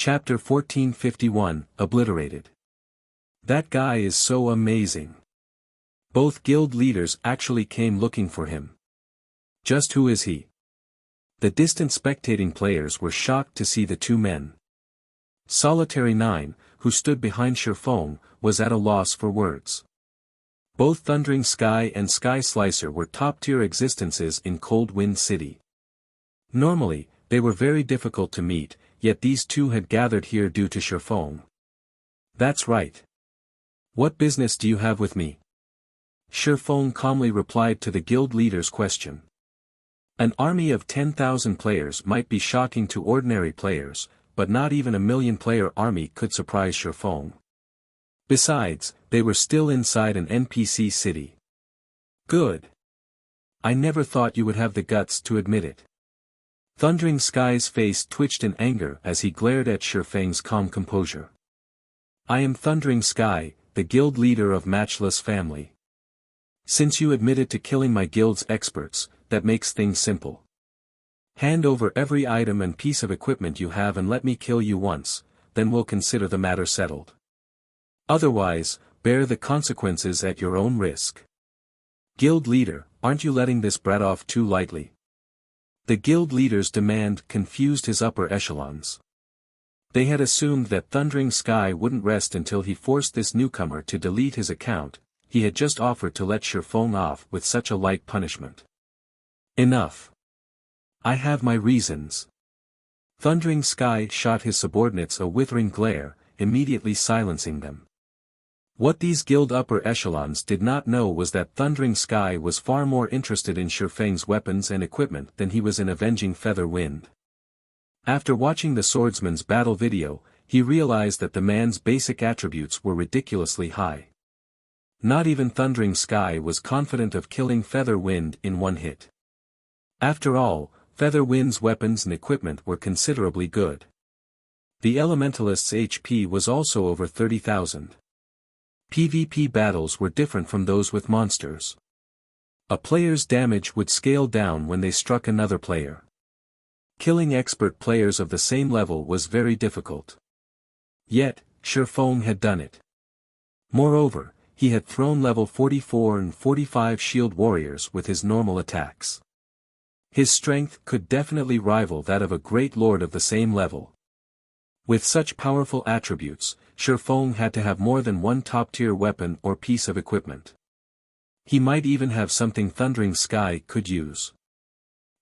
Chapter 1451, Obliterated. That guy is so amazing. Both guild leaders actually came looking for him. Just who is he? The distant spectating players were shocked to see the two men. Solitary 9, who stood behind Shifeng, was at a loss for words. Both Thundering Sky and Sky Slicer were top-tier existences in Cold Wind City. Normally, they were very difficult to meet, yet these two had gathered here due to Shifeng. That's right. What business do you have with me? Shifeng calmly replied to the guild leader's question. An army of 10,000 players might be shocking to ordinary players, but not even a million-player army could surprise Shifeng. Besides, they were still inside an NPC city. Good. I never thought you would have the guts to admit it. Thundering Sky's face twitched in anger as he glared at Shifeng's calm composure. I am Thundering Sky, the guild leader of Matchless Family. Since you admitted to killing my guild's experts, that makes things simple. Hand over every item and piece of equipment you have and let me kill you once, then we'll consider the matter settled. Otherwise, bear the consequences at your own risk. Guild leader, aren't you letting this brat off too lightly? The guild leader's demand confused his upper echelons. They had assumed that Thundering Sky wouldn't rest until he forced this newcomer to delete his account. He had just offered to let Shifeng off with such a light punishment. Enough. I have my reasons. Thundering Sky shot his subordinates a withering glare, immediately silencing them. What these guild upper echelons did not know was that Thundering Sky was far more interested in Shifeng's weapons and equipment than he was in avenging Feather Wind. After watching the swordsman's battle video, he realized that the man's basic attributes were ridiculously high. Not even Thundering Sky was confident of killing Feather Wind in one hit. After all, Feather Wind's weapons and equipment were considerably good. The Elementalist's HP was also over 30,000. PvP battles were different from those with monsters. A player's damage would scale down when they struck another player. Killing expert players of the same level was very difficult. Yet, Shifeng had done it. Moreover, he had thrown level 44 and 45 shield warriors with his normal attacks. His strength could definitely rival that of a great lord of the same level. With such powerful attributes, Shifeng had to have more than one top-tier weapon or piece of equipment. He might even have something Thundering Sky could use.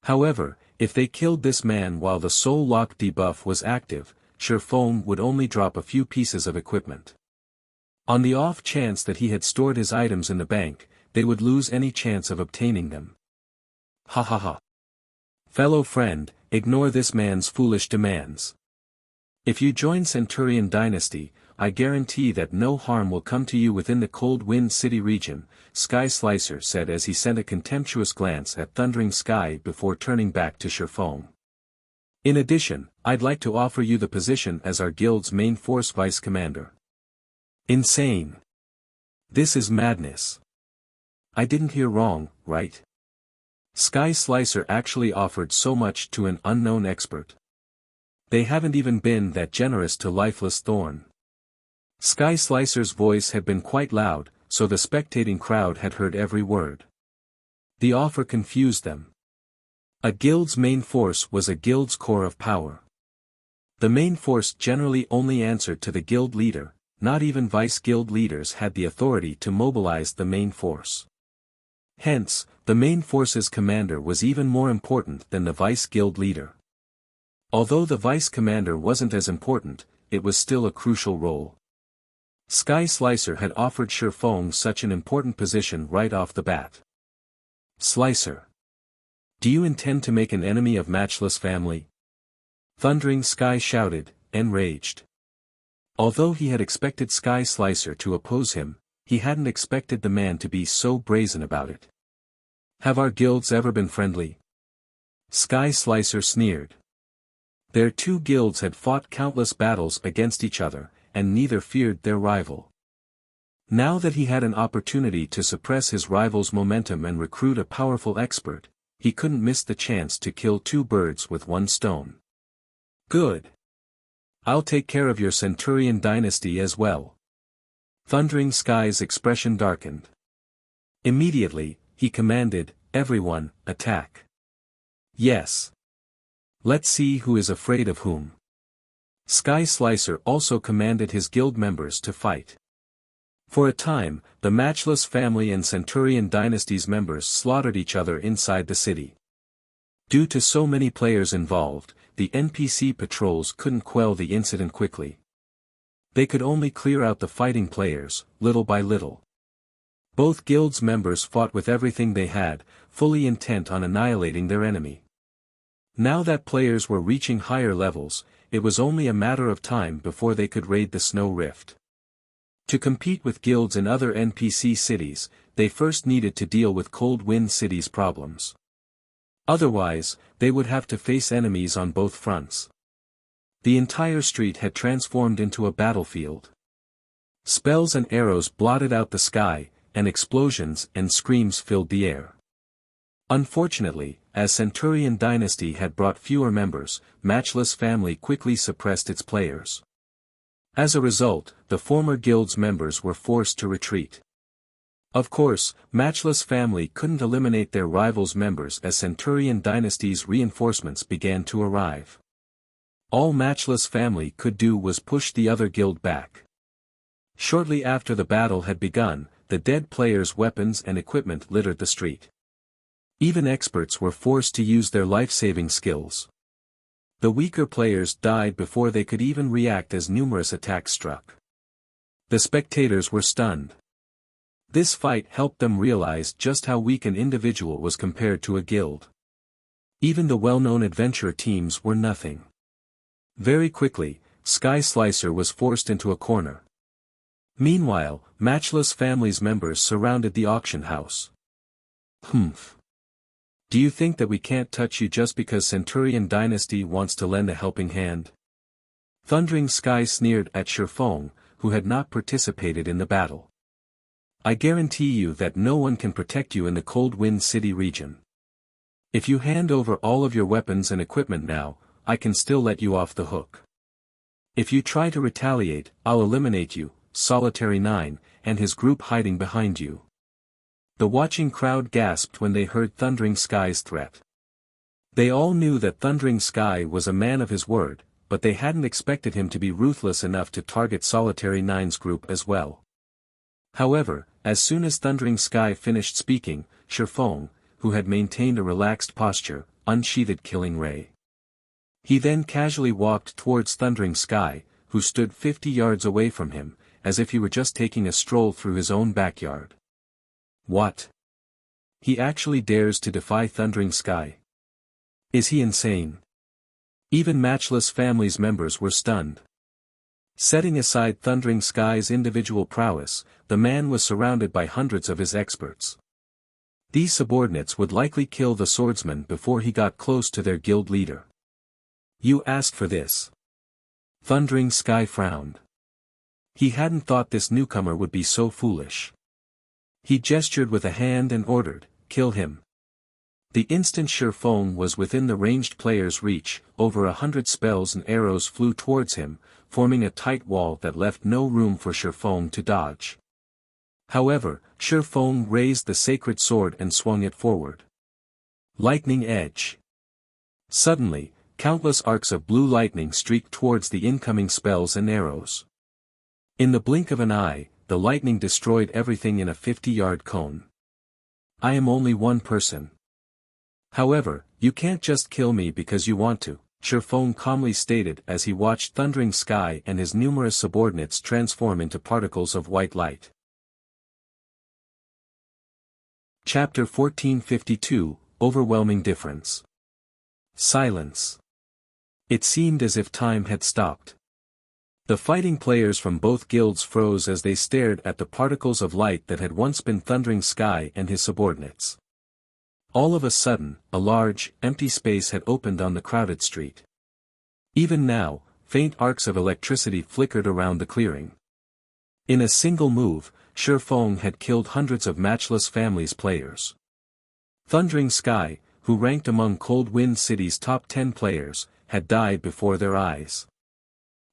However, if they killed this man while the Soul Lock debuff was active, Shifeng would only drop a few pieces of equipment. On the off chance that he had stored his items in the bank, they would lose any chance of obtaining them. Ha ha ha. Fellow friend, ignore this man's foolish demands. If you join Centurion Dynasty, I guarantee that no harm will come to you within the Cold Wind City region, Sky Slicer said as he sent a contemptuous glance at Thundering Sky before turning back to Shifeng. In addition, I'd like to offer you the position as our guild's main force vice commander. Insane. This is madness. I didn't hear wrong, right? Sky Slicer actually offered so much to an unknown expert. They haven't even been that generous to Lifeless Thorn. Sky Slicer's voice had been quite loud, so the spectating crowd had heard every word. The offer confused them. A guild's main force was a guild's core of power. The main force generally only answered to the guild leader, not even vice-guild leaders had the authority to mobilize the main force. Hence, the main force's commander was even more important than the vice-guild leader. Although the vice-commander wasn't as important, it was still a crucial role. Sky Slicer had offered Shifeng such an important position right off the bat. Slicer. Do you intend to make an enemy of Matchless Family? Thundering Sky shouted, enraged. Although he had expected Sky Slicer to oppose him, he hadn't expected the man to be so brazen about it. Have our guilds ever been friendly? Sky Slicer sneered. Their two guilds had fought countless battles against each other, and neither feared their rival. Now that he had an opportunity to suppress his rival's momentum and recruit a powerful expert, he couldn't miss the chance to kill two birds with one stone. Good. I'll take care of your Centurion dynasty as well. Thundering Sky's expression darkened. Immediately, he commanded, everyone, attack. Yes. Let's see who is afraid of whom. Sky Slicer also commanded his guild members to fight. For a time, the Matchless family and Centurion dynasty's members slaughtered each other inside the city. Due to so many players involved, the NPC patrols couldn't quell the incident quickly. They could only clear out the fighting players, little by little. Both guilds' members fought with everything they had, fully intent on annihilating their enemy. Now that players were reaching higher levels, it was only a matter of time before they could raid the Snow Rift. To compete with guilds in other NPC cities, they first needed to deal with Cold Wind City's problems. Otherwise, they would have to face enemies on both fronts. The entire street had transformed into a battlefield. Spells and arrows blotted out the sky, and explosions and screams filled the air. Unfortunately, as Centurion dynasty had brought fewer members, Matchless family quickly suppressed its players. As a result, the former guild's members were forced to retreat. Of course, Matchless family couldn't eliminate their rivals' members as Centurion dynasty's reinforcements began to arrive. All Matchless family could do was push the other guild back. Shortly after the battle had begun, the dead players' weapons and equipment littered the street. Even experts were forced to use their life-saving skills. The weaker players died before they could even react as numerous attacks struck. The spectators were stunned. This fight helped them realize just how weak an individual was compared to a guild. Even the well-known adventurer teams were nothing. Very quickly, Sky Slicer was forced into a corner. Meanwhile, Matchless family's members surrounded the auction house. Humph. Do you think that we can't touch you just because Centurion dynasty wants to lend a helping hand? Thundering Sky sneered at Shifeng, who had not participated in the battle. I guarantee you that no one can protect you in the Cold Wind City region. If you hand over all of your weapons and equipment now, I can still let you off the hook. If you try to retaliate, I'll eliminate you, Solitary 9, and his group hiding behind you. The watching crowd gasped when they heard Thundering Sky's threat. They all knew that Thundering Sky was a man of his word, but they hadn't expected him to be ruthless enough to target Solitary 9's group as well. However, as soon as Thundering Sky finished speaking, Shifeng, who had maintained a relaxed posture, unsheathed Killing Ray. He then casually walked towards Thundering Sky, who stood 50 yards away from him, as if he were just taking a stroll through his own backyard. What? He actually dares to defy Thundering Sky? Is he insane? Even Matchless family's members were stunned. Setting aside Thundering Sky's individual prowess, the man was surrounded by hundreds of his experts. These subordinates would likely kill the swordsman before he got close to their guild leader. You asked for this. Thundering Sky frowned. He hadn't thought this newcomer would be so foolish. He gestured with a hand and ordered, kill him. The instant Shifeng was within the ranged player's reach, over 100 spells and arrows flew towards him, forming a tight wall that left no room for Shifeng to dodge. However, Shifeng raised the sacred sword and swung it forward. Lightning Edge. Suddenly, countless arcs of blue lightning streaked towards the incoming spells and arrows. In the blink of an eye, the lightning destroyed everything in a 50-yard cone. I am only one person. However, you can't just kill me because you want to, Shifeng calmly stated as he watched Thundering Sky and his numerous subordinates transform into particles of white light. Chapter 1452, Overwhelming Difference. Silence. It seemed as if time had stopped. The fighting players from both guilds froze as they stared at the particles of light that had once been Thundering Sky and his subordinates. All of a sudden, a large, empty space had opened on the crowded street. Even now, faint arcs of electricity flickered around the clearing. In a single move, Shifeng had killed hundreds of Matchless family's players. Thundering Sky, who ranked among Cold Wind City's top 10 players, had died before their eyes.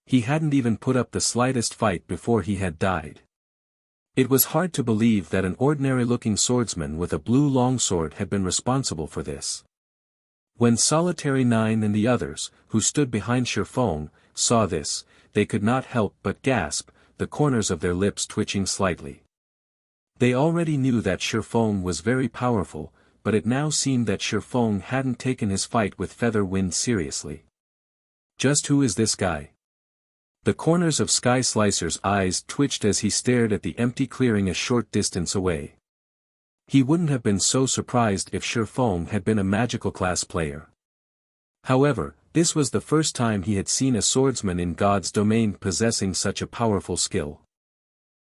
He hadn't even put up the slightest fight before he had died. It was hard to believe that an ordinary-looking swordsman with a blue longsword had been responsible for this. When Solitary 9 and the others, who stood behind Shifeng, saw this, they could not help but gasp, the corners of their lips twitching slightly. They already knew that Shifeng was very powerful, but it now seemed that Shifeng hadn't taken his fight with Featherwind seriously. Just who is this guy? The corners of Sky Slicer's eyes twitched as he stared at the empty clearing a short distance away. He wouldn't have been so surprised if Shifeng had been a magical class player. However, this was the first time he had seen a swordsman in God's domain possessing such a powerful skill.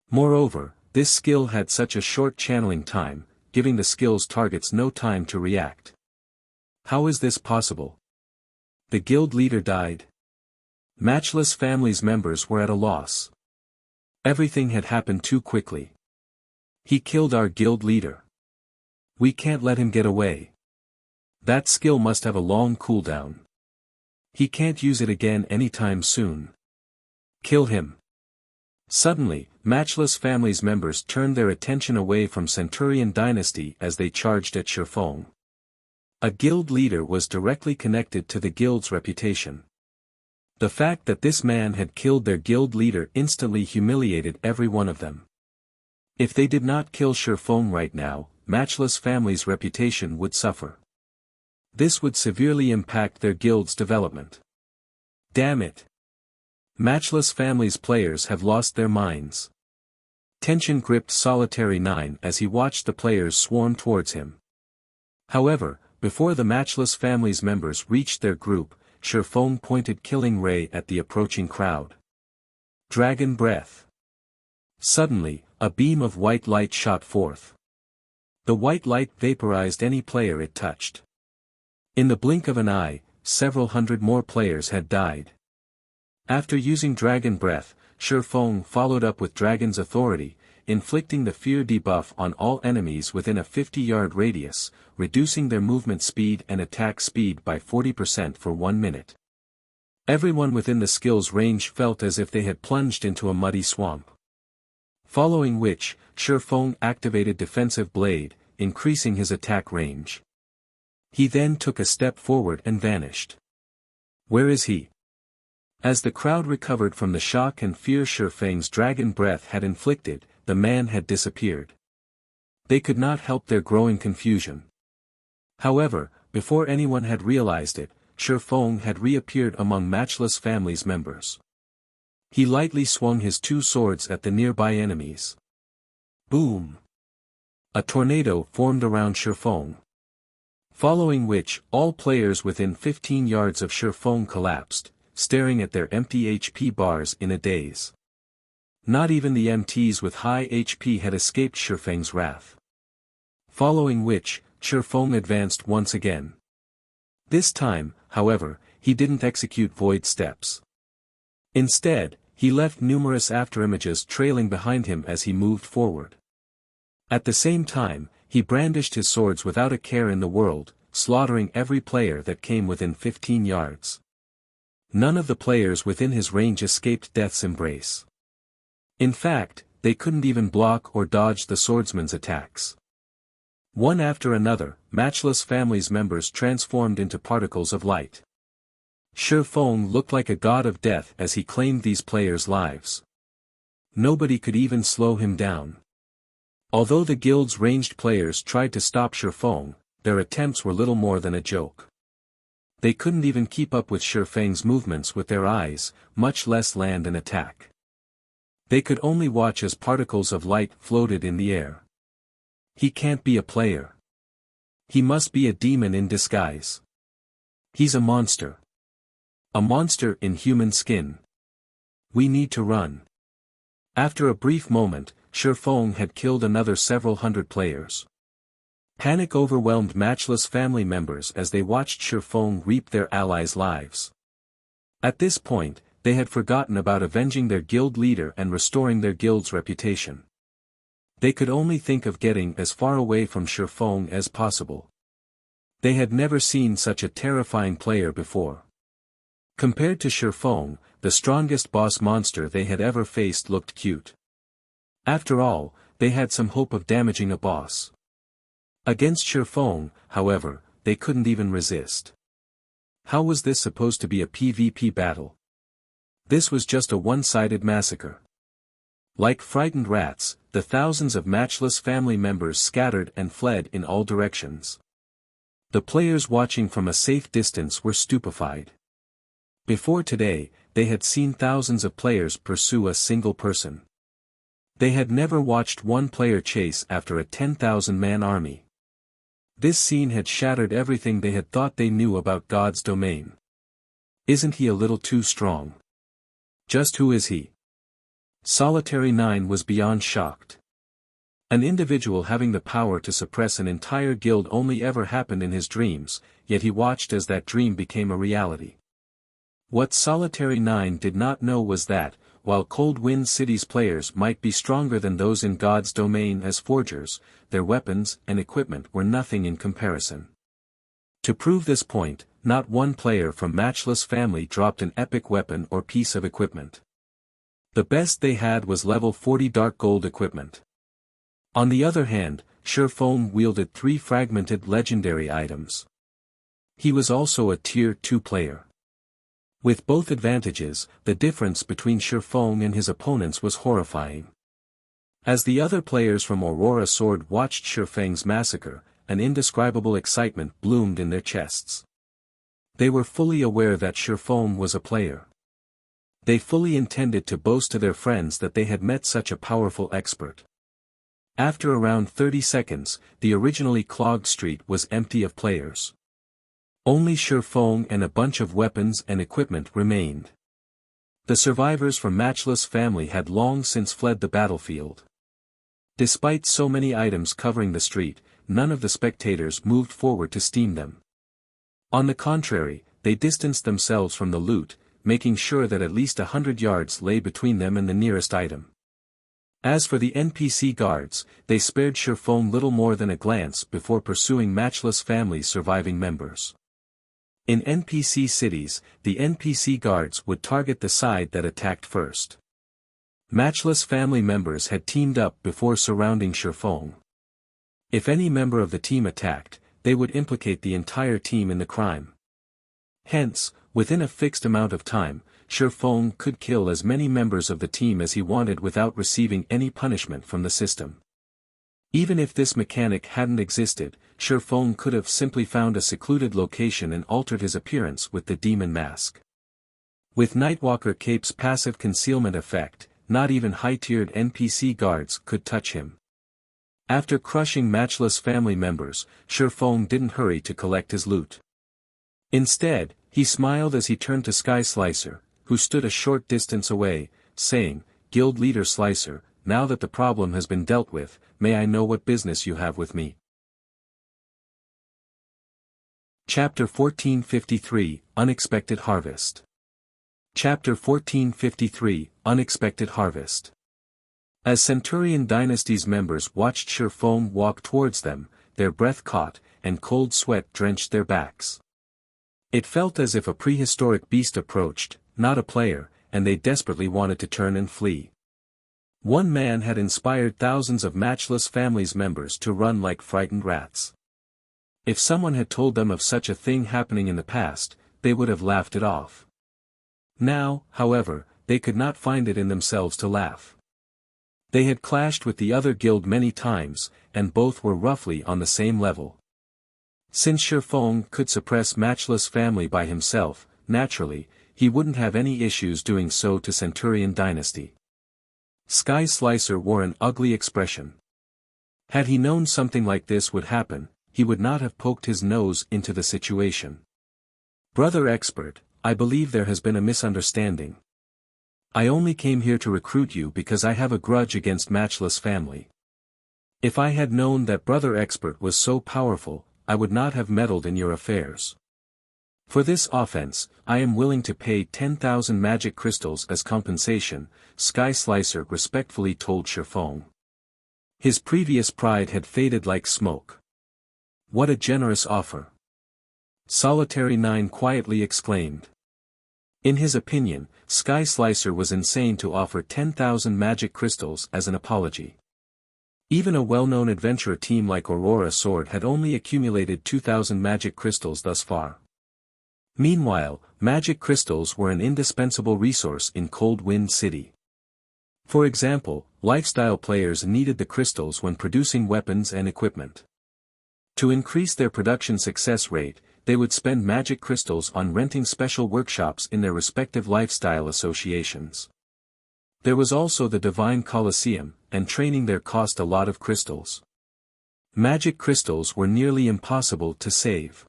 Moreover, this skill had such a short channeling time, giving the skill's targets no time to react. How is this possible? The guild leader died. Matchless family's members were at a loss. Everything had happened too quickly. He killed our guild leader. We can't let him get away. That skill must have a long cooldown. He can't use it again anytime soon. Kill him. Suddenly, Matchless family's members turned their attention away from Centurion Dynasty as they charged at Shifeng. A guild leader was directly connected to the guild's reputation. The fact that this man had killed their guild leader instantly humiliated every one of them. If they did not kill Shifeng right now, Matchless family's reputation would suffer. This would severely impact their guild's development. Damn it! Matchless family's players have lost their minds. Tension gripped Solitary 9 as he watched the players swarm towards him. However, before the Matchless family's members reached their group, Shifeng pointed Killing Ray at the approaching crowd. Dragon Breath. Suddenly, a beam of white light shot forth. The white light vaporized any player it touched. In the blink of an eye, several hundred more players had died. After using Dragon Breath, Shifeng followed up with Dragon's Authority, inflicting the fear debuff on all enemies within a 50-yard radius, reducing their movement speed and attack speed by 40% for 1 minute. Everyone within the skill's range felt as if they had plunged into a muddy swamp. Following which, Shifeng activated Defensive Blade, increasing his attack range. He then took a step forward and vanished. Where is he? As the crowd recovered from the shock and fear Shifeng's Dragon Breath had inflicted, the man had disappeared. They could not help their growing confusion. However, before anyone had realized it, Shifeng had reappeared among Matchless family's members. He lightly swung his 2 swords at the nearby enemies. Boom! A tornado formed around Shifeng. Following which, all players within 15 yards of Shifeng collapsed, staring at their empty HP bars in a daze. Not even the MTs with high HP had escaped Shifeng's wrath. Following which, Shifeng advanced once again. This time, however, he didn't execute void steps. Instead, he left numerous afterimages trailing behind him as he moved forward. At the same time, he brandished his swords without a care in the world, slaughtering every player that came within 15 yards. None of the players within his range escaped death's embrace. In fact, they couldn't even block or dodge the swordsman's attacks. One after another, Matchless family's members transformed into particles of light. Shifeng looked like a god of death as he claimed these players' lives. Nobody could even slow him down. Although the guild's ranged players tried to stop Shifeng, their attempts were little more than a joke. They couldn't even keep up with Shifeng's movements with their eyes, much less land an attack. They could only watch as particles of light floated in the air. He can't be a player. He must be a demon in disguise. He's a monster. A monster in human skin. We need to run. After a brief moment, Shifeng had killed another several hundred players. Panic overwhelmed Matchless family members as they watched Shifeng reap their allies' lives. At this point, they had forgotten about avenging their guild leader and restoring their guild's reputation. They could only think of getting as far away from Shifeng as possible. They had never seen such a terrifying player before. Compared to Shifeng, the strongest boss monster they had ever faced looked cute. After all, they had some hope of damaging a boss. Against Shifeng, however, they couldn't even resist. How was this supposed to be a PvP battle? This was just a one-sided massacre. Like frightened rats, the thousands of matchless family members scattered and fled in all directions. The players watching from a safe distance were stupefied. Before today, they had seen thousands of players pursue a single person. They had never watched one player chase after a 10,000-man army. This scene had shattered everything they had thought they knew about God's domain. Isn't he a little too strong? Just who is he? Solitary 9 was beyond shocked. An individual having the power to suppress an entire guild only ever happened in his dreams, yet he watched as that dream became a reality. What Solitary 9 did not know was that, while Cold Wind City's players might be stronger than those in God's domain as forgers, their weapons and equipment were nothing in comparison. To prove this point, not one player from Matchless family dropped an epic weapon or piece of equipment. The best they had was level 40 dark gold equipment. On the other hand, Shifeng wielded 3 fragmented legendary items. He was also a tier 2 player. With both advantages, the difference between Shifeng and his opponents was horrifying. As the other players from Aurora Sword watched Shifeng's massacre, an indescribable excitement bloomed in their chests. They were fully aware that Shifeng was a player. They fully intended to boast to their friends that they had met such a powerful expert. After around 30 seconds, the originally clogged street was empty of players. Only Shifeng and a bunch of weapons and equipment remained. The survivors from Matchless family had long since fled the battlefield. Despite so many items covering the street, none of the spectators moved forward to steam them. On the contrary, they distanced themselves from the loot, making sure that at least 100 yards lay between them and the nearest item. As for the NPC guards, they spared Shifeng little more than a glance before pursuing Matchless family's surviving members. In NPC cities, the NPC guards would target the side that attacked first. Matchless family members had teamed up before surrounding Shifeng. If any member of the team attacked, they would implicate the entire team in the crime. Hence, within a fixed amount of time, Shifeng could kill as many members of the team as he wanted without receiving any punishment from the system. Even if this mechanic hadn't existed, Shifeng could have simply found a secluded location and altered his appearance with the demon mask. With Nightwalker Cape's passive concealment effect, not even high-tiered NPC guards could touch him. After crushing Matchless family members, Shifeng didn't hurry to collect his loot. Instead, he smiled as he turned to Sky Slicer, who stood a short distance away, saying, "Guild Leader Slicer, now that the problem has been dealt with, may I know what business you have with me?" Chapter 1453, Unexpected Harvest. Chapter 1453, Unexpected Harvest. As Centurion Dynasty's members watched Shifeng walk towards them, their breath caught, and cold sweat drenched their backs. It felt as if a prehistoric beast approached, not a player, and they desperately wanted to turn and flee. One man had inspired thousands of Matchless family's members to run like frightened rats. If someone had told them of such a thing happening in the past, they would have laughed it off. Now, however, they could not find it in themselves to laugh. They had clashed with the other guild many times, and both were roughly on the same level. Since Shifeng could suppress Matchless family by himself, naturally, he wouldn't have any issues doing so to Centurion Dynasty. Sky Slicer wore an ugly expression. Had he known something like this would happen, he would not have poked his nose into the situation. "Brother Expert, I believe there has been a misunderstanding. I only came here to recruit you because I have a grudge against Matchless family. If I had known that Brother Expert was so powerful, I would not have meddled in your affairs. For this offense, I am willing to pay 10,000 magic crystals as compensation," Sky Slicer respectfully told Shifeng. His previous pride had faded like smoke. "What a generous offer!" Solitary 9 quietly exclaimed. In his opinion, Sky Slicer was insane to offer 10,000 magic crystals as an apology. Even a well-known adventurer team like Aurora Sword had only accumulated 2,000 magic crystals thus far. Meanwhile, magic crystals were an indispensable resource in Cold Wind City. For example, lifestyle players needed the crystals when producing weapons and equipment. To increase their production success rate, they would spend magic crystals on renting special workshops in their respective lifestyle associations. There was also the Divine Colosseum, and training there cost a lot of crystals. Magic crystals were nearly impossible to save.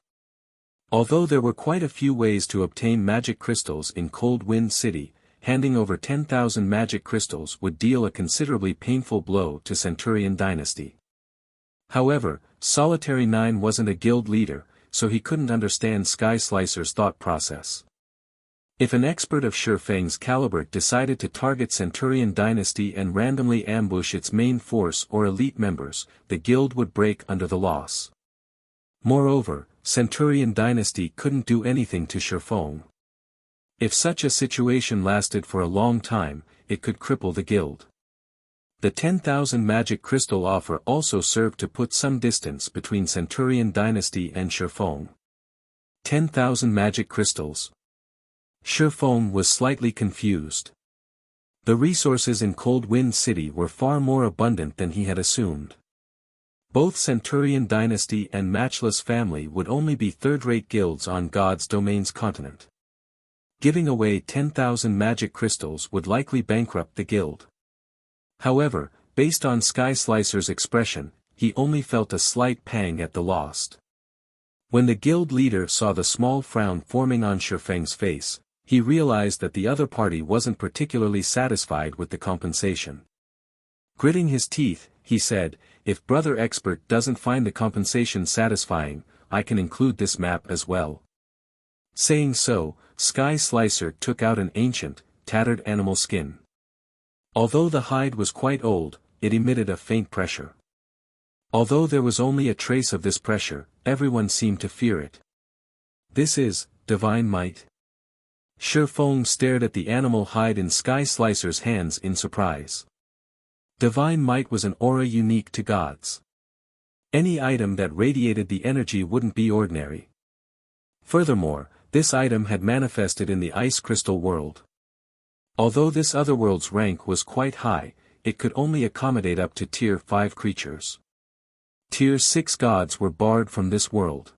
Although there were quite a few ways to obtain magic crystals in Cold Wind City, handing over 10,000 magic crystals would deal a considerably painful blow to Centurion Dynasty. However, Solitary 9 wasn't a guild leader, so he couldn't understand Sky Slicer's thought process. If an expert of Shifeng's caliber decided to target Centurion Dynasty and randomly ambush its main force or elite members, the guild would break under the loss. Moreover, Centurion Dynasty couldn't do anything to Shifeng. If such a situation lasted for a long time, it could cripple the guild. The 10,000 magic crystal offer also served to put some distance between Centurion Dynasty and Shifeng. 10,000 magic crystals. Shifeng was slightly confused. The resources in Cold Wind City were far more abundant than he had assumed. Both Centurion Dynasty and Matchless Family would only be third-rate guilds on God's Domain's continent. Giving away 10,000 magic crystals would likely bankrupt the guild. However, based on Sky Slicer's expression, he only felt a slight pang at the loss. When the guild leader saw the small frown forming on Shifeng's face, he realized that the other party wasn't particularly satisfied with the compensation. Gritting his teeth, he said, "If Brother Expert doesn't find the compensation satisfying, I can include this map as well." Saying so, Sky Slicer took out an ancient, tattered animal skin. Although the hide was quite old, it emitted a faint pressure. Although there was only a trace of this pressure, everyone seemed to fear it. "This is divine might?" Shifeng stared at the animal hide in Sky Slicer's hands in surprise. Divine might was an aura unique to gods. Any item that radiated the energy wouldn't be ordinary. Furthermore, this item had manifested in the ice crystal world. Although this otherworld's rank was quite high, it could only accommodate up to Tier 5 creatures. Tier 6 gods were barred from this world.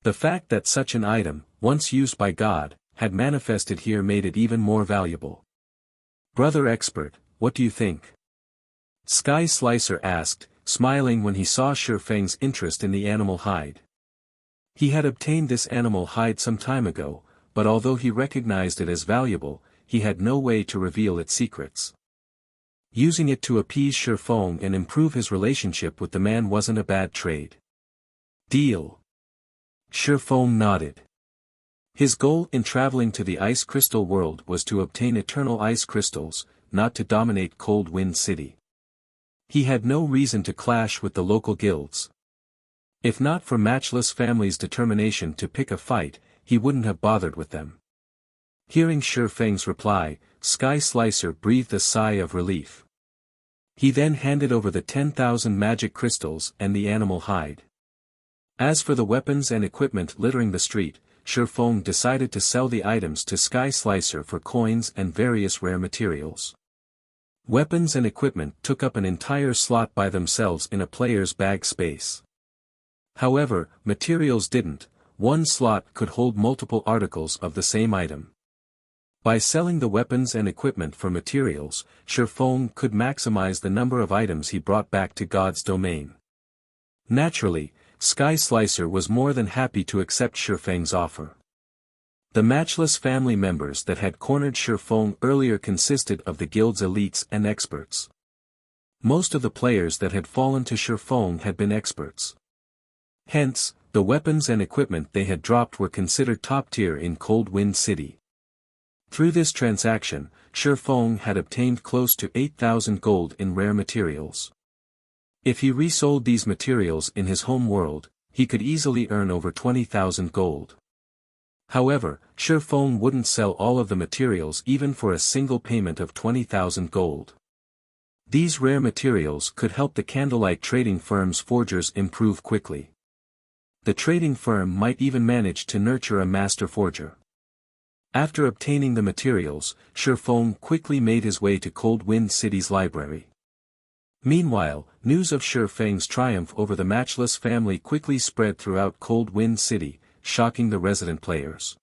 The fact that such an item, once used by God, had manifested here made it even more valuable. "Brother Expert, what do you think?" Sky Slicer asked, smiling when he saw Shifeng's interest in the animal hide. He had obtained this animal hide some time ago, but although he recognized it as valuable, he had no way to reveal its secrets. Using it to appease Shifeng and improve his relationship with the man wasn't a bad trade. "Deal." Shifeng nodded. His goal in traveling to the ice crystal world was to obtain eternal ice crystals, not to dominate Cold Wind City. He had no reason to clash with the local guilds. If not for Matchless Family's determination to pick a fight, he wouldn't have bothered with them. Hearing Shifeng's reply, Sky Slicer breathed a sigh of relief. He then handed over the 10,000 magic crystals and the animal hide. As for the weapons and equipment littering the street, Shifeng decided to sell the items to Sky Slicer for coins and various rare materials. Weapons and equipment took up an entire slot by themselves in a player's bag space. However, materials didn't. One slot could hold multiple articles of the same item. By selling the weapons and equipment for materials, Shifeng could maximize the number of items he brought back to God's domain. Naturally, Sky Slicer was more than happy to accept Shifeng's offer. The Matchless Family members that had cornered Shifeng earlier consisted of the guild's elites and experts. Most of the players that had fallen to Shifeng had been experts. Hence, the weapons and equipment they had dropped were considered top tier in Cold Wind City. Through this transaction, Shifeng had obtained close to 8,000 gold in rare materials. If he resold these materials in his home world, he could easily earn over 20,000 gold. However, Shifeng wouldn't sell all of the materials even for a single payment of 20,000 gold. These rare materials could help the candlelight trading firm's forgers improve quickly. The trading firm might even manage to nurture a master forger. After obtaining the materials, Shifeng quickly made his way to Cold Wind City's library. Meanwhile, news of Shifeng's triumph over the Matchless family quickly spread throughout Cold Wind City, shocking the resident players.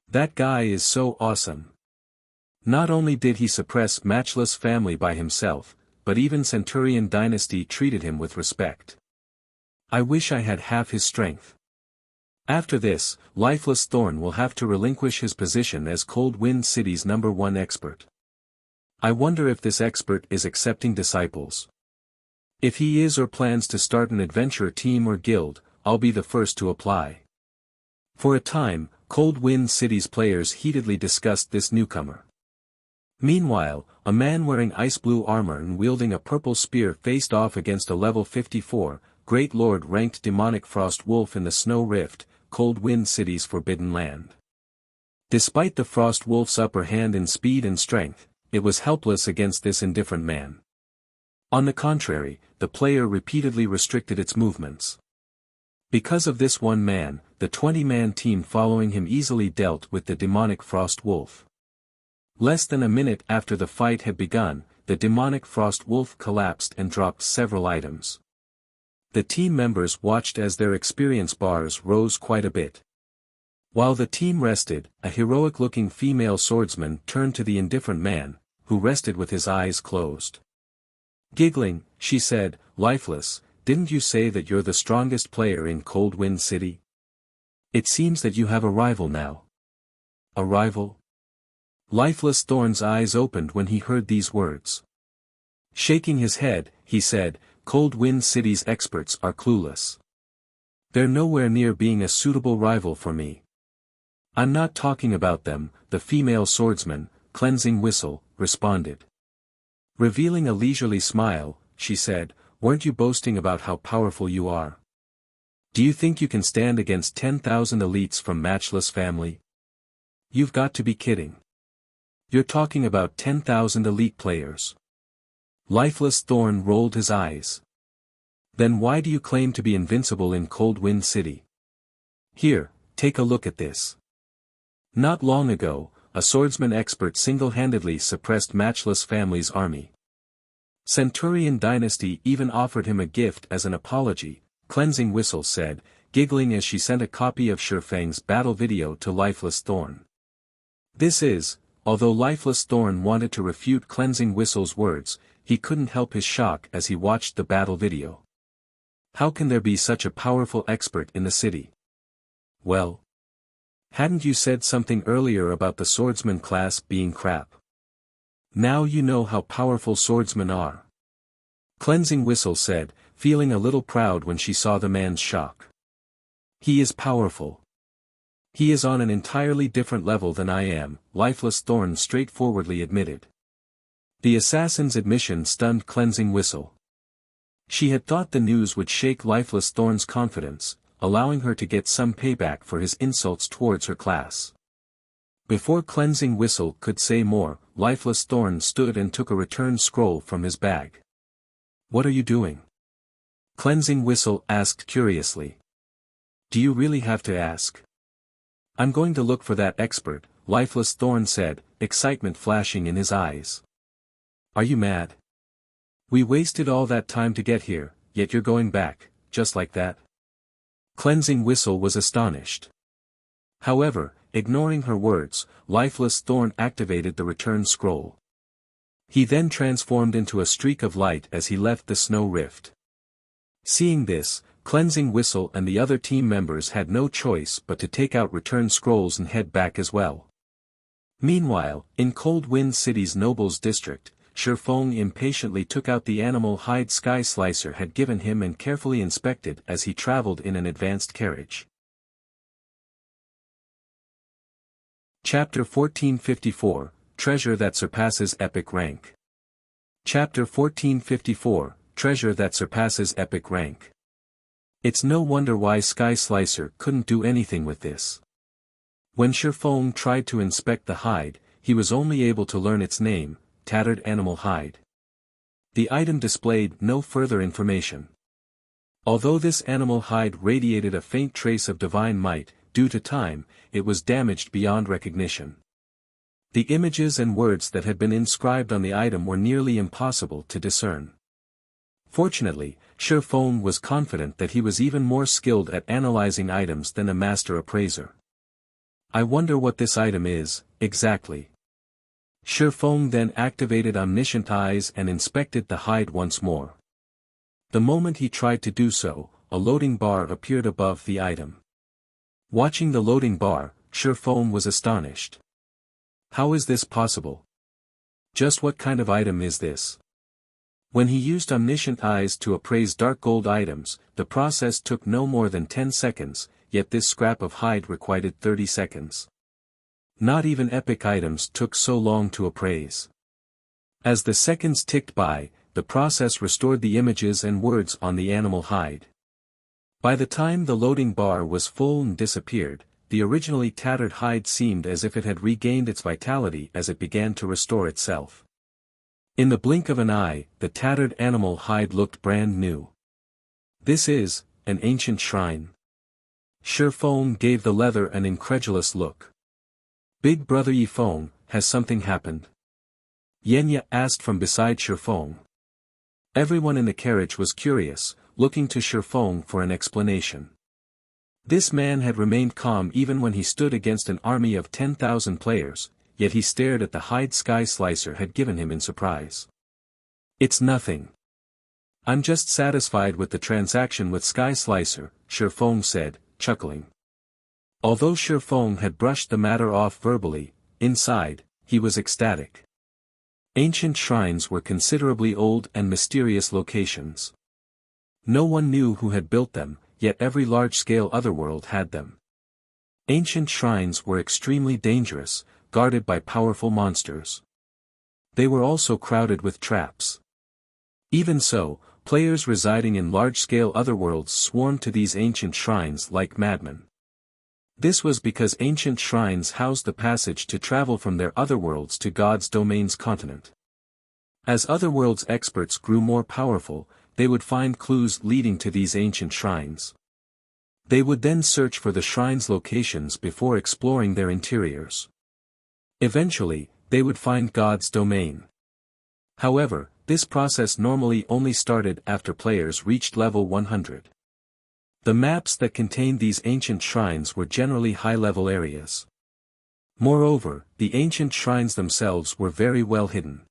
That guy is so awesome. Not only did he suppress Matchless family by himself, but even Centurion Dynasty treated him with respect. I wish I had half his strength. After this, Lifeless Thorn will have to relinquish his position as Cold Wind City's #1 expert. I wonder if this expert is accepting disciples. If he is or plans to start an adventure team or guild, I'll be the first to apply. For a time, Cold Wind City's players heatedly discussed this newcomer. Meanwhile, a man wearing ice blue armor and wielding a purple spear faced off against a level 54, Great Lord-ranked demonic frost wolf in the Snow Rift, Cold Wind City's forbidden land. Despite the frost wolf's upper hand in speed and strength, it was helpless against this indifferent man. On the contrary, the player repeatedly restricted its movements. Because of this one man, the 20-man team following him easily dealt with the demonic frost wolf. Less than a minute after the fight had begun, the demonic frost wolf collapsed and dropped several items. The team members watched as their experience bars rose quite a bit. While the team rested, a heroic-looking female swordsman turned to the indifferent man, who rested with his eyes closed. Giggling, she said, "Lifeless, didn't you say that you're the strongest player in Cold Wind City? It seems that you have a rival now." "A rival?" Lifeless Thorn's eyes opened when he heard these words. Shaking his head, he said, "Cold Wind City's experts are clueless. They're nowhere near being a suitable rival for me." "I'm not talking about them," the female swordsman, Cleansing Whistle, responded. Revealing a leisurely smile, she said, "Weren't you boasting about how powerful you are? Do you think you can stand against 10,000 elites from Matchless family? You've got to be kidding. You're talking about 10,000 elite players." Lifeless Thorn rolled his eyes. "Then why do you claim to be invincible in Cold Wind City? Here, take a look at this." Not long ago, a swordsman expert single-handedly suppressed Matchless family's army. Centurion Dynasty even offered him a gift as an apology, Cleansing Whistle said, giggling as she sent a copy of Shifeng's battle video to Lifeless Thorn. This is, although Lifeless Thorn wanted to refute Cleansing Whistle's words, he couldn't help his shock as he watched the battle video. How can there be such a powerful expert in the city? Well, hadn't you said something earlier about the swordsman class being crap? Now you know how powerful swordsmen are. Cleansing Whistle said, feeling a little proud when she saw the man's shock. He is powerful. He is on an entirely different level than I am, Lifeless Thorn straightforwardly admitted. The assassin's admission stunned Cleansing Whistle. She had thought the news would shake Lifeless Thorn's confidence, allowing her to get some payback for his insults towards her class. Before Cleansing Whistle could say more, Lifeless Thorn stood and took a return scroll from his bag. "What are you doing?" Cleansing Whistle asked curiously. "Do you really have to ask?" "I'm going to look for that expert," Lifeless Thorn said, excitement flashing in his eyes. "Are you mad? We wasted all that time to get here, yet you're going back, just like that?" Cleansing Whistle was astonished. However, ignoring her words, Lifeless Thorn activated the return scroll. He then transformed into a streak of light as he left the Snow Rift. Seeing this, Cleansing Whistle and the other team members had no choice but to take out return scrolls and head back as well. Meanwhile, in Cold Wind City's Nobles District, Shifeng impatiently took out the animal hide Sky Slicer had given him and carefully inspected as he traveled in an advanced carriage. Chapter 1454, Treasure that Surpasses Epic Rank. Chapter 1454, Treasure that Surpasses Epic Rank. It's no wonder why Sky Slicer couldn't do anything with this. When Shifeng tried to inspect the hide, he was only able to learn its name, Tattered Animal Hide. The item displayed no further information. Although this animal hide radiated a faint trace of divine might, due to time, it was damaged beyond recognition. The images and words that had been inscribed on the item were nearly impossible to discern. Fortunately, Shifeng was confident that he was even more skilled at analyzing items than a master appraiser. I wonder what this item is, exactly. Shifeng then activated omniscient eyes and inspected the hide once more. The moment he tried to do so, a loading bar appeared above the item. Watching the loading bar, Shifeng was astonished. How is this possible? Just what kind of item is this? When he used omniscient eyes to appraise dark gold items, the process took no more than 10 seconds, yet this scrap of hide required 30 seconds. Not even epic items took so long to appraise. As the seconds ticked by, the process restored the images and words on the animal hide. By the time the loading bar was full and disappeared, the originally tattered hide seemed as if it had regained its vitality as it began to restore itself. In the blink of an eye, the tattered animal hide looked brand new. This is an ancient shrine. Shifeng gave the leather an incredulous look. Big brother Yifeng, has something happened? Yenya asked from beside Shifeng. Everyone in the carriage was curious, looking to Shifeng for an explanation. This man had remained calm even when he stood against an army of 10,000 players, yet he stared at the hide Sky Slicer had given him in surprise. It's nothing. I'm just satisfied with the transaction with Sky Slicer, Shifeng said, chuckling. Although Shifeng had brushed the matter off verbally, inside, he was ecstatic. Ancient shrines were considerably old and mysterious locations. No one knew who had built them, yet every large-scale otherworld had them. Ancient shrines were extremely dangerous, guarded by powerful monsters. They were also crowded with traps. Even so, players residing in large-scale otherworlds swarmed to these ancient shrines like madmen. This was because ancient shrines housed the passage to travel from their otherworlds to God's domain's continent. As otherworlds experts grew more powerful, they would find clues leading to these ancient shrines. They would then search for the shrine's locations before exploring their interiors. Eventually, they would find God's domain. However, this process normally only started after players reached level 100. The maps that contained these ancient shrines were generally high-level areas. Moreover, the ancient shrines themselves were very well hidden.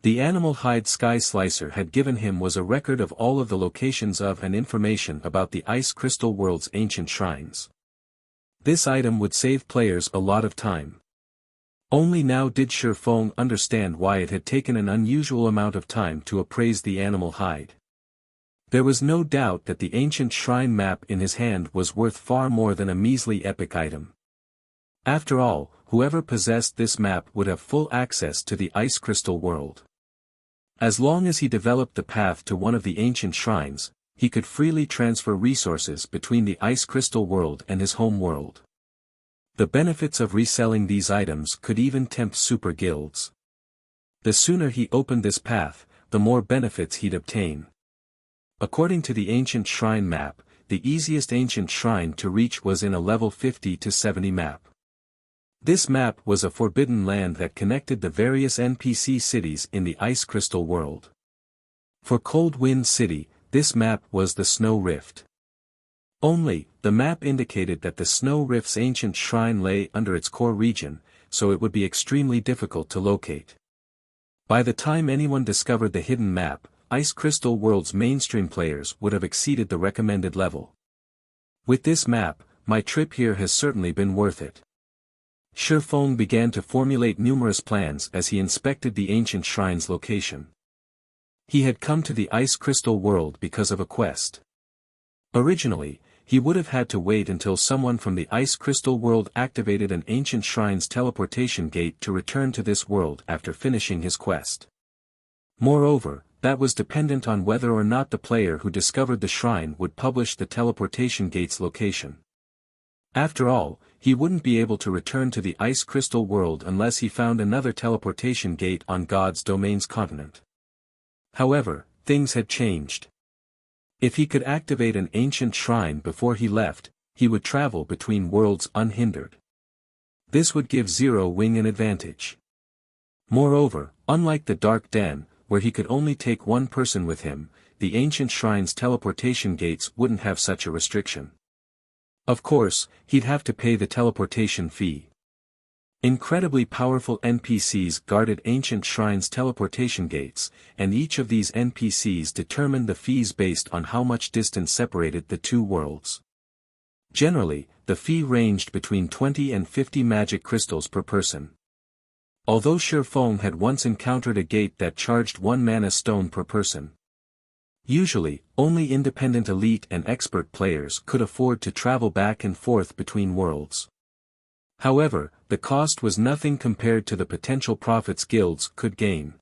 The animal hide Sky Slicer had given him was a record of all of the locations of and information about the Ice Crystal World's ancient shrines. This item would save players a lot of time. Only now did Shifeng understand why it had taken an unusual amount of time to appraise the animal hide. There was no doubt that the ancient shrine map in his hand was worth far more than a measly epic item. After all, whoever possessed this map would have full access to the Ice Crystal World. As long as he developed the path to one of the ancient shrines, he could freely transfer resources between the Ice Crystal World and his home world. The benefits of reselling these items could even tempt super guilds. The sooner he opened this path, the more benefits he'd obtain. According to the ancient shrine map, the easiest ancient shrine to reach was in a level 50 to 70 map. This map was a forbidden land that connected the various NPC cities in the Ice Crystal World. For Cold Wind City, this map was the Snow Rift. Only, the map indicated that the Snow Rift's ancient shrine lay under its core region, so it would be extremely difficult to locate. By the time anyone discovered the hidden map, Ice Crystal World's mainstream players would have exceeded the recommended level. With this map, my trip here has certainly been worth it. Shifeng began to formulate numerous plans as he inspected the ancient shrine's location. He had come to the Ice Crystal World because of a quest. Originally, he would have had to wait until someone from the Ice Crystal World activated an ancient shrine's teleportation gate to return to this world after finishing his quest. Moreover, that was dependent on whether or not the player who discovered the shrine would publish the teleportation gate's location. After all, he wouldn't be able to return to the Ice Crystal world unless he found another teleportation gate on God's domain's continent. However, things had changed. If he could activate an ancient shrine before he left, he would travel between worlds unhindered. This would give Zero Wing an advantage. Moreover, unlike the Dark Den, where he could only take one person with him, the ancient shrine's teleportation gates wouldn't have such a restriction. Of course, he'd have to pay the teleportation fee. Incredibly powerful NPCs guarded ancient shrine's teleportation gates, and each of these NPCs determined the fees based on how much distance separated the two worlds. Generally, the fee ranged between 20 and 50 magic crystals per person. Although Shifeng had once encountered a gate that charged 1 mana stone per person. Usually, only independent elite and expert players could afford to travel back and forth between worlds. However, the cost was nothing compared to the potential profits guilds could gain.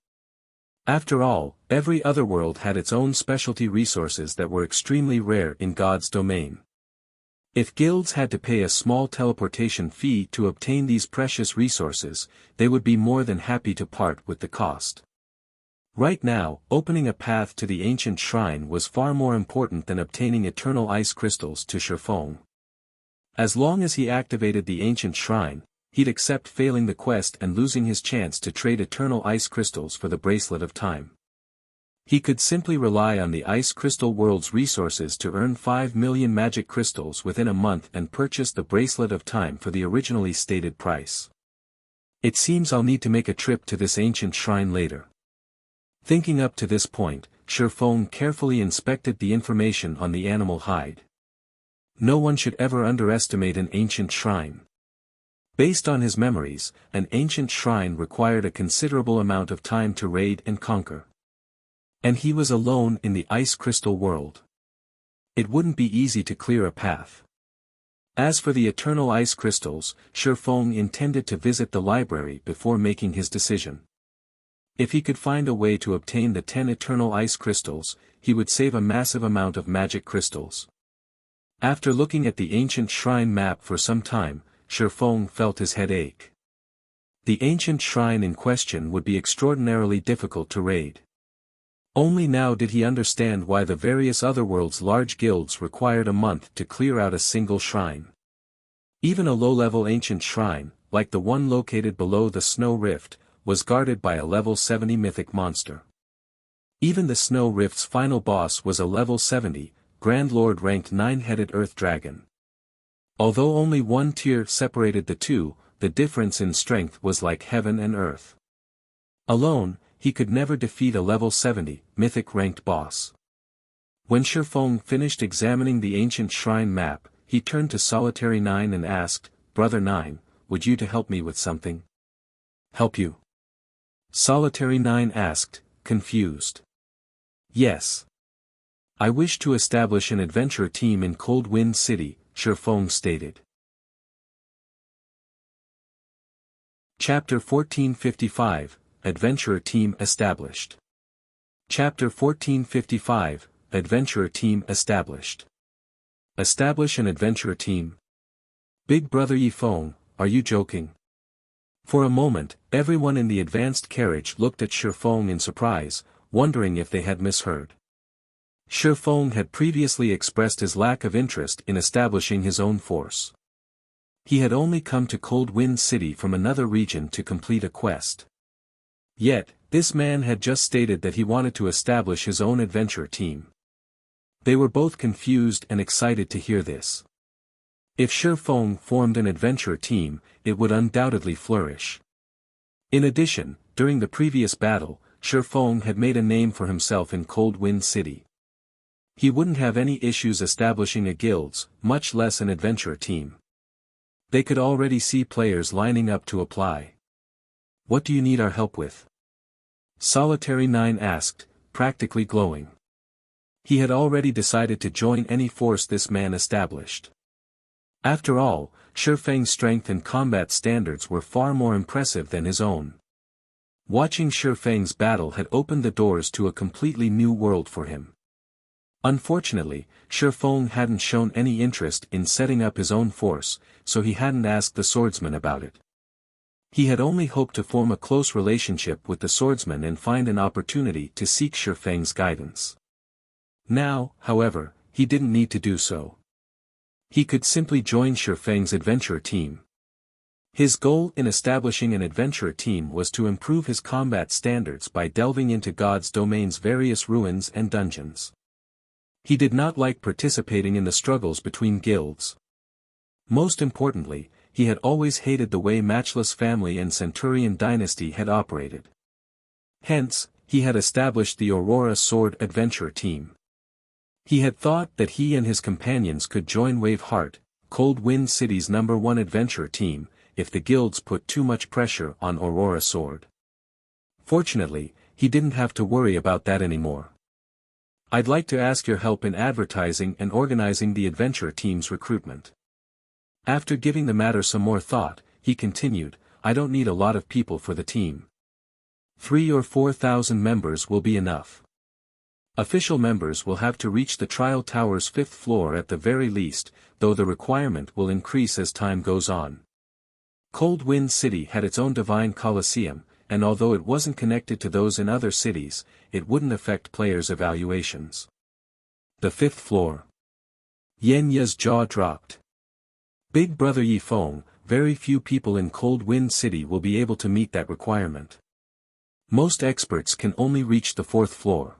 After all, every other world had its own specialty resources that were extremely rare in God's domain. If guilds had to pay a small teleportation fee to obtain these precious resources, they would be more than happy to part with the cost. Right now, opening a path to the ancient shrine was far more important than obtaining eternal ice crystals to Shifeng. As long as he activated the ancient shrine, he'd accept failing the quest and losing his chance to trade eternal ice crystals for the Bracelet of Time. He could simply rely on the Ice Crystal World's resources to earn 5 million magic crystals within a month and purchase the Bracelet of Time for the originally stated price. It seems I'll need to make a trip to this ancient shrine later. Thinking up to this point, Shifeng carefully inspected the information on the animal hide. No one should ever underestimate an ancient shrine. Based on his memories, an ancient shrine required a considerable amount of time to raid and conquer. And he was alone in the Ice Crystal world. It wouldn't be easy to clear a path. As for the eternal ice crystals, Shifeng intended to visit the library before making his decision. If he could find a way to obtain the 10 eternal ice crystals, he would save a massive amount of magic crystals. After looking at the ancient shrine map for some time, Shifeng felt his head ache. The ancient shrine in question would be extraordinarily difficult to raid. Only now did he understand why the various otherworld's large guilds required a month to clear out a single shrine. Even a low-level ancient shrine, like the one located below the Snow Rift, was guarded by a level 70 mythic monster. Even the Snow Rift's final boss was a level 70, Grand Lord ranked 9-headed Earth Dragon. Although only one tier separated the two, the difference in strength was like heaven and earth. Alone, he could never defeat a level 70, mythic-ranked boss. When Shifeng finished examining the ancient shrine map, he turned to Solitary 9 and asked, "Brother 9, would you to help me with something?" "Help you?" Solitary 9 asked, confused. "Yes. I wish to establish an adventure team in Cold Wind City," Shifeng stated. Chapter 1455, Adventurer Team Established. Chapter 1455, Adventurer Team Established. Establish an adventurer team? Big Brother Yifeng, are you joking? For a moment, everyone in the advanced carriage looked at Shifeng in surprise, wondering if they had misheard. Shifeng had previously expressed his lack of interest in establishing his own force. He had only come to Cold Wind City from another region to complete a quest. Yet, this man had just stated that he wanted to establish his own adventure team. They were both confused and excited to hear this. If Shifeng formed an adventure team, it would undoubtedly flourish. In addition, during the previous battle, Shifeng had made a name for himself in Cold Wind City. He wouldn't have any issues establishing a guild, much less an adventure team. They could already see players lining up to apply. "What do you need our help with?" Solitary 9 asked, practically glowing. He had already decided to join any force this man established. After all, Shifeng's strength and combat standards were far more impressive than his own. Watching Shifeng's battle had opened the doors to a completely new world for him. Unfortunately, Shifeng hadn't shown any interest in setting up his own force, so he hadn't asked the swordsman about it. He had only hoped to form a close relationship with the swordsman and find an opportunity to seek Shifeng's guidance. Now, however, he didn't need to do so. He could simply join Shifeng's adventurer team. His goal in establishing an adventurer team was to improve his combat standards by delving into God's domain's various ruins and dungeons. He did not like participating in the struggles between guilds. Most importantly, he had always hated the way Matchless family and Centurion dynasty had operated. Hence, he had established the Aurora Sword Adventurer team. He had thought that he and his companions could join Waveheart, Cold Wind City's #1 adventurer team, if the guilds put too much pressure on Aurora Sword. Fortunately, he didn't have to worry about that anymore. I'd like to ask your help in advertising and organizing the adventurer team's recruitment. After giving the matter some more thought, he continued, I don't need a lot of people for the team. 3,000 or 4,000 members will be enough. Official members will have to reach the Trial Tower's 5th floor at the very least, though the requirement will increase as time goes on. Cold Wind City had its own Divine Coliseum, and although it wasn't connected to those in other cities, it wouldn't affect players' evaluations. The 5th floor. Yenya's jaw dropped. Big Brother Yifeng, very few people in Cold Wind City will be able to meet that requirement. Most experts can only reach the 4th floor.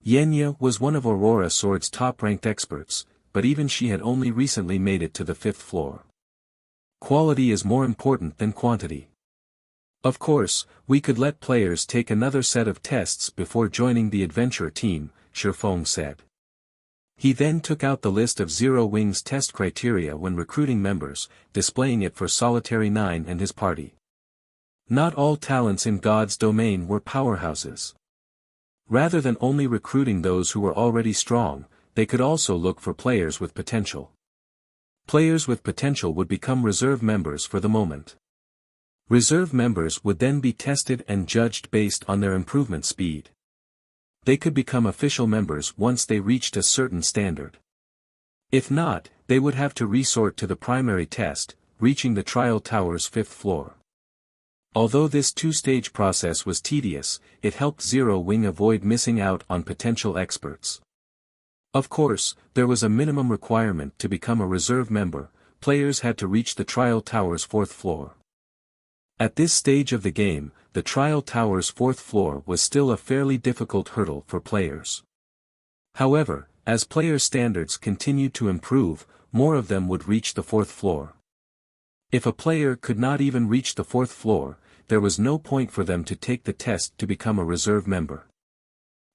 Yenya was one of Aurora Sword's top-ranked experts, but even she had only recently made it to the 5th floor. Quality is more important than quantity. Of course, we could let players take another set of tests before joining the adventurer team, Shifeng said. He then took out the list of Zero Wing's test criteria when recruiting members, displaying it for Solitary 9 and his party. Not all talents in God's domain were powerhouses. Rather than only recruiting those who were already strong, they could also look for players with potential. Players with potential would become reserve members for the moment. Reserve members would then be tested and judged based on their improvement speed. They could become official members once they reached a certain standard. If not, they would have to resort to the primary test, reaching the Trial Tower's 5th floor. Although this two-stage process was tedious, it helped Zero Wing avoid missing out on potential experts. Of course, there was a minimum requirement to become a reserve member. Players had to reach the Trial Tower's 4th floor. At this stage of the game, the Trial Tower's 4th floor was still a fairly difficult hurdle for players. However, as player standards continued to improve, more of them would reach the 4th floor. If a player could not even reach the 4th floor, there was no point for them to take the test to become a reserve member.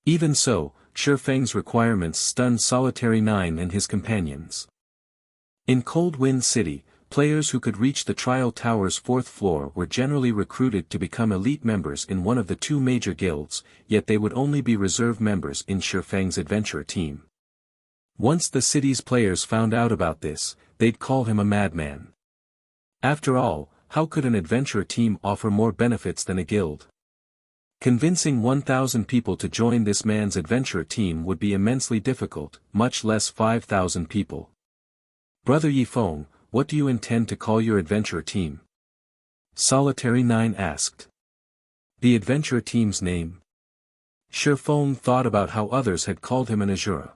Even so, Shifeng's requirements stunned Solitary 9 and his companions. In Cold Wind City, players who could reach the Trial Tower's 4th floor were generally recruited to become elite members in one of the two major guilds, yet they would only be reserve members in Shifeng's adventurer team. Once the city's players found out about this, they'd call him a madman. After all, how could an adventurer team offer more benefits than a guild? Convincing 1,000 people to join this man's adventurer team would be immensely difficult, much less 5,000 people. Brother Yifeng, what do you intend to call your adventurer team? Solitary 9 asked. The adventurer team's name? Shifeng thought about how others had called him an Asura.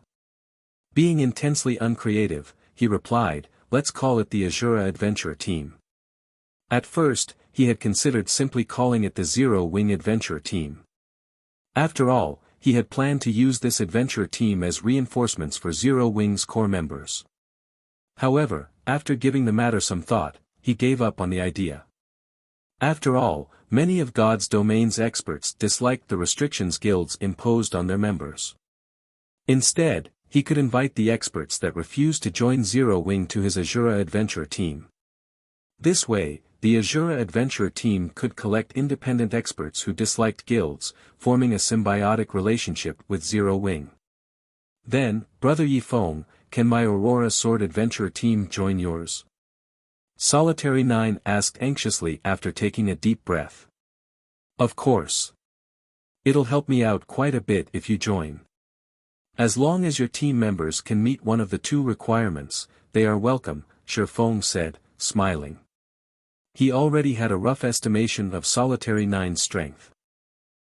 Being intensely uncreative, he replied, let's call it the Asura Adventurer Team. At first, he had considered simply calling it the Zero Wing Adventurer Team. After all, he had planned to use this adventurer team as reinforcements for Zero Wing's core members. However, after giving the matter some thought, he gave up on the idea. After all, many of God's domain's experts disliked the restrictions guilds imposed on their members. Instead, he could invite the experts that refused to join Zero Wing to his Asura Adventurer Team. This way, the Asura Adventurer Team could collect independent experts who disliked guilds, forming a symbiotic relationship with Zero Wing. Then, Brother Yifeng, can my Aurora Sword Adventurer Team join yours? Solitary 9 asked anxiously after taking a deep breath. Of course. It'll help me out quite a bit if you join. As long as your team members can meet one of the two requirements, they are welcome, Shifeng said, smiling. He already had a rough estimation of Solitary 9's strength.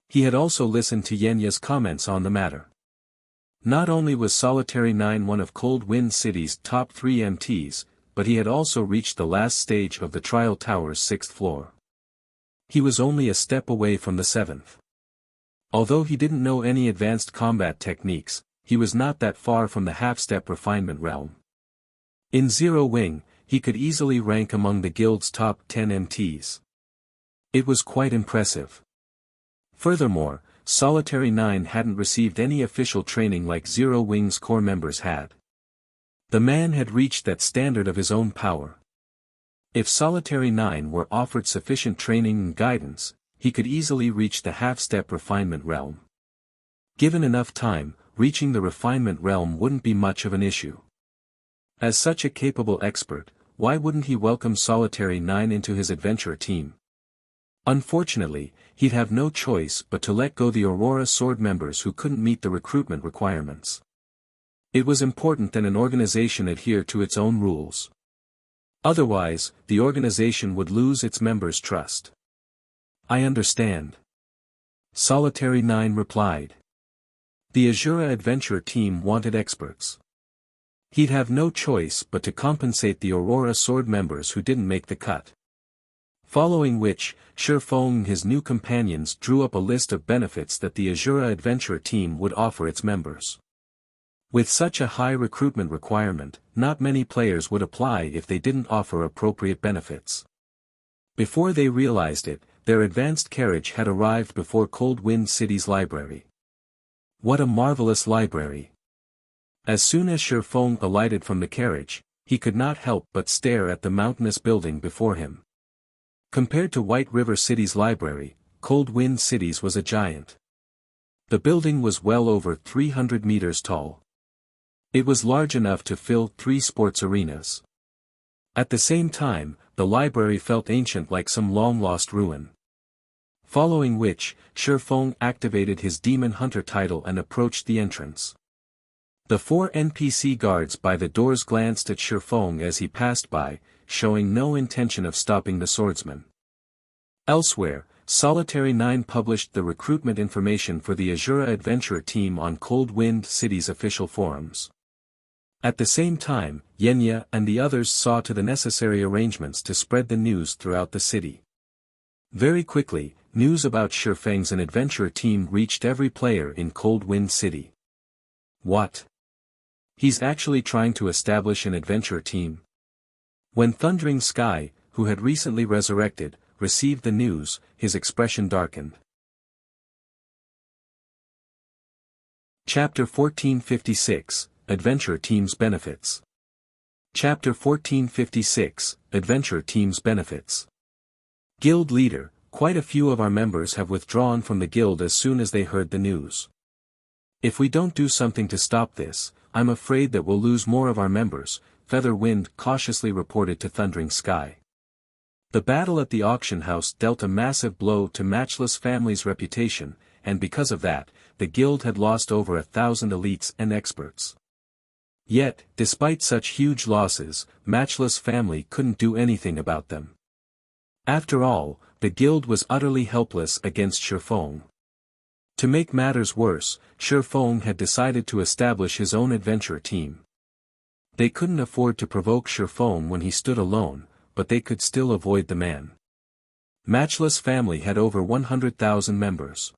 He had also listened to Yenya's comments on the matter. Not only was Solitary 9 one of Cold Wind City's top 3 MTs, but he had also reached the last stage of the Trial Tower's 6th floor. He was only a step away from the 7th. Although he didn't know any advanced combat techniques, he was not that far from the half-step refinement realm. In Zero Wing, he could easily rank among the guild's top 10 MTs. It was quite impressive. Furthermore, Solitary 9 hadn't received any official training like Zero Wing's core members had. The man had reached that standard of his own power. If Solitary 9 were offered sufficient training and guidance, he could easily reach the half-step refinement realm. Given enough time, reaching the refinement realm wouldn't be much of an issue. As such a capable expert, why wouldn't he welcome Solitary 9 into his adventure team? Unfortunately, he'd have no choice but to let go the Aurora Sword members who couldn't meet the recruitment requirements. It was important that an organization adhere to its own rules. Otherwise, the organization would lose its members' trust. I understand. Solitary 9 replied. The Asura adventure team wanted experts. He'd have no choice but to compensate the Aurora Sword members who didn't make the cut. Following which, Shifeng and his new companions drew up a list of benefits that the Asura adventure team would offer its members. With such a high recruitment requirement, not many players would apply if they didn't offer appropriate benefits. Before they realized it, their advanced carriage had arrived before Cold Wind City's library. What a marvelous library! As soon as Shifeng alighted from the carriage, he could not help but stare at the mountainous building before him. Compared to White River City's library, Cold Wind City's was a giant. The building was well over 300 meters tall. It was large enough to fill 3 sports arenas. At the same time, the library felt ancient like some long-lost ruin. Following which, Shifeng activated his Demon Hunter title and approached the entrance. The 4 NPC guards by the doors glanced at Shifeng as he passed by, showing no intention of stopping the swordsman. Elsewhere, Solitary 9 published the recruitment information for the Asura adventure team on Cold Wind City's official forums. At the same time, Yenya and the others saw to the necessary arrangements to spread the news throughout the city. Very quickly, news about Shifeng's adventure team reached every player in Cold Wind City. What? He's actually trying to establish an adventure team? When Thundering Sky, who had recently resurrected, received the news, his expression darkened. Chapter 1456, Adventure Team's Benefits. Chapter 1456, Adventure Team's Benefits. Guild Leader, quite a few of our members have withdrawn from the guild as soon as they heard the news. If we don't do something to stop this, I'm afraid that we'll lose more of our members, Feather Wind cautiously reported to Thundering Sky. The battle at the auction house dealt a massive blow to Matchless Family's reputation, and because of that, the guild had lost over 1,000 elites and experts. Yet, despite such huge losses, Matchless Family couldn't do anything about them. After all, the guild was utterly helpless against Shifeng. To make matters worse, Shifeng had decided to establish his own adventure team. They couldn't afford to provoke Shifeng when he stood alone, but they could still avoid the man. Matchless Family had over 100,000 members.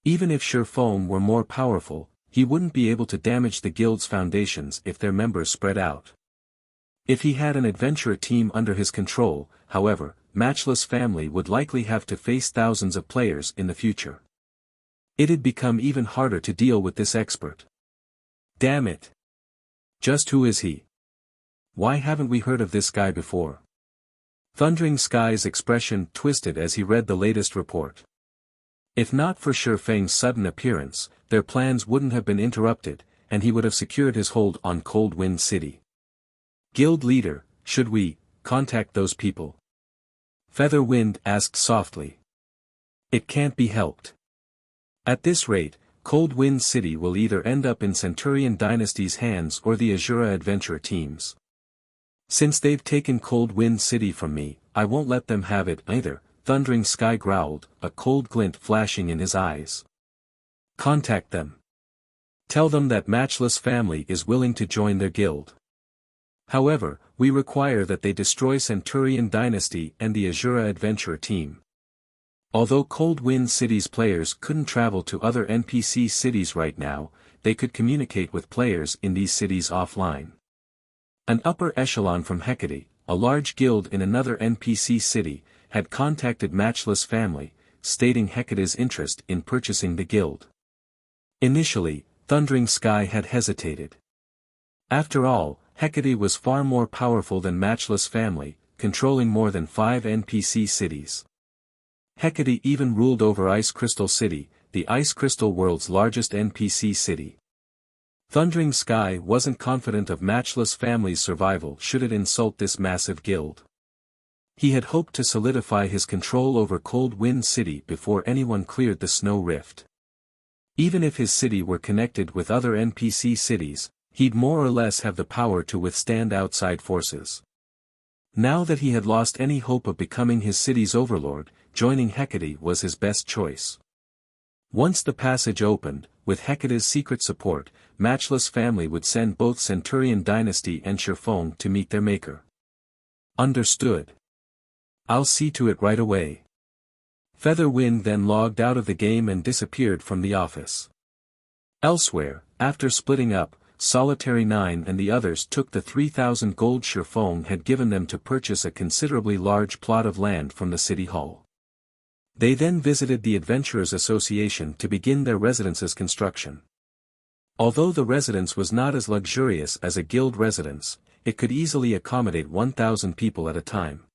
Even if Shifeng were more powerful, he wouldn't be able to damage the guild's foundations if their members spread out. If he had an adventure team under his control, however, Matchless Family would likely have to face thousands of players in the future. It'd become even harder to deal with this expert. Damn it! Just who is he? Why haven't we heard of this guy before? Thundering Sky's expression twisted as he read the latest report. If not for Shifeng's sudden appearance, their plans wouldn't have been interrupted, and he would have secured his hold on Cold Wind City. Guild Leader, should we contact those people? Feather Wind asked softly. It can't be helped. At this rate, Cold Wind City will either end up in Centurion Dynasty's hands or the Asura Adventure team's. Since they've taken Cold Wind City from me, I won't let them have it either, Thundering Sky growled, a cold glint flashing in his eyes. Contact them. Tell them that Matchless Family is willing to join their guild. However, we require that they destroy Centurion Dynasty and the Asura Adventure team. Although Cold Wind City's players couldn't travel to other NPC cities right now, they could communicate with players in these cities offline. An upper echelon from Hecate, a large guild in another NPC city, had contacted Matchless Family, stating Hecate's interest in purchasing the guild. Initially, Thundering Sky had hesitated. After all, Hecate was far more powerful than Matchless Family, controlling more than 5 NPC cities. Hecate even ruled over Ice Crystal City, the Ice Crystal World's largest NPC city. Thundering Sky wasn't confident of Matchless Family's survival should it insult this massive guild. He had hoped to solidify his control over Cold Wind City before anyone cleared the Snow Rift. Even if his city were connected with other NPC cities, he'd more or less have the power to withstand outside forces. Now that he had lost any hope of becoming his city's overlord, joining Hecate was his best choice. Once the passage opened, with Hecate's secret support, Matchless Family would send both Centurion Dynasty and Shirfong to meet their maker. Understood. I'll see to it right away. Featherwind then logged out of the game and disappeared from the office. Elsewhere, after splitting up, Solitary 9 and the others took the 3,000 gold Shirfong had given them to purchase a considerably large plot of land from the city hall. They then visited the Adventurers Association to begin their residence's construction. Although the residence was not as luxurious as a guild residence, it could easily accommodate 1,000 people at a time.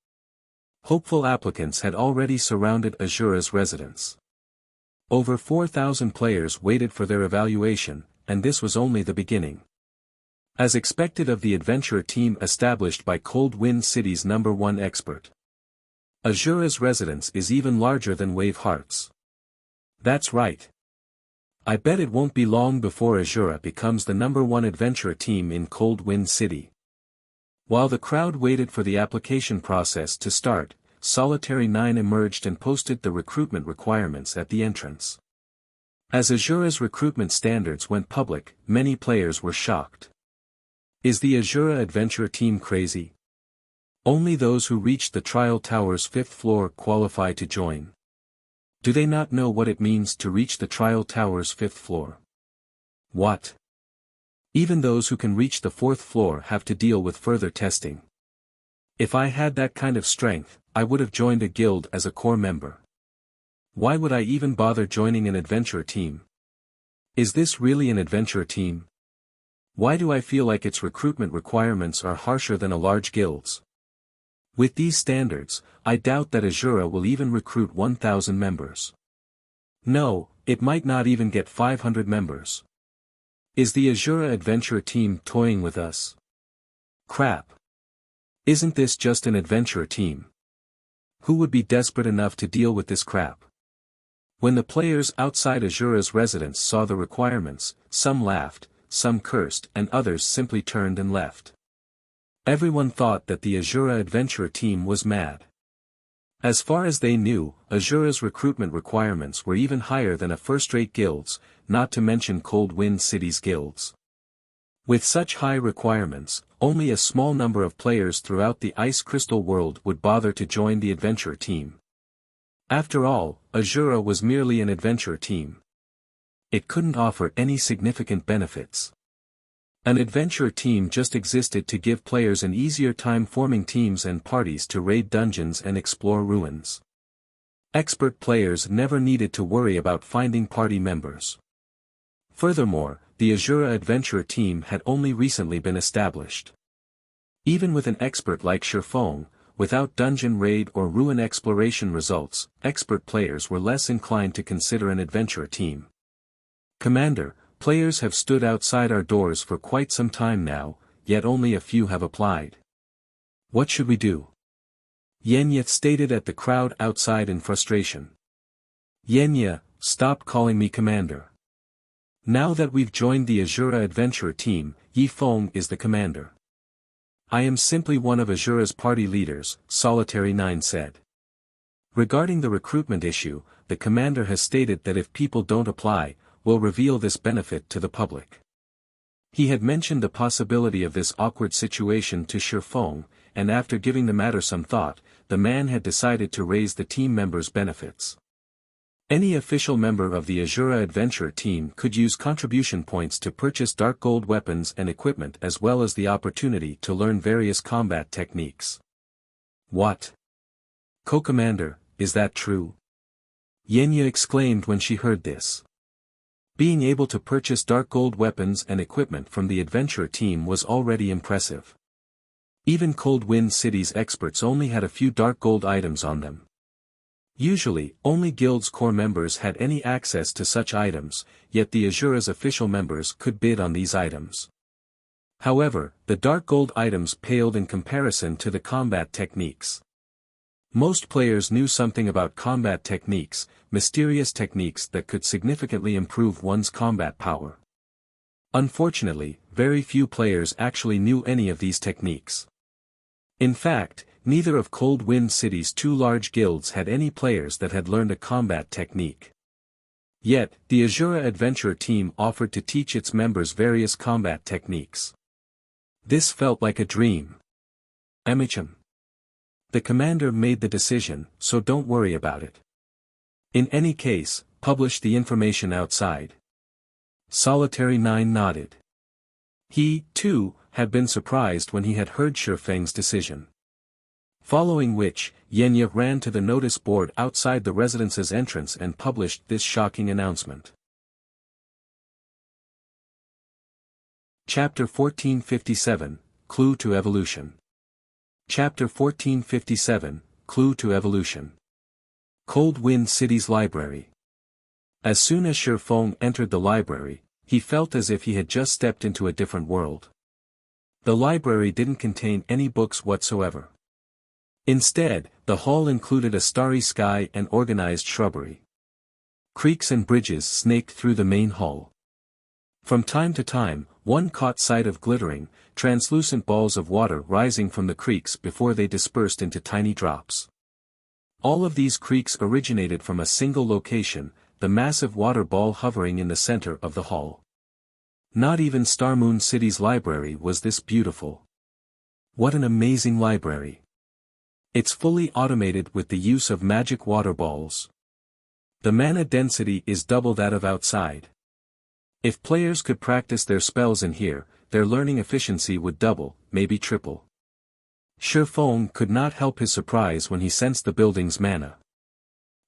Hopeful applicants had already surrounded Asura's residence. Over 4,000 players waited for their evaluation, and this was only the beginning. As expected of the adventure team established by Cold Wind City's #1 expert. Asura's residence is even larger than Wave Heart's. That's right. I bet it won't be long before Asura becomes the #1 adventure team in Cold Wind City. While the crowd waited for the application process to start, Solitary 9 emerged and posted the recruitment requirements at the entrance. As Asura's recruitment standards went public, many players were shocked. Is the Asura adventure team crazy? Only those who reached the Trial Tower's 5th floor qualify to join. Do they not know what it means to reach the Trial Tower's 5th floor? What? Even those who can reach the 4th floor have to deal with further testing. If I had that kind of strength, I would have joined a guild as a core member. Why would I even bother joining an adventure team? Is this really an adventure team? Why do I feel like its recruitment requirements are harsher than a large guild's? With these standards, I doubt that Asura will even recruit 1,000 members. No, it might not even get 500 members. Is the Asura adventure team toying with us? Crap. Isn't this just an adventure team? Who would be desperate enough to deal with this crap? When the players outside Asura's residence saw the requirements, some laughed, some cursed, and others simply turned and left. Everyone thought that the Asura adventure team was mad. As far as they knew, Asura's recruitment requirements were even higher than a first-rate guild's, not to mention Cold Wind City's guilds. With such high requirements, only a small number of players throughout the Ice Crystal world would bother to join the adventure team. After all, Asura was merely an adventure team. It couldn't offer any significant benefits. An adventure team just existed to give players an easier time forming teams and parties to raid dungeons and explore ruins. Expert players never needed to worry about finding party members. Furthermore, the Asura adventure team had only recently been established. Even with an expert like Shirfong, without dungeon raid or ruin exploration results, expert players were less inclined to consider an adventure team. Commander, players have stood outside our doors for quite some time now, yet only a few have applied. What should we do? Yenya stated at the crowd outside in frustration. Yenya, stop calling me commander. Now that we've joined the Asura adventurer team, Yi Feng is the commander. I am simply one of Asura's party leaders, Solitary 9 said. Regarding the recruitment issue, the commander has stated that if people don't apply, we'll reveal this benefit to the public. He had mentioned the possibility of this awkward situation to Shi Feng, and after giving the matter some thought, the man had decided to raise the team members' benefits. Any official member of the Asura adventurer team could use contribution points to purchase dark gold weapons and equipment as well as the opportunity to learn various combat techniques. What? Co-commander, is that true? Yenya exclaimed when she heard this. Being able to purchase dark gold weapons and equipment from the adventurer team was already impressive. Even Cold Wind City's experts only had a few dark gold items on them. Usually, only Guild's core members had any access to such items, yet the Asura's official members could bid on these items. However, the dark gold items paled in comparison to the combat techniques. Most players knew something about combat techniques, mysterious techniques that could significantly improve one's combat power. Unfortunately, very few players actually knew any of these techniques. In fact, neither of Cold Wind City's two large guilds had any players that had learned a combat technique. Yet, the Asura adventurer team offered to teach its members various combat techniques. This felt like a dream. Amicham. The commander made the decision, so don't worry about it. In any case, publish the information outside. Solitary 9 nodded. He, too, had been surprised when he had heard Shi Feng's decision. Following which, Yenya ran to the notice board outside the residence's entrance and published this shocking announcement. Chapter 1457, Clue to Evolution. Chapter 1457, Clue to Evolution. Cold Wind City's Library. As soon as Shi Feng entered the library, he felt as if he had just stepped into a different world. The library didn't contain any books whatsoever. Instead, the hall included a starry sky and organized shrubbery. Creeks and bridges snaked through the main hall. From time to time, one caught sight of glittering, translucent balls of water rising from the creeks before they dispersed into tiny drops. All of these creeks originated from a single location, the massive water ball hovering in the center of the hall. Not even Star Moon City's library was this beautiful. What an amazing library. It's fully automated with the use of magic water balls. The mana density is double that of outside. If players could practice their spells in here, their learning efficiency would double, maybe triple. Shi Feng could not help his surprise when he sensed the building's mana.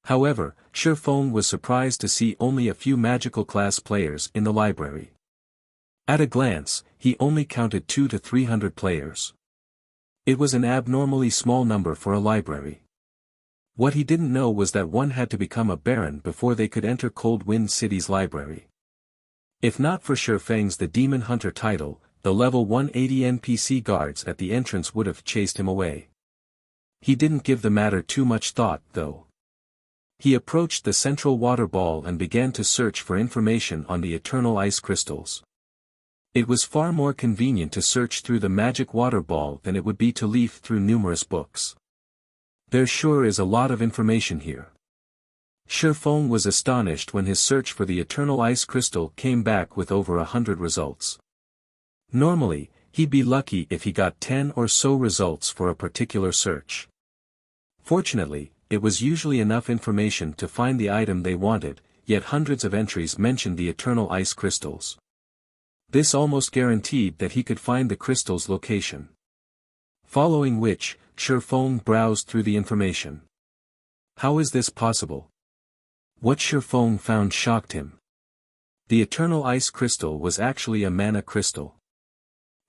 However, Shi Feng was surprised to see only a few magical class players in the library. At a glance, he only counted 200 to 300 players. It was an abnormally small number for a library. What he didn't know was that one had to become a baron before they could enter Cold Wind City's library. If not for Shi Feng's the Demon Hunter title, the level 180 NPC guards at the entrance would have chased him away. He didn't give the matter too much thought, though. He approached the central water ball and began to search for information on the eternal ice crystals. It was far more convenient to search through the magic water ball than it would be to leaf through numerous books. There sure is a lot of information here. Shi Feng was astonished when his search for the eternal ice crystal came back with over 100 results. Normally, he'd be lucky if he got 10 or so results for a particular search. Fortunately, it was usually enough information to find the item they wanted, yet hundreds of entries mentioned the eternal ice crystals. This almost guaranteed that he could find the crystal's location. Following which, Shi Feng browsed through the information. How is this possible? What Shi Feng found shocked him. The eternal ice crystal was actually a mana crystal.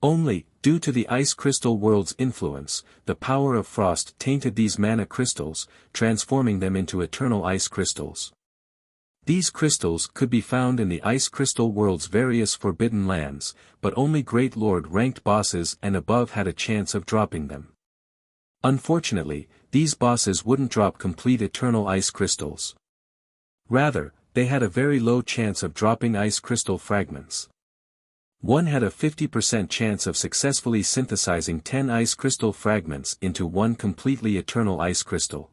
Only, due to the ice crystal world's influence, the power of frost tainted these mana crystals, transforming them into eternal ice crystals. These crystals could be found in the ice crystal world's various forbidden lands, but only Great Lord ranked bosses and above had a chance of dropping them. Unfortunately, these bosses wouldn't drop complete eternal ice crystals. Rather, they had a very low chance of dropping ice crystal fragments. One had a 50% chance of successfully synthesizing 10 ice crystal fragments into one completely eternal ice crystal.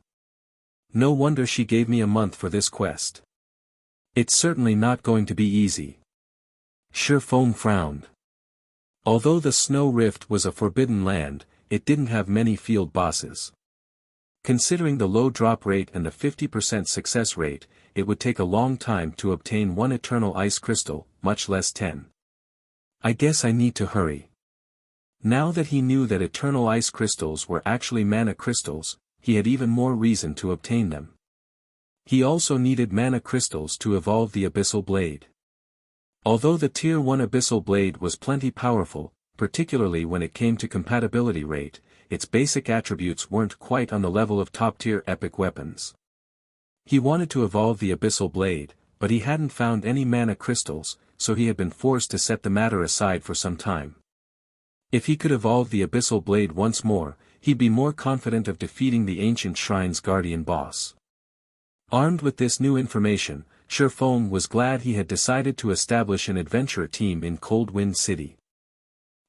No wonder she gave me a month for this quest. It's certainly not going to be easy. Surefeng frowned. Although the Snow Rift was a forbidden land, it didn't have many field bosses. Considering the low drop rate and the 50% success rate, it would take a long time to obtain one eternal ice crystal, much less 10. I guess I need to hurry. Now that he knew that eternal ice crystals were actually mana crystals, he had even more reason to obtain them. He also needed mana crystals to evolve the Abyssal Blade. Although the Tier 1 Abyssal Blade was plenty powerful, particularly when it came to compatibility rate, its basic attributes weren't quite on the level of top-tier epic weapons. He wanted to evolve the Abyssal Blade, but he hadn't found any mana crystals, so he had been forced to set the matter aside for some time. If he could evolve the Abyssal Blade once more, he'd be more confident of defeating the Ancient Shrine's guardian boss. Armed with this new information, Surefeng was glad he had decided to establish an adventurer team in Cold Wind City.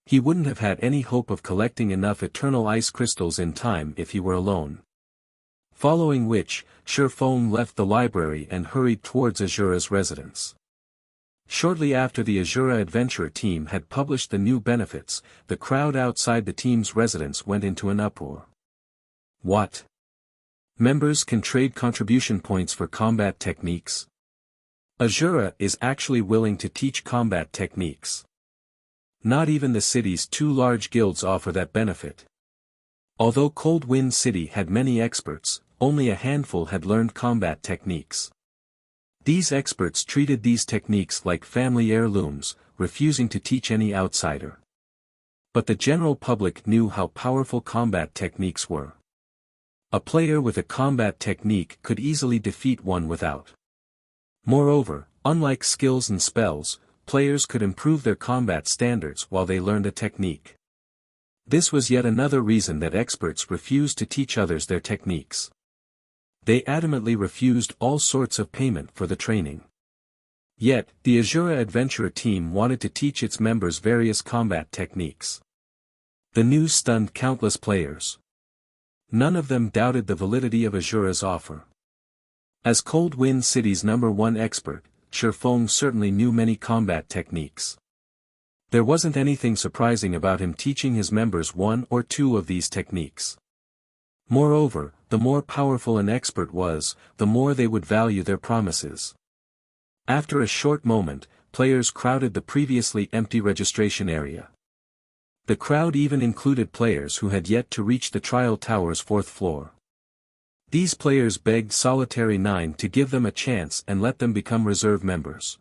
He wouldn't have had any hope of collecting enough eternal ice crystals in time if he were alone. Following which, Surefeng left the library and hurried towards Asura's residence. Shortly after the Asura adventurer team had published the new benefits, the crowd outside the team's residence went into an uproar. What? Members can trade contribution points for combat techniques? Asura is actually willing to teach combat techniques. Not even the city's two large guilds offer that benefit. Although Cold Wind City had many experts, only a handful had learned combat techniques. These experts treated these techniques like family heirlooms, refusing to teach any outsider. But the general public knew how powerful combat techniques were. A player with a combat technique could easily defeat one without. Moreover, unlike skills and spells, players could improve their combat standards while they learned a technique. This was yet another reason that experts refused to teach others their techniques. They adamantly refused all sorts of payment for the training. Yet, the Asura adventurer team wanted to teach its members various combat techniques. The news stunned countless players. None of them doubted the validity of Asura's offer. As Cold Wind City's #1 expert, Surefeng certainly knew many combat techniques. There wasn't anything surprising about him teaching his members one or two of these techniques. Moreover, the more powerful an expert was, the more they would value their promises. After a short moment, players crowded the previously empty registration area. The crowd even included players who had yet to reach the trial tower's 4th floor. These players begged Solitary 9 to give them a chance and let them become reserve members.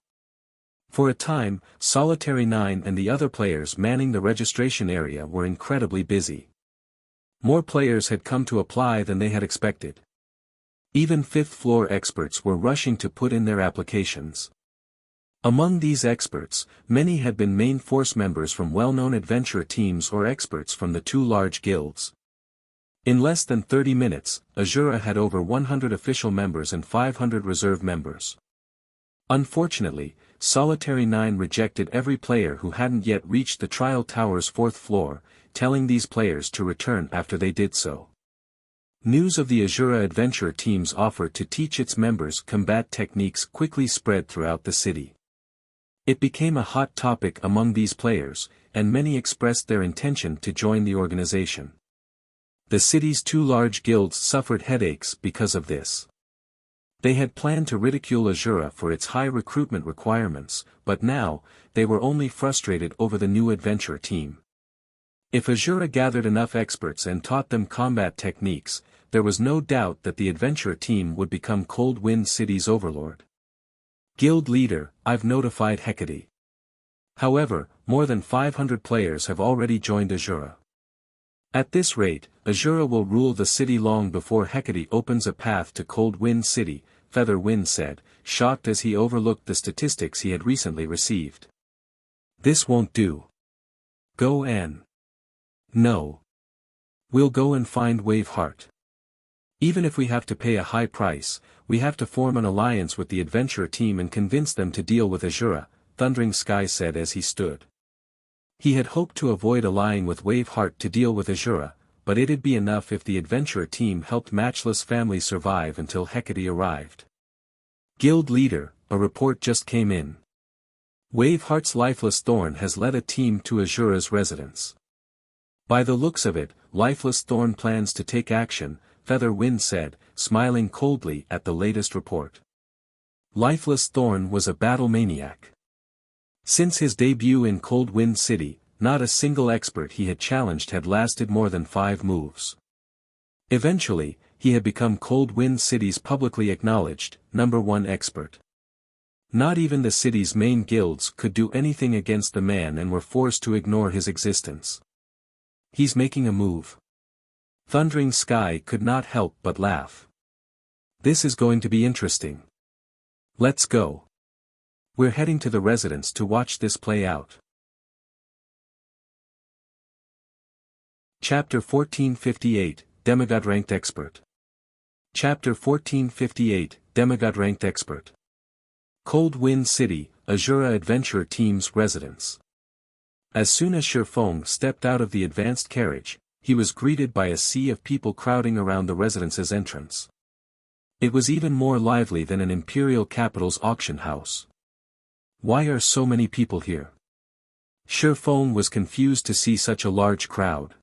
For a time, Solitary 9 and the other players manning the registration area were incredibly busy. More players had come to apply than they had expected. Even 5th floor experts were rushing to put in their applications. Among these experts, many had been main force members from well-known adventurer teams or experts from the two large guilds. In less than 30 minutes, Asura had over 100 official members and 500 reserve members. Unfortunately, Solitary 9 rejected every player who hadn't yet reached the trial tower's 4th floor, telling these players to return after they did so. News of the Asura adventurer team's offer to teach its members combat techniques quickly spread throughout the city. It became a hot topic among these players, and many expressed their intention to join the organization. The city's two large guilds suffered headaches because of this. They had planned to ridicule Asura for its high recruitment requirements, but now, they were only frustrated over the new adventurer team. If Asura gathered enough experts and taught them combat techniques, there was no doubt that the adventurer team would become Cold Wind City's overlord. Guild leader, I've notified Hecate. However, more than 500 players have already joined Asura. At this rate, Asura will rule the city long before Hecate opens a path to Cold Wind City, Featherwind said, shocked as he overlooked the statistics he had recently received. This won't do. Go Anne. No. We'll go and find Waveheart. Even if we have to pay a high price, we have to form an alliance with the adventurer team and convince them to deal with Asura, Thundering Sky said as he stood. He had hoped to avoid allying with Waveheart to deal with Asura, but it'd be enough if the adventurer team helped Matchless Family survive until Hecate arrived. Guild leader, a report just came in. Waveheart's Lifeless Thorn has led a team to Asura's residence. By the looks of it, Lifeless Thorn plans to take action, Feather Wind said, smiling coldly at the latest report. Lifeless Thorn was a battle maniac. Since his debut in Cold Wind City, not a single expert he had challenged had lasted more than 5 moves. Eventually, he had become Cold Wind City's publicly acknowledged, #1 expert. Not even the city's main guilds could do anything against the man and were forced to ignore his existence. He's making a move. Thundering Sky could not help but laugh. This is going to be interesting. Let's go. We're heading to the residence to watch this play out. Chapter 1458, Demigod-ranked expert. Chapter 1458, Demigod-ranked expert. Cold Wind City, Asura Adventurer Team's residence. As soon as Shifeng stepped out of the advanced carriage, he was greeted by a sea of people crowding around the residence's entrance. It was even more lively than an imperial capital's auction house. Why are so many people here? Shifeng was confused to see such a large crowd.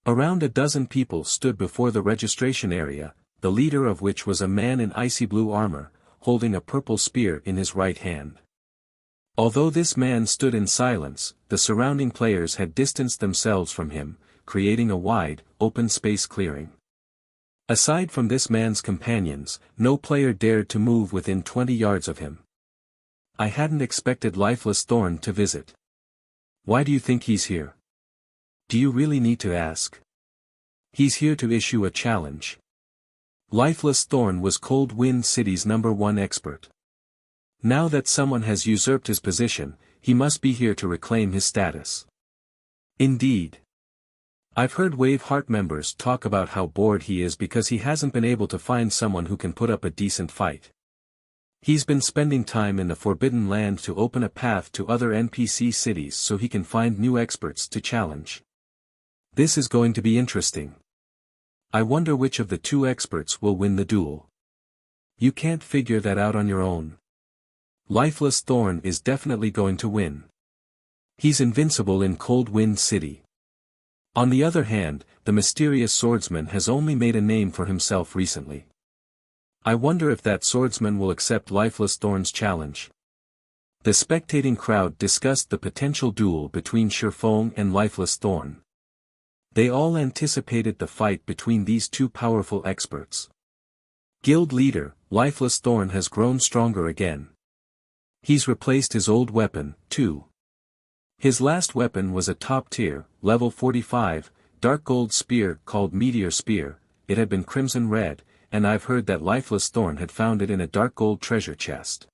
Around a dozen people stood before the registration area, the leader of which was a man in icy blue armor, holding a purple spear in his right hand. Although this man stood in silence, the surrounding players had distanced themselves from him, creating a wide, open space clearing. Aside from this man's companions, no player dared to move within 20 yards of him. I hadn't expected Lifeless Thorn to visit. Why do you think he's here? Do you really need to ask? He's here to issue a challenge. Lifeless Thorn was Cold Wind City's #1 expert. Now that someone has usurped his position, he must be here to reclaim his status. Indeed. I've heard Waveheart members talk about how bored he is because he hasn't been able to find someone who can put up a decent fight. He's been spending time in the Forbidden Land to open a path to other NPC cities so he can find new experts to challenge. This is going to be interesting. I wonder which of the 2 experts will win the duel. You can't figure that out on your own. Lifeless Thorn is definitely going to win. He's invincible in Cold Wind City. On the other hand, the mysterious swordsman has only made a name for himself recently. I wonder if that swordsman will accept Lifeless Thorn's challenge. The spectating crowd discussed the potential duel between Shifeng and Lifeless Thorn. They all anticipated the fight between these 2 powerful experts. Guild leader, Lifeless Thorn has grown stronger again. He's replaced his old weapon, too. His last weapon was a top-tier, level 45, dark gold spear called Meteor Spear. It had been crimson red, and I've heard that Lifeless Thorn had found it in a dark gold treasure chest.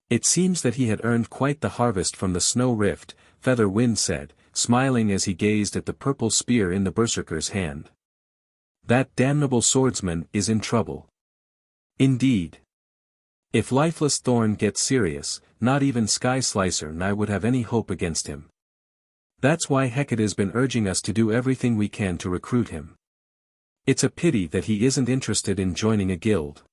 It seems that he had earned quite the harvest from the Snow Rift, Feather Wind said, smiling as he gazed at the purple spear in the berserker's hand. That damnable swordsman is in trouble. Indeed. If Lifeless Thorn gets serious, not even Sky Slicer and I would have any hope against him. That's why Hecate has been urging us to do everything we can to recruit him. It's a pity that he isn't interested in joining a guild.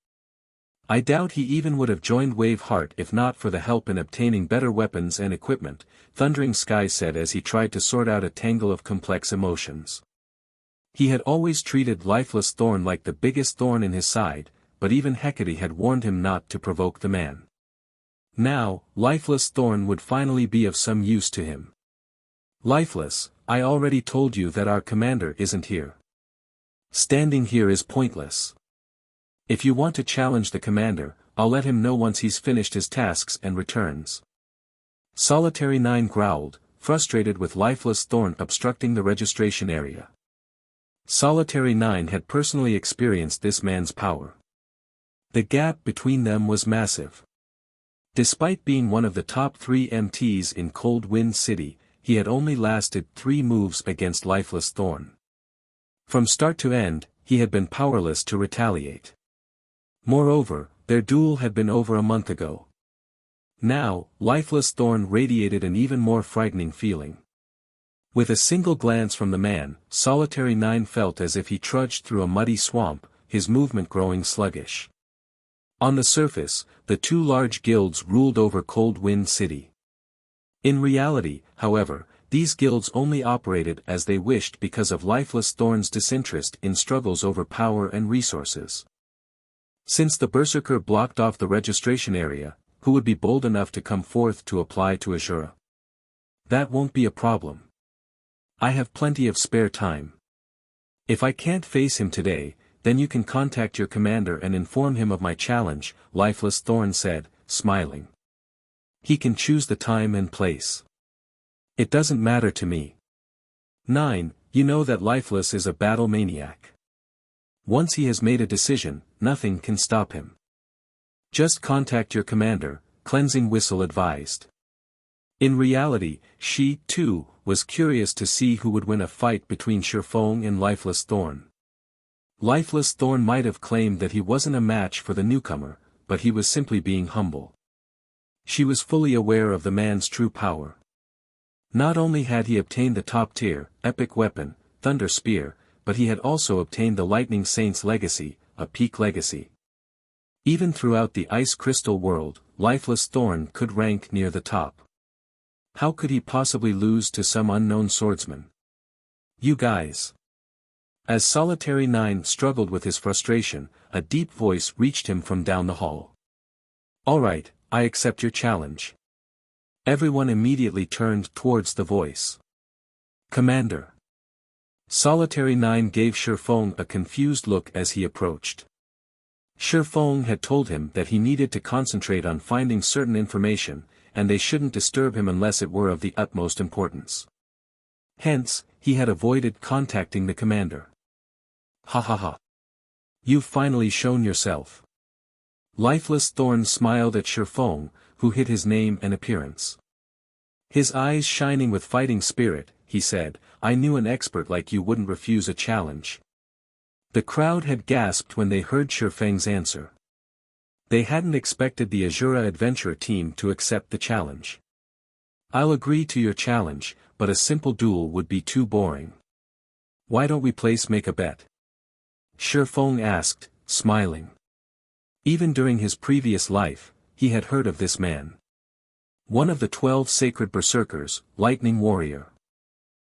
I doubt he even would have joined Waveheart if not for the help in obtaining better weapons and equipment, Thundering Sky said as he tried to sort out a tangle of complex emotions. He had always treated Lifeless Thorn like the biggest thorn in his side, but even Hecate had warned him not to provoke the man. Now, Lifeless Thorn would finally be of some use to him. Lifeless, I already told you that our commander isn't here. Standing here is pointless. If you want to challenge the commander, I'll let him know once he's finished his tasks and returns. Solitary 9 growled, frustrated with Lifeless Thorn obstructing the registration area. Solitary 9 had personally experienced this man's power. The gap between them was massive. Despite being one of the top 3 MTs in Cold Wind City, he had only lasted 3 moves against Lifeless Thorn. From start to end, he had been powerless to retaliate. Moreover, their duel had been over a month ago. Now, Lifeless Thorn radiated an even more frightening feeling. With a single glance from the man, Solitary 9 felt as if he trudged through a muddy swamp, his movement growing sluggish. On the surface, the two large guilds ruled over Cold Wind City. In reality, however, these guilds only operated as they wished because of Lifeless Thorn's disinterest in struggles over power and resources. Since the Berserker blocked off the registration area, who would be bold enough to come forth to apply to Asura? That won't be a problem. I have plenty of spare time. If I can't face him today, then you can contact your commander and inform him of my challenge, Lifeless Thorn said, smiling. He can choose the time and place. It doesn't matter to me. 9. You know that Lifeless is a battle maniac. Once he has made a decision, nothing can stop him. Just contact your commander, Cleansing Whistle advised. In reality, she, too, was curious to see who would win a fight between Shifeng and Lifeless Thorn. Lifeless Thorn might have claimed that he wasn't a match for the newcomer, but he was simply being humble. She was fully aware of the man's true power. Not only had he obtained the top-tier, epic weapon, Thunder Spear, but he had also obtained the Lightning Saint's legacy, a peak legacy. Even throughout the Ice Crystal world, Lifeless Thorn could rank near the top. How could he possibly lose to some unknown swordsman? You guys. As Solitary 9 struggled with his frustration, a deep voice reached him from down the hall. Alright, I accept your challenge. Everyone immediately turned towards the voice. Commander. Solitary 9 gave Shifeng a confused look as he approached. Shifeng had told him that he needed to concentrate on finding certain information, and they shouldn't disturb him unless it were of the utmost importance. Hence, he had avoided contacting the commander. Ha ha ha. You've finally shown yourself. Lifeless Thorn smiled at Shifeng, who hid his name and appearance. His eyes shining with fighting spirit, he said, I knew an expert like you wouldn't refuse a challenge. The crowd had gasped when they heard Shifeng's answer. They hadn't expected the Asura adventure team to accept the challenge. I'll agree to your challenge, but a simple duel would be too boring. Why don't we make a bet? Shifeng asked, smiling. Even during his previous life, he had heard of this man. One of the 12 sacred berserkers, Lightning Warrior.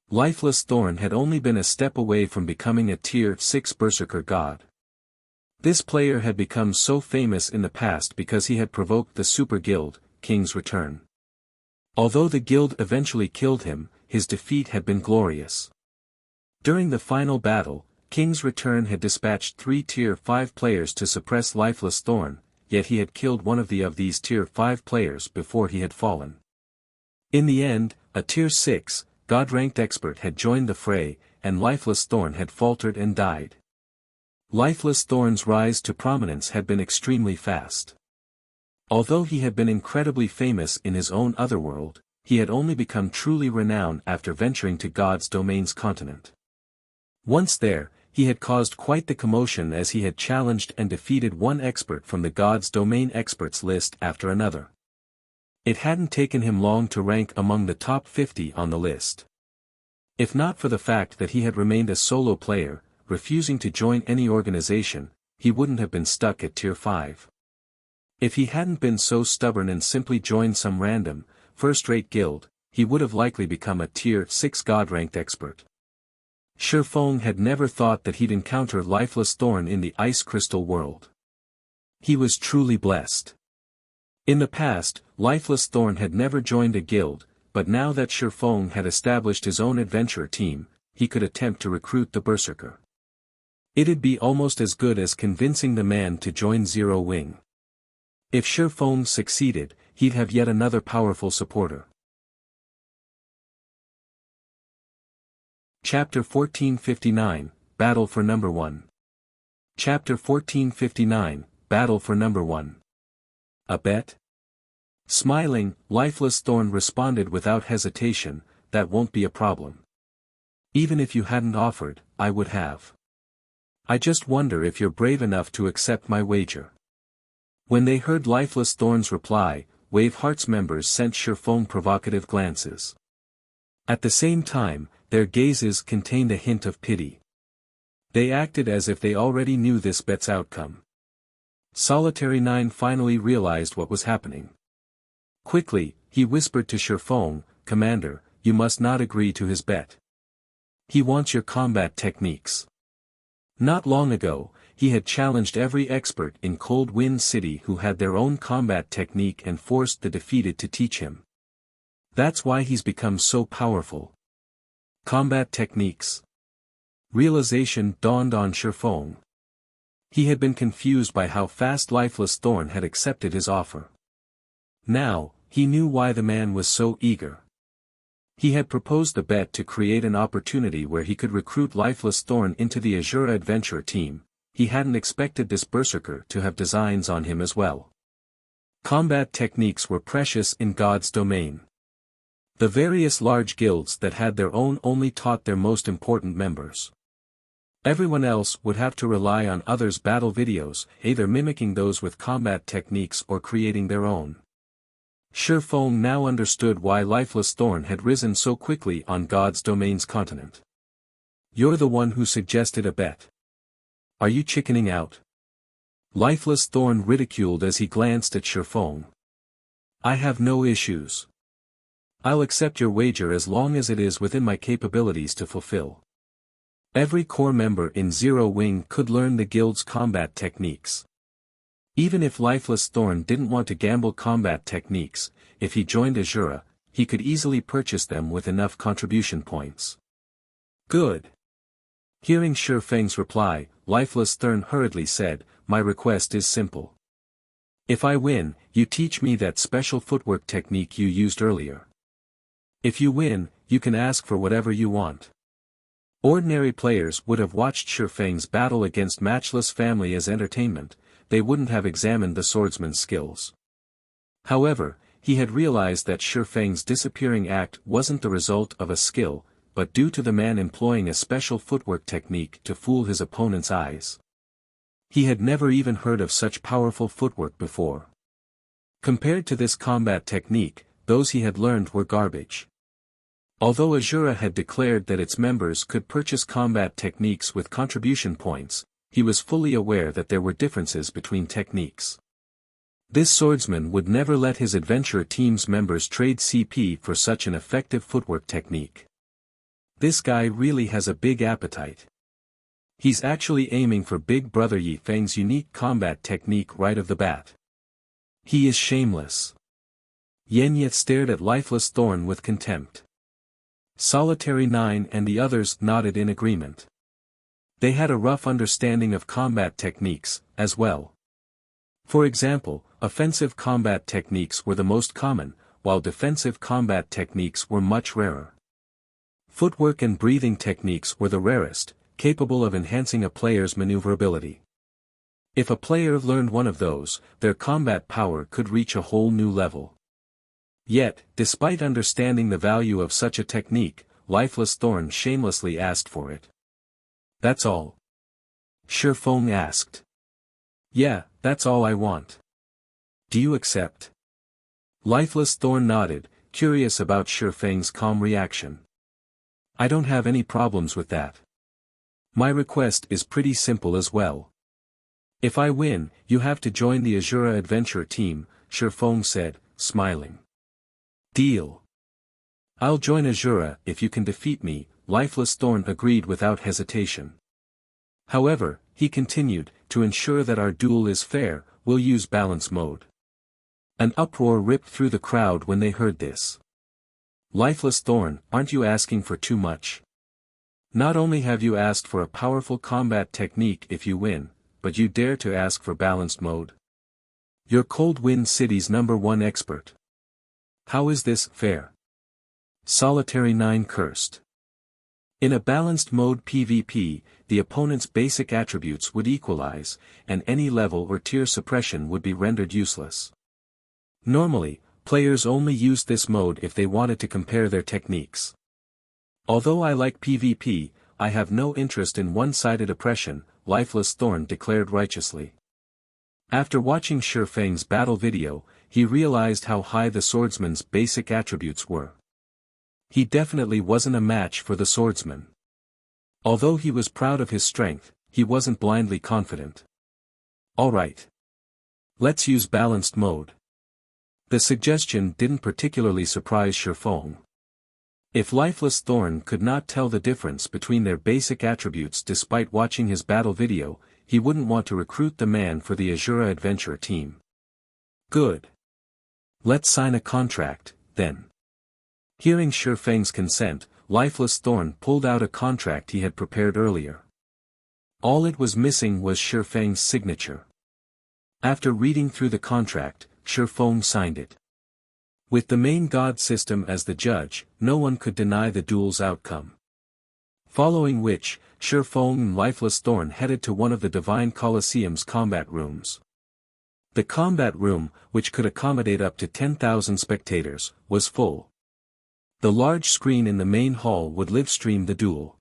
Lifeless Thorn had only been a step away from becoming a tier 6 berserker god. This player had become so famous in the past because he had provoked the Super Guild, King's Return. Although the guild eventually killed him, his defeat had been glorious. During the final battle, King's Return had dispatched 3 tier 5 players to suppress Lifeless Thorn, yet he had killed one of these tier 5 players before he had fallen. In the end, a tier 6, God-ranked expert had joined the fray, and Lifeless Thorn had faltered and died. Lifeless Thorn's rise to prominence had been extremely fast. Although he had been incredibly famous in his own otherworld, he had only become truly renowned after venturing to God's Domain's continent. Once there, he had caused quite the commotion as he had challenged and defeated one expert from the God's Domain experts list after another. It hadn't taken him long to rank among the top 50 on the list. If not for the fact that he had remained a solo player, refusing to join any organization, he wouldn't have been stuck at tier 5. If he hadn't been so stubborn and simply joined some random, first-rate guild, he would have likely become a tier 6 God-ranked expert. Shifeng had never thought that he'd encounter Lifeless Thorn in the Ice Crystal world. He was truly blessed. In the past, Lifeless Thorn had never joined a guild, but now that Shifeng had established his own adventure team, he could attempt to recruit the berserker. It'd be almost as good as convincing the man to join Zero Wing. If Shifeng succeeded, he'd have yet another powerful supporter. Chapter 1459, Battle for Number 1. Chapter 1459, Battle for Number 1. A bet? Smiling, Lifeless Thorn responded without hesitation, that won't be a problem. Even if you hadn't offered, I would have. I just wonder if you're brave enough to accept my wager. When they heard Lifeless Thorn's reply, Wave Hearts members sent Shurfeng provocative glances. At the same time, their gazes contained a hint of pity. They acted as if they already knew this bet's outcome. Solitary 9 finally realized what was happening. Quickly, he whispered to Shurfeng, "Commander, you must not agree to his bet. He wants your combat techniques." Not long ago, he had challenged every expert in Cold Wind City who had their own combat technique and forced the defeated to teach him. That's why he's become so powerful. Combat techniques. Realization dawned on Shurfeng. He had been confused by how fast Lifeless Thorn had accepted his offer. Now, he knew why the man was so eager. He had proposed the bet to create an opportunity where he could recruit Lifeless Thorn into the Asura adventure team. He hadn't expected this berserker to have designs on him as well. Combat techniques were precious in God's domain. The various large guilds that had their own only taught their most important members. Everyone else would have to rely on others' battle videos, either mimicking those with combat techniques or creating their own. Shurfeng now understood why Lifeless Thorn had risen so quickly on God's domain's continent. "You're the one who suggested a bet. Are you chickening out?" Lifeless Thorn ridiculed as he glanced at Shurfeng. "I have no issues. I'll accept your wager as long as it is within my capabilities to fulfill." Every core member in Zero Wing could learn the guild's combat techniques. Even if Lifeless Thorn didn't want to gamble combat techniques, if he joined Asura, he could easily purchase them with enough contribution points. "Good." Hearing Shurfeng's reply, Lifeless Thorn hurriedly said, "My request is simple. If I win, you teach me that special footwork technique you used earlier. If you win, you can ask for whatever you want." Ordinary players would have watched Shurfeng's battle against Matchless Family as entertainment, they wouldn't have examined the swordsman's skills. However, he had realized that Shurfeng's disappearing act wasn't the result of a skill, but due to the man employing a special footwork technique to fool his opponent's eyes. He had never even heard of such powerful footwork before. Compared to this combat technique, those he had learned were garbage. Although Asura had declared that its members could purchase combat techniques with contribution points, he was fully aware that there were differences between techniques. This swordsman would never let his adventure team's members trade CP for such an effective footwork technique. This guy really has a big appetite. He's actually aiming for Big Brother Yi Feng's unique combat technique right off the bat. He is shameless. Yen Yet stared at Lifeless Thorn with contempt. Solitary 9 and the others nodded in agreement. They had a rough understanding of combat techniques, as well. For example, offensive combat techniques were the most common, while defensive combat techniques were much rarer. Footwork and breathing techniques were the rarest, capable of enhancing a player's maneuverability. If a player learned one of those, their combat power could reach a whole new level. Yet, despite understanding the value of such a technique, Lifeless Thorn shamelessly asked for it. "That's all?" Shurfeng asked. "Yeah, that's all I want. Do you accept?" Lifeless Thorn nodded, curious about Shurfeng's calm reaction. "I don't have any problems with that. My request is pretty simple as well. If I win, you have to join the Asura adventure team," Shurfeng said, smiling. "Deal. I'll join Asura if you can defeat me," Lifeless Thorn agreed without hesitation. "However," he continued, "to ensure that our duel is fair, we'll use balance mode." An uproar ripped through the crowd when they heard this. "Lifeless Thorn, aren't you asking for too much? Not only have you asked for a powerful combat technique if you win, but you dare to ask for balanced mode? You're Cold Wind City's #1 expert. How is this fair?" Solitary 9 cursed. In a balanced mode PvP, the opponent's basic attributes would equalize, and any level or tier suppression would be rendered useless. Normally, players only used this mode if they wanted to compare their techniques. Although I like PvP, I have no interest in one-sided oppression, Lifeless Thorn declared righteously. After watching Shi Feng's battle video, he realized how high the swordsman's basic attributes were. He definitely wasn't a match for the swordsman. Although he was proud of his strength, he wasn't blindly confident. Alright. Let's use balanced mode. The suggestion didn't particularly surprise Shi Feng. If Lifeless Thorn could not tell the difference between their basic attributes despite watching his battle video, he wouldn't want to recruit the man for the Asura adventure team. Good. Let's sign a contract, then. Hearing Shi Feng's consent, Lifeless Thorn pulled out a contract he had prepared earlier. All it was missing was Shi Feng's signature. After reading through the contract, Shi Feng signed it. With the main god system as the judge, no one could deny the duel's outcome. Following which, Shi Feng and Lifeless Thorn headed to one of the Divine Colosseum's combat rooms. The combat room, which could accommodate up to 10,000 spectators, was full. The large screen in the main hall would live-stream the duel.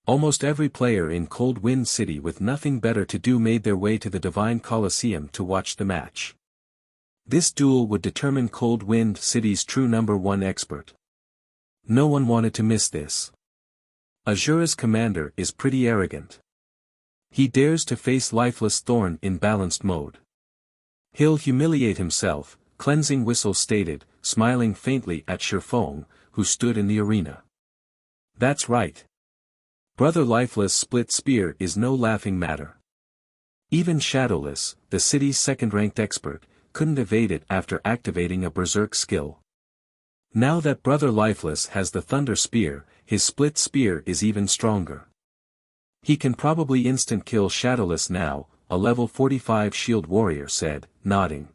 Almost every player in Cold Wind City with nothing better to do made their way to the Divine Colosseum to watch the match. This duel would determine Cold Wind City's true #1 expert. No one wanted to miss this. Asura's commander is pretty arrogant. He dares to face Lifeless Thorn in balanced mode. He'll humiliate himself, Cleansing Whistle stated, smiling faintly at Shi Feng, who stood in the arena. That's right. Brother Lifeless' split spear is no laughing matter. Even Shadowless, the city's second-ranked expert, couldn't evade it after activating a berserk skill. Now that Brother Lifeless has the Thunder Spear, his split spear is even stronger. He can probably instant-kill Shadowless now, a level 45 shield warrior said, nodding.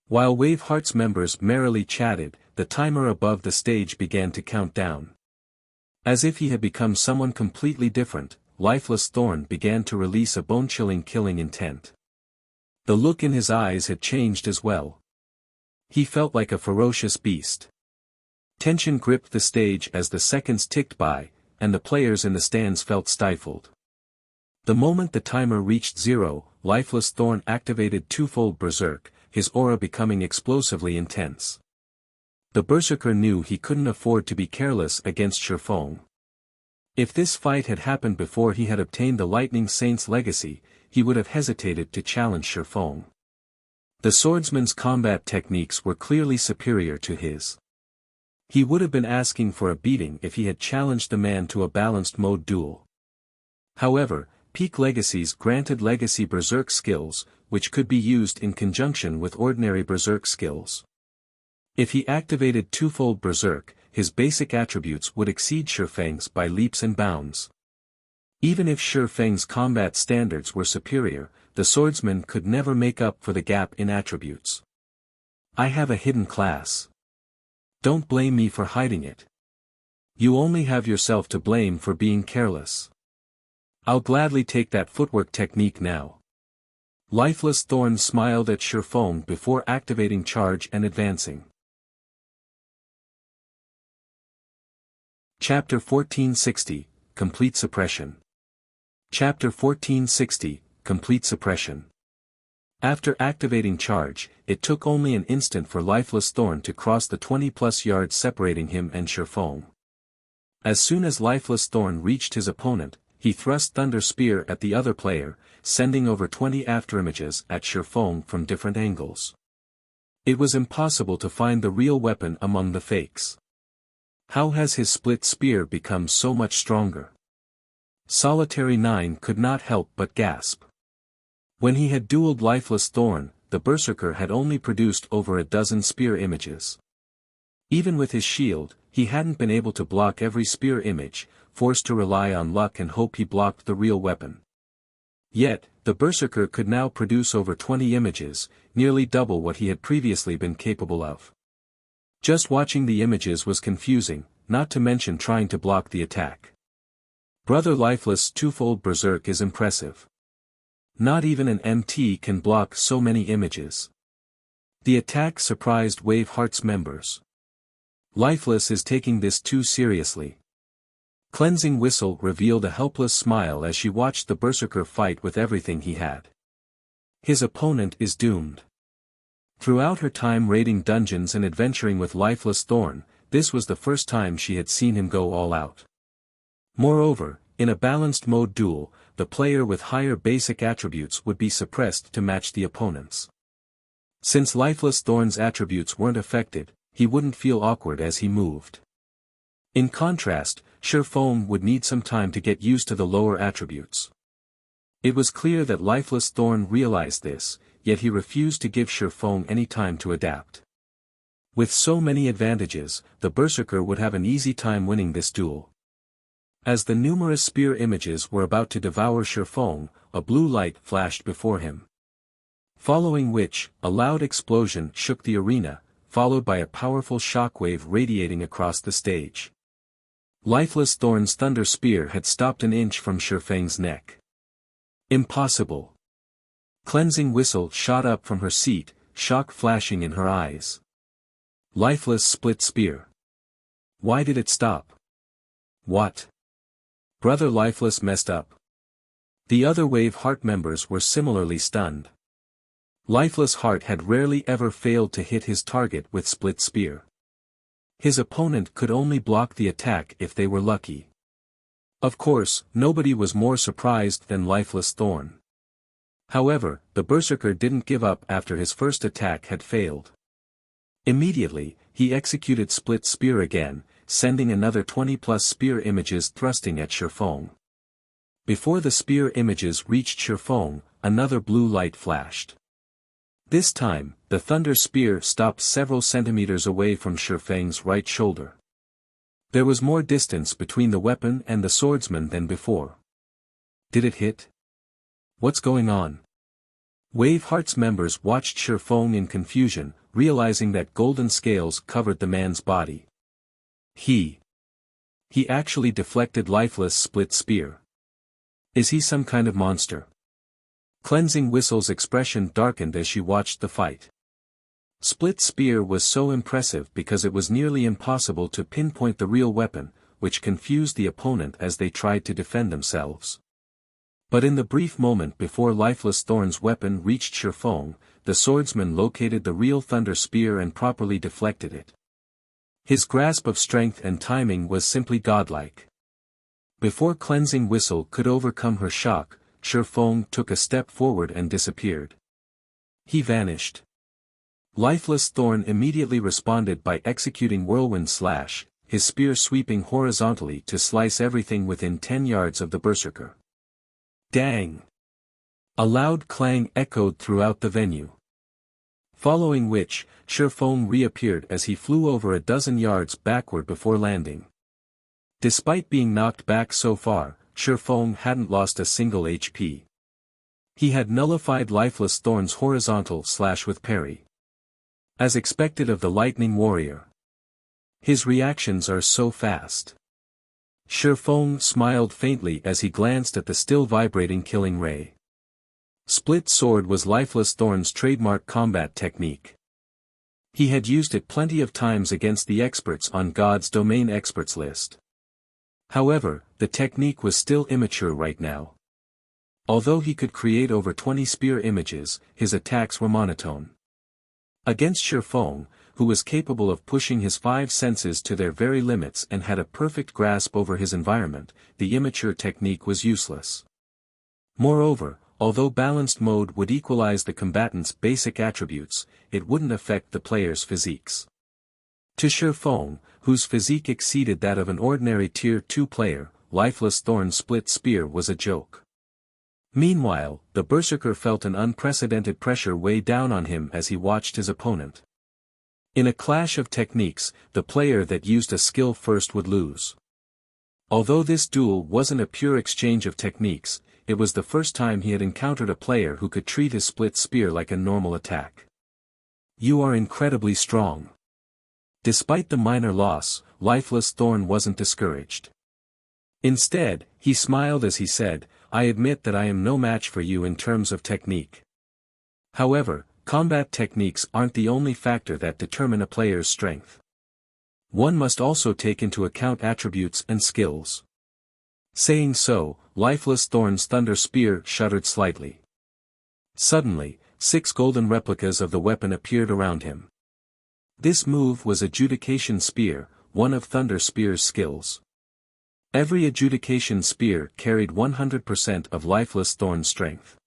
While Wave Hearts members merrily chatted, the timer above the stage began to count down. As if he had become someone completely different, Lifeless Thorn began to release a bone-chilling killing intent. The look in his eyes had changed as well. He felt like a ferocious beast. Tension gripped the stage as the seconds ticked by, and the players in the stands felt stifled. The moment the timer reached 0, Lifeless Thorn activated twofold Berserk, his aura becoming explosively intense. The Berserker knew he couldn't afford to be careless against Shi Feng. If this fight had happened before he had obtained the Lightning Saint's legacy, he would have hesitated to challenge Shi Feng. The swordsman's combat techniques were clearly superior to his. He would have been asking for a beating if he had challenged the man to a balanced mode duel. However, Peak Legacies granted Legacy Berserk skills, which could be used in conjunction with ordinary Berserk skills. If he activated twofold Berserk, his basic attributes would exceed Shi Feng's by leaps and bounds. Even if Shi Feng's combat standards were superior, the swordsman could never make up for the gap in attributes. I have a hidden class. Don't blame me for hiding it. You only have yourself to blame for being careless. I'll gladly take that footwork technique now. Lifeless Thorn smiled at Shi Feng before activating charge and advancing. Chapter 1460, Complete Suppression. Chapter 1460, Complete Suppression. After activating charge, it took only an instant for Lifeless Thorn to cross the 20+ yards separating him and Shi Feng. As soon as Lifeless Thorn reached his opponent, he thrust Thunder Spear at the other player, sending over 20 afterimages at Shi Feng from different angles. It was impossible to find the real weapon among the fakes. How has his split spear become so much stronger? Solitary 9 could not help but gasp. When he had dueled Lifeless Thorn, the Berserker had only produced over a dozen spear images. Even with his shield, he hadn't been able to block every spear image, forced to rely on luck and hope he blocked the real weapon. Yet, the Berserker could now produce over 20 images, nearly double what he had previously been capable of. Just watching the images was confusing, not to mention trying to block the attack. Brother Lifeless' twofold Berserk is impressive. Not even an MT can block so many images. The attack surprised Wave Hearts members. Lifeless is taking this too seriously. Cleansing Whistle revealed a helpless smile as she watched the Berserker fight with everything he had. His opponent is doomed. Throughout her time raiding dungeons and adventuring with Lifeless Thorn, this was the first time she had seen him go all out. Moreover, in a balanced mode duel, the player with higher basic attributes would be suppressed to match the opponent's. Since Lifeless Thorn's attributes weren't affected, he wouldn't feel awkward as he moved. In contrast, Shurfong would need some time to get used to the lower attributes. It was clear that Lifeless Thorn realized this, yet he refused to give Shurfong any time to adapt. With so many advantages, the Berserker would have an easy time winning this duel. As the numerous spear images were about to devour Shurfong, a blue light flashed before him. Following which, a loud explosion shook the arena, followed by a powerful shockwave radiating across the stage. Lifeless Thorn's Thunder Spear had stopped an inch from Shurfeng's neck. Impossible. Cleansing Whistle shot up from her seat, shock flashing in her eyes. Lifeless Split Spear. Why did it stop? What? Brother Lifeless messed up. The other Wave Heart members were similarly stunned. Lifeless Heart had rarely ever failed to hit his target with Split Spear. His opponent could only block the attack if they were lucky. Of course, nobody was more surprised than Lifeless Thorn. However, the Berserker didn't give up after his first attack had failed. Immediately, he executed Split Spear again, sending another 20+ spear images thrusting at Shurfong. Before the spear images reached Shurfong, another blue light flashed. This time, the Thunder Spear stopped several centimeters away from Shurfeng's right shoulder. There was more distance between the weapon and the swordsman than before. Did it hit? What's going on? Wave Heart's members watched Shurfong in confusion, realizing that golden scales covered the man's body. He actually deflected Lifeless Split Spear. Is he some kind of monster? Cleansing Whistle's expression darkened as she watched the fight. Split Spear was so impressive because it was nearly impossible to pinpoint the real weapon, which confused the opponent as they tried to defend themselves. But in the brief moment before Lifeless Thorn's weapon reached Shurfong, the swordsman located the real Thunder Spear and properly deflected it. His grasp of strength and timing was simply godlike. Before Cleansing Whistle could overcome her shock, Shurfong took a step forward and disappeared. He vanished. Lifeless Thorn immediately responded by executing Whirlwind Slash, his spear sweeping horizontally to slice everything within 10 yards of the Berserker. Dang! A loud clang echoed throughout the venue. Following which, Shurfong reappeared as he flew over a dozen yards backward before landing. Despite being knocked back so far, Shurfong hadn't lost a single HP. He had nullified Lifeless Thorn's horizontal slash with parry. As expected of the Lightning Warrior. His reactions are so fast. Shurfong smiled faintly as he glanced at the still vibrating Killing Ray. Split Sword was Lifeless Thorn's trademark combat technique. He had used it plenty of times against the experts on God's Domain Experts list. However, the technique was still immature right now. Although he could create over 20 spear images, his attacks were monotone. Against Shurfong, who was capable of pushing his 5 senses to their very limits and had a perfect grasp over his environment, the immature technique was useless. Moreover, although balanced mode would equalize the combatant's basic attributes, it wouldn't affect the player's physiques. To Shurfong, whose physique exceeded that of an ordinary Tier 2 player, Lifeless Thorn's Split Spear was a joke. Meanwhile, the Berserker felt an unprecedented pressure weigh down on him as he watched his opponent. In a clash of techniques, the player that used a skill first would lose. Although this duel wasn't a pure exchange of techniques, it was the first time he had encountered a player who could treat his Split Spear like a normal attack. You are incredibly strong. Despite the minor loss, Lifeless Thorn wasn't discouraged. Instead, he smiled as he said, I admit that I am no match for you in terms of technique. However, combat techniques aren't the only factor that determine a player's strength. One must also take into account attributes and skills. Saying so, Lifeless Thorn's thunder spear shuddered slightly. Suddenly, 6 golden replicas of the weapon appeared around him. This move was Adjudication Spear, one of Thunder Spear's skills. Every Adjudication Spear carried 100% of Lifeless Thorn's strength.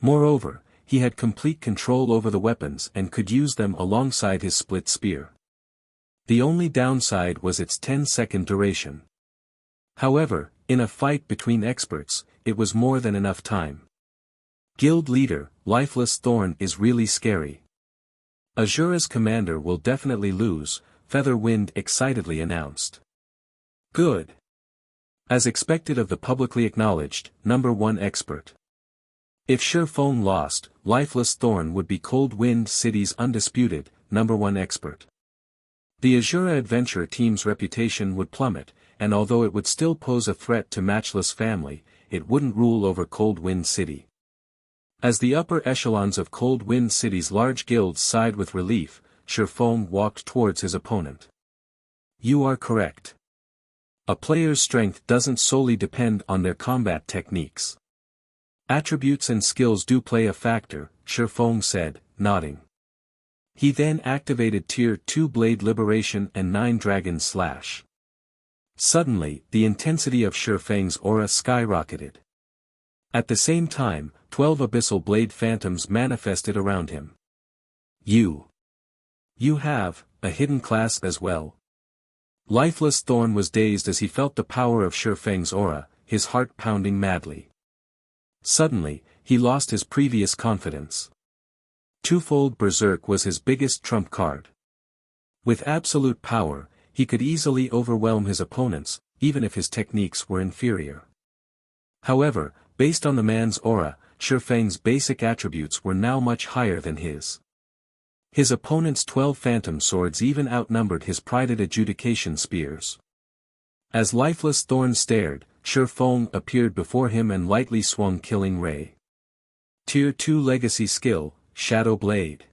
Moreover, he had complete control over the weapons and could use them alongside his split spear. The only downside was its 10-second duration. However, in a fight between experts, it was more than enough time. Guild leader, Lifeless Thorn is really scary. Asura's commander will definitely lose, Featherwind excitedly announced. Good. As expected of the publicly acknowledged, #1 expert. If Shifeng lost, Lifeless Thorn would be Cold Wind City's undisputed, #1 expert. The Asura adventure team's reputation would plummet, and although it would still pose a threat to Matchless Family, it wouldn't rule over Cold Wind City. As the upper echelons of Cold Wind City's large guilds sighed with relief, Shifeng walked towards his opponent. You are correct. A player's strength doesn't solely depend on their combat techniques. Attributes and skills do play a factor, Shifeng said, nodding. He then activated Tier 2 Blade Liberation and 9 Dragon Slash. Suddenly, the intensity of Shifeng's aura skyrocketed. At the same time, 12 Abyssal Blade Phantoms manifested around him. You have a hidden class as well. Lifeless Thorn was dazed as he felt the power of Shifeng's aura, his heart pounding madly. Suddenly, he lost his previous confidence. Twofold Berserk was his biggest trump card. With absolute power, he could easily overwhelm his opponents, even if his techniques were inferior. However, based on the man's aura, Shifeng's basic attributes were now much higher than his. His opponent's 12 Phantom Swords even outnumbered his prided Adjudication Spears. As Lifeless Thorn stared, Shifeng appeared before him and lightly swung Killing Ray. Tier 2 Legacy Skill, Shadow Blade.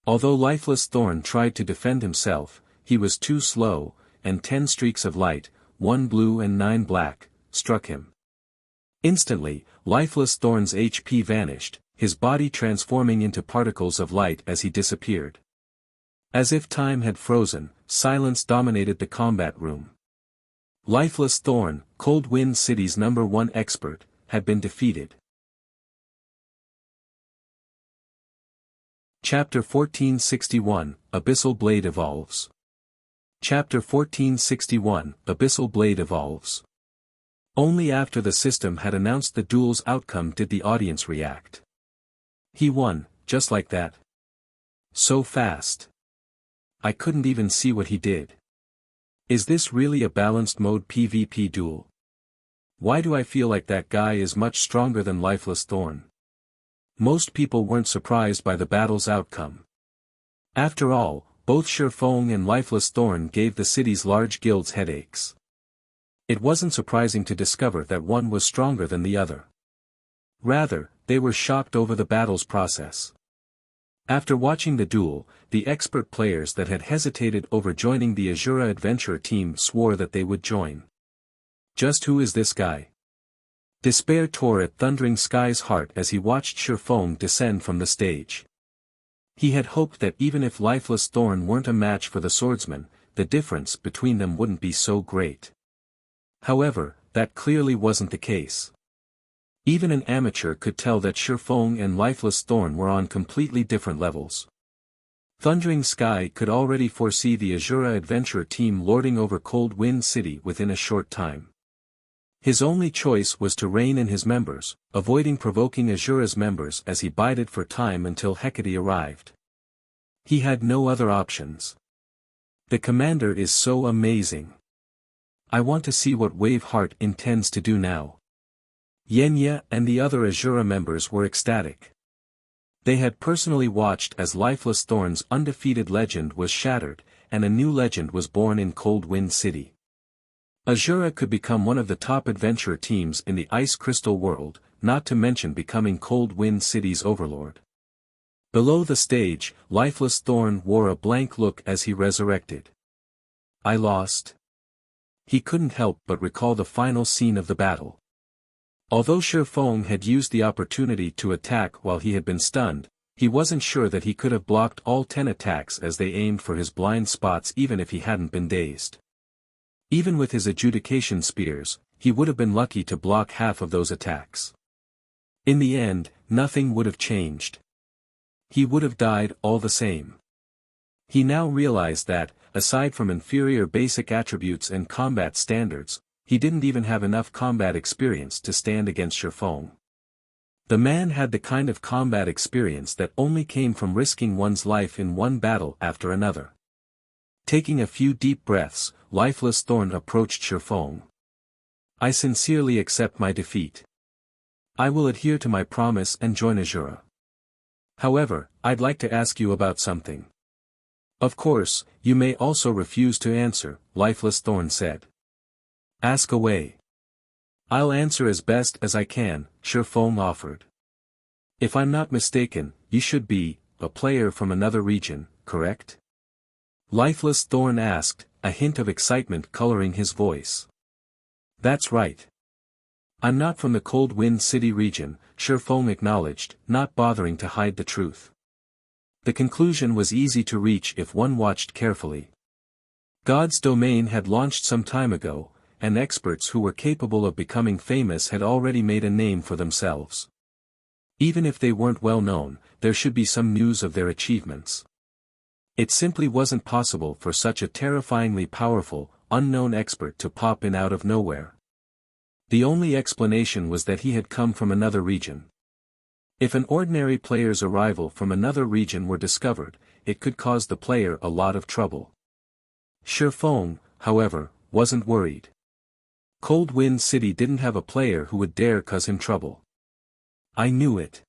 Although Lifeless Thorn tried to defend himself, he was too slow, and 10 streaks of light, 1 blue and 9 black, struck him. Instantly, Lifeless Thorn's HP vanished, his body transforming into particles of light as he disappeared. As if time had frozen, silence dominated the combat room. Lifeless Thorn, Cold Wind City's #1 expert, had been defeated. Chapter 1461, Abyssal Blade Evolves. Chapter 1461, Abyssal Blade Evolves. Only after the system had announced the duel's outcome did the audience react. He won, just like that. So fast. I couldn't even see what he did. Is this really a balanced mode PvP duel? Why do I feel like that guy is much stronger than Lifeless Thorn? Most people weren't surprised by the battle's outcome. After all, both Shifeng and Lifeless Thorn gave the city's large guilds headaches. It wasn't surprising to discover that one was stronger than the other. Rather, they were shocked over the battle's process. After watching the duel, the expert players that had hesitated over joining the Asura adventure team swore that they would join. Just who is this guy? Despair tore at Thundering Sky's heart as he watched Shifeng descend from the stage. He had hoped that even if Lifeless Thorn weren't a match for the swordsman, the difference between them wouldn't be so great. However, that clearly wasn't the case. Even an amateur could tell that Shifeng and Lifeless Thorn were on completely different levels. Thundering Sky could already foresee the Asura adventure team lording over Cold Wind City within a short time. His only choice was to rein in his members, avoiding provoking Asura's members as he bided for time until Hecate arrived. He had no other options. The commander is so amazing. I want to see what Waveheart intends to do now. Yenya and the other Asura members were ecstatic. They had personally watched as Lifeless Thorn's undefeated legend was shattered, and a new legend was born in Cold Wind City. Asura could become one of the top adventure teams in the Ice Crystal world, not to mention becoming Cold Wind City's overlord. Below the stage, Lifeless Thorn wore a blank look as he resurrected. I lost. He couldn't help but recall the final scene of the battle. Although Shi Feng had used the opportunity to attack while he had been stunned, he wasn't sure that he could have blocked all 10 attacks as they aimed for his blind spots even if he hadn't been dazed. Even with his adjudication spears, he would have been lucky to block half of those attacks. In the end, nothing would have changed. He would have died all the same. He now realized that, aside from inferior basic attributes and combat standards, he didn't even have enough combat experience to stand against Shi Feng. The man had the kind of combat experience that only came from risking one's life in one battle after another. Taking a few deep breaths, Lifeless Thorn approached Shi Feng. I sincerely accept my defeat. I will adhere to my promise and join Asura. However, I'd like to ask you about something. Of course, you may also refuse to answer, Lifeless Thorn said. Ask away. I'll answer as best as I can, Shi Feng offered. If I'm not mistaken, you should be a player from another region, correct? Lifeless Thorn asked, a hint of excitement coloring his voice. That's right. I'm not from the Cold Wind City region, Shi Feng acknowledged, not bothering to hide the truth. The conclusion was easy to reach if one watched carefully. God's domain had launched some time ago, and experts who were capable of becoming famous had already made a name for themselves. Even if they weren't well known, there should be some news of their achievements. It simply wasn't possible for such a terrifyingly powerful, unknown expert to pop in out of nowhere. The only explanation was that he had come from another region. If an ordinary player's arrival from another region were discovered, it could cause the player a lot of trouble. Shi Feng, however, wasn't worried. Cold Wind City didn't have a player who would dare cause him trouble. I knew it.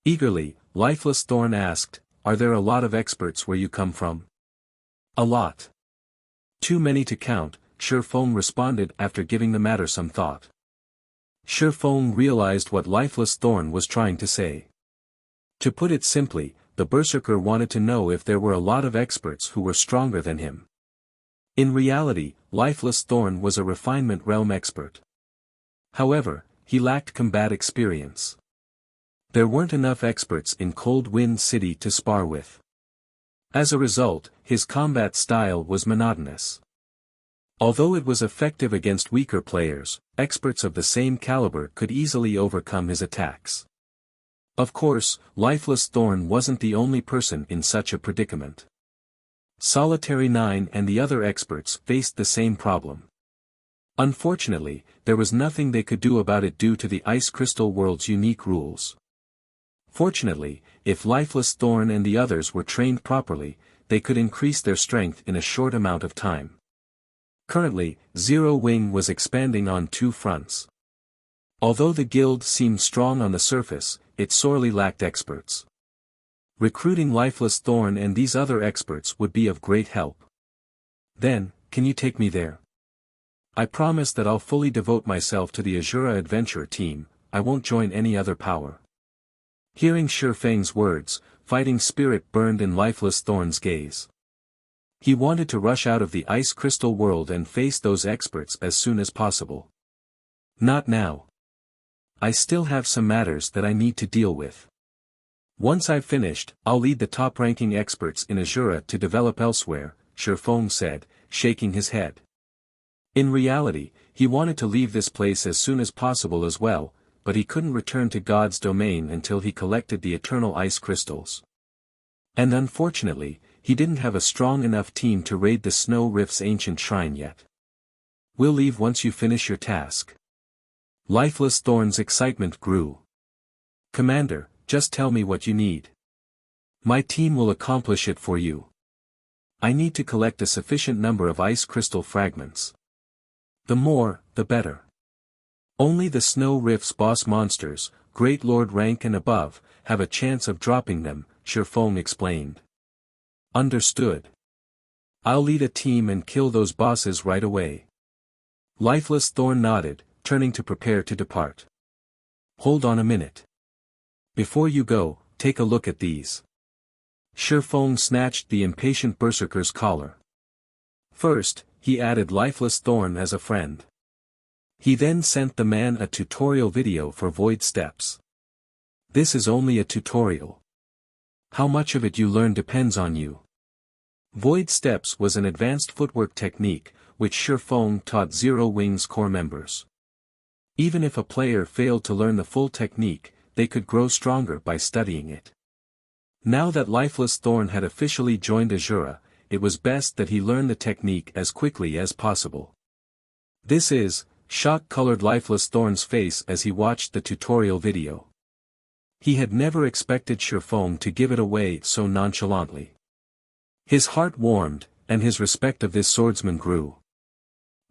Eagerly, Lifeless Thorn asked, are there a lot of experts where you come from? A lot. Too many to count, Shi Feng responded after giving the matter some thought. Shi Feng realized what Lifeless Thorn was trying to say. To put it simply, the Berserker wanted to know if there were a lot of experts who were stronger than him. In reality, Lifeless Thorn was a refinement realm expert. However, he lacked combat experience. There weren't enough experts in Cold Wind City to spar with. As a result, his combat style was monotonous. Although it was effective against weaker players, experts of the same caliber could easily overcome his attacks. Of course, Lifeless Thorn wasn't the only person in such a predicament. Solitary 9 and the other experts faced the same problem. Unfortunately, there was nothing they could do about it due to the Ice Crystal World's unique rules. Fortunately, if Lifeless Thorn and the others were trained properly, they could increase their strength in a short amount of time. Currently, Zero Wing was expanding on two fronts. Although the guild seemed strong on the surface, it sorely lacked experts. Recruiting Lifeless Thorn and these other experts would be of great help. Then, can you take me there? I promise that I'll fully devote myself to the Asura adventure team, I won't join any other power. Hearing Shi Feng's words, fighting spirit burned in Lifeless Thorn's gaze. He wanted to rush out of the Ice Crystal World and face those experts as soon as possible. Not now. I still have some matters that I need to deal with. Once I've finished, I'll lead the top-ranking experts in Asura to develop elsewhere, Shi Feng said, shaking his head. In reality, he wanted to leave this place as soon as possible as well, but he couldn't return to God's domain until he collected the eternal ice crystals. And unfortunately, he didn't have a strong enough team to raid the Snow Rift's ancient shrine yet. We'll leave once you finish your task. Lifeless Thorn's excitement grew. Commander, just tell me what you need. My team will accomplish it for you. I need to collect a sufficient number of ice crystal fragments. The more, the better. Only the Snow Rift's boss monsters, Great Lord rank and above, have a chance of dropping them, Shi Feng explained. Understood. I'll lead a team and kill those bosses right away. Lifeless Thorn nodded, turning to prepare to depart. Hold on a minute. Before you go, take a look at these. Shi Feng snatched the impatient berserker's collar. First, he added Lifeless Thorn as a friend. He then sent the man a tutorial video for Void Steps. This is only a tutorial. How much of it you learn depends on you. Void Steps was an advanced footwork technique, which Shifeng taught Zero Wings core members. Even if a player failed to learn the full technique, they could grow stronger by studying it. Now that Lifeless Thorn had officially joined Asura, it was best that he learn the technique as quickly as possible. This is, shock-colored Lifeless Thorn's face as he watched the tutorial video. He had never expected Shifeng to give it away so nonchalantly. His heart warmed, and his respect of this swordsman grew.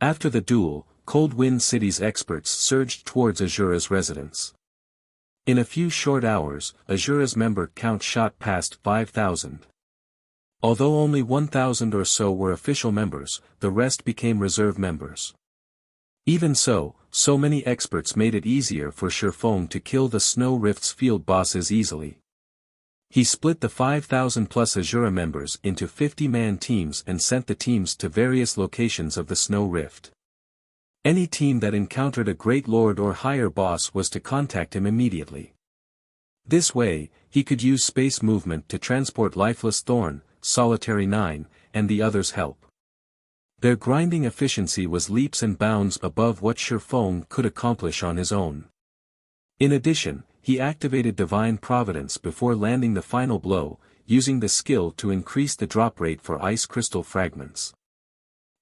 After the duel, Cold Wind City's experts surged towards Asura's residence. In a few short hours, Asura's member count shot past 5,000. Although only 1,000 or so were official members, the rest became reserve members. Even so, so many experts made it easier for Shifeng to kill the Snow Rift's field bosses easily. He split the 5,000 plus Asura members into 50-man teams and sent the teams to various locations of the Snow Rift. Any team that encountered a Great Lord or higher boss was to contact him immediately. This way, he could use space movement to transport Lifeless Thorn, Solitary 9, and the others' help. Their grinding efficiency was leaps and bounds above what Shifeng could accomplish on his own. In addition, he activated Divine Providence before landing the final blow, using the skill to increase the drop rate for ice crystal fragments.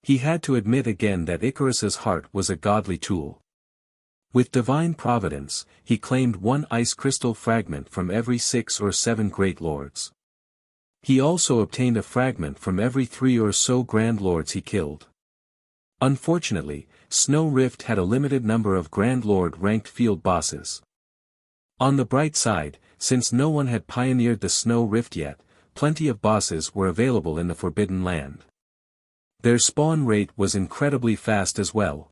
He had to admit again that Icarus's heart was a godly tool. With Divine Providence, he claimed 1 ice crystal fragment from every 6 or 7 Great Lords. He also obtained a fragment from every 3 or so Grand Lords he killed. Unfortunately, Snow Rift had a limited number of Grand Lord-ranked field bosses. On the bright side, since no one had pioneered the Snow Rift yet, plenty of bosses were available in the Forbidden Land. Their spawn rate was incredibly fast as well.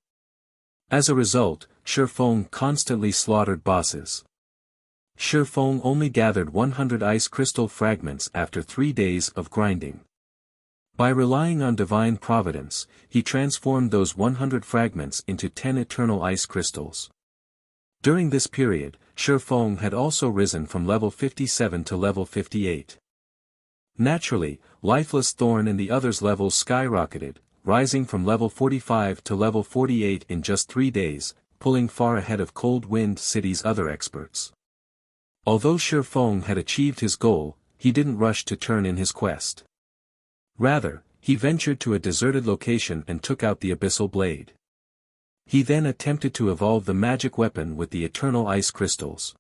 As a result, Shifeng constantly slaughtered bosses. Shifeng only gathered 100 ice crystal fragments after 3 days of grinding. By relying on Divine Providence, he transformed those 100 fragments into 10 eternal ice crystals. During this period, Shifeng had also risen from level 57 to level 58. Naturally, Lifeless Thorn and the others' levels skyrocketed, rising from level 45 to level 48 in just 3 days, pulling far ahead of Cold Wind City's other experts. Although Shifeng had achieved his goal, he didn't rush to turn in his quest. Rather, he ventured to a deserted location and took out the Abyssal Blade. He then attempted to evolve the magic weapon with the eternal ice crystals.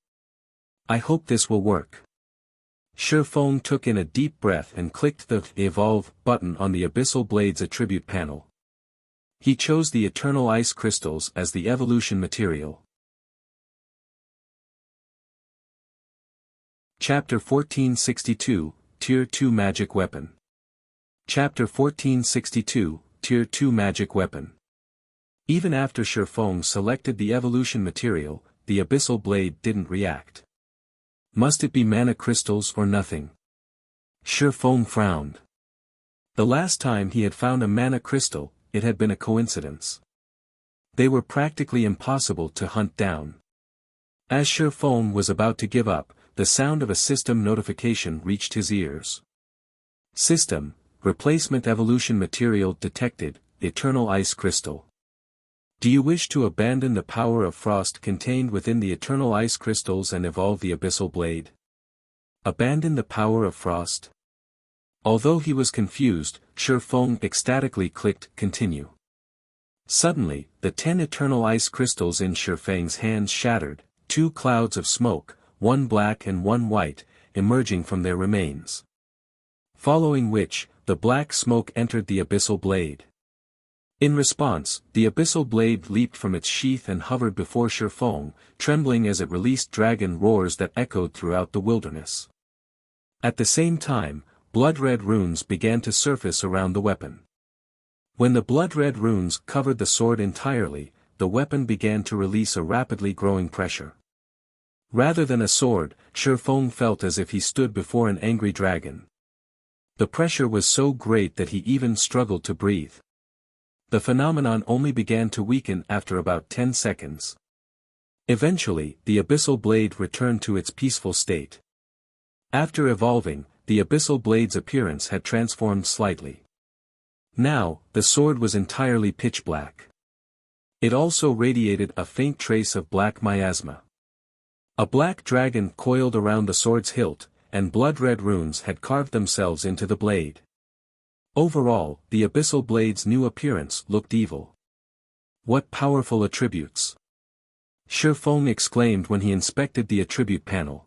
I hope this will work. Shifeng took in a deep breath and clicked the Evolve button on the Abyssal Blade's attribute panel. He chose the eternal ice crystals as the evolution material. Chapter 1462, Tier 2 Magic Weapon. Chapter 1462, Tier 2 Magic Weapon. Even after Shifeng selected the evolution material, the Abyssal Blade didn't react. Must it be mana crystals or nothing? Shifeng frowned. The last time he had found a mana crystal, it had been a coincidence. They were practically impossible to hunt down. As Shifeng was about to give up, the sound of a system notification reached his ears. System, replacement evolution material detected, eternal ice crystal. Do you wish to abandon the power of frost contained within the eternal ice crystals and evolve the Abyssal Blade? Abandon the power of frost? Although he was confused, Shifeng ecstatically clicked Continue. Suddenly, the 10 eternal ice crystals in Shifeng's hands shattered, 2 clouds of smoke, 1 black and 1 white, emerging from their remains. Following which, the black smoke entered the Abyssal Blade. In response, the Abyssal Blade leaped from its sheath and hovered before Shifeng, trembling as it released dragon roars that echoed throughout the wilderness. At the same time, blood-red runes began to surface around the weapon. When the blood-red runes covered the sword entirely, the weapon began to release a rapidly growing pressure. Rather than a sword, Shifeng felt as if he stood before an angry dragon. The pressure was so great that he even struggled to breathe. The phenomenon only began to weaken after about 10 seconds. Eventually, the Abyssal Blade returned to its peaceful state. After evolving, the Abyssal Blade's appearance had transformed slightly. Now, the sword was entirely pitch black. It also radiated a faint trace of black miasma. A black dragon coiled around the sword's hilt, and blood-red runes had carved themselves into the blade. Overall, the Abyssal Blade's new appearance looked evil. What powerful attributes! Shifeng exclaimed when he inspected the attribute panel.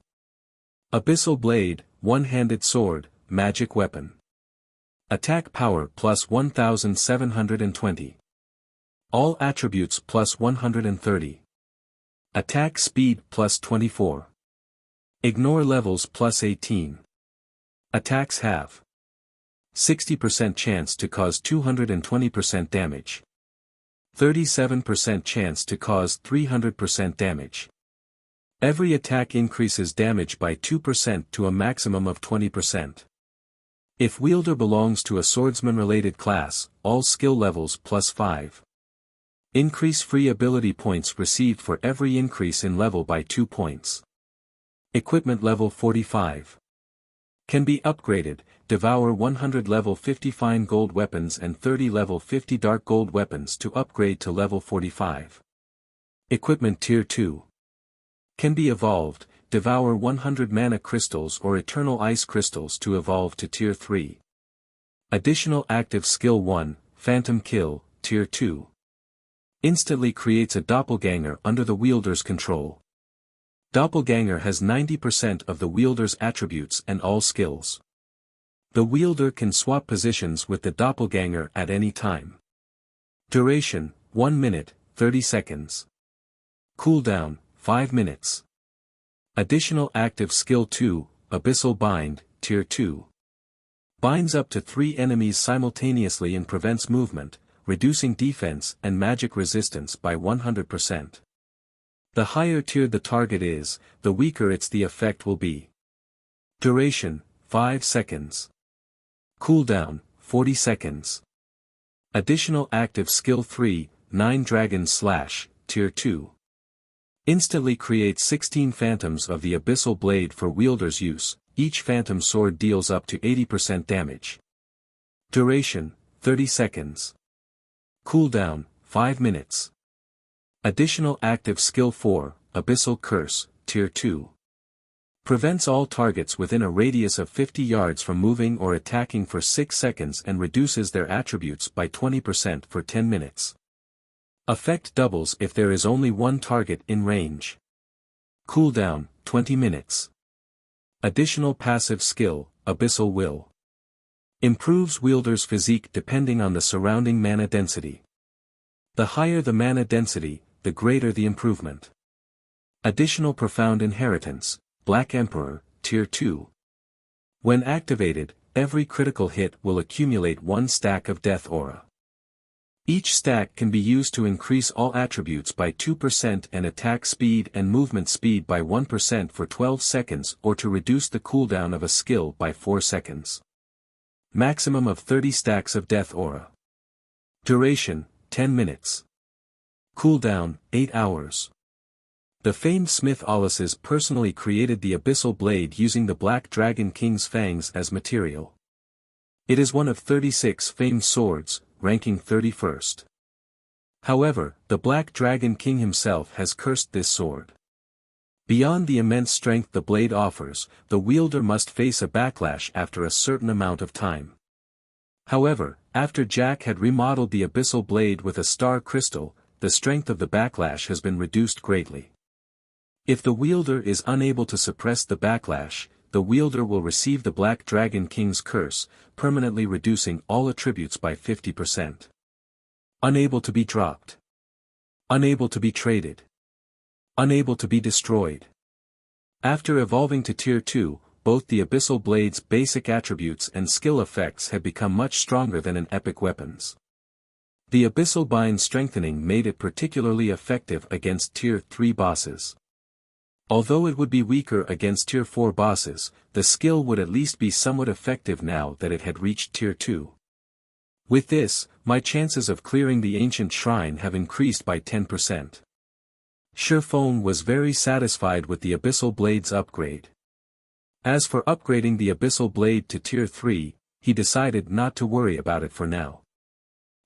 Abyssal Blade, one-handed sword, magic weapon. Attack power plus 1720. All attributes plus 130. Attack speed plus 24. Ignore levels plus 18. Attacks have 60% chance to cause 220% damage. 37% chance to cause 300% damage. Every attack increases damage by 2% to a maximum of 20%. If wielder belongs to a swordsman-related class, all skill levels plus 5. Increase free ability points received for every increase in level by 2 points. Equipment level 45. Can be upgraded, devour 100 level 50 fine gold weapons and 30 level 50 dark gold weapons to upgrade to level 45. Equipment Tier 2. Can be evolved, devour 100 mana crystals or eternal ice crystals to evolve to Tier 3. Additional active skill 1, Phantom Kill, Tier 2. Instantly creates a doppelganger under the wielder's control. Doppelganger has 90% of the wielder's attributes and all skills. The wielder can swap positions with the doppelganger at any time. Duration, 1 minute, 30 seconds. Cooldown, 5 minutes. Additional active skill 2, Abyssal Bind, Tier 2. Binds up to 3 enemies simultaneously and prevents movement, reducing defense and magic resistance by 100%. The higher tiered the target is, the weaker the effect will be. Duration, 5 seconds. Cooldown, 40 seconds. Additional active skill 3, 9 Dragon Slash, Tier 2. Instantly creates 16 phantoms of the Abyssal Blade for wielder's use, each phantom sword deals up to 80% damage. Duration, 30 seconds. Cooldown, 5 minutes. Additional active skill 4, Abyssal Curse, Tier 2. Prevents all targets within a radius of 50 yards from moving or attacking for 6 seconds and reduces their attributes by 20% for 10 minutes. Effect doubles if there is only one target in range. Cooldown, 20 minutes. Additional passive skill, Abyssal Will. Improves wielder's physique depending on the surrounding mana density. The higher the mana density, the greater the improvement. Additional Profound Inheritance, Black Emperor, Tier 2. When activated, every critical hit will accumulate 1 stack of Death Aura. Each stack can be used to increase all attributes by 2% and attack speed and movement speed by 1% for 12 seconds or to reduce the cooldown of a skill by 4 seconds. Maximum of 30 stacks of Death Aura. Duration, 10 minutes. Cooldown, 8 hours. The famed smith Alysis personally created the Abyssal Blade using the Black Dragon King's fangs as material. It is one of 36 famed swords, ranking 31st. However, the Black Dragon King himself has cursed this sword. Beyond the immense strength the blade offers, the wielder must face a backlash after a certain amount of time. However, after Jack had remodeled the Abyssal Blade with a star crystal, the strength of the backlash has been reduced greatly. If the wielder is unable to suppress the backlash, the wielder will receive the Black Dragon King's curse, permanently reducing all attributes by 50%. Unable to be dropped. Unable to be traded. Unable to be destroyed. After evolving to Tier 2, both the Abyssal Blade's basic attributes and skill effects had become much stronger than in epic weapons. The Abyssal Bind strengthening made it particularly effective against Tier 3 bosses. Although it would be weaker against Tier 4 bosses, the skill would at least be somewhat effective now that it had reached Tier 2. With this, my chances of clearing the ancient shrine have increased by 10%. Shifeng was very satisfied with the Abyssal Blade's upgrade. As for upgrading the Abyssal Blade to Tier 3, he decided not to worry about it for now.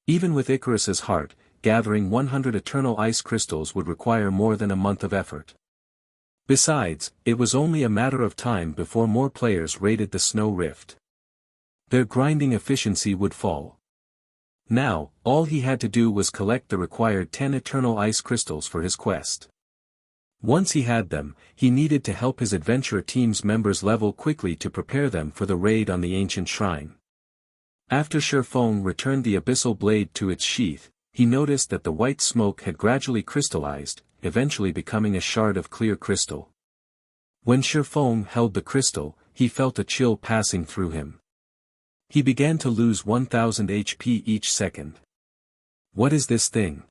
Even with Icarus's heart, gathering 100 eternal ice crystals would require more than a month of effort. Besides, it was only a matter of time before more players raided the Snow Rift. Their grinding efficiency would fall. Now, all he had to do was collect the required 10 eternal ice crystals for his quest. Once he had them, he needed to help his adventurer team's members level quickly to prepare them for the raid on the ancient shrine. After Shifeng returned the Abyssal Blade to its sheath, he noticed that the white smoke had gradually crystallized, eventually becoming a shard of clear crystal. When Shifeng held the crystal, he felt a chill passing through him. He began to lose 1000 HP each second. What is this thing?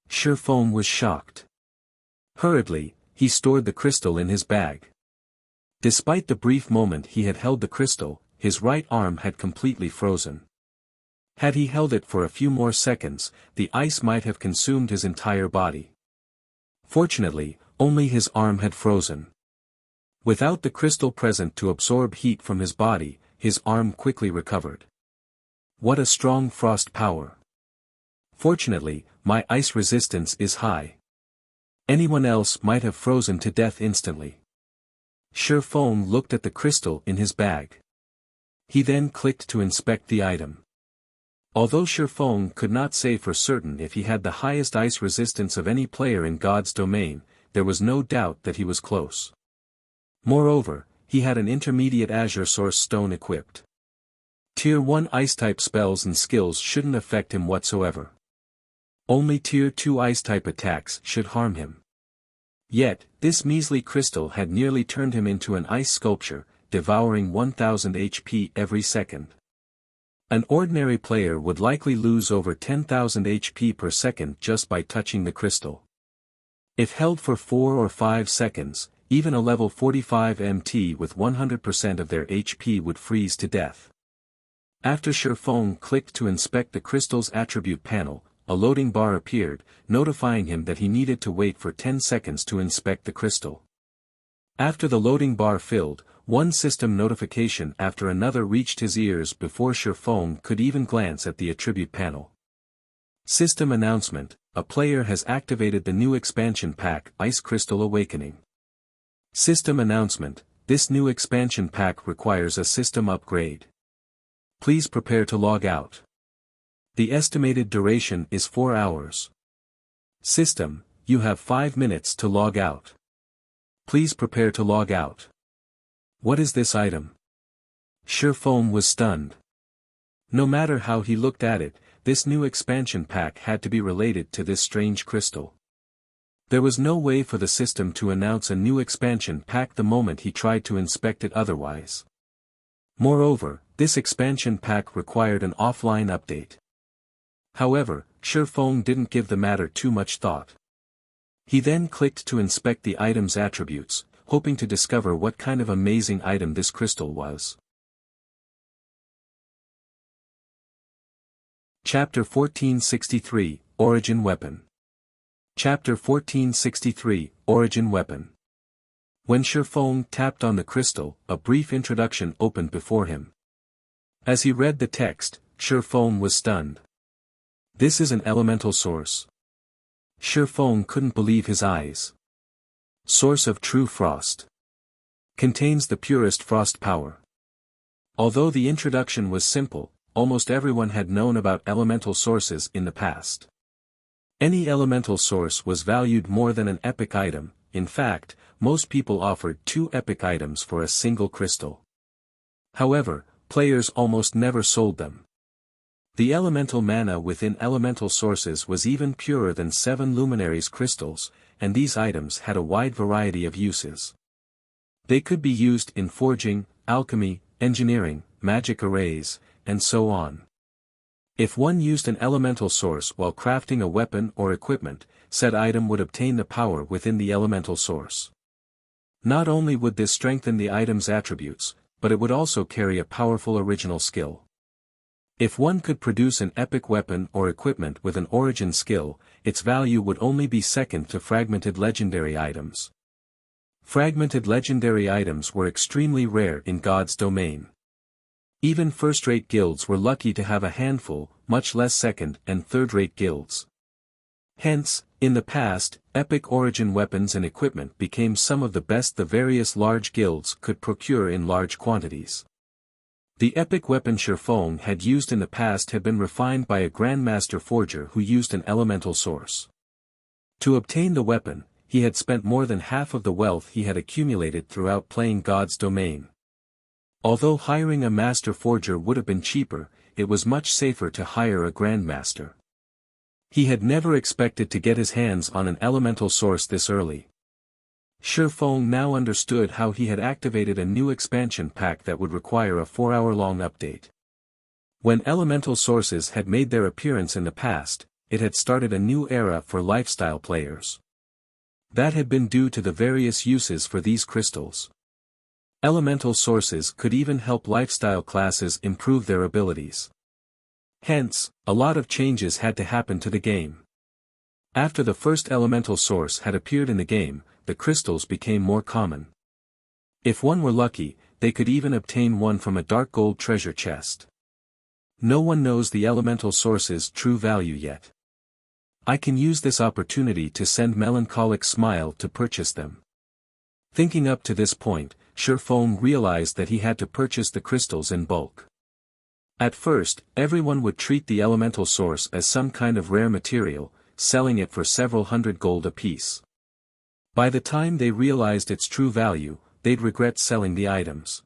Shifeng was shocked. Hurriedly, he stored the crystal in his bag. Despite the brief moment he had held the crystal, his right arm had completely frozen. Had he held it for a few more seconds, the ice might have consumed his entire body. Fortunately, only his arm had frozen. Without the crystal present to absorb heat from his body, his arm quickly recovered. What a strong frost power! Fortunately, my ice resistance is high. Anyone else might have frozen to death instantly. Shifeng looked at the crystal in his bag. He then clicked to inspect the item. Although Shifeng could not say for certain if he had the highest ice resistance of any player in God's domain, there was no doubt that he was close. Moreover, he had an intermediate Azure Source Stone equipped. Tier 1 Ice-type spells and skills shouldn't affect him whatsoever. Only Tier 2 Ice-type attacks should harm him. Yet, this measly crystal had nearly turned him into an ice sculpture, devouring 1000 HP every second. An ordinary player would likely lose over 10,000 HP per second just by touching the crystal. If held for 4 or 5 seconds, even a level 45 MT with 100% of their HP would freeze to death. After Shifeng clicked to inspect the crystal's attribute panel, a loading bar appeared, notifying him that he needed to wait for 10 seconds to inspect the crystal. After the loading bar filled, one system notification after another reached his ears before Shifeng could even glance at the attribute panel. System announcement: a player has activated the new expansion pack Ice Crystal Awakening. System announcement: this new expansion pack requires a system upgrade. Please prepare to log out. The estimated duration is 4 hours. System: you have 5 minutes to log out. Please prepare to log out. What is this item? Shifeng was stunned. No matter how he looked at it, this new expansion pack had to be related to this strange crystal. There was no way for the system to announce a new expansion pack the moment he tried to inspect it otherwise. Moreover, this expansion pack required an offline update. However, Shifeng didn't give the matter too much thought. He then clicked to inspect the item's attributes, hoping to discover what kind of amazing item this crystal was. Chapter 1463, Origin Weapon. Chapter 1463, Origin Weapon. When Shifeng tapped on the crystal, a brief introduction opened before him. As he read the text, Shifeng was stunned. This is an elemental source. Shifeng couldn't believe his eyes. Source of true frost. Contains the purest frost power. Although the introduction was simple, almost everyone had known about elemental sources in the past. Any elemental source was valued more than an epic item. In fact, most people offered 2 epic items for a single crystal. However, players almost never sold them. The elemental mana within elemental sources was even purer than 7 luminaries crystals, and these items had a wide variety of uses. They could be used in forging, alchemy, engineering, magic arrays, and so on. If one used an elemental source while crafting a weapon or equipment, said item would obtain the power within the elemental source. Not only would this strengthen the item's attributes, but it would also carry a powerful original skill. If one could produce an epic weapon or equipment with an origin skill, its value would only be second to fragmented legendary items. Fragmented legendary items were extremely rare in God's domain. Even first-rate guilds were lucky to have a handful, much less second- and third-rate guilds. Hence, in the past, epic origin weapons and equipment became some of the best the various large guilds could procure in large quantities. The epic weapon Shifeng had used in the past had been refined by a Grandmaster Forger who used an elemental source. To obtain the weapon, he had spent more than half of the wealth he had accumulated throughout playing God's domain. Although hiring a Master Forger would have been cheaper, it was much safer to hire a Grandmaster. He had never expected to get his hands on an elemental source this early. Shifeng now understood how he had activated a new expansion pack that would require a 4-hour-long update. When elemental sources had made their appearance in the past, it had started a new era for lifestyle players. That had been due to the various uses for these crystals. Elemental sources could even help lifestyle classes improve their abilities. Hence, a lot of changes had to happen to the game. After the first elemental source had appeared in the game, the crystals became more common. If one were lucky, they could even obtain one from a dark gold treasure chest. No one knows the elemental source's true value yet. I can use this opportunity to send Melancholic Smile to purchase them. Thinking up to this point, Shifeng realized that he had to purchase the crystals in bulk. At first, everyone would treat the elemental source as some kind of rare material, selling it for several hundred gold apiece. By the time they realized its true value, they'd regret selling the items.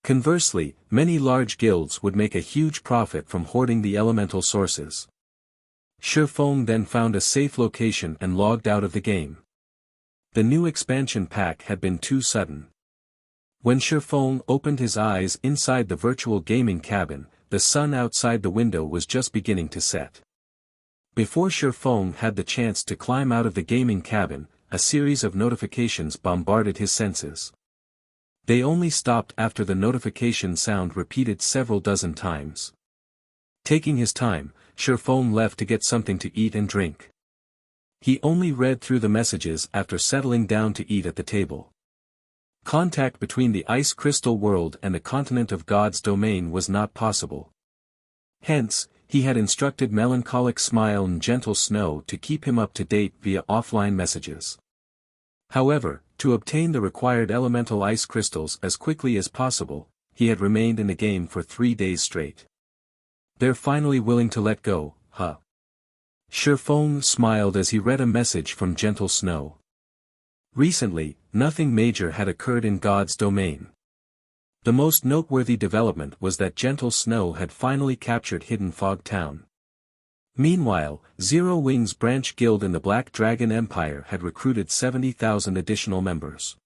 Conversely, many large guilds would make a huge profit from hoarding the elemental sources. Shifeng then found a safe location and logged out of the game. The new expansion pack had been too sudden. When Shifeng opened his eyes inside the virtual gaming cabin, the sun outside the window was just beginning to set. Before Shifeng had the chance to climb out of the gaming cabin, a series of notifications bombarded his senses. They only stopped after the notification sound repeated several dozen times. Taking his time, Shifeng left to get something to eat and drink. He only read through the messages after settling down to eat at the table. Contact between the ice crystal world and the continent of God's domain was not possible. Hence, he had instructed Melancholic Smile and Gentle Snow to keep him up to date via offline messages. However, to obtain the required elemental ice crystals as quickly as possible, he had remained in the game for 3 days straight. They're finally willing to let go, huh? Shifeng smiled as he read a message from Gentle Snow. Recently, nothing major had occurred in God's domain. The most noteworthy development was that Gentle Snow had finally captured Hidden Fog Town. Meanwhile, Zero Wing's branch guild in the Black Dragon Empire had recruited 70,000 additional members.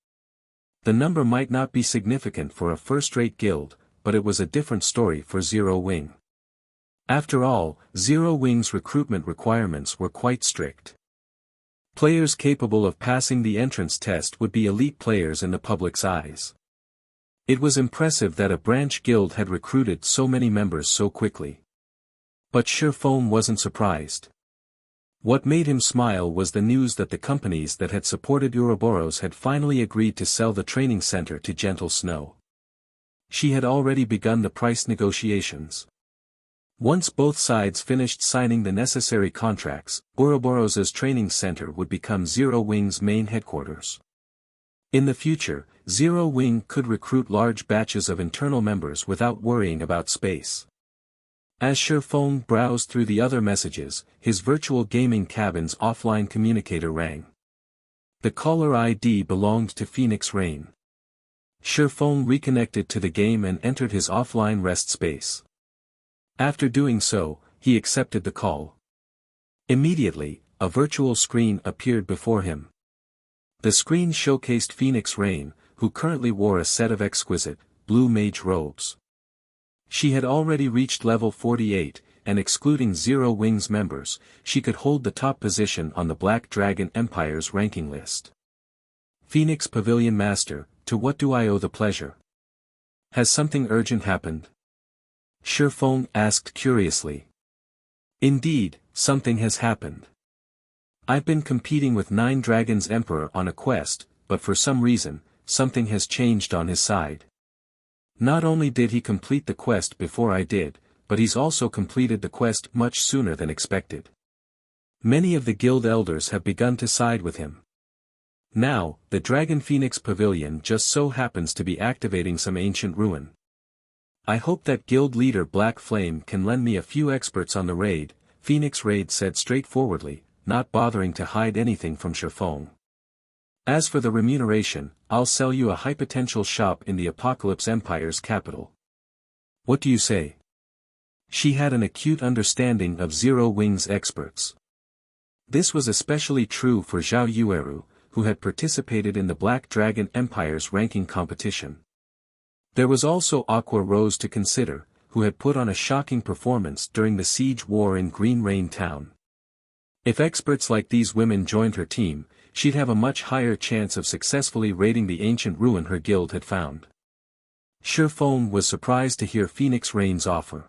The number might not be significant for a first-rate guild, but it was a different story for Zero Wing. After all, Zero Wing's recruitment requirements were quite strict. Players capable of passing the entrance test would be elite players in the public's eyes. It was impressive that a branch guild had recruited so many members so quickly. But Shifeng wasn't surprised. What made him smile was the news that the companies that had supported Ouroboros had finally agreed to sell the training center to Gentle Snow. She had already begun the price negotiations. Once both sides finished signing the necessary contracts, Ouroboros' training center would become Zero Wing's main headquarters. In the future, Zero Wing could recruit large batches of internal members without worrying about space. As Shifeng browsed through the other messages, his virtual gaming cabin's offline communicator rang. The caller ID belonged to Phoenix Rain. Shifeng reconnected to the game and entered his offline rest space. After doing so, he accepted the call. Immediately, a virtual screen appeared before him. The screen showcased Phoenix Rain, who currently wore a set of exquisite, blue mage robes. She had already reached level 48, and excluding Zero Wing's members, she could hold the top position on the Black Dragon Empire's ranking list. Phoenix Pavilion Master, to what do I owe the pleasure? Has something urgent happened? Shifeng asked curiously. Indeed, something has happened. I've been competing with 9 Dragons Emperor on a quest, but for some reason, something has changed on his side. Not only did he complete the quest before I did, but he's also completed the quest much sooner than expected. Many of the guild elders have begun to side with him. Now, the Dragon Phoenix Pavilion just so happens to be activating some ancient ruin. I hope that guild leader Black Flame can lend me a few experts on the raid, Phoenix Raid said straightforwardly, not bothering to hide anything from Shifeng. As for the remuneration, I'll sell you a high potential shop in the Apocalypse Empire's capital. What do you say? She had an acute understanding of Zero Wing's experts. This was especially true for Zhao Yueru, who had participated in the Black Dragon Empire's ranking competition. There was also Aqua Rose to consider, who had put on a shocking performance during the siege war in Green Rain Town. If experts like these women joined her team, she'd have a much higher chance of successfully raiding the ancient ruin her guild had found. Shifeng was surprised to hear Phoenix Rain's offer.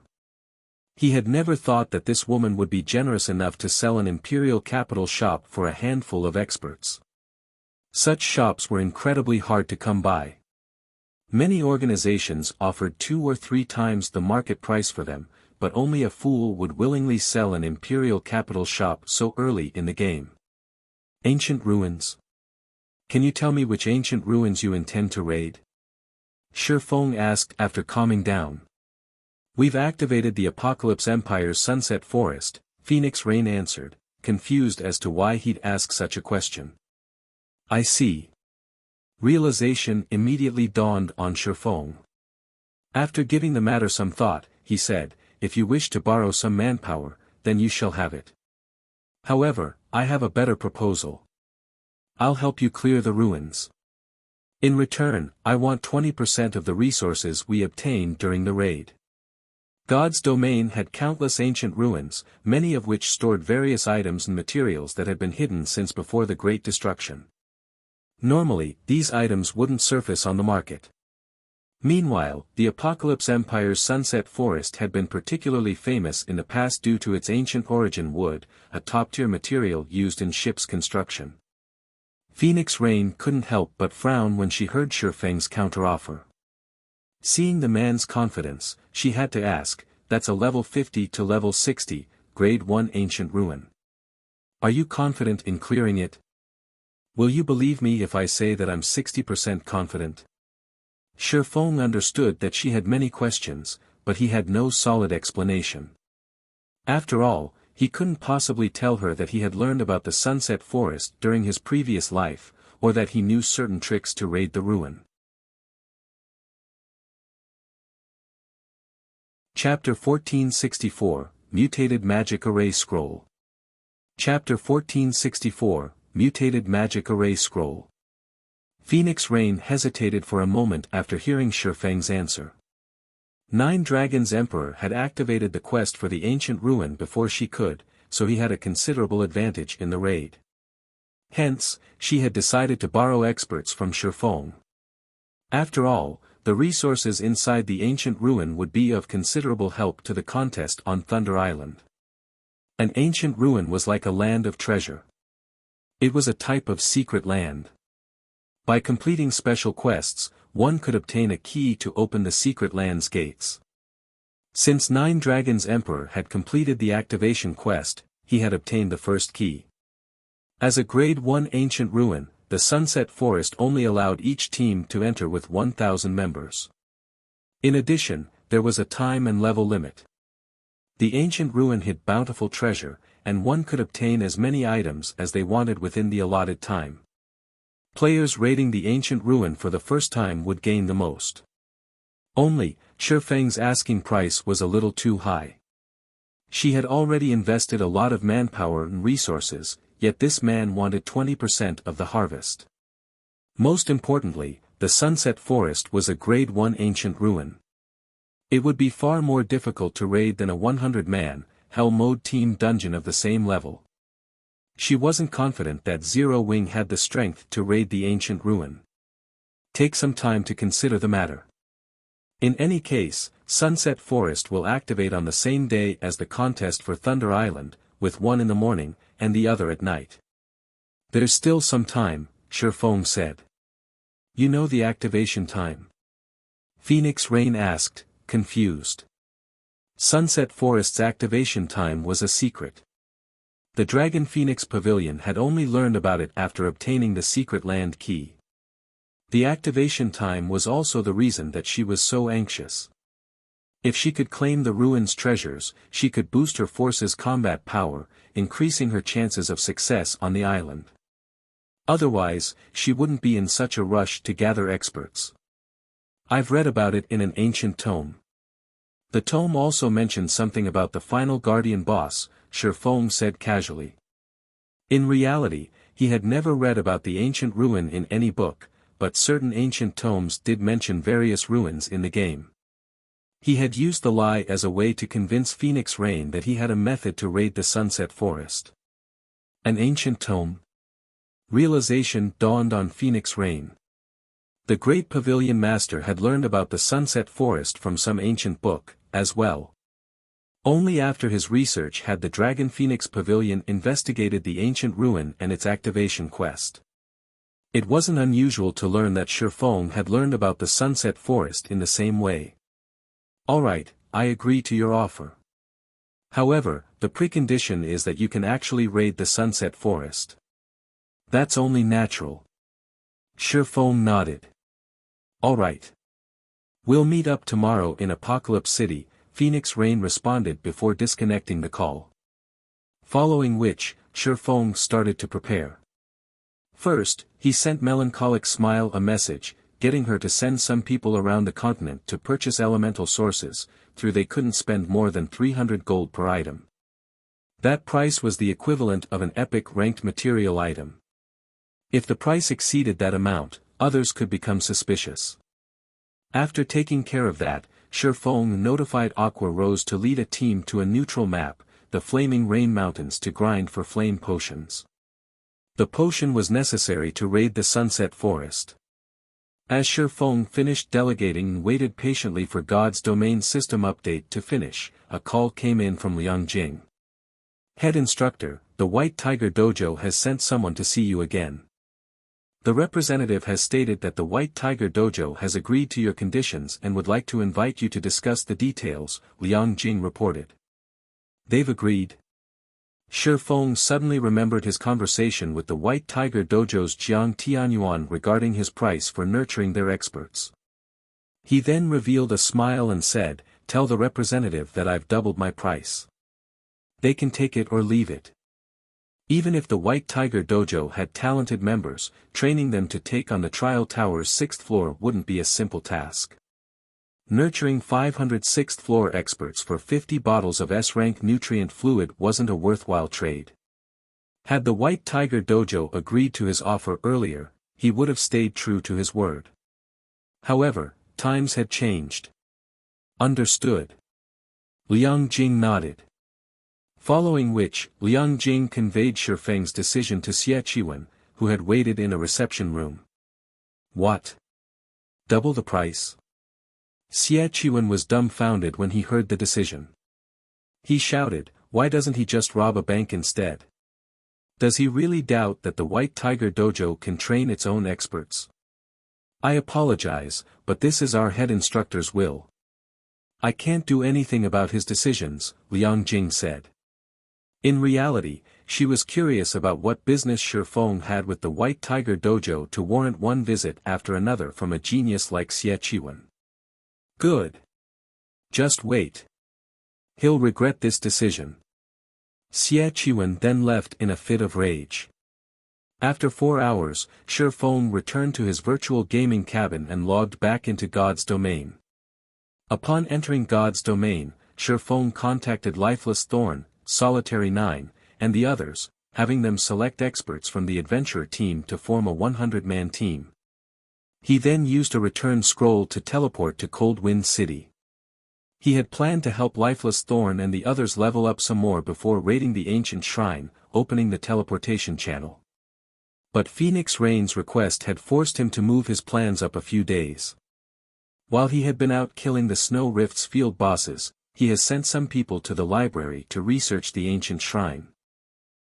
He had never thought that this woman would be generous enough to sell an imperial capital shop for a handful of experts. Such shops were incredibly hard to come by. Many organizations offered 2 or 3 times the market price for them, but only a fool would willingly sell an imperial capital shop so early in the game. Ancient ruins. Can you tell me which ancient ruins you intend to raid? Shifeng asked after calming down. We've activated the Apocalypse Empire's Sunset Forest, Phoenix Rain answered, confused as to why he'd ask such a question. I see. Realization immediately dawned on Shifeng. After giving the matter some thought, he said, if you wish to borrow some manpower, then you shall have it. However, I have a better proposal. I'll help you clear the ruins. In return, I want 20% of the resources we obtained during the raid. God's domain had countless ancient ruins, many of which stored various items and materials that had been hidden since before the Great Destruction. Normally, these items wouldn't surface on the market. Meanwhile, the Apocalypse Empire's Sunset Forest had been particularly famous in the past due to its ancient origin wood, a top-tier material used in ships' construction. Phoenix Rain couldn't help but frown when she heard Shifeng's counteroffer. Seeing the man's confidence, she had to ask, that's a level 50 to level 60, grade 1 ancient ruin. Are you confident in clearing it? Will you believe me if I say that I'm 60% confident? Shifeng understood that she had many questions, but he had no solid explanation. After all, he couldn't possibly tell her that he had learned about the Sunset Forest during his previous life, or that he knew certain tricks to raid the ruin. Chapter 1464, Mutated Magic Array Scroll. Chapter 1464, Mutated Magic Array Scroll. Phoenix Rain hesitated for a moment after hearing Shifeng's answer. 9 Dragons Emperor had activated the quest for the ancient ruin before she could, so he had a considerable advantage in the raid. Hence, she had decided to borrow experts from Shifeng. After all, the resources inside the ancient ruin would be of considerable help to the contest on Thunder Island. An ancient ruin was like a land of treasure. It was a type of secret land. By completing special quests, one could obtain a key to open the secret land's gates. Since 9 Dragons Emperor had completed the activation quest, he had obtained the first key. As a grade 1 ancient ruin, the Sunset Forest only allowed each team to enter with 1,000 members. In addition, there was a time and level limit. The ancient ruin hid bountiful treasure, and one could obtain as many items as they wanted within the allotted time. Players raiding the ancient ruin for the first time would gain the most. Only, Shifeng's asking price was a little too high. She had already invested a lot of manpower and resources, yet this man wanted 20% of the harvest. Most importantly, the Sunset Forest was a grade 1 ancient ruin. It would be far more difficult to raid than a 100-man, Hell Mode team dungeon of the same level. She wasn't confident that Zero Wing had the strength to raid the ancient ruin. Take some time to consider the matter. In any case, Sunset Forest will activate on the same day as the contest for Thunder Island, with one in the morning, and the other at night. There's still some time, Shifeng said. You know the activation time? Phoenix Rain asked, confused. Sunset Forest's activation time was a secret. The Dragon Phoenix Pavilion had only learned about it after obtaining the secret land key. The activation time was also the reason that she was so anxious. If she could claim the ruins treasures, she could boost her force's combat power, increasing her chances of success on the island. Otherwise, she wouldn't be in such a rush to gather experts. I've read about it in an ancient tome. The tome also mentioned something about the final guardian boss, Shifeng said casually. In reality, he had never read about the ancient ruin in any book, but certain ancient tomes did mention various ruins in the game. He had used the lie as a way to convince Phoenix Rain that he had a method to raid the Sunset Forest. An ancient tome? Realization dawned on Phoenix Rain. The great pavilion master had learned about the Sunset Forest from some ancient book, as well. Only after his research had the Dragon Phoenix Pavilion investigated the ancient ruin and its activation quest. It wasn't unusual to learn that Shifeng had learned about the Sunset Forest in the same way. Alright, I agree to your offer. However, the precondition is that you can actually raid the Sunset Forest. That's only natural. Shifeng nodded. Alright. We'll meet up tomorrow in Apocalypse City, Phoenix Rain responded before disconnecting the call. Following which, Shifeng started to prepare. First, he sent Melancholic Smile a message, getting her to send some people around the continent to purchase elemental sources, though they couldn't spend more than 300 gold per item. That price was the equivalent of an epic ranked material item. If the price exceeded that amount, others could become suspicious. After taking care of that, Shifeng notified Aqua Rose to lead a team to a neutral map, the Flaming Rain Mountains, to grind for flame potions. The potion was necessary to raid the Sunset Forest. As Shifeng finished delegating and waited patiently for God's Domain system update to finish, a call came in from Liang Jing. Head Instructor, the White Tiger Dojo has sent someone to see you again. The representative has stated that the White Tiger Dojo has agreed to your conditions and would like to invite you to discuss the details, Liang Jing reported. They've agreed? Shifeng suddenly remembered his conversation with the White Tiger Dojo's Jiang Tianyuan regarding his price for nurturing their experts. He then revealed a smile and said, "Tell the representative that I've doubled my price. They can take it or leave it." Even if the White Tiger Dojo had talented members, training them to take on the Trial Tower's 6th floor wouldn't be a simple task. Nurturing 500 6th floor experts for 50 bottles of S-rank nutrient fluid wasn't a worthwhile trade. Had the White Tiger Dojo agreed to his offer earlier, he would have stayed true to his word. However, times had changed. Understood. Liang Jing nodded. Following which, Liang Jing conveyed Shifeng's decision to Xie Qiwen, who had waited in a reception room. What? Double the price? Xie Qiwen was dumbfounded when he heard the decision. He shouted, "Why doesn't he just rob a bank instead? Does he really doubt that the White Tiger Dojo can train its own experts? I apologize, but this is our head instructor's will. I can't do anything about his decisions," Liang Jing said. In reality, she was curious about what business Shifeng had with the White Tiger Dojo to warrant one visit after another from a genius like Xie Qiwen. Good. Just wait. He'll regret this decision. Xie Qiwen then left in a fit of rage. After 4 hours, Shifeng returned to his virtual gaming cabin and logged back into God's Domain. Upon entering God's Domain, Shifeng contacted Lifeless Thorn, Solitary 9, and the others, having them select experts from the adventurer team to form a 100-man team. He then used a return scroll to teleport to Cold Wind City. He had planned to help Lifeless Thorn and the others level up some more before raiding the ancient shrine, opening the teleportation channel. But Phoenix Rain's request had forced him to move his plans up a few days. While he had been out killing the Snow Rift's field bosses, he has sent some people to the library to research the ancient shrine.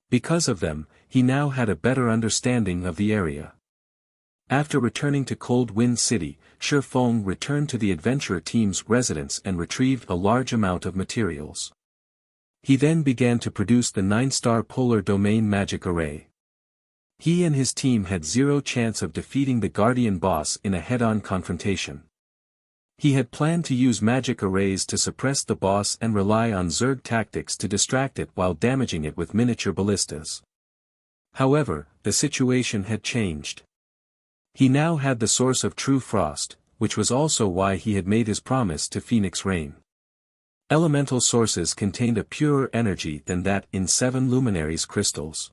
Because of them, he now had a better understanding of the area. After returning to Cold Wind City, Shi Feng returned to the adventurer team's residence and retrieved a large amount of materials. He then began to produce the 9-star Polar Domain Magic Array. He and his team had zero chance of defeating the Guardian boss in a head-on confrontation. He had planned to use magic arrays to suppress the boss and rely on Zerg tactics to distract it while damaging it with miniature ballistas. However, the situation had changed. He now had the source of true frost, which was also why he had made his promise to Phoenix Rain. Elemental sources contained a purer energy than that in 7 luminaries crystals.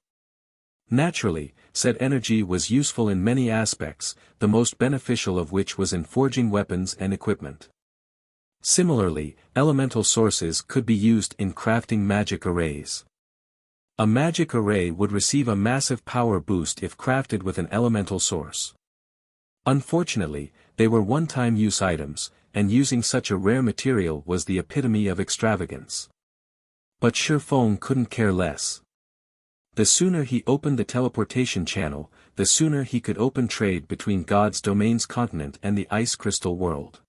Naturally, said energy was useful in many aspects, the most beneficial of which was in forging weapons and equipment. Similarly, elemental sources could be used in crafting magic arrays. A magic array would receive a massive power boost if crafted with an elemental source. Unfortunately, they were one-time use items, and using such a rare material was the epitome of extravagance. But Shi Feng couldn't care less. The sooner he opened the teleportation channel, the sooner he could open trade between God's Domain's continent and the Ice Crystal world.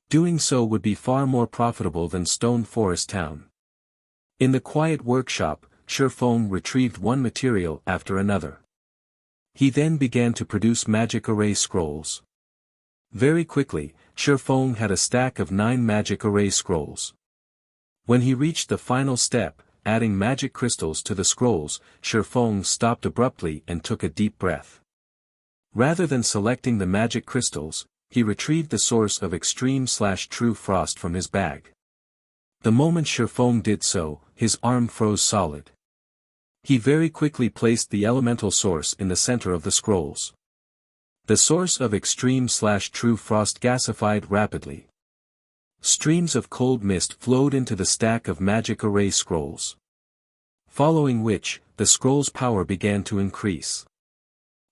Doing so would be far more profitable than Stone Forest Town. In the quiet workshop, Shi Feng retrieved one material after another. He then began to produce magic array scrolls. Very quickly, Shi Feng had a stack of 9 magic array scrolls. When he reached the final step, adding magic crystals to the scrolls, Shi Feng stopped abruptly and took a deep breath. Rather than selecting the magic crystals, he retrieved the source of extreme/true frost from his bag. The moment Shi Feng did so, his arm froze solid. He very quickly placed the elemental source in the center of the scrolls. The source of extreme/true frost gasified rapidly. Streams of cold mist flowed into the stack of magic array scrolls. Following which, the scroll's power began to increase.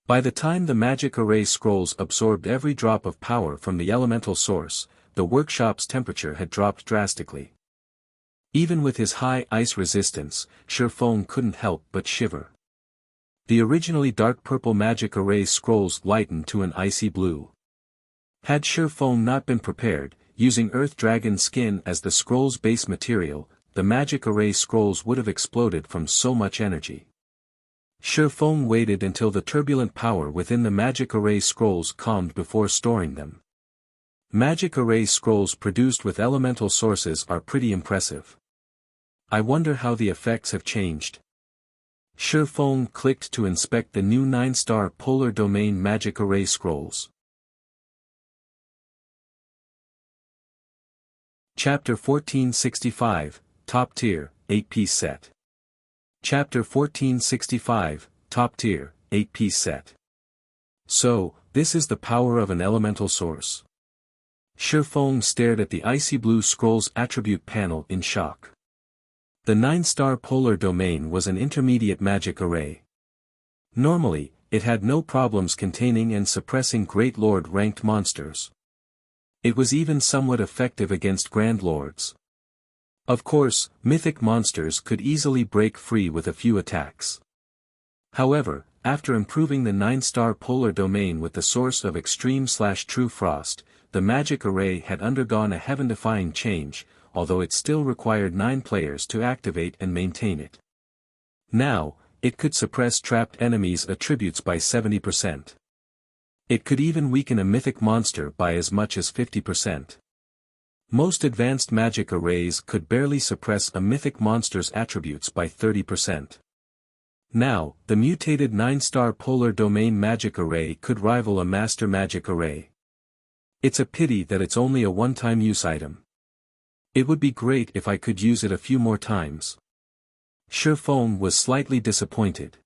By the time the magic array scrolls absorbed every drop of power from the elemental source, the workshop's temperature had dropped drastically. Even with his high ice resistance, Shi Feng couldn't help but shiver. The originally dark purple magic array scrolls lightened to an icy blue. Had Shi Feng not been prepared, using Earth Dragon skin as the scroll's base material, the magic array scrolls would have exploded from so much energy. Shi Feng waited until the turbulent power within the magic array scrolls calmed before storing them. Magic array scrolls produced with elemental sources are pretty impressive. I wonder how the effects have changed. Shi Feng clicked to inspect the new 9-star Polar Domain Magic Array scrolls. Chapter 1465, Top Tier, 8-piece set. Chapter 1465, Top Tier, 8-piece set. So, this is the power of an elemental source. Shi Feng stared at the icy blue scroll's attribute panel in shock. The 9-star Polar Domain was an intermediate magic array. Normally, it had no problems containing and suppressing Great Lord-ranked monsters. It was even somewhat effective against Grand Lords. Of course, mythic monsters could easily break free with a few attacks. However, after improving the 9-star Polar Domain with the source of extreme/true frost, the magic array had undergone a heaven-defying change, although it still required 9 players to activate and maintain it. Now, it could suppress trapped enemies' attributes by 70%. It could even weaken a mythic monster by as much as 50%. Most advanced magic arrays could barely suppress a mythic monster's attributes by 30%. Now, the mutated 9-star Polar Domain Magic Array could rival a Master Magic Array. It's a pity that it's only a one-time use item. It would be great if I could use it a few more times. Shi Feng was slightly disappointed.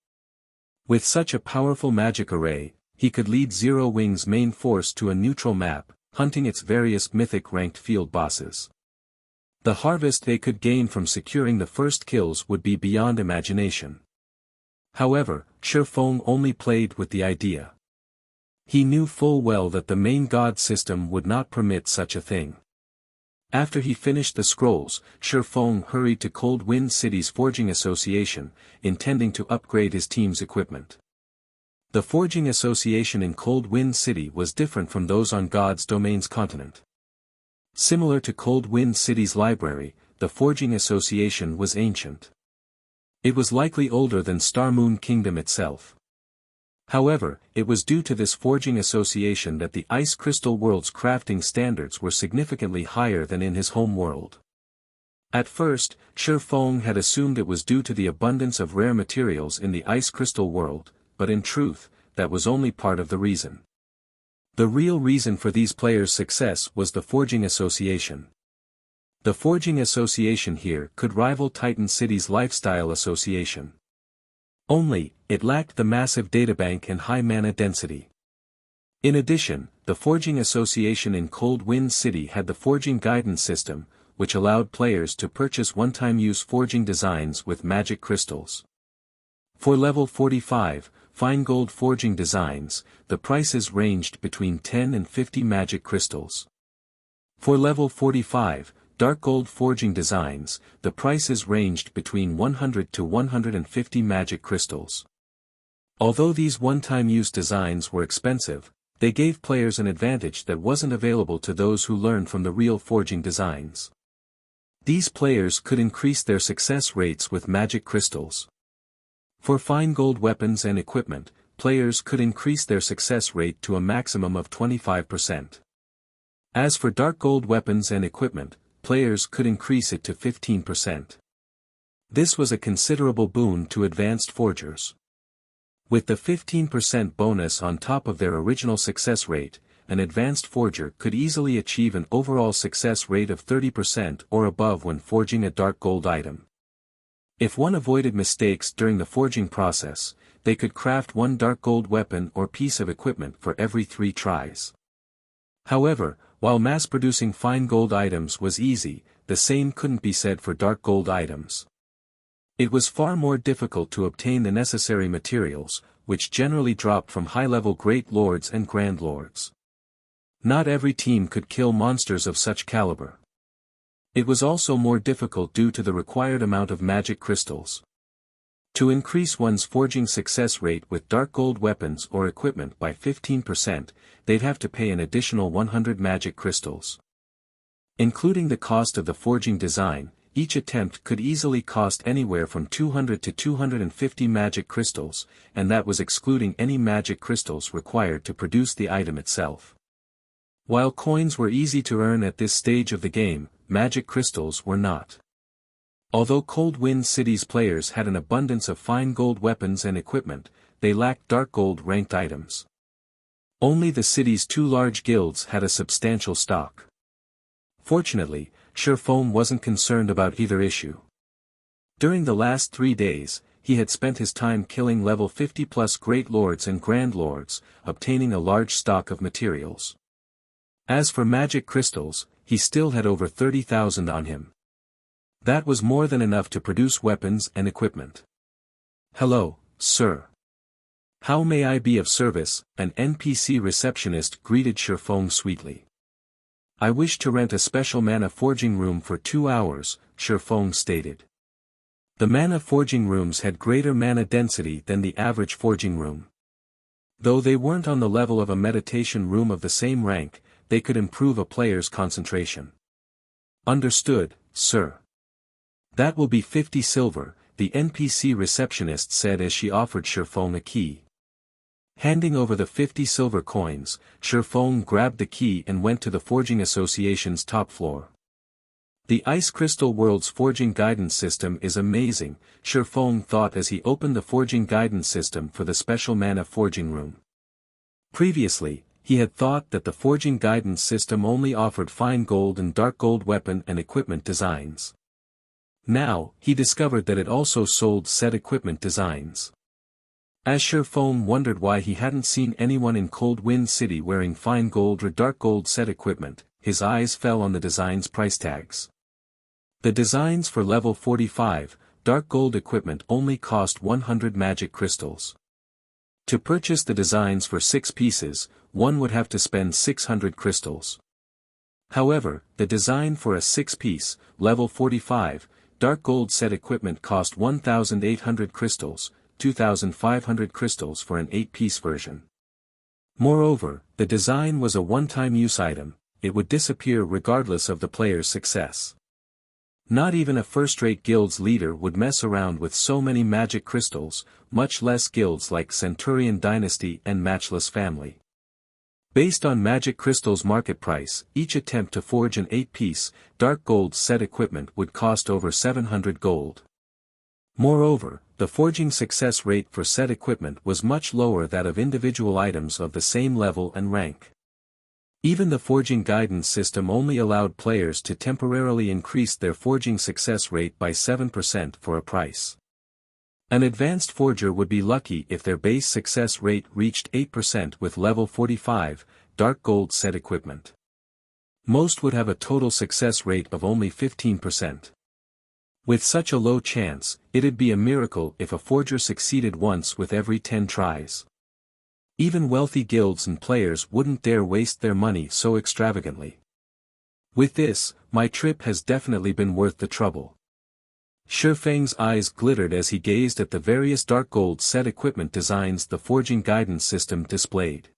With such a powerful magic array, he could lead Zero Wing's main force to a neutral map, hunting its various mythic-ranked field bosses. The harvest they could gain from securing the first kills would be beyond imagination. However, Shi Feng only played with the idea. He knew full well that the main god system would not permit such a thing. After he finished the scrolls, Shifeng hurried to Cold Wind City's Forging Association, intending to upgrade his team's equipment. The Forging Association in Cold Wind City was different from those on God's Domain's continent. Similar to Cold Wind City's library, the Forging Association was ancient. It was likely older than Star Moon Kingdom itself. However, it was due to this Forging Association that the Ice Crystal World's crafting standards were significantly higher than in his home world. At first, Shifeng had assumed it was due to the abundance of rare materials in the Ice Crystal World, but in truth, that was only part of the reason. The real reason for these players' success was the Forging Association. The Forging Association here could rival Titan City's Lifestyle Association. Only, it lacked the massive databank and high mana density. In addition, the Forging Association in Cold Wind City had the Forging Guidance System, which allowed players to purchase one-time use forging designs with magic crystals. For level 45, fine gold forging designs, the prices ranged between 10 and 50 magic crystals. For level 45, dark gold forging designs, the prices ranged between 100 to 150 magic crystals. Although these one-time use designs were expensive, they gave players an advantage that wasn't available to those who learned from the real forging designs. These players could increase their success rates with magic crystals. For fine gold weapons and equipment, players could increase their success rate to a maximum of 25%. As for dark gold weapons and equipment, players could increase it to 15%. This was a considerable boon to advanced forgers. With the 15% bonus on top of their original success rate, an advanced forger could easily achieve an overall success rate of 30% or above when forging a dark gold item. If one avoided mistakes during the forging process, they could craft one dark gold weapon or piece of equipment for every 3 tries. However, while mass-producing fine gold items was easy, the same couldn't be said for dark gold items. It was far more difficult to obtain the necessary materials, which generally dropped from high-level Great Lords and Grand Lords. Not every team could kill monsters of such caliber. It was also more difficult due to the required amount of magic crystals. To increase one's forging success rate with dark gold weapons or equipment by 15%, they'd have to pay an additional 100 magic crystals. Including the cost of the forging design, each attempt could easily cost anywhere from 200 to 250 magic crystals, and that was excluding any magic crystals required to produce the item itself. While coins were easy to earn at this stage of the game, magic crystals were not. Although Cold Wind City's players had an abundance of fine gold weapons and equipment, they lacked dark gold ranked items. Only the city's 2 large guilds had a substantial stock. Fortunately, Shifeng wasn't concerned about either issue. During the last 3 days, he had spent his time killing level 50+ Great Lords and Grand Lords, obtaining a large stock of materials. As for magic crystals, he still had over 30,000 on him. That was more than enough to produce weapons and equipment. "Hello, sir. How may I be of service?" an NPC receptionist greeted Shifeng sweetly. "I wish to rent a special mana forging room for 2 hours, Shifeng stated. The mana forging rooms had greater mana density than the average forging room. Though they weren't on the level of a meditation room of the same rank, they could improve a player's concentration. "Understood, sir. That will be 50 silver, the NPC receptionist said as she offered Shifeng a key. Handing over the 50 silver coins, Shifeng grabbed the key and went to the Forging Association's top floor. The Ice Crystal World's forging guidance system is amazing, Shifeng thought as he opened the forging guidance system for the special mana forging room. Previously, he had thought that the forging guidance system only offered fine gold and dark gold weapon and equipment designs. Now, he discovered that it also sold set equipment designs. As Shifeng wondered why he hadn't seen anyone in Cold Wind City wearing fine gold or dark gold set equipment, his eyes fell on the designs' price tags. The designs for level 45, dark gold equipment only cost 100 magic crystals. To purchase the designs for 6 pieces, one would have to spend 600 crystals. However, the design for a 6-piece, level 45, dark gold set equipment cost 1,800 crystals, 2,500 crystals for an 8-piece version. Moreover, the design was a one-time use item, it would disappear regardless of the player's success. Not even a first-rate guild's leader would mess around with so many magic crystals, much less guilds like Centurion Dynasty and Matchless Family. Based on magic crystals' market price, each attempt to forge an 8-piece, dark gold set equipment would cost over 700 gold. Moreover, the forging success rate for set equipment was much lower than that of individual items of the same level and rank. Even the forging guidance system only allowed players to temporarily increase their forging success rate by 7% for a price. An advanced forger would be lucky if their base success rate reached 8% with level 45, dark gold set equipment. Most would have a total success rate of only 15%. With such a low chance, it'd be a miracle if a forger succeeded once with every 10 tries. Even wealthy guilds and players wouldn't dare waste their money so extravagantly. With this, my trip has definitely been worth the trouble. Shifeng's eyes glittered as he gazed at the various dark gold set equipment designs the forging guidance system displayed.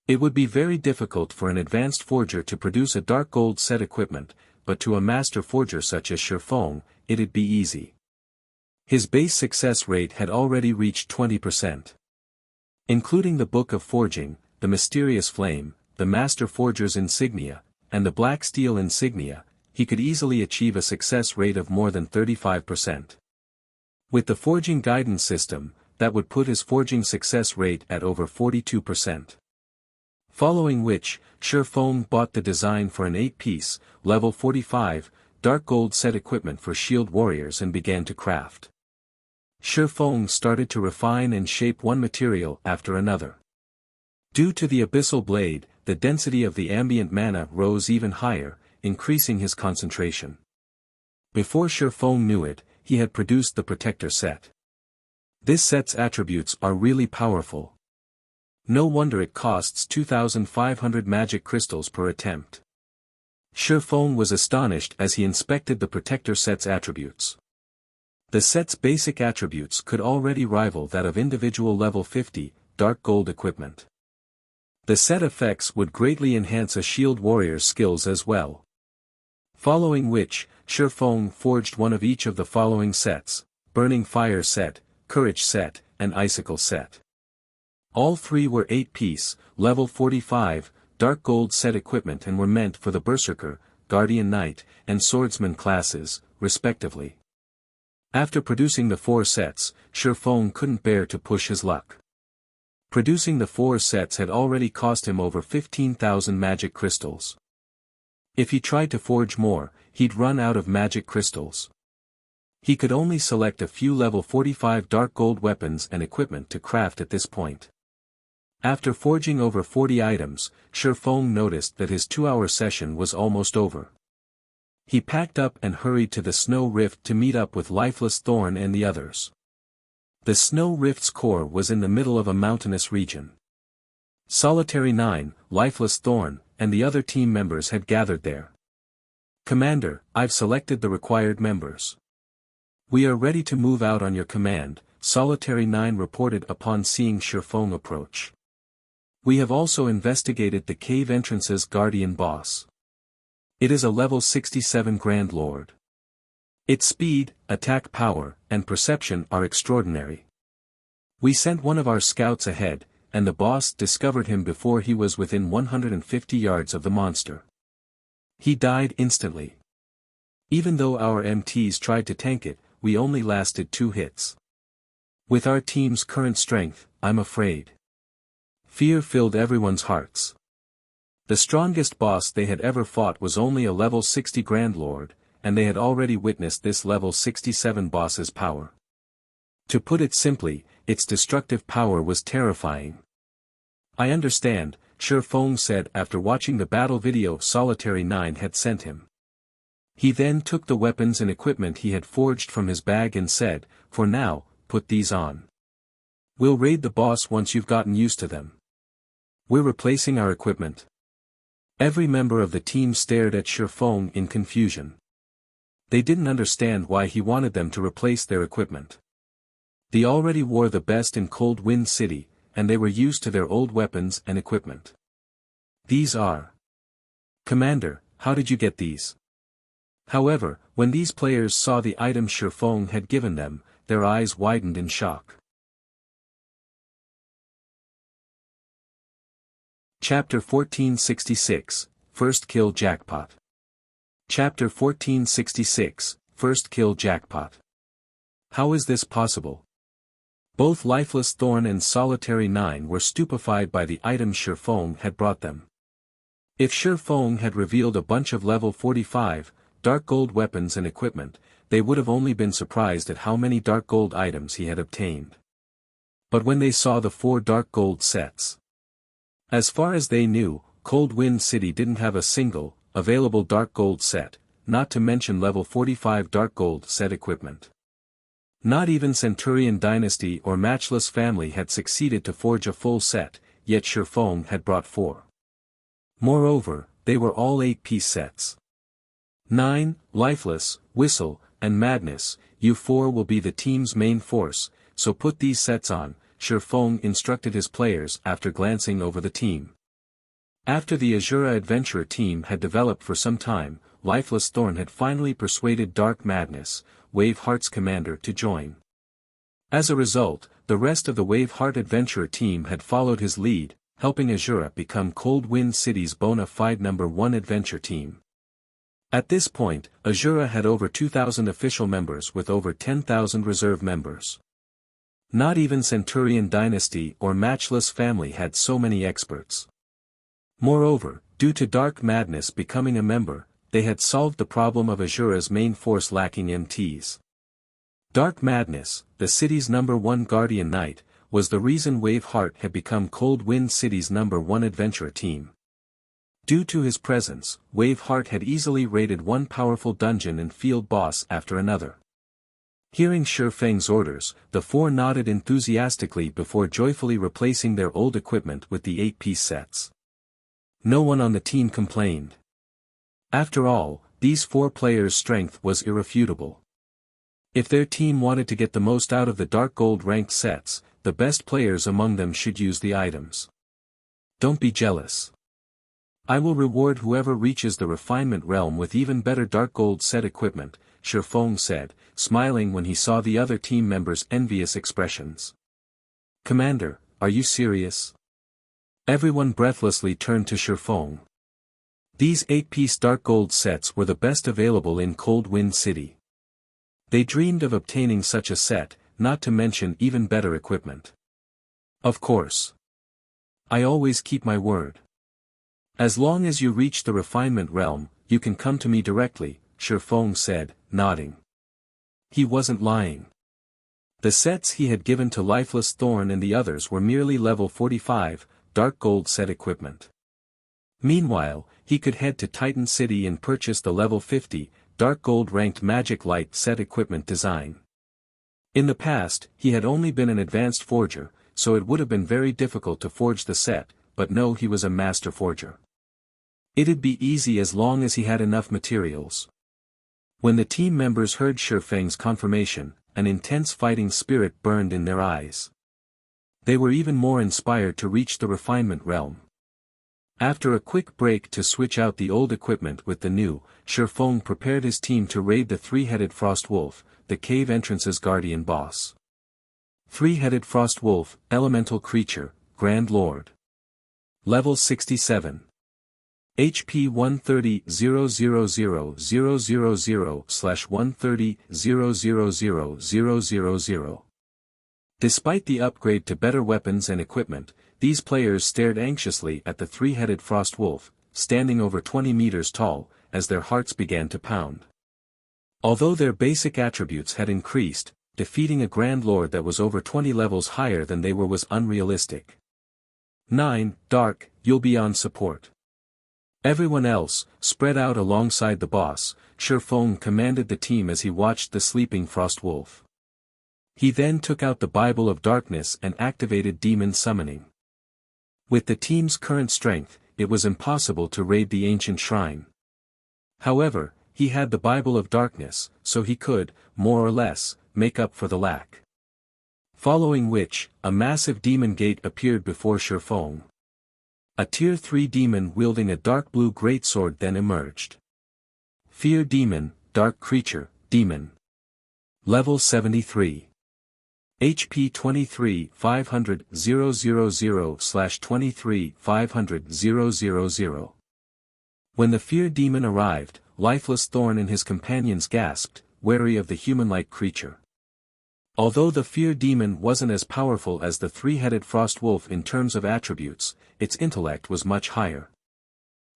It would be very difficult for an advanced forger to produce a dark gold set equipment, but to a master forger such as Shifeng, it'd be easy. His base success rate had already reached 20%. Including the Book of Forging, the Mysterious Flame, the Master Forger's Insignia, and the Black Steel Insignia, he could easily achieve a success rate of more than 35%. With the forging guidance system, that would put his forging success rate at over 42%. Following which, Shifeng bought the design for an 8-piece, level 45, dark gold set equipment for shield warriors and began to craft. Shifeng started to refine and shape one material after another. Due to the Abyssal blade, the density of the ambient mana rose even higher, increasing his concentration. Before Shifeng knew it, he had produced the Protector set. This set's attributes are really powerful. No wonder it costs 2,500 magic crystals per attempt. Shifeng was astonished as he inspected the Protector set's attributes. The set's basic attributes could already rival that of individual level 50, dark gold equipment. The set effects would greatly enhance a shield warrior's skills as well. Following which, Shifeng forged one of each of the following sets: Burning Fire set, Courage set, and Icicle set. All three were 8-piece, level 45, dark gold set equipment and were meant for the Berserker, Guardian Knight, and Swordsman classes, respectively. After producing the 4 sets, Shifeng couldn't bear to push his luck. Producing the 4 sets had already cost him over 15,000 magic crystals. If he tried to forge more, he'd run out of magic crystals. He could only select a few level 45 dark gold weapons and equipment to craft at this point. After forging over 40 items, Shifeng noticed that his 2-hour session was almost over. He packed up and hurried to the Snow Rift to meet up with Lifeless Thorn and the others. The Snow Rift's core was in the middle of a mountainous region. Solitary 9, Lifeless Thorn, and the other team members had gathered there. "Commander, I've selected the required members. We are ready to move out on your command," Solitary 9 reported upon seeing Shifeng approach. "We have also investigated the cave entrance's guardian boss. It is a level 67 Grand Lord. Its speed, attack power, and perception are extraordinary. We sent one of our scouts ahead, and the boss discovered him before he was within 150 yards of the monster. He died instantly. Even though our MTs tried to tank it, we only lasted 2 hits. With our team's current strength, I'm afraid." Fear filled everyone's hearts. The strongest boss they had ever fought was only a level 60 Grand Lord, and they had already witnessed this level 67 boss's power. To put it simply, its destructive power was terrifying. "I understand," Shifeng said after watching the battle video Solitary 9 had sent him. He then took the weapons and equipment he had forged from his bag and said, "For now, put these on. We'll raid the boss once you've gotten used to them." We're replacing our equipment. Every member of the team stared at Shifeng in confusion. They didn't understand why he wanted them to replace their equipment. They already wore the best in Cold Wind City, and they were used to their old weapons and equipment. These are. Commander, how did you get these? However, when these players saw the items Shifeng had given them, their eyes widened in shock. Chapter 1466, First Kill Jackpot. Chapter 1466, First Kill Jackpot. How is this possible? Both Lifeless Thorn and Solitary 9 were stupefied by the items Shifeng had brought them. If Shifeng had revealed a bunch of level 45, dark gold weapons and equipment, they would have only been surprised at how many dark gold items he had obtained. But when they saw the 4 dark gold sets. As far as they knew, Cold Wind City didn't have a single, available dark gold set, not to mention level 45 dark gold set equipment. Not even Centurion Dynasty or Matchless Family had succeeded to forge a full set, yet Shifeng had brought 4. Moreover, they were all 8-piece sets. 9, Lifeless, Whistle, and Madness, you 4 will be the team's main force, so put these sets on, Shifeng instructed his players after glancing over the team. After the Asura Adventurer team had developed for some time, Lifeless Thorn had finally persuaded Dark Madness, Waveheart's commander, to join. As a result, the rest of the Waveheart Adventurer team had followed his lead, helping Asura become Cold Wind City's bona fide #1 adventure team. At this point, Asura had over 2,000 official members with over 10,000 reserve members. Not even Centurion Dynasty or Matchless Family had so many experts. Moreover, due to Dark Madness becoming a member, they had solved the problem of Asura's main force lacking MTs. Dark Madness, the city's #1 Guardian Knight, was the reason Waveheart had become Cold Wind City's #1 adventurer team. Due to his presence, Waveheart had easily raided one powerful dungeon and field boss after another. Hearing Shifeng's orders, the 4 nodded enthusiastically before joyfully replacing their old equipment with the 8-piece sets. No one on the team complained. After all, these 4 players' strength was irrefutable. If their team wanted to get the most out of the dark gold ranked sets, the best players among them should use the items. Don't be jealous. I will reward whoever reaches the refinement realm with even better dark gold set equipment, Shifeng said, smiling when he saw the other team members' envious expressions. Commander, are you serious? Everyone breathlessly turned to Shifeng. These 8-piece dark gold sets were the best available in Cold Wind City. They dreamed of obtaining such a set, not to mention even better equipment. Of course. I always keep my word. As long as you reach the refinement realm, you can come to me directly, Shifeng said, nodding. He wasn't lying. The sets he had given to Lifeless Thorn and the others were merely level 45, dark gold set equipment. Meanwhile, he could head to Titan City and purchase the level 50, dark gold ranked magic light set equipment design. In the past, he had only been an advanced forger, so it would have been very difficult to forge the set, but no, he was a master forger. It'd be easy as long as he had enough materials. When the team members heard Shifeng's confirmation, an intense fighting spirit burned in their eyes. They were even more inspired to reach the refinement realm. After a quick break to switch out the old equipment with the new, Shifeng prepared his team to raid the 3-headed Frost Wolf, the cave entrance's guardian boss. 3-headed Frost Wolf, elemental creature, Grand Lord. Level 67. HP 130,000/130,000,000. Despite the upgrade to better weapons and equipment, these players stared anxiously at the 3-headed Frost Wolf, standing over 20 meters tall, as their hearts began to pound. Although their basic attributes had increased, defeating a Grand Lord that was over 20 levels higher than they were was unrealistic. 9, Dark, you'll be on support. Everyone else, spread out alongside the boss, Shifeng commanded the team as he watched the sleeping Frost Wolf. He then took out the Bible of Darkness and activated demon summoning. With the team's current strength, it was impossible to raid the ancient shrine. However, he had the Bible of Darkness, so he could, more or less, make up for the lack. Following which, a massive demon gate appeared before Shifeng. A Tier 3 demon wielding a dark blue greatsword then emerged. Fear Demon, Dark Creature, Demon. Level 73. HP 23 500 000/23 500 000. When the Fear Demon arrived, Lifeless Thorn and his companions gasped, wary of the human-like creature. Although the Fear Demon wasn't as powerful as the three-headed Frost Wolf in terms of attributes, its intellect was much higher.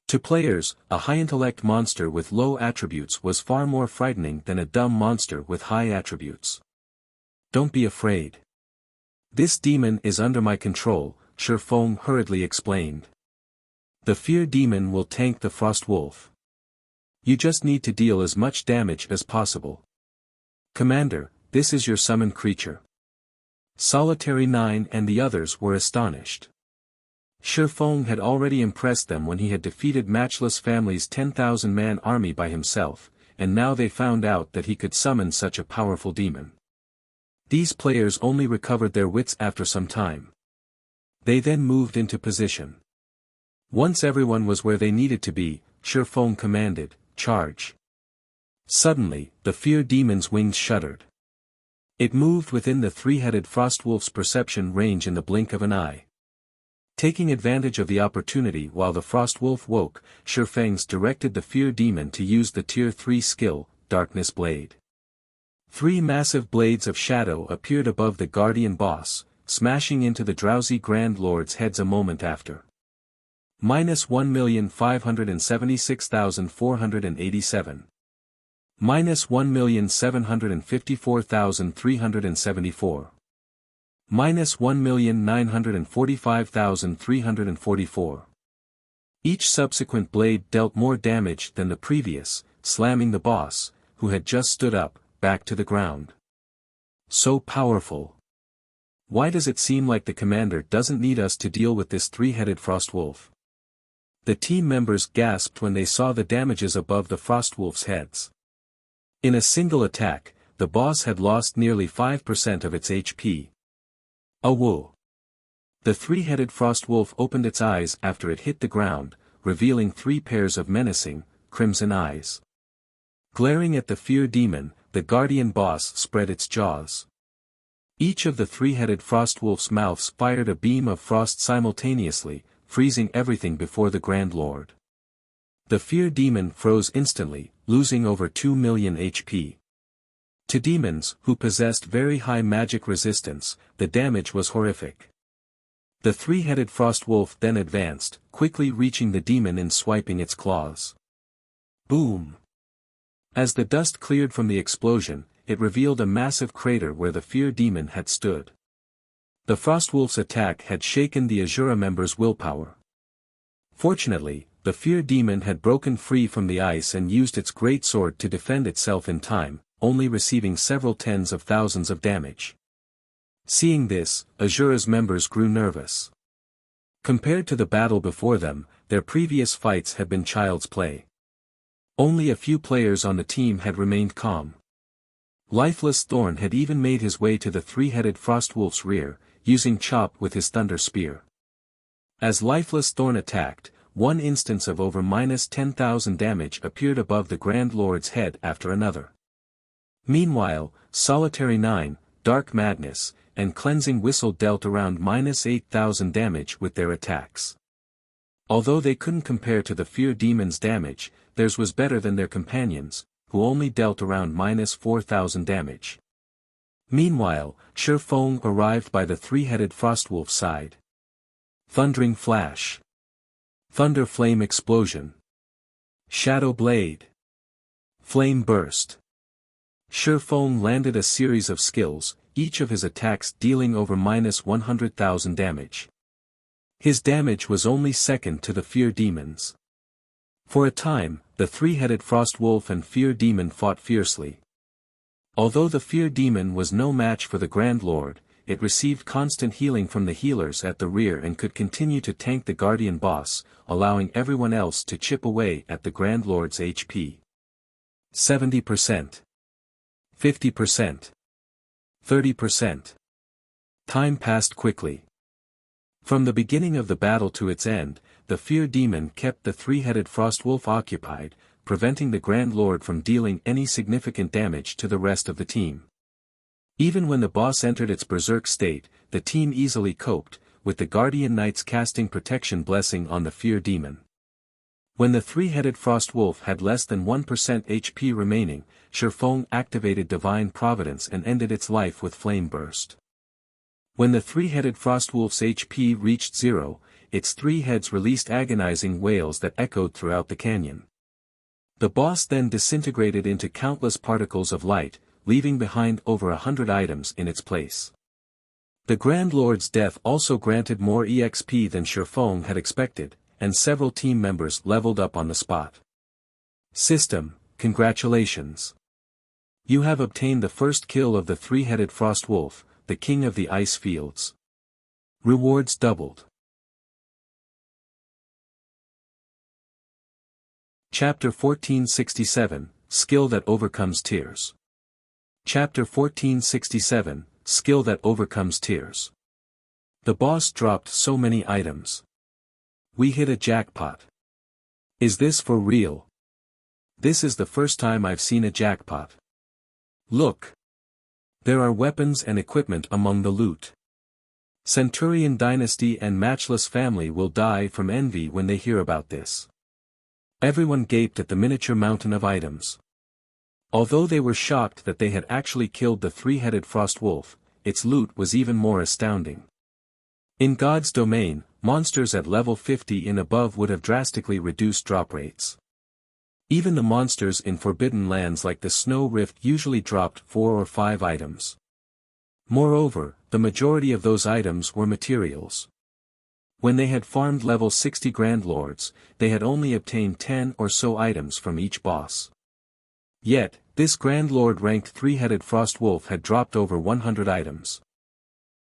To players, a high-intellect monster with low attributes was far more frightening than a dumb monster with high attributes. Don't be afraid. This demon is under my control, Shifeng hurriedly explained. The Fear Demon will tank the Frost Wolf. You just need to deal as much damage as possible. Commander, this is your summoned creature. Solitary 9 and the others were astonished. Shifeng had already impressed them when he had defeated Matchless Family's 10,000-man army by himself, and now they found out that he could summon such a powerful demon. These players only recovered their wits after some time. They then moved into position. Once everyone was where they needed to be, Shifeng commanded, "Charge." Suddenly, the Fear Demon's wings shuddered. It moved within the three-headed Frostwolf's perception range in the blink of an eye. Taking advantage of the opportunity while the Frostwolf woke, Shifeng directed the Fear Demon to use the Tier 3 skill, Darkness Blade. 3 massive blades of shadow appeared above the Guardian Boss, smashing into the drowsy Grand Lord's heads a moment after. -1,576,487. -1,754,374. -1,945,344. Each subsequent blade dealt more damage than the previous, slamming the boss, who had just stood up, back to the ground. So powerful. Why does it seem like the commander doesn't need us to deal with this three-headed Frostwolf? The team members gasped when they saw the damages above the Frostwolf's heads. In a single attack, the boss had lost nearly 5% of its HP. Whoa! The three-headed Frostwolf opened its eyes after it hit the ground, revealing 3 pairs of menacing, crimson eyes. Glaring at the Fear Demon, the Guardian Boss spread its jaws. Each of the three-headed Frostwolf's mouths fired a beam of frost simultaneously, freezing everything before the Grand Lord. The Fear Demon froze instantly, losing over 2 million HP. To demons who possessed very high magic resistance, the damage was horrific. The three-headed Frostwolf then advanced, quickly reaching the demon and swiping its claws. Boom! As the dust cleared from the explosion, it revealed a massive crater where the Fear Demon had stood. The Frostwolf's attack had shaken the Asura members' willpower. Fortunately, the Fear Demon had broken free from the ice and used its greatsword to defend itself in time, only receiving several tens of thousands of damage. Seeing this, Asura's members grew nervous. Compared to the battle before them, their previous fights had been child's play. Only a few players on the team had remained calm. Lifeless Thorn had even made his way to the three-headed Frostwolf's rear, using Chop with his Thunder Spear. As Lifeless Thorn attacked, one instance of over -10,000 damage appeared above the Grand Lord's head after another. Meanwhile, Solitary 9, Dark Madness, and Cleansing Whistle dealt around -8,000 damage with their attacks. Although they couldn't compare to the Fear Demon's damage, theirs was better than their companions, who only dealt around -4,000 damage. Meanwhile, Shifeng arrived by the three-headed Frostwolf side. Thundering Flash. Thunder Flame Explosion. Shadow Blade. Flame Burst. Shifeng landed a series of skills, each of his attacks dealing over -100,000 damage. His damage was only second to the Fear Demon's. For a time, the three-headed Frostwolf and Fear Demon fought fiercely. Although the Fear Demon was no match for the Grand Lord, it received constant healing from the healers at the rear and could continue to tank the Guardian boss, allowing everyone else to chip away at the Grand Lord's HP. 70%. 50%. 30%. Time passed quickly. From the beginning of the battle to its end, the Fear Demon kept the three-headed Frostwolf occupied, preventing the Grand Lord from dealing any significant damage to the rest of the team. Even when the boss entered its berserk state, the team easily coped, with the Guardian Knights casting Protection Blessing on the Fear Demon. When the three-headed Frostwolf had less than 1% HP remaining, Shifeng activated Divine Providence and ended its life with Flame Burst. When the three-headed Frostwolf's HP reached 0, its three heads released agonizing wails that echoed throughout the canyon. The boss then disintegrated into countless particles of light, leaving behind over 100 items in its place. The Grand Lord's death also granted more EXP than Shifeng had expected, and several team members leveled up on the spot. System, congratulations. You have obtained the first kill of the three-headed Frostwolf, the King of the Ice Fields. Rewards doubled. Chapter 1467, Skill that Overcomes Tears. Chapter 1467, Skill that Overcomes Tears. The boss dropped so many items. We hit a jackpot. Is this for real? This is the first time I've seen a jackpot. Look. There are weapons and equipment among the loot. Centurion Dynasty and Matchless Family will die from envy when they hear about this. Everyone gaped at the miniature mountain of items. Although they were shocked that they had actually killed the three-headed Frostwolf, its loot was even more astounding. In God's domain, monsters at level 50 and above would have drastically reduced drop rates. Even the monsters in forbidden lands like the Snow Rift usually dropped 4 or 5 items. Moreover, the majority of those items were materials. When they had farmed level 60 Grand Lords, they had only obtained 10 or so items from each boss. Yet, this Grand Lord ranked three-headed Frostwolf had dropped over 100 items.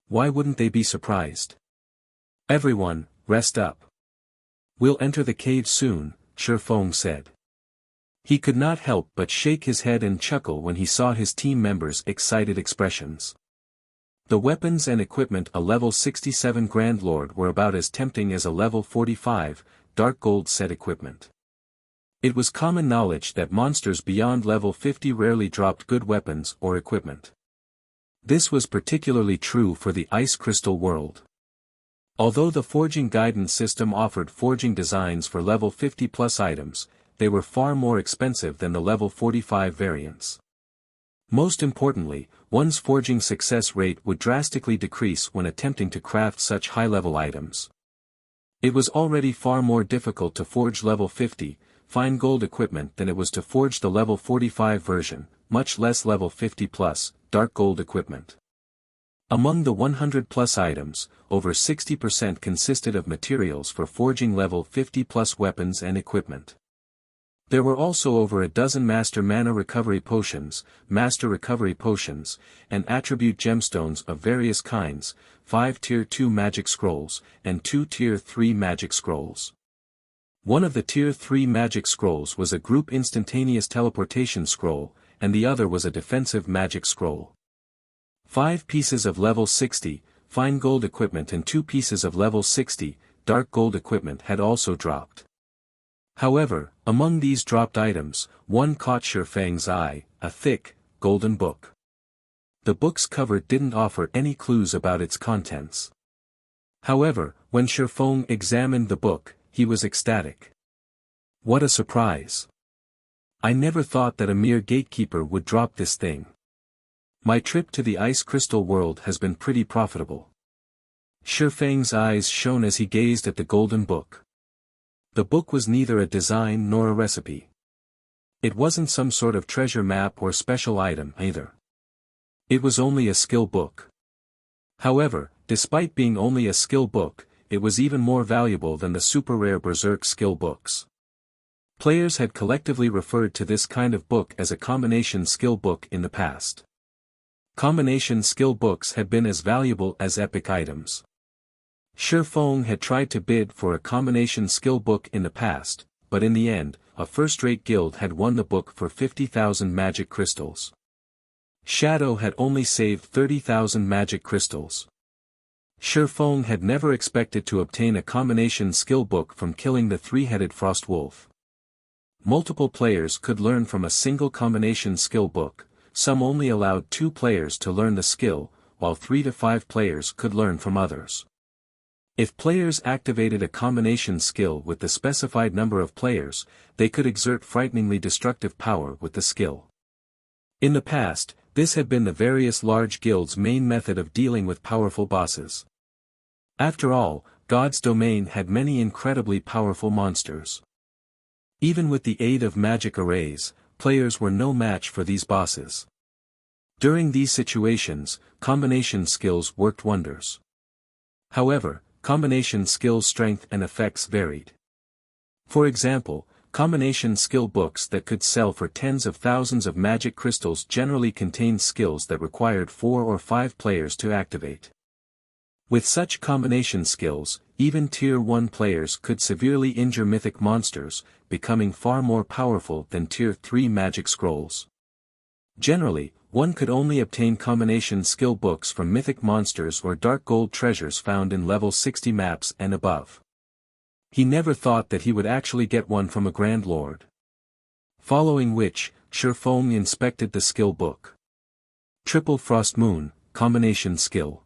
Why wouldn't they be surprised? Everyone, rest up. We'll enter the cave soon, Shifeng said. He could not help but shake his head and chuckle when he saw his team members' excited expressions. The weapons and equipment a level 67 Grand Lord were about as tempting as a level 45, Dark Gold set equipment. It was common knowledge that monsters beyond level 50 rarely dropped good weapons or equipment. This was particularly true for the Ice Crystal world. Although the forging guidance system offered forging designs for level 50+ items, they were far more expensive than the level 45 variants. Most importantly, one's forging success rate would drastically decrease when attempting to craft such high-level items. It was already far more difficult to forge level 50, fine gold equipment than it was to forge the level 45 version, much less level 50+, dark gold equipment. Among the 100+ items, over 60% consisted of materials for forging level 50+ weapons and equipment. There were also over a dozen Master Mana Recovery Potions, Master Recovery Potions, and Attribute Gemstones of various kinds, 5 Tier 2 Magic Scrolls, and 2 Tier 3 Magic Scrolls. One of the Tier 3 Magic Scrolls was a group instantaneous teleportation scroll, and the other was a defensive magic scroll. 5 pieces of level 60, fine gold equipment and 2 pieces of level 60, dark gold equipment had also dropped. However, among these dropped items, one caught Shifeng's eye, a thick, golden book. The book's cover didn't offer any clues about its contents. However, when Shifeng examined the book, he was ecstatic. What a surprise! I never thought that a mere gatekeeper would drop this thing. My trip to the Ice Crystal world has been pretty profitable. Shifeng's eyes shone as he gazed at the golden book. The book was neither a design nor a recipe. It wasn't some sort of treasure map or special item either. It was only a skill book. However, despite being only a skill book, it was even more valuable than the super rare Berserk skill books. Players had collectively referred to this kind of book as a combination skill book in the past. Combination skill books had been as valuable as epic items. Shi Feng had tried to bid for a combination skill book in the past, but in the end, a first-rate guild had won the book for 50,000 magic crystals. Shadow had only saved 30,000 magic crystals. Shi Feng had never expected to obtain a combination skill book from killing the three-headed frost wolf. Multiple players could learn from a single combination skill book, some only allowed 2 players to learn the skill, while 3 to 5 players could learn from others. If players activated a combination skill with the specified number of players, they could exert frighteningly destructive power with the skill. In the past, this had been the various large guilds' main method of dealing with powerful bosses. After all, God's domain had many incredibly powerful monsters. Even with the aid of magic arrays, players were no match for these bosses. During these situations, combination skills worked wonders. However, combination skills' strength and effects varied. For example, combination skill books that could sell for tens of thousands of magic crystals generally contained skills that required 4 or 5 players to activate. With such combination skills, even Tier 1 players could severely injure mythic monsters, becoming far more powerful than Tier 3 magic scrolls. Generally, one could only obtain combination skill books from mythic monsters or dark gold treasures found in level 60 maps and above. He never thought that he would actually get one from a Grand Lord. Following which, Shi Feng inspected the skill book. Triple Frost Moon, combination skill.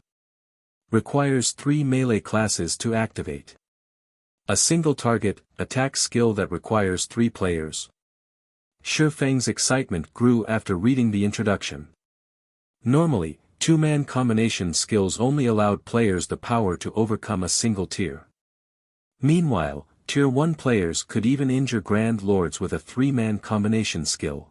Requires 3 melee classes to activate. A single target, attack skill that requires 3 players. Shi Feng's excitement grew after reading the introduction. Normally, 2-man combination skills only allowed players the power to overcome a single tier. Meanwhile, Tier 1 players could even injure Grand Lords with a 3-man combination skill.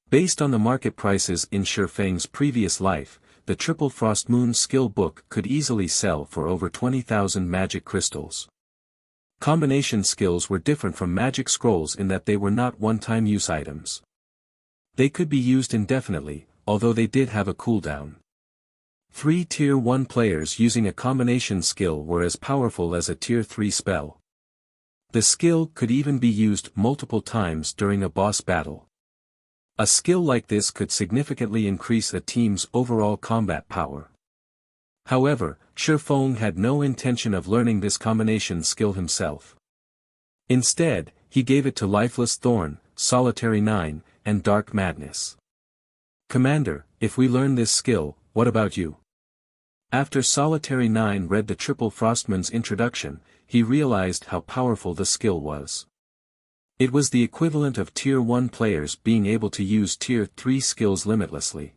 Based on the market prices in Shi Feng's previous life, the Triple Frost Moon skill book could easily sell for over 20,000 magic crystals. Combination skills were different from magic scrolls in that they were not one-time use items. They could be used indefinitely, although they did have a cooldown. 3 Tier 1 players using a combination skill were as powerful as a Tier 3 spell. The skill could even be used multiple times during a boss battle. A skill like this could significantly increase a team's overall combat power. However, Shi Feng had no intention of learning this combination skill himself. Instead, he gave it to Lifeless Thorn, Solitary 9, and Dark Madness. "Commander, if we learn this skill, what about you?" After Solitary 9 read the Triple Frostman's introduction, he realized how powerful the skill was. It was the equivalent of Tier 1 players being able to use Tier 3 skills limitlessly.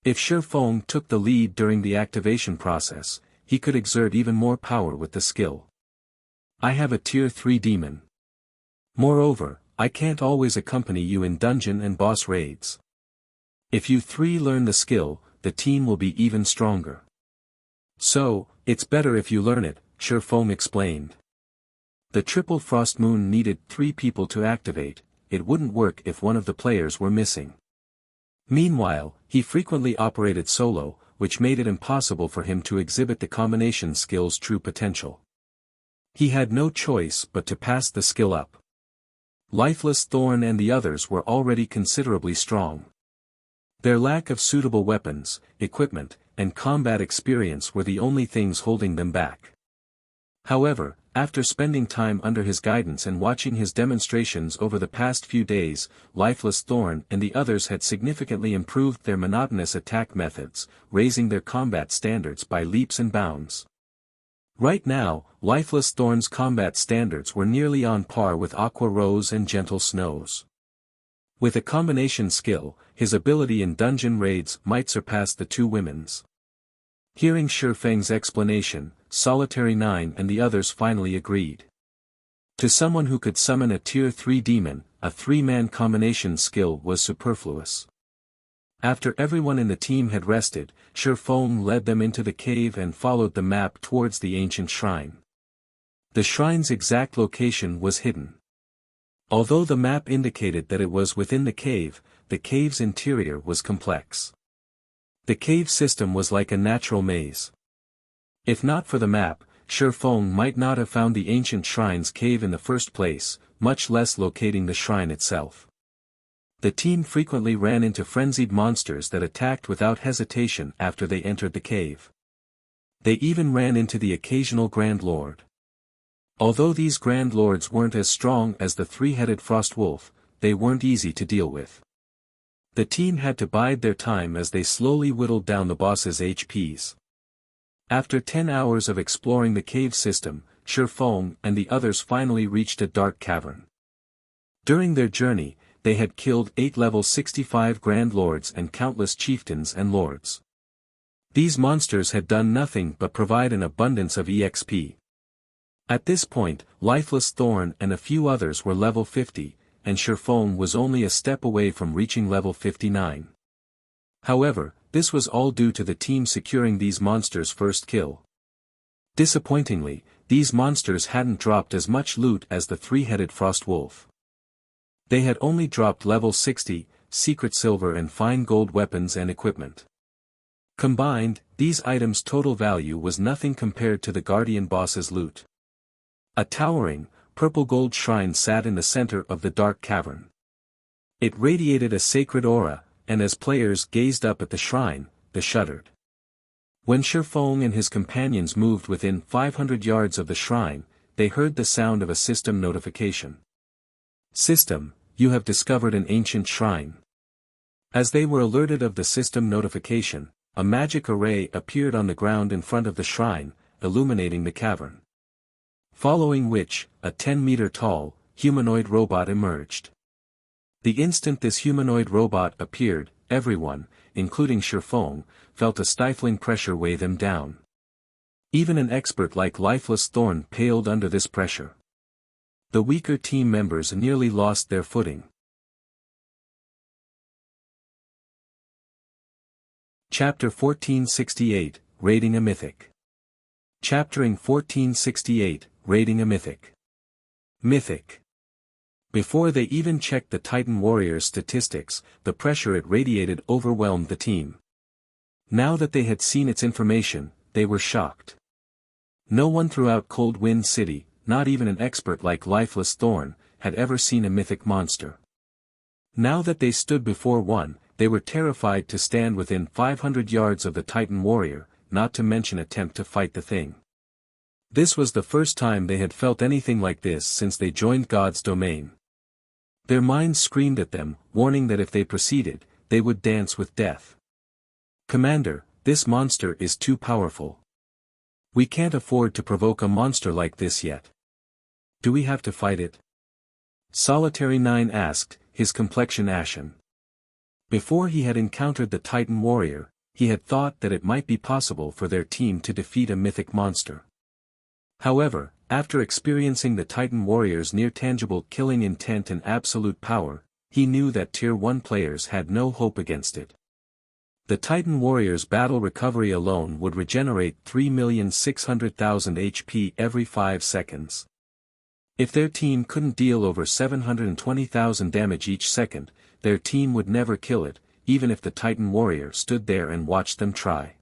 If Shi Feng took the lead during the activation process, he could exert even more power with the skill. "I have a Tier 3 demon. Moreover, I can't always accompany you in dungeon and boss raids. If you 3 learn the skill, the team will be even stronger. So, it's better if you learn it," Shi Feng explained. The Triple Frost Moon needed 3 people to activate, it wouldn't work if one of the players were missing. Meanwhile, he frequently operated solo, which made it impossible for him to exhibit the combination skill's true potential. He had no choice but to pass the skill up. Lifeless Thorn and the others were already considerably strong. Their lack of suitable weapons, equipment, and combat experience were the only things holding them back. However, after spending time under his guidance and watching his demonstrations over the past few days, Lifeless Thorn and the others had significantly improved their monotonous attack methods, raising their combat standards by leaps and bounds. Right now, Lifeless Thorn's combat standards were nearly on par with Aqua Rose and Gentle Snows. With a combination skill, his ability in dungeon raids might surpass the 2 women's. Hearing Shi Feng's explanation, Solitary 9 and the others finally agreed. To someone who could summon a Tier 3 demon, a 3-man combination skill was superfluous. After everyone in the team had rested, Shi Feng led them into the cave and followed the map towards the ancient shrine. The shrine's exact location was hidden. Although the map indicated that it was within the cave's interior was complex. The cave system was like a natural maze. If not for the map, Shifeng might not have found the ancient shrine's cave in the first place, much less locating the shrine itself. The team frequently ran into frenzied monsters that attacked without hesitation after they entered the cave. They even ran into the occasional Grand Lord. Although these Grand Lords weren't as strong as the three-headed Frost Wolf, they weren't easy to deal with. The team had to bide their time as they slowly whittled down the boss's HPs. After 10 hours of exploring the cave system, Shifeng and the others finally reached a dark cavern. During their journey, they had killed 8 level 65 Grand Lords and countless chieftains and lords. These monsters had done nothing but provide an abundance of EXP. At this point, Lifeless Thorn and a few others were level 50, and Shifeng was only a step away from reaching level 59. However, this was all due to the team securing these monsters' first kill. Disappointingly, these monsters hadn't dropped as much loot as the three-headed Frost Wolf. They had only dropped level 60, secret silver and fine gold weapons and equipment. Combined, these items' total value was nothing compared to the Guardian boss's loot. A towering, purple gold shrine sat in the center of the dark cavern. It radiated a sacred aura, and as players gazed up at the shrine, they shuddered. When Shifeng and his companions moved within 500 yards of the shrine, they heard the sound of a system notification. System, you have discovered an ancient shrine. As they were alerted of the system notification, a magic array appeared on the ground in front of the shrine, illuminating the cavern. Following which, a 10-meter-tall, humanoid robot emerged. The instant this humanoid robot appeared, everyone, including Shifeng, felt a stifling pressure weigh them down. Even an expert like Lifeless Thorn paled under this pressure. The weaker team members nearly lost their footing. Chapter 1468, Raiding a Mythic. Chaptering 1468, Raiding a Mythic. Mythic. Before they even checked the Titan Warrior's statistics, the pressure it radiated overwhelmed the team. Now that they had seen its information, they were shocked. No one throughout Cold Wind City, not even an expert like Lifeless Thorn, had ever seen a mythic monster. Now that they stood before one, they were terrified to stand within 500 yards of the Titan Warrior, not to mention attempt to fight the thing. This was the first time they had felt anything like this since they joined God's domain. Their minds screamed at them, warning that if they proceeded, they would dance with death. Commander, this monster is too powerful. We can't afford to provoke a monster like this yet. Do we have to fight it? Solitary 9 asked, his complexion ashen. Before he had encountered the Titan Warrior, he had thought that it might be possible for their team to defeat a mythic monster. However, after experiencing the Titan Warrior's near-tangible killing intent and absolute power, he knew that Tier 1 players had no hope against it. The Titan Warrior's battle recovery alone would regenerate 3,600,000 HP every 5 seconds. If their team couldn't deal over 720,000 damage each second, their team would never kill it, even if the Titan Warrior stood there and watched them try.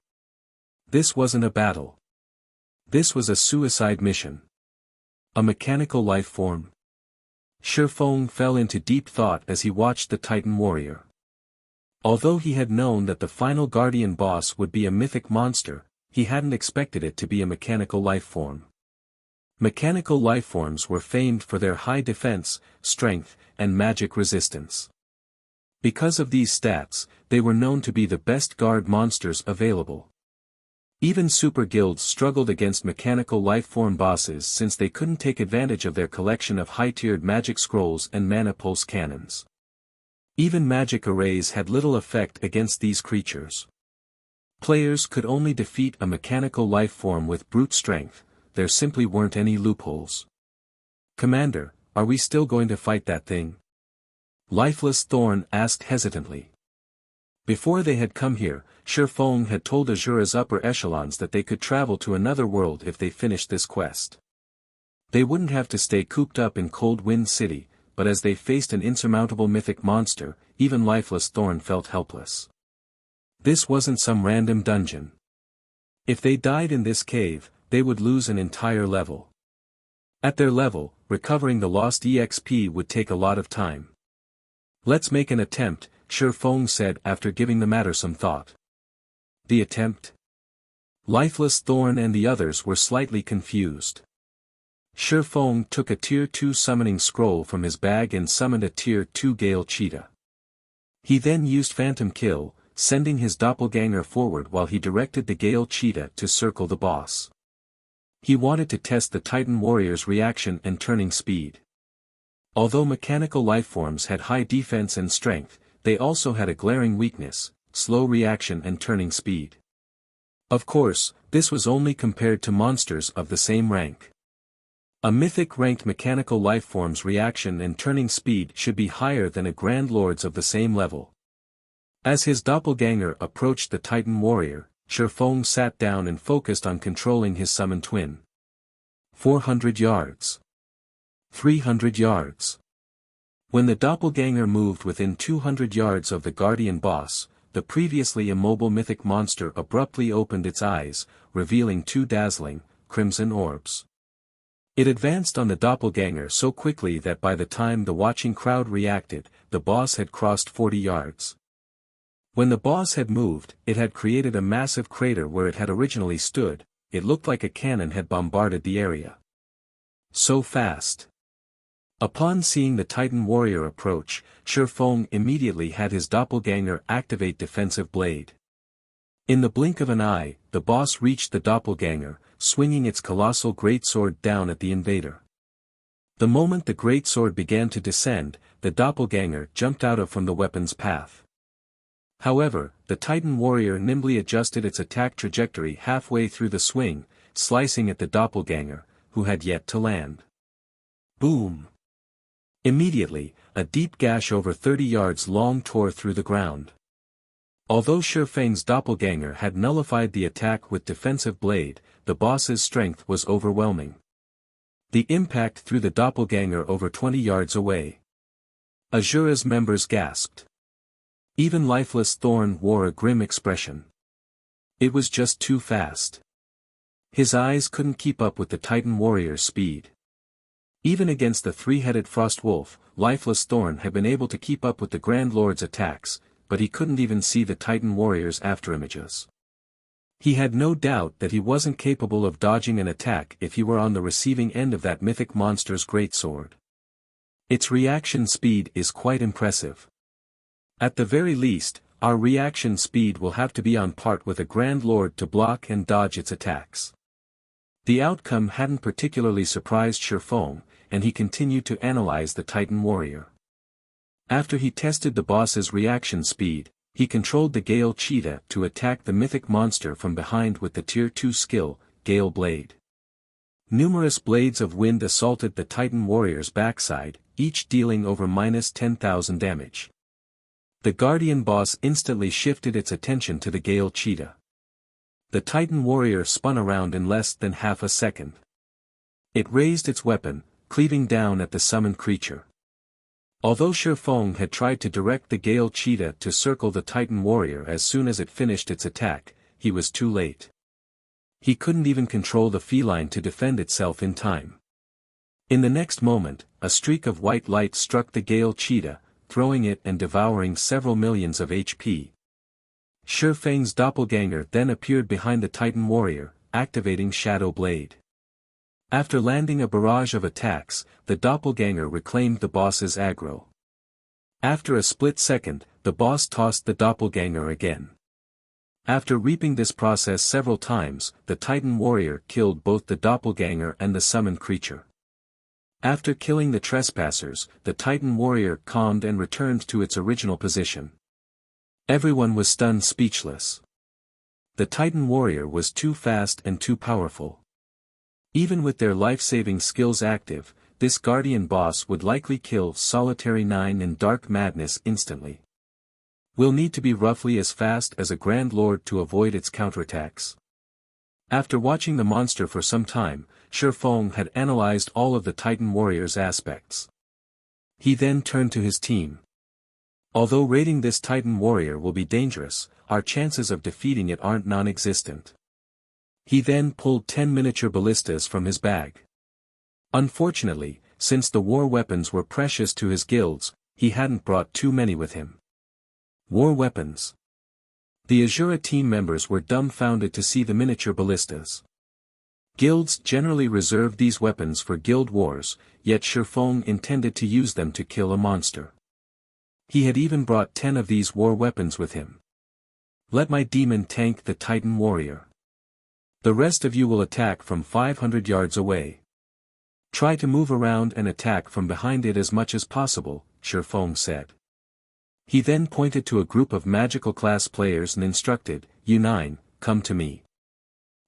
This wasn't a battle. This was a suicide mission. A mechanical life form. Shifeng fell into deep thought as he watched the Titan Warrior. Although he had known that the final Guardian boss would be a mythic monster, he hadn't expected it to be a mechanical life form. Mechanical lifeforms were famed for their high defense, strength, and magic resistance. Because of these stats, they were known to be the best guard monsters available. Even super guilds struggled against mechanical lifeform bosses since they couldn't take advantage of their collection of high-tiered magic scrolls and mana pulse cannons. Even magic arrays had little effect against these creatures. Players could only defeat a mechanical lifeform with brute strength. There simply weren't any loopholes. Commander, are we still going to fight that thing? Lifeless Thorn asked hesitantly. Before they had come here, Shifeng had told Asura's upper echelons that they could travel to another world if they finished this quest. They wouldn't have to stay cooped up in Cold Wind City, but as they faced an insurmountable mythic monster, even Lifeless Thorn felt helpless. This wasn't some random dungeon. If they died in this cave, they would lose an entire level. At their level, recovering the lost EXP would take a lot of time. Let's make an attempt, Shi Feng said after giving the matter some thought. The attempt? Lifeless Thorn and the others were slightly confused. Shi Feng took a Tier 2 summoning scroll from his bag and summoned a Tier 2 Gale Cheetah. He then used Phantom Kill, sending his doppelganger forward while he directed the Gale Cheetah to circle the boss. He wanted to test the Titan Warrior's reaction and turning speed. Although mechanical lifeforms had high defense and strength, they also had a glaring weakness, slow reaction and turning speed. Of course, this was only compared to monsters of the same rank. A Mythic-ranked mechanical lifeform's reaction and turning speed should be higher than a Grand Lord's of the same level. As his doppelganger approached the Titan Warrior, Shi Feng sat down and focused on controlling his summoned twin. 400 yards. 300 yards. When the doppelganger moved within 200 yards of the guardian boss, the previously immobile mythic monster abruptly opened its eyes, revealing two dazzling, crimson orbs. It advanced on the doppelganger so quickly that by the time the watching crowd reacted, the boss had crossed 40 yards. When the boss had moved, it had created a massive crater where it had originally stood. It looked like a cannon had bombarded the area. So fast. Upon seeing the Titan Warrior approach, Shi Feng immediately had his doppelganger activate Defensive Blade. In the blink of an eye, the boss reached the doppelganger, swinging its colossal greatsword down at the invader. The moment the greatsword began to descend, the doppelganger jumped out from the weapon's path. However, the Titan Warrior nimbly adjusted its attack trajectory halfway through the swing, slicing at the doppelganger, who had yet to land. Boom! Immediately, a deep gash over 30 yards long tore through the ground. Although Shi Feng's doppelganger had nullified the attack with Defensive Blade, the boss's strength was overwhelming. The impact threw the doppelganger over 20 yards away. Asura's members gasped. Even Lifeless Thorn wore a grim expression. It was just too fast. His eyes couldn't keep up with the Titan Warrior's speed. Even against the three-headed Frost Wolf, Lifeless Thorn had been able to keep up with the Grand Lord's attacks, but he couldn't even see the Titan Warrior's afterimages. He had no doubt that he wasn't capable of dodging an attack if he were on the receiving end of that mythic monster's greatsword. Its reaction speed is quite impressive. At the very least, our reaction speed will have to be on par with a Grand Lord to block and dodge its attacks. The outcome hadn't particularly surprised Shi Feng, and he continued to analyze the Titan Warrior. After he tested the boss's reaction speed, he controlled the Gale Cheetah to attack the mythic monster from behind with the Tier 2 skill, Gale Blade. Numerous blades of wind assaulted the Titan Warrior's backside, each dealing over -10,000 damage. The Guardian boss instantly shifted its attention to the Gale Cheetah. The Titan Warrior spun around in less than half a second. It raised its weapon, cleaving down at the summoned creature. Although Shi Feng had tried to direct the Gale Cheetah to circle the Titan Warrior as soon as it finished its attack, he was too late. He couldn't even control the feline to defend itself in time. In the next moment, a streak of white light struck the Gale Cheetah, throwing it and devouring several millions of HP. Shi Feng's doppelganger then appeared behind the Titan Warrior, activating Shadow Blade. After landing a barrage of attacks, the doppelganger reclaimed the boss's aggro. After a split second, the boss tossed the doppelganger again. After repeating this process several times, the Titan Warrior killed both the doppelganger and the summoned creature. After killing the trespassers, the Titan Warrior calmed and returned to its original position. Everyone was stunned speechless. The Titan Warrior was too fast and too powerful. Even with their life-saving skills active, this Guardian boss would likely kill Solitary 9 in Dark Madness instantly. We'll need to be roughly as fast as a Grand Lord to avoid its counterattacks. After watching the monster for some time, Shi Feng had analyzed all of the Titan Warrior's aspects. He then turned to his team. Although raiding this Titan Warrior will be dangerous, our chances of defeating it aren't non-existent. He then pulled 10 miniature ballistas from his bag. Unfortunately, since the war weapons were precious to his guilds, he hadn't brought too many with him. War weapons. The Asura team members were dumbfounded to see the miniature ballistas. Guilds generally reserved these weapons for guild wars, yet Shifeng intended to use them to kill a monster. He had even brought 10 of these war weapons with him. Let my demon tank the Titan warrior. The rest of you will attack from 500 yards away. Try to move around and attack from behind it as much as possible, Shifeng said. He then pointed to a group of magical class players and instructed, "You 9, come to me.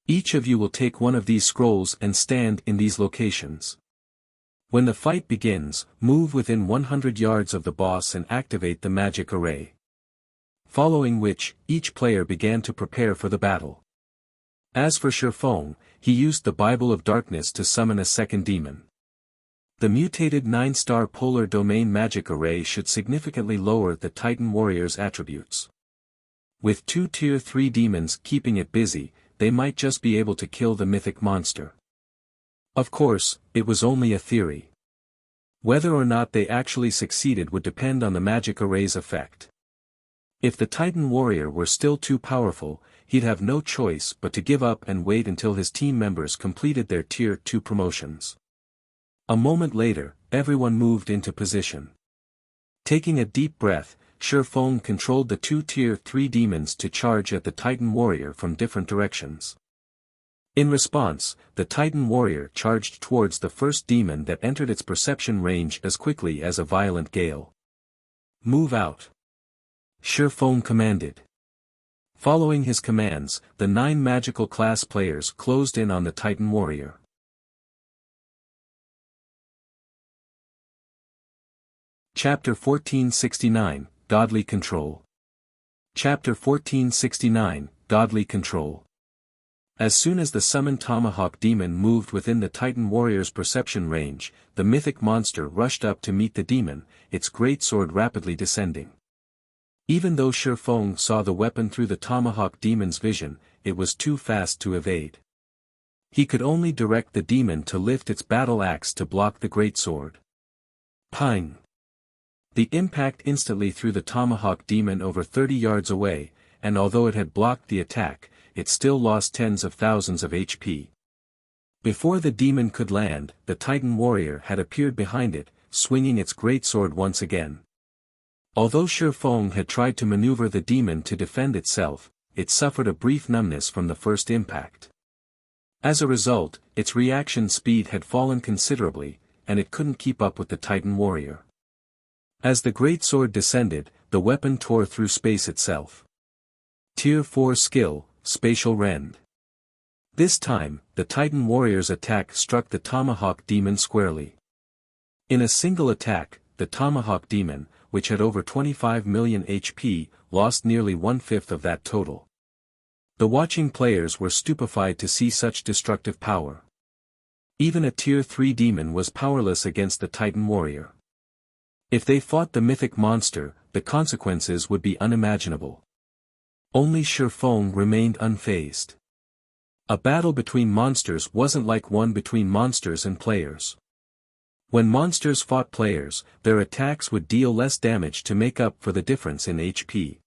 Each of you will take one of these scrolls and stand in these locations. When the fight begins, move within 100 yards of the boss and activate the magic array." Following which, each player began to prepare for the battle. As for Shifeng, he used the Bible of Darkness to summon a second demon. The mutated 9-star polar domain magic array should significantly lower the Titan warrior's attributes. With 2 tier 3 demons keeping it busy, they might just be able to kill the mythic monster. Of course, it was only a theory. Whether or not they actually succeeded would depend on the magic array's effect. If the Titan warrior were still too powerful, he'd have no choice but to give up and wait until his team members completed their tier 2 promotions. A moment later, everyone moved into position. Taking a deep breath, Shifeng controlled the 2 tier 3 demons to charge at the Titan warrior from different directions. In response, the Titan warrior charged towards the first demon that entered its perception range as quickly as a violent gale. "Move out," Shifeng commanded. Following his commands, the 9 magical class players closed in on the Titan warrior. Chapter 1469, Godly Control. Chapter 1469, Godly Control. As soon as the summoned Tomahawk demon moved within the Titan warrior's perception range, the mythic monster rushed up to meet the demon, its great sword rapidly descending. Even though Shifeng saw the weapon through the Tomahawk demon's vision, it was too fast to evade. He could only direct the demon to lift its battle axe to block the greatsword. Ping! The impact instantly threw the Tomahawk demon over 30 yards away, and although it had blocked the attack, it still lost tens of thousands of HP. Before the demon could land, the Titan warrior had appeared behind it, swinging its greatsword once again. Although Shifeng had tried to maneuver the demon to defend itself, it suffered a brief numbness from the first impact. As a result, its reaction speed had fallen considerably, and it couldn't keep up with the Titan warrior. As the greatsword descended, the weapon tore through space itself. Tier 4 skill, Spatial Rend. This time, the Titan warrior's attack struck the Tomahawk demon squarely. In a single attack, the Tomahawk demon, which had over 25 million HP, lost nearly 1/5 of that total. The watching players were stupefied to see such destructive power. Even a tier 3 demon was powerless against the Titan warrior. If they fought the mythic monster, the consequences would be unimaginable. Only Shifeng remained unfazed. A battle between monsters wasn't like one between monsters and players. When monsters fought players, their attacks would deal less damage to make up for the difference in HP.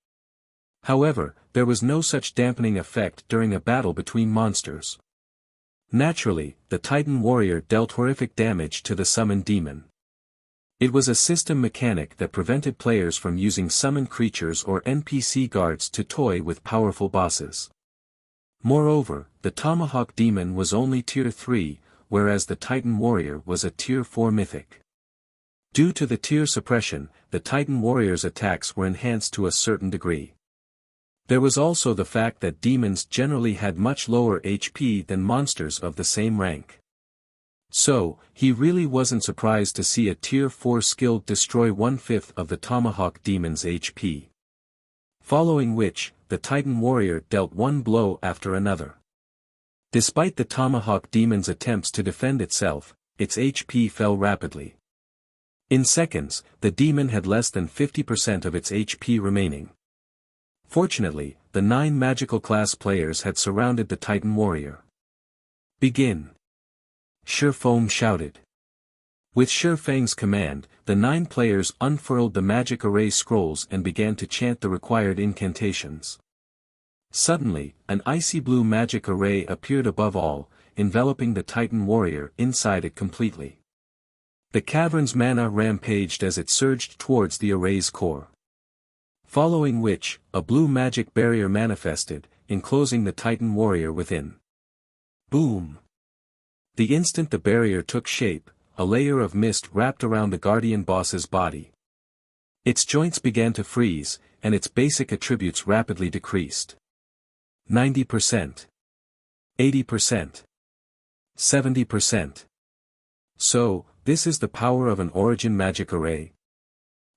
However, there was no such dampening effect during a battle between monsters. Naturally, the Titan warrior dealt horrific damage to the summoned demon. It was a system mechanic that prevented players from using summoned creatures or NPC guards to toy with powerful bosses. Moreover, the Tomahawk demon was only tier 3, whereas the Titan warrior was a tier 4 mythic. Due to the tier suppression, the Titan warrior's attacks were enhanced to a certain degree. There was also the fact that demons generally had much lower HP than monsters of the same rank. So, he really wasn't surprised to see a tier 4 skill destroy 1/5 of the Tomahawk demon's HP. Following which, the Titan warrior dealt one blow after another. Despite the Tomahawk demon's attempts to defend itself, its HP fell rapidly. In seconds, the demon had less than 50% of its HP remaining. Fortunately, the 9 magical class players had surrounded the Titan warrior. "Begin!" Shifeng shouted. With Shifeng's command, the 9 players unfurled the magic array scrolls and began to chant the required incantations. Suddenly, an icy blue magic array appeared above all, enveloping the Titan warrior inside it completely. The cavern's mana rampaged as it surged towards the array's core. Following which, a blue magic barrier manifested, enclosing the Titan warrior within. Boom! The instant the barrier took shape, a layer of mist wrapped around the guardian boss's body. Its joints began to freeze, and its basic attributes rapidly decreased. 90%. 80%. 70%. So, this is the power of an origin magic array.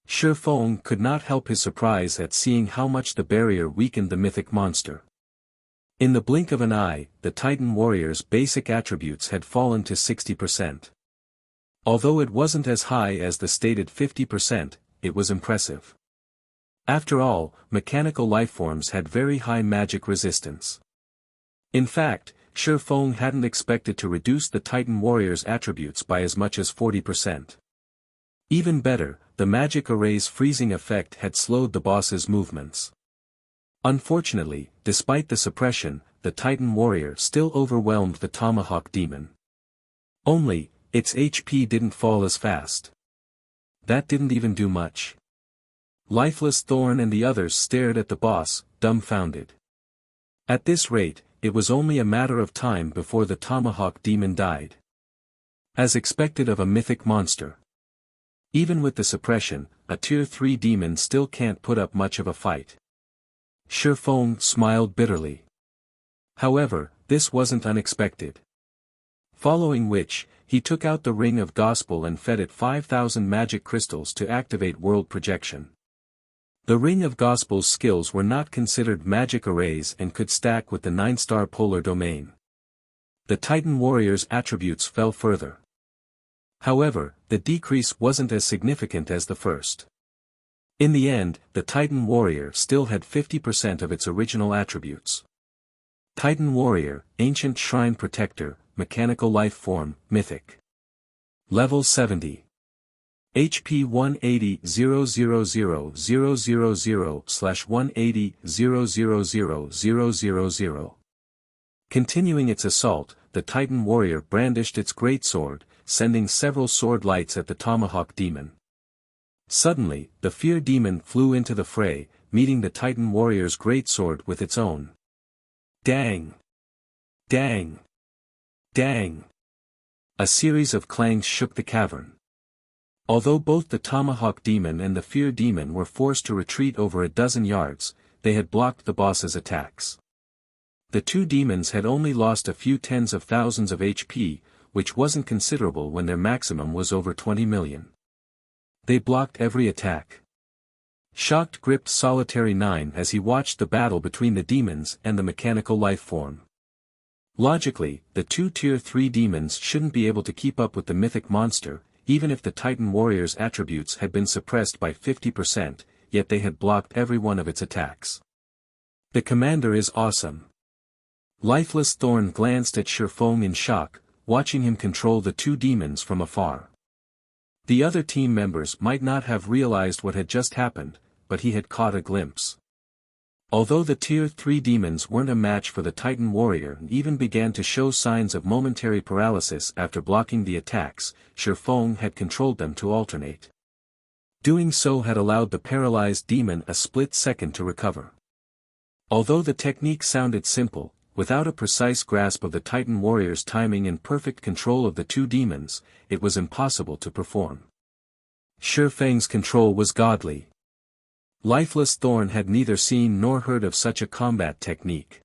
Shifeng could not help his surprise at seeing how much the barrier weakened the mythic monster. In the blink of an eye, the Titan warrior's basic attributes had fallen to 60%. Although it wasn't as high as the stated 50%, it was impressive. After all, mechanical lifeforms had very high magic resistance. In fact, Shifeng hadn't expected to reduce the Titan warrior's attributes by as much as 40%. Even better, the magic array's freezing effect had slowed the boss's movements. Unfortunately, despite the suppression, the Titan warrior still overwhelmed the Tomahawk demon. Only, its HP didn't fall as fast. That didn't even do much. Lifeless Thorn and the others stared at the boss, dumbfounded. At this rate, it was only a matter of time before the Tomahawk demon died. As expected of a mythic monster. Even with the suppression, a tier 3 demon still can't put up much of a fight. Shifeng smiled bitterly. However, this wasn't unexpected. Following which, he took out the Ring of Gospel and fed it 5,000 magic crystals to activate world projection. The Ring of Gospel's skills were not considered magic arrays and could stack with the 9-star polar domain. The Titan warrior's attributes fell further. However, the decrease wasn't as significant as the first. In the end, the Titan warrior still had 50% of its original attributes. Titan warrior, Ancient Shrine Protector, Mechanical Life Form, Mythic. Level 70. HP 180,000,000/180,000,000. Continuing its assault, the Titan warrior brandished its greatsword, sending several sword lights at the Tomahawk demon. Suddenly, the Fear demon flew into the fray, meeting the Titan warrior's greatsword with its own. Dang! Dang! Dang! A series of clangs shook the cavern. Although both the Tomahawk demon and the Fear demon were forced to retreat over a dozen yards, they had blocked the boss's attacks. The two demons had only lost a few tens of thousands of HP, which wasn't considerable when their maximum was over 20 million. They blocked every attack. Shocked gripped Solitary 9 as he watched the battle between the demons and the mechanical life form. Logically, the two tier 3 demons shouldn't be able to keep up with the mythic monster, even if the Titan warrior's attributes had been suppressed by 50%, yet they had blocked every one of its attacks. The commander is awesome. Lifeless Thorn glanced at Shifeng in shock, watching him control the two demons from afar. The other team members might not have realized what had just happened, but he had caught a glimpse. Although the tier 3 demons weren't a match for the Titan warrior and even began to show signs of momentary paralysis after blocking the attacks, Shifeng had controlled them to alternate. Doing so had allowed the paralyzed demon a split second to recover. Although the technique sounded simple, without a precise grasp of the Titan warrior's timing and perfect control of the two demons, it was impossible to perform. Shifeng's control was godly. Lifeless Thorn had neither seen nor heard of such a combat technique.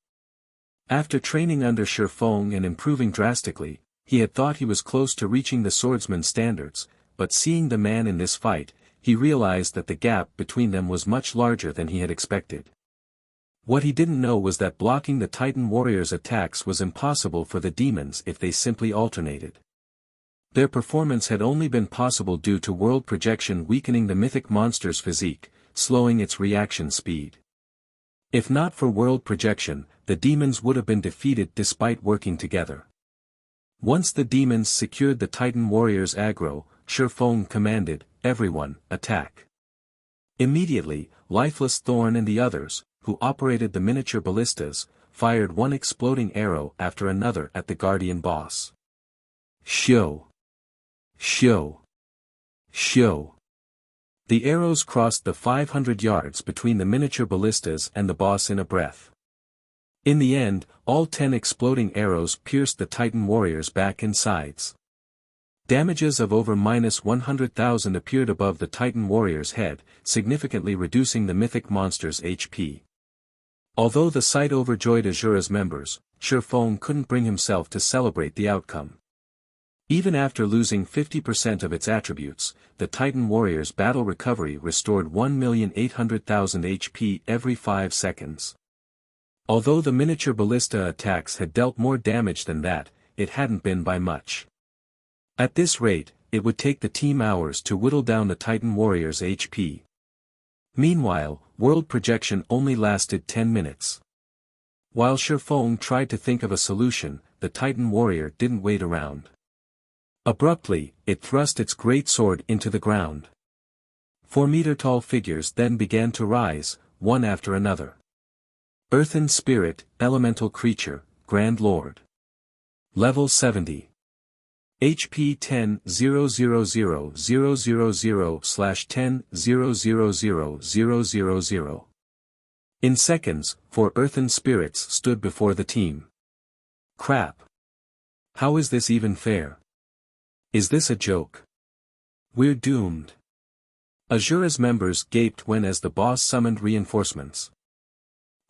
After training under Shifeng and improving drastically, he had thought he was close to reaching the swordsman's standards, but seeing the man in this fight, he realized that the gap between them was much larger than he had expected. What he didn't know was that blocking the Titan warrior's attacks was impossible for the demons if they simply alternated. Their performance had only been possible due to world projection weakening the mythic monster's physique, slowing its reaction speed. If not for world projection, the demons would have been defeated despite working together. Once the demons secured the Titan warriors' aggro, Shifeng commanded, "Everyone, attack." Immediately, Lifeless Thorn and the others, who operated the miniature ballistas, fired one exploding arrow after another at the Guardian boss. Shio! Shio! Shio! The arrows crossed the 500 yards between the miniature ballistas and the boss in a breath. In the end, all 10 exploding arrows pierced the Titan warriors' back and sides. Damages of over -100,000 appeared above the Titan warrior's head, significantly reducing the mythic monster's HP. Although the sight overjoyed Asura's members, Shifeng couldn't bring himself to celebrate the outcome. Even after losing 50% of its attributes, the Titan warrior's battle recovery restored 1,800,000 HP every 5 seconds. Although the miniature ballista attacks had dealt more damage than that, it hadn't been by much. At this rate, it would take the team hours to whittle down the Titan warrior's HP. Meanwhile, world projection only lasted 10 minutes. While Shifeng tried to think of a solution, the Titan warrior didn't wait around. Abruptly, it thrust its great sword into the ground. 4-meter-tall figures then began to rise, one after another. Earthen Spirit, Elemental Creature, Grand Lord. Level 70. HP 10,000,000/10,000,000. In seconds, 4 earthen spirits stood before the team. Crap. How is this even fair? Is this a joke? We're doomed. Asura's members gaped when as the boss summoned reinforcements.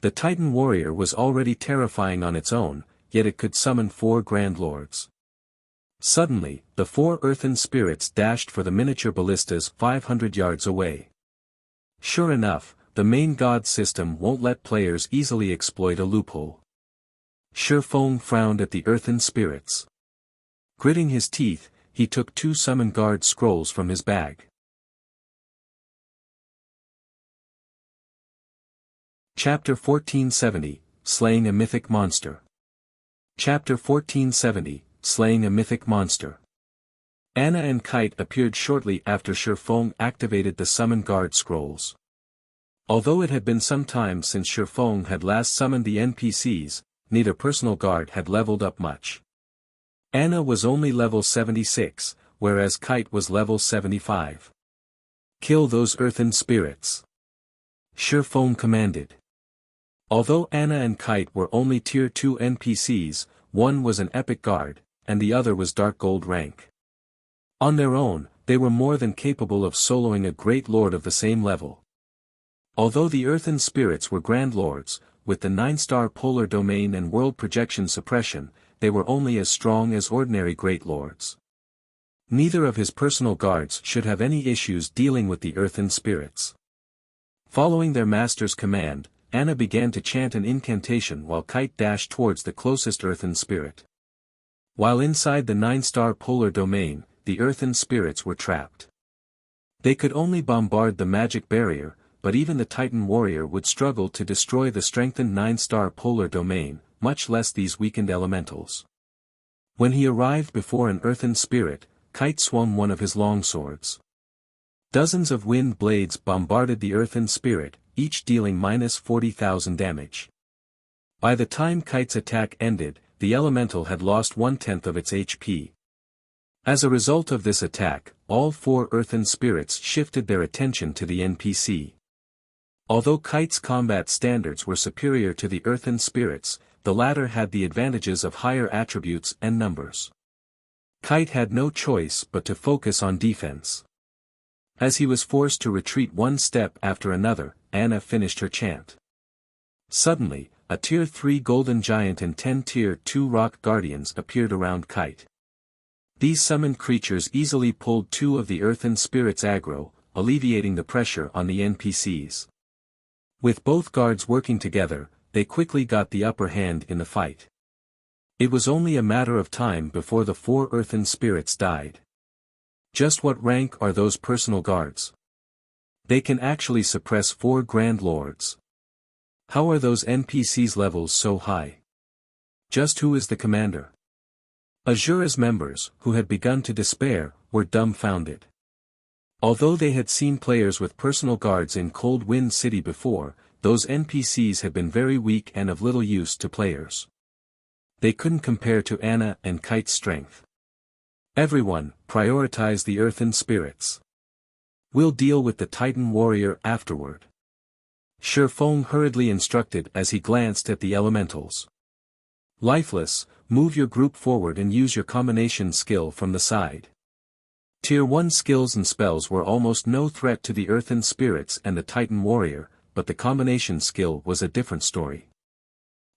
The Titan warrior was already terrifying on its own, yet it could summon 4 Grand Lords. Suddenly, the 4 earthen spirits dashed for the miniature ballistas 500 yards away. Sure enough, the main god system won't let players easily exploit a loophole. Shifeng frowned at the earthen spirits. Gritting his teeth, he took 2 summon guard scrolls from his bag. Chapter 1470, Slaying a Mythic Monster. Chapter 1470, Slaying a Mythic Monster. Anna and Kite appeared shortly after Shifeng activated the Summon Guard scrolls. Although it had been some time since Shifeng had last summoned the NPCs, neither personal guard had leveled up much. Anna was only level 76, whereas Kite was level 75. Kill those earthen spirits. Shifeng commanded. Although Anna and Kite were only tier 2 NPCs, one was an epic guard, and the other was dark gold rank. On their own, they were more than capable of soloing a great lord of the same level. Although the earthen spirits were grand lords, with the 9-star polar domain and world projection suppression, they were only as strong as ordinary great lords. Neither of his personal guards should have any issues dealing with the earthen spirits. Following their master's command, Anna began to chant an incantation while Kite dashed towards the closest earthen spirit. While inside the 9-star polar domain, the earthen spirits were trapped. They could only bombard the magic barrier, but even the Titan warrior would struggle to destroy the strengthened 9-star polar domain, much less these weakened elementals. When he arrived before an earthen spirit, Kite swung one of his longswords. Dozens of wind blades bombarded the earthen spirit, each dealing -40,000 damage. By the time Kite's attack ended, the elemental had lost 1/10 of its HP. As a result of this attack, all 4 earthen spirits shifted their attention to the NPC. Although Kite's combat standards were superior to the earthen spirits, the latter had the advantages of higher attributes and numbers. Kite had no choice but to focus on defense. As he was forced to retreat one step after another, Anna finished her chant. Suddenly, a tier 3 golden giant and 10 tier 2 rock guardians appeared around Kite. These summoned creatures easily pulled 2 of the earthen spirits aggro, alleviating the pressure on the NPCs. With both guards working together, they quickly got the upper hand in the fight. It was only a matter of time before the 4 earthen spirits died. Just what rank are those personal guards? They can actually suppress 4 grand lords. How are those NPCs' levels so high? Just who is the commander? Asura's members, who had begun to despair, were dumbfounded. Although they had seen players with personal guards in Cold Wind City before, those NPCs had been very weak and of little use to players. They couldn't compare to Anna and Kite's strength. Everyone, prioritize the earthen spirits. We'll deal with the Titan warrior afterward. Shifeng hurriedly instructed as he glanced at the elementals. Lifeless, move your group forward and use your combination skill from the side. Tier 1 skills and spells were almost no threat to the earthen spirits and the Titan warrior, but the combination skill was a different story.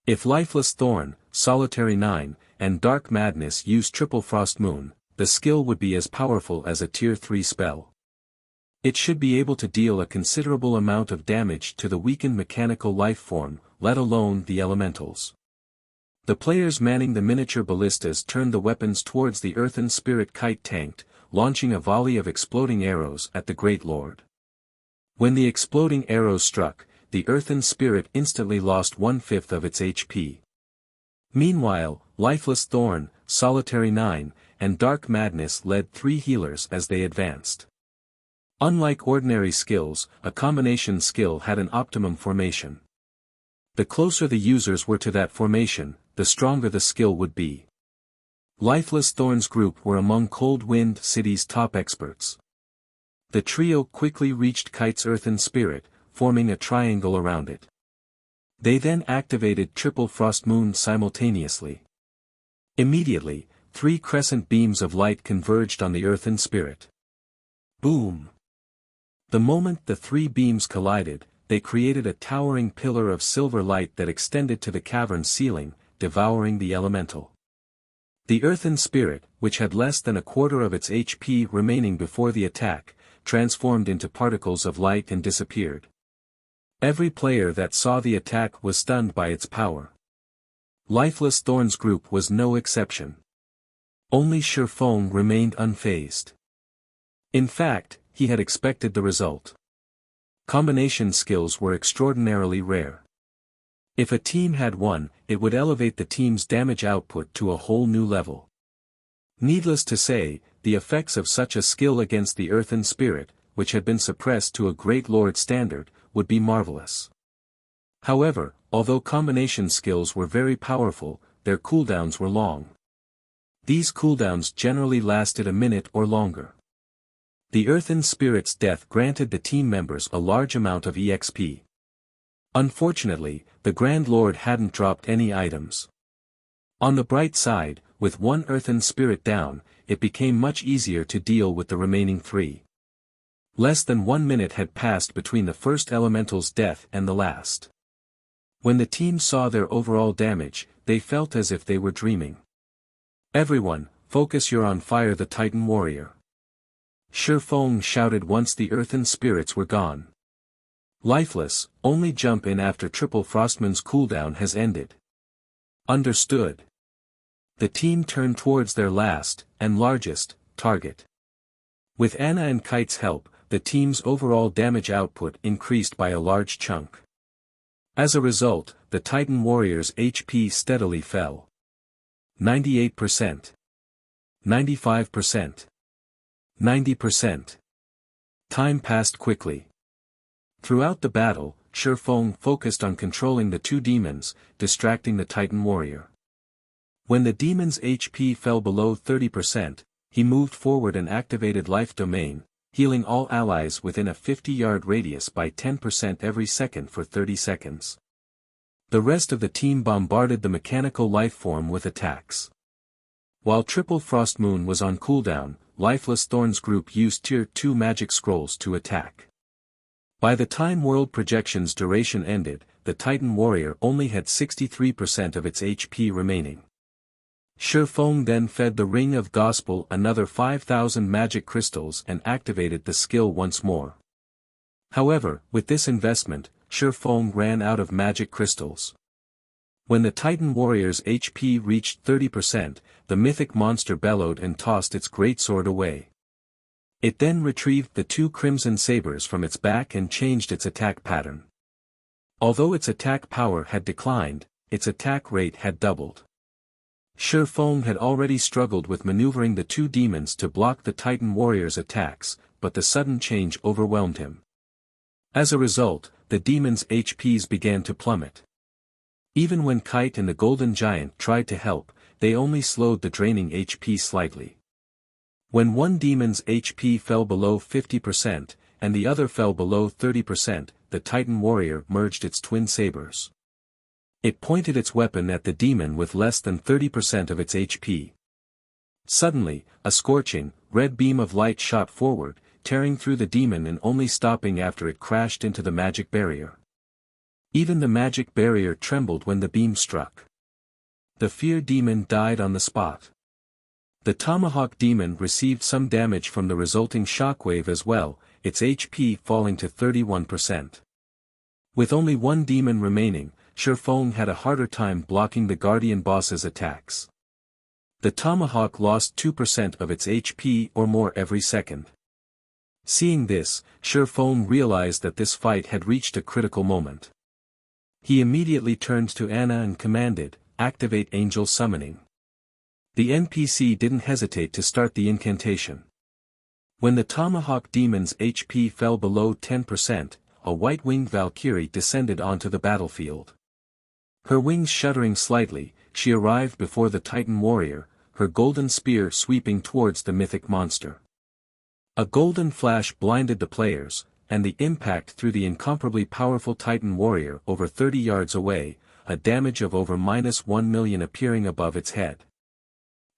If Lifeless Thorn, Solitary 9, and Dark Madness used Triple Frost Moon, the skill would be as powerful as a Tier 3 spell. It should be able to deal a considerable amount of damage to the weakened mechanical life form, let alone the elementals. The players manning the miniature ballistas turned the weapons towards the earthen spirit Kite tanked, launching a volley of exploding arrows at the Great Lord. When the exploding arrows struck, the earthen spirit instantly lost 1/5 of its HP. Meanwhile, Lifeless Thorn, Solitary 9, and Dark Madness led 3 healers as they advanced. Unlike ordinary skills, a combination skill had an optimum formation. The closer the users were to that formation, the stronger the skill would be. Lifeless Thorn's group were among Cold Wind City's top experts. The trio quickly reached Kite's earthen spirit, forming a triangle around it. They then activated Triple Frost Moon simultaneously. Immediately, 3 crescent beams of light converged on the earthen spirit. Boom! The moment the 3 beams collided, they created a towering pillar of silver light that extended to the cavern's ceiling, devouring the elemental. The earthen spirit, which had less than a quarter of its HP remaining before the attack, transformed into particles of light and disappeared. Every player that saw the attack was stunned by its power. Lifeless Thorn's group was no exception. Only Shifeng remained unfazed. In fact, he had expected the result. Combination skills were extraordinarily rare. If a team had one, it would elevate the team's damage output to a whole new level. Needless to say, the effects of such a skill against the earthen spirit, which had been suppressed to a Great Lord standard, would be marvelous. However, although combination skills were very powerful, their cooldowns were long. These cooldowns generally lasted a minute or longer. The earthen spirit's death granted the team members a large amount of EXP. Unfortunately, the Grand Lord hadn't dropped any items. On the bright side, with 1 earthen spirit down, it became much easier to deal with the remaining 3. Less than 1 minute had passed between the first elemental's death and the last. When the team saw their overall damage, they felt as if they were dreaming. Everyone, focus your on fire the Titan warrior. Shifeng shouted once the earthen spirits were gone. Lifeless, only jump in after Triple Frostman's cooldown has ended. Understood. The team turned towards their last, and largest, target. With Anna and Kite's help, the team's overall damage output increased by a large chunk. As a result, the Titan warrior's HP steadily fell. 98%. 95%. 90%. Time passed quickly. Throughout the battle, Shifeng focused on controlling the 2 demons, distracting the Titan warrior. When the demon's HP fell below 30%, he moved forward and activated Life Domain, healing all allies within a 50-yard radius by 10% every second for 30 seconds. The rest of the team bombarded the mechanical life form with attacks. While Triple Frost Moon was on cooldown, Lifeless Thorn's group used Tier 2 magic scrolls to attack. By the time World Projection's duration ended, the Titan warrior only had 63% of its HP remaining. Shifeng then fed the Ring of Gospel another 5,000 magic crystals and activated the skill once more. However, with this investment, Shifeng ran out of magic crystals. When the Titan warrior's HP reached 30%, the mythic monster bellowed and tossed its greatsword away. It then retrieved the 2 crimson sabers from its back and changed its attack pattern. Although its attack power had declined, its attack rate had doubled. Shi Feng had already struggled with maneuvering the two demons to block the Titan warrior's attacks, but the sudden change overwhelmed him. As a result, the demon's HPs began to plummet. Even when Kite and the Golden Giant tried to help, they only slowed the draining HP slightly. When one demon's HP fell below 50%, and the other fell below 30%, the Titan warrior merged its twin sabers. It pointed its weapon at the demon with less than 30% of its HP. Suddenly, a scorching, red beam of light shot forward, tearing through the demon and only stopping after it crashed into the magic barrier. Even the magic barrier trembled when the beam struck. The fear demon died on the spot. The tomahawk demon received some damage from the resulting shockwave as well, its HP falling to 31%. With only one demon remaining, Shi Feng had a harder time blocking the guardian boss's attacks. The tomahawk lost 2% of its HP or more every second. Seeing this, Shi Feng realized that this fight had reached a critical moment. He immediately turned to Anna and commanded, "Activate Angel Summoning." The NPC didn't hesitate to start the incantation. When the tomahawk demon's HP fell below 10%, a white-winged Valkyrie descended onto the battlefield. Her wings shuddering slightly, she arrived before the Titan warrior, her golden spear sweeping towards the mythic monster. A golden flash blinded the players, and the impact threw the incomparably powerful Titan warrior over 30 yards away, a damage of over -1 million appearing above its head.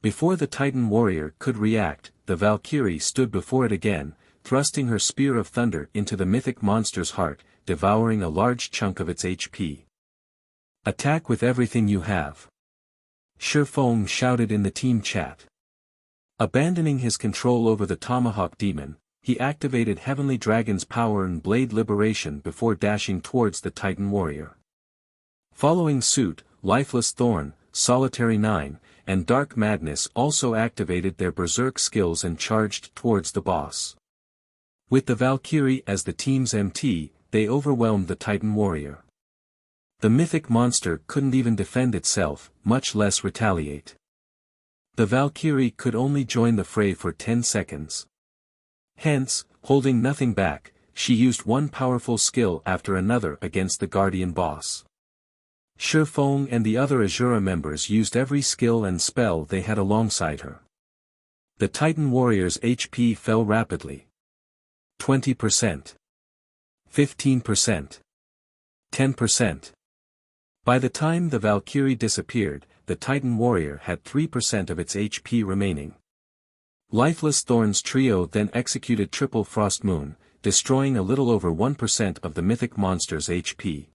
Before the Titan warrior could react, the Valkyrie stood before it again, thrusting her spear of thunder into the mythic monster's heart, devouring a large chunk of its HP. "Attack with everything you have," Shi Feng shouted in the team chat. Abandoning his control over the tomahawk demon, he activated Heavenly Dragon's power and blade liberation before dashing towards the Titan warrior. Following suit, Lifeless Thorn, Solitary 9, and Dark Madness also activated their berserk skills and charged towards the boss. With the Valkyrie as the team's MT, they overwhelmed the Titan warrior. The mythic monster couldn't even defend itself, much less retaliate. The Valkyrie could only join the fray for 10 seconds. Hence, holding nothing back, she used one powerful skill after another against the guardian boss. Shi Feng and the other Asura members used every skill and spell they had alongside her. The Titan warrior's HP fell rapidly. 20%. 15%. 10%. By the time the Valkyrie disappeared, the Titan warrior had 3% of its HP remaining. Lifeless Thorn's trio then executed Triple Frost Moon, destroying a little over 1% of the mythic monster's HP.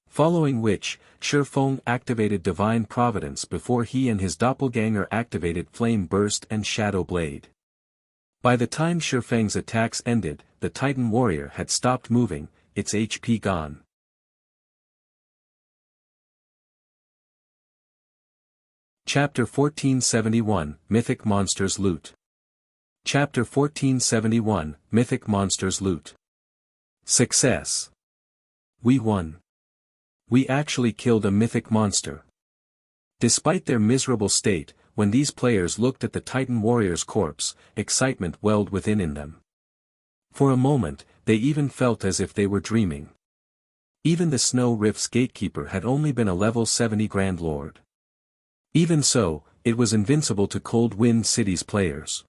Following which, Shi Feng activated Divine Providence before he and his doppelganger activated Flame Burst and Shadow Blade. By the time Shi Feng's attacks ended, the Titan warrior had stopped moving, its HP gone. Chapter 1471, Mythic Monsters Loot. Chapter 1471, Mythic Monsters Loot. Success. We won. We actually killed a mythic monster. Despite their miserable state, when these players looked at the Titan warrior's corpse, excitement welled within them. For a moment, they even felt as if they were dreaming. Even the Snow Rift's gatekeeper had only been a level 70 Grand Lord. Even so, it was invincible to Cold Wind City's players.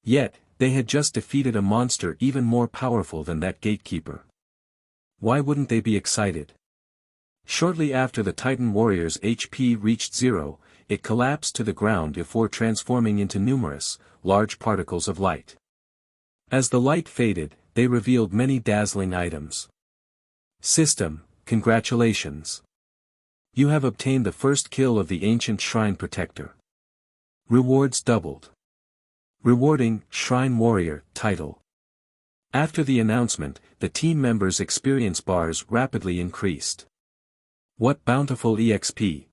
Yet, they had just defeated a monster even more powerful than that gatekeeper. Why wouldn't they be excited? Shortly after the Titan warrior's HP reached 0, it collapsed to the ground before transforming into numerous, large particles of light. As the light faded, they revealed many dazzling items. System, congratulations. You have obtained the first kill of the Ancient Shrine Protector. Rewards doubled. Rewarding, Shrine Warrior, title. After the announcement, the team members' experience bars rapidly increased. What bountiful EXP!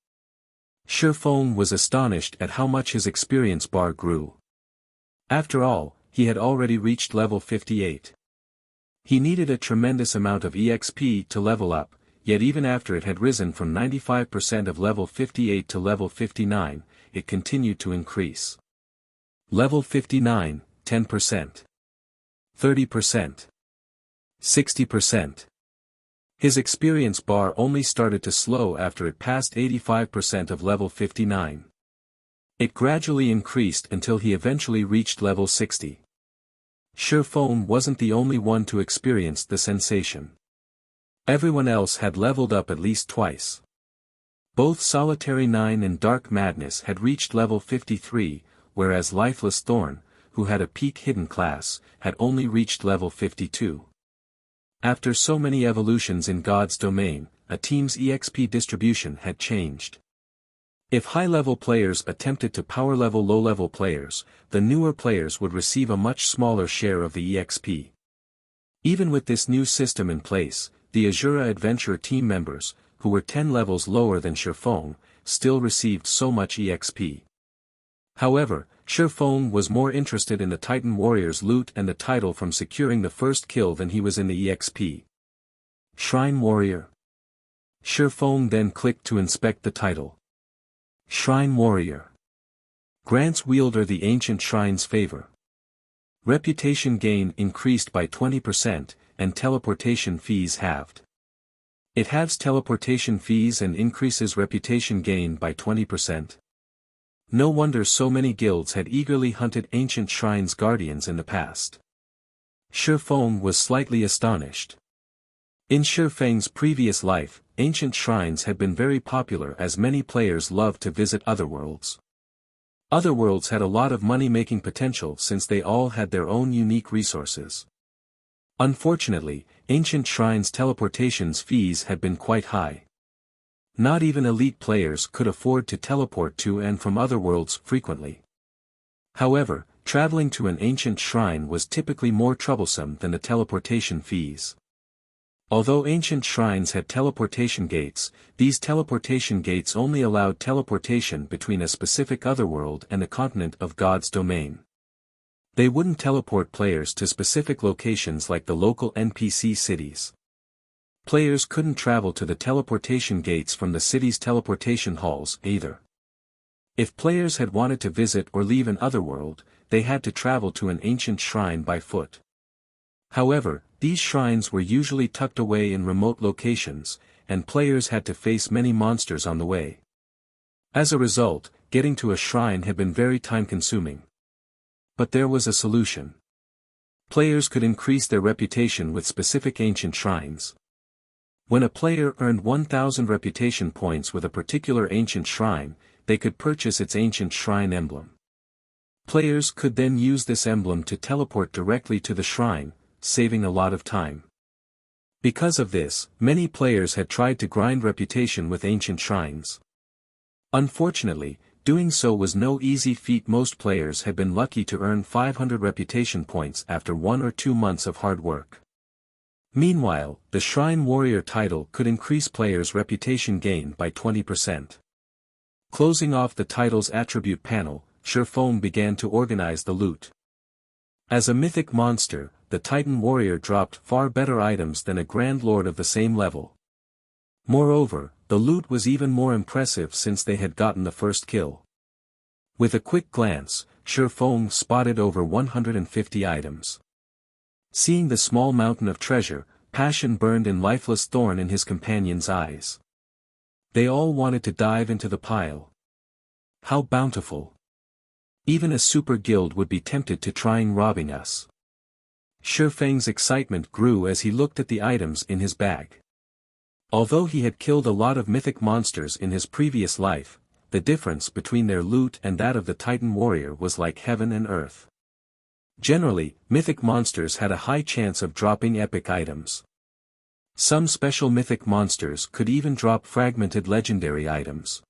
Shi Feng was astonished at how much his experience bar grew. After all, he had already reached level 58. He needed a tremendous amount of EXP to level up, yet even after it had risen from 95% of level 58 to level 59, it continued to increase. Level 59, 10%. 30%. 60%. His experience bar only started to slow after it passed 85% of level 59. It gradually increased until he eventually reached level 60. Surefone wasn't the only one to experience the sensation. Everyone else had leveled up at least twice. Both Solitary 9 and Dark Madness had reached level 53, whereas Lifeless Thorn, who had a peak hidden class, had only reached level 52. After so many evolutions in God's domain, a team's EXP distribution had changed. If high-level players attempted to power-level low-level players, the newer players would receive a much smaller share of the EXP. Even with this new system in place, the Asura Adventure team members, who were 10 levels lower than Surefone, still received so much EXP. However, Surefone was more interested in the Titan Warrior's loot and the title from securing the first kill than he was in the EXP. Shrine Warrior. Surefone then clicked to inspect the title. Shrine Warrior. Grants wielder the ancient shrine's favor. Reputation gain increased by 20%, and teleportation fees halved. It halves teleportation fees and increases reputation gain by 20%. No wonder so many guilds had eagerly hunted ancient shrines' guardians in the past. Surefone was slightly astonished. In Surefang's previous life, ancient shrines had been very popular as many players loved to visit otherworlds. Otherworlds had a lot of money-making potential since they all had their own unique resources. Unfortunately, ancient shrines' teleportation's fees had been quite high. Not even elite players could afford to teleport to and from otherworlds frequently. However, traveling to an ancient shrine was typically more troublesome than the teleportation fees. Although ancient shrines had teleportation gates, these teleportation gates only allowed teleportation between a specific otherworld and the continent of God's domain. They wouldn't teleport players to specific locations like the local NPC cities. Players couldn't travel to the teleportation gates from the city's teleportation halls either. If players had wanted to visit or leave an otherworld, they had to travel to an ancient shrine by foot. However, these shrines were usually tucked away in remote locations, and players had to face many monsters on the way. As a result, getting to a shrine had been very time-consuming. But there was a solution. Players could increase their reputation with specific ancient shrines. When a player earned 1,000 reputation points with a particular ancient shrine, they could purchase its ancient shrine emblem. Players could then use this emblem to teleport directly to the shrine, saving a lot of time. Because of this, many players had tried to grind reputation with ancient shrines. Unfortunately, doing so was no easy feat. Most players had been lucky to earn 500 reputation points after 1 or 2 months of hard work. Meanwhile, the Shrine Warrior title could increase players' reputation gain by 20%. Closing off the title's attribute panel, Surefone began to organize the loot. As a mythic monster, the Titan Warrior dropped far better items than a Grand Lord of the same level. Moreover, the loot was even more impressive since they had gotten the first kill. With a quick glance, Surefone spotted over 150 items. Seeing the small mountain of treasure, passion burned in Lifeless Thorn in his companions' eyes. They all wanted to dive into the pile. How bountiful! Even a super guild would be tempted to trying robbing us. Surefang's excitement grew as he looked at the items in his bag. Although he had killed a lot of mythic monsters in his previous life, the difference between their loot and that of the Titan Warrior was like heaven and earth. Generally, mythic monsters had a high chance of dropping epic items. Some special mythic monsters could even drop fragmented legendary items.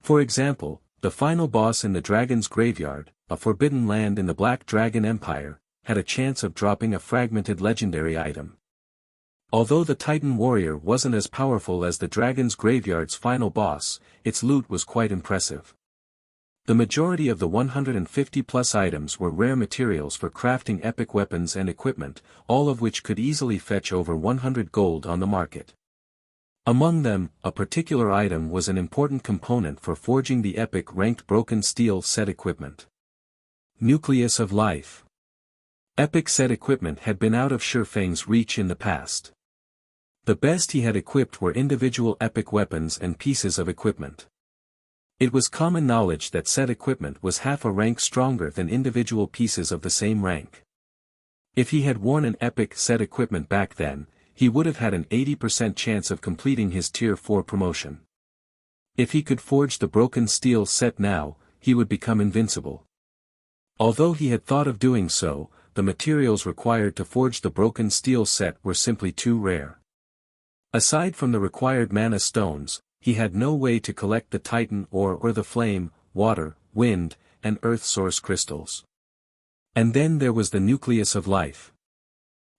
For example, the final boss in the Dragon's Graveyard, a forbidden land in the Black Dragon Empire, had a chance of dropping a fragmented legendary item. Although the Titan Warrior wasn't as powerful as the Dragon's Graveyard's final boss, its loot was quite impressive. The majority of the 150-plus items were rare materials for crafting epic weapons and equipment, all of which could easily fetch over 100 gold on the market. Among them, a particular item was an important component for forging the epic-ranked broken steel set equipment. Nucleus of Life. Epic set equipment had been out of Shifeng's reach in the past. The best he had equipped were individual epic weapons and pieces of equipment. It was common knowledge that set equipment was half a rank stronger than individual pieces of the same rank. If he had worn an epic set equipment back then, he would have had an 80% chance of completing his Tier 4 promotion. If he could forge the broken steel set now, he would become invincible. Although he had thought of doing so, the materials required to forge the broken steel set were simply too rare. Aside from the required mana stones, he had no way to collect the Titan ore or the flame, water, wind, and earth source crystals. And then there was the Nucleus of Life.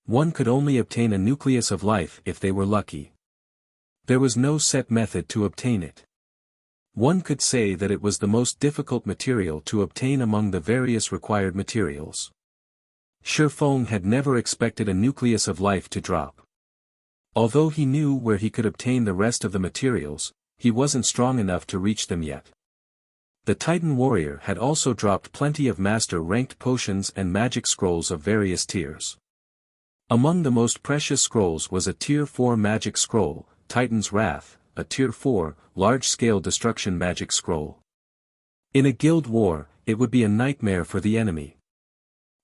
One could only obtain a Nucleus of Life if they were lucky. There was no set method to obtain it. One could say that it was the most difficult material to obtain among the various required materials. Shifeng had never expected a Nucleus of Life to drop. Although he knew where he could obtain the rest of the materials, he wasn't strong enough to reach them yet. The Titan warrior had also dropped plenty of master-ranked potions and magic scrolls of various tiers. Among the most precious scrolls was a Tier 4 magic scroll, Titan's Wrath, a Tier 4, large-scale destruction magic scroll. In a guild war, it would be a nightmare for the enemy.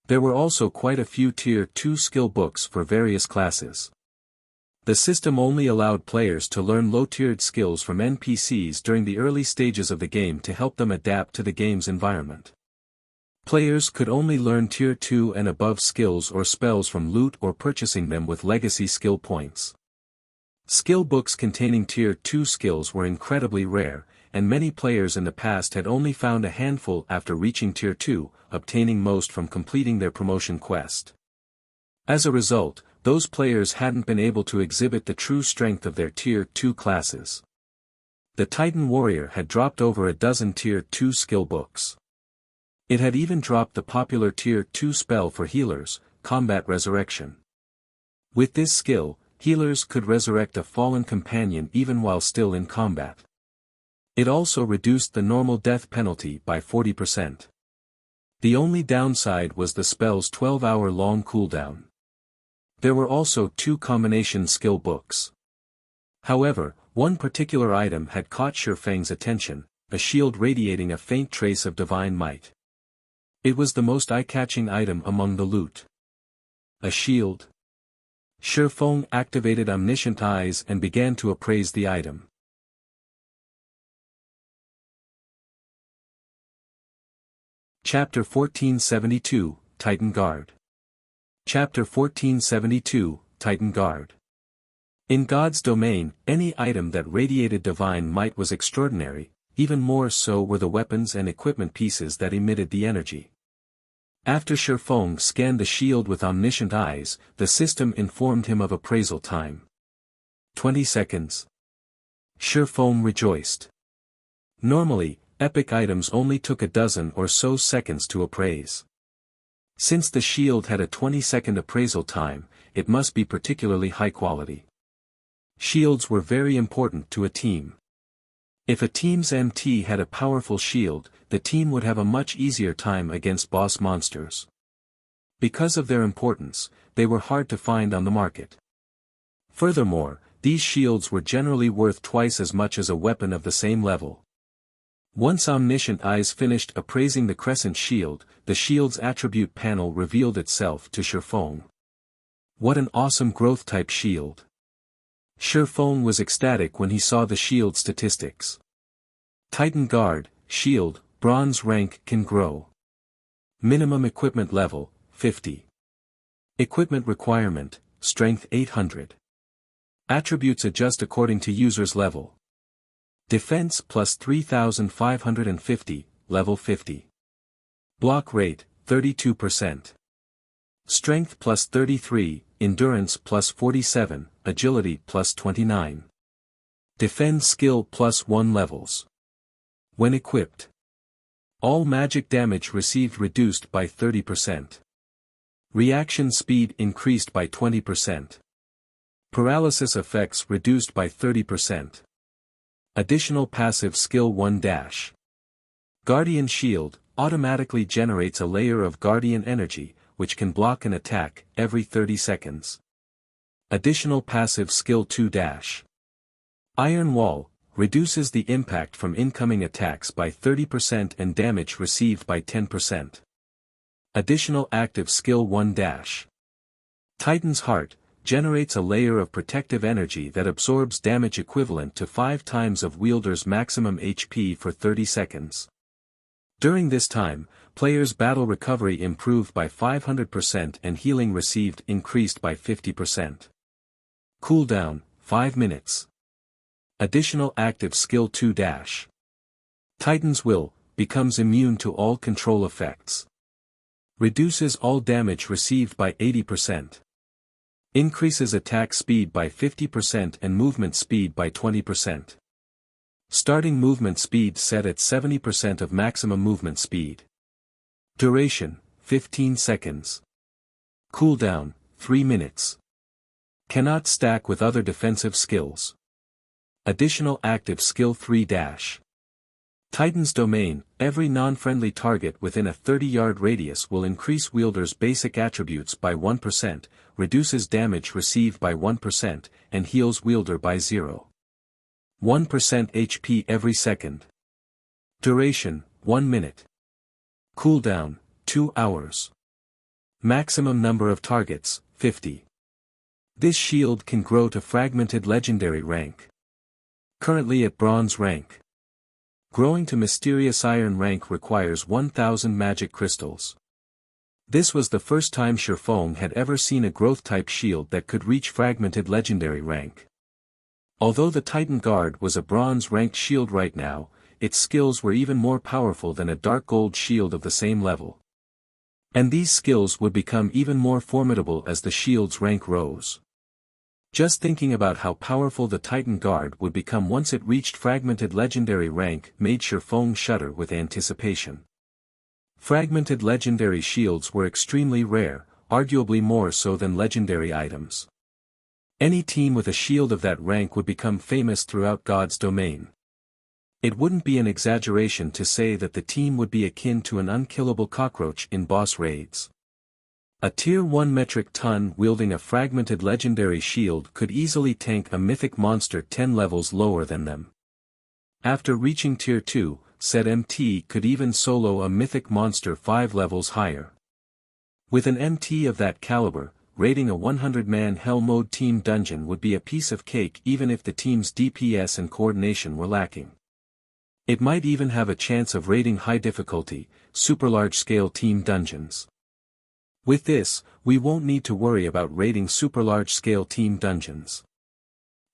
There were also quite a few Tier 2 skill books for various classes. The system only allowed players to learn low-tiered skills from NPCs during the early stages of the game to help them adapt to the game's environment. Players could only learn Tier 2 and above skills or spells from loot or purchasing them with legacy skill points. Skill books containing Tier 2 skills were incredibly rare, and many players in the past had only found a handful after reaching Tier 2, obtaining most from completing their promotion quest. As a result, those players hadn't been able to exhibit the true strength of their Tier 2 classes. The Titan Warrior had dropped over a dozen Tier 2 skill books. It had even dropped the popular Tier 2 spell for healers, Combat Resurrection. With this skill, healers could resurrect a fallen companion even while still in combat. It also reduced the normal death penalty by 40%. The only downside was the spell's 12-hour-long cooldown. There were also 2 combination skill books. However, one particular item had caught Shifeng's attention, a shield radiating a faint trace of divine might. It was the most eye-catching item among the loot. A shield? Shifeng activated omniscient eyes and began to appraise the item. Chapter 1472, Titan Guard. Chapter 1472, Titan Guard. In God's domain, any item that radiated divine might was extraordinary, even more so were the weapons and equipment pieces that emitted the energy. After Shifeng scanned the shield with omniscient eyes, the system informed him of appraisal time. 20 seconds. Shifeng rejoiced. Normally, epic items only took a dozen or so seconds to appraise. Since the shield had a 20-second appraisal time, it must be particularly high quality. Shields were very important to a team. If a team's MT had a powerful shield, the team would have a much easier time against boss monsters. Because of their importance, they were hard to find on the market. Furthermore, these shields were generally worth twice as much as a weapon of the same level. Once Omniscient Eyes finished appraising the Crescent Shield, the shield's attribute panel revealed itself to Shifeng. What an awesome growth-type shield! Shifeng was ecstatic when he saw the shield statistics. Titan Guard, Shield, Bronze rank can grow. Minimum equipment level, 50. Equipment requirement, Strength 800. Attributes adjust according to user's level. Defense plus 3550, level 50. Block rate, 32%. Strength plus 33, Endurance plus 47, Agility plus 29. Defend skill plus 1 levels. When equipped. All magic damage received reduced by 30%. Reaction speed increased by 20%. Paralysis effects reduced by 30%. Additional passive skill 1 dash. Guardian Shield automatically generates a layer of guardian energy, which can block an attack every 30 seconds. Additional passive skill 2 dash. Iron Wall reduces the impact from incoming attacks by 30% and damage received by 10%. Additional active skill 1 dash. Titan's Heart generates a layer of protective energy that absorbs damage equivalent to 5 times of wielder's maximum HP for 30 seconds. During this time, players' battle recovery improved by 500% and healing received increased by 50%. Cooldown, 5 minutes. Additional active skill 2 dash. Titan's Will becomes immune to all control effects. Reduces all damage received by 80%. Increases attack speed by 50% and movement speed by 20%. Starting movement speed set at 70% of maximum movement speed. Duration, 15 seconds. Cooldown, 3 minutes. Cannot stack with other defensive skills. Additional active skill 3 dash. Titan's Domain, every non-friendly target within a 30-yard radius will increase wielder's basic attributes by 1%, reduces damage received by 1%, and heals wielder by 0.1% HP every second. Duration, 1 minute. Cooldown, 2 hours. Maximum number of targets, 50. This shield can grow to Fragmented Legendary rank. Currently at Bronze rank. Growing to Mysterious Iron rank requires 1000 magic crystals. This was the first time Shifeng had ever seen a growth-type shield that could reach Fragmented Legendary rank. Although the Titan Guard was a Bronze-ranked shield right now, its skills were even more powerful than a Dark Gold shield of the same level. And these skills would become even more formidable as the shield's rank rose. Just thinking about how powerful the Titan Guard would become once it reached Fragmented Legendary rank made Shifeng shudder with anticipation. Fragmented Legendary shields were extremely rare, arguably more so than legendary items. Any team with a shield of that rank would become famous throughout God's domain. It wouldn't be an exaggeration to say that the team would be akin to an unkillable cockroach in boss raids. A Tier 1 metric ton wielding a Fragmented Legendary shield could easily tank a mythic monster 10 levels lower than them. After reaching Tier 2, said MT could even solo a mythic monster 5 levels higher. With an MT of that caliber, raiding a 100-man Hell Mode team dungeon would be a piece of cake even if the team's DPS and coordination were lacking. It might even have a chance of raiding high difficulty, super large-scale team dungeons. With this, we won't need to worry about raiding super large-scale team dungeons.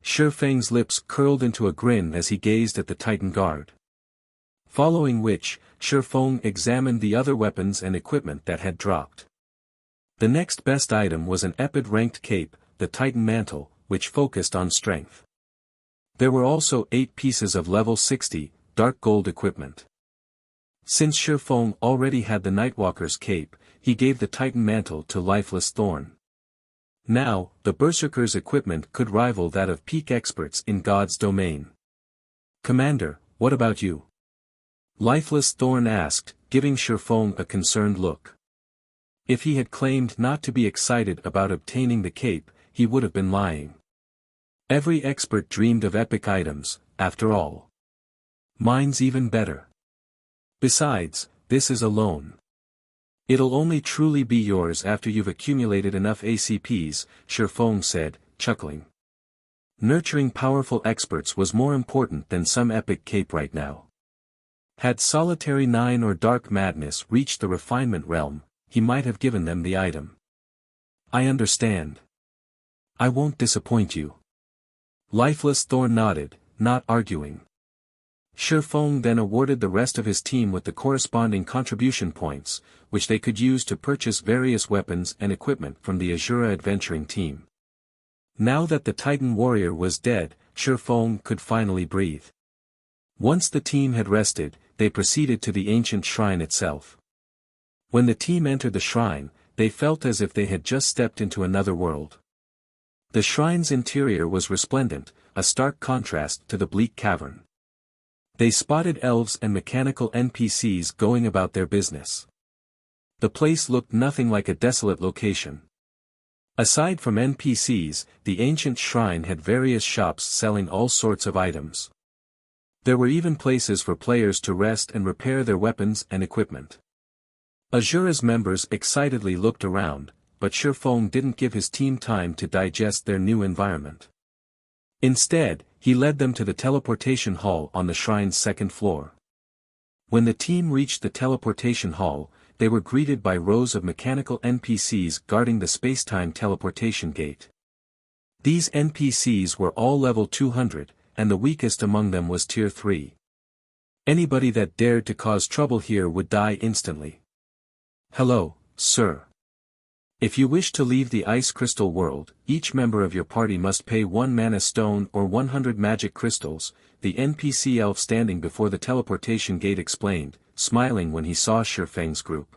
Shifeng's lips curled into a grin as he gazed at the Titan Guard. Following which, Shifeng examined the other weapons and equipment that had dropped. The next best item was an Epid-ranked cape, the Titan Mantle, which focused on strength. There were also 8 pieces of level 60, dark gold equipment. Since Shifeng already had the Nightwalker's cape, he gave the Titan Mantle to Lifeless Thorn. Now, the Berserker's equipment could rival that of peak experts in God's domain. "Commander, what about you?" Lifeless Thorn asked, giving Shifeng a concerned look. If he had claimed not to be excited about obtaining the cape, he would have been lying. Every expert dreamed of epic items, after all. Mine's even better. Besides, this is a loan. It'll only truly be yours after you've accumulated enough ACPs, Shifeng said, chuckling. Nurturing powerful experts was more important than some epic cape right now. Had Solitary 9 or Dark Madness reached the refinement realm, he might have given them the item. I understand. I won't disappoint you. Lifeless Thorn nodded, not arguing. Shifeng then awarded the rest of his team with the corresponding contribution points, which they could use to purchase various weapons and equipment from the Asura adventuring team. Now that the Titan warrior was dead, Shifeng could finally breathe. Once the team had rested, they proceeded to the ancient shrine itself. When the team entered the shrine, they felt as if they had just stepped into another world. The shrine's interior was resplendent, a stark contrast to the bleak cavern. They spotted elves and mechanical NPCs going about their business. The place looked nothing like a desolate location. Aside from NPCs, the ancient shrine had various shops selling all sorts of items. There were even places for players to rest and repair their weapons and equipment. Asura's members excitedly looked around, but Shifeng didn't give his team time to digest their new environment. Instead, he led them to the teleportation hall on the shrine's second floor. When the team reached the teleportation hall, they were greeted by rows of mechanical NPCs guarding the space-time teleportation gate. These NPCs were all level 200, and the weakest among them was tier 3. Anybody that dared to cause trouble here would die instantly. Hello, sir. If you wish to leave the Ice Crystal world, each member of your party must pay 1 mana stone or 100 magic crystals, the NPC elf standing before the teleportation gate explained, smiling when he saw Shifeng's group.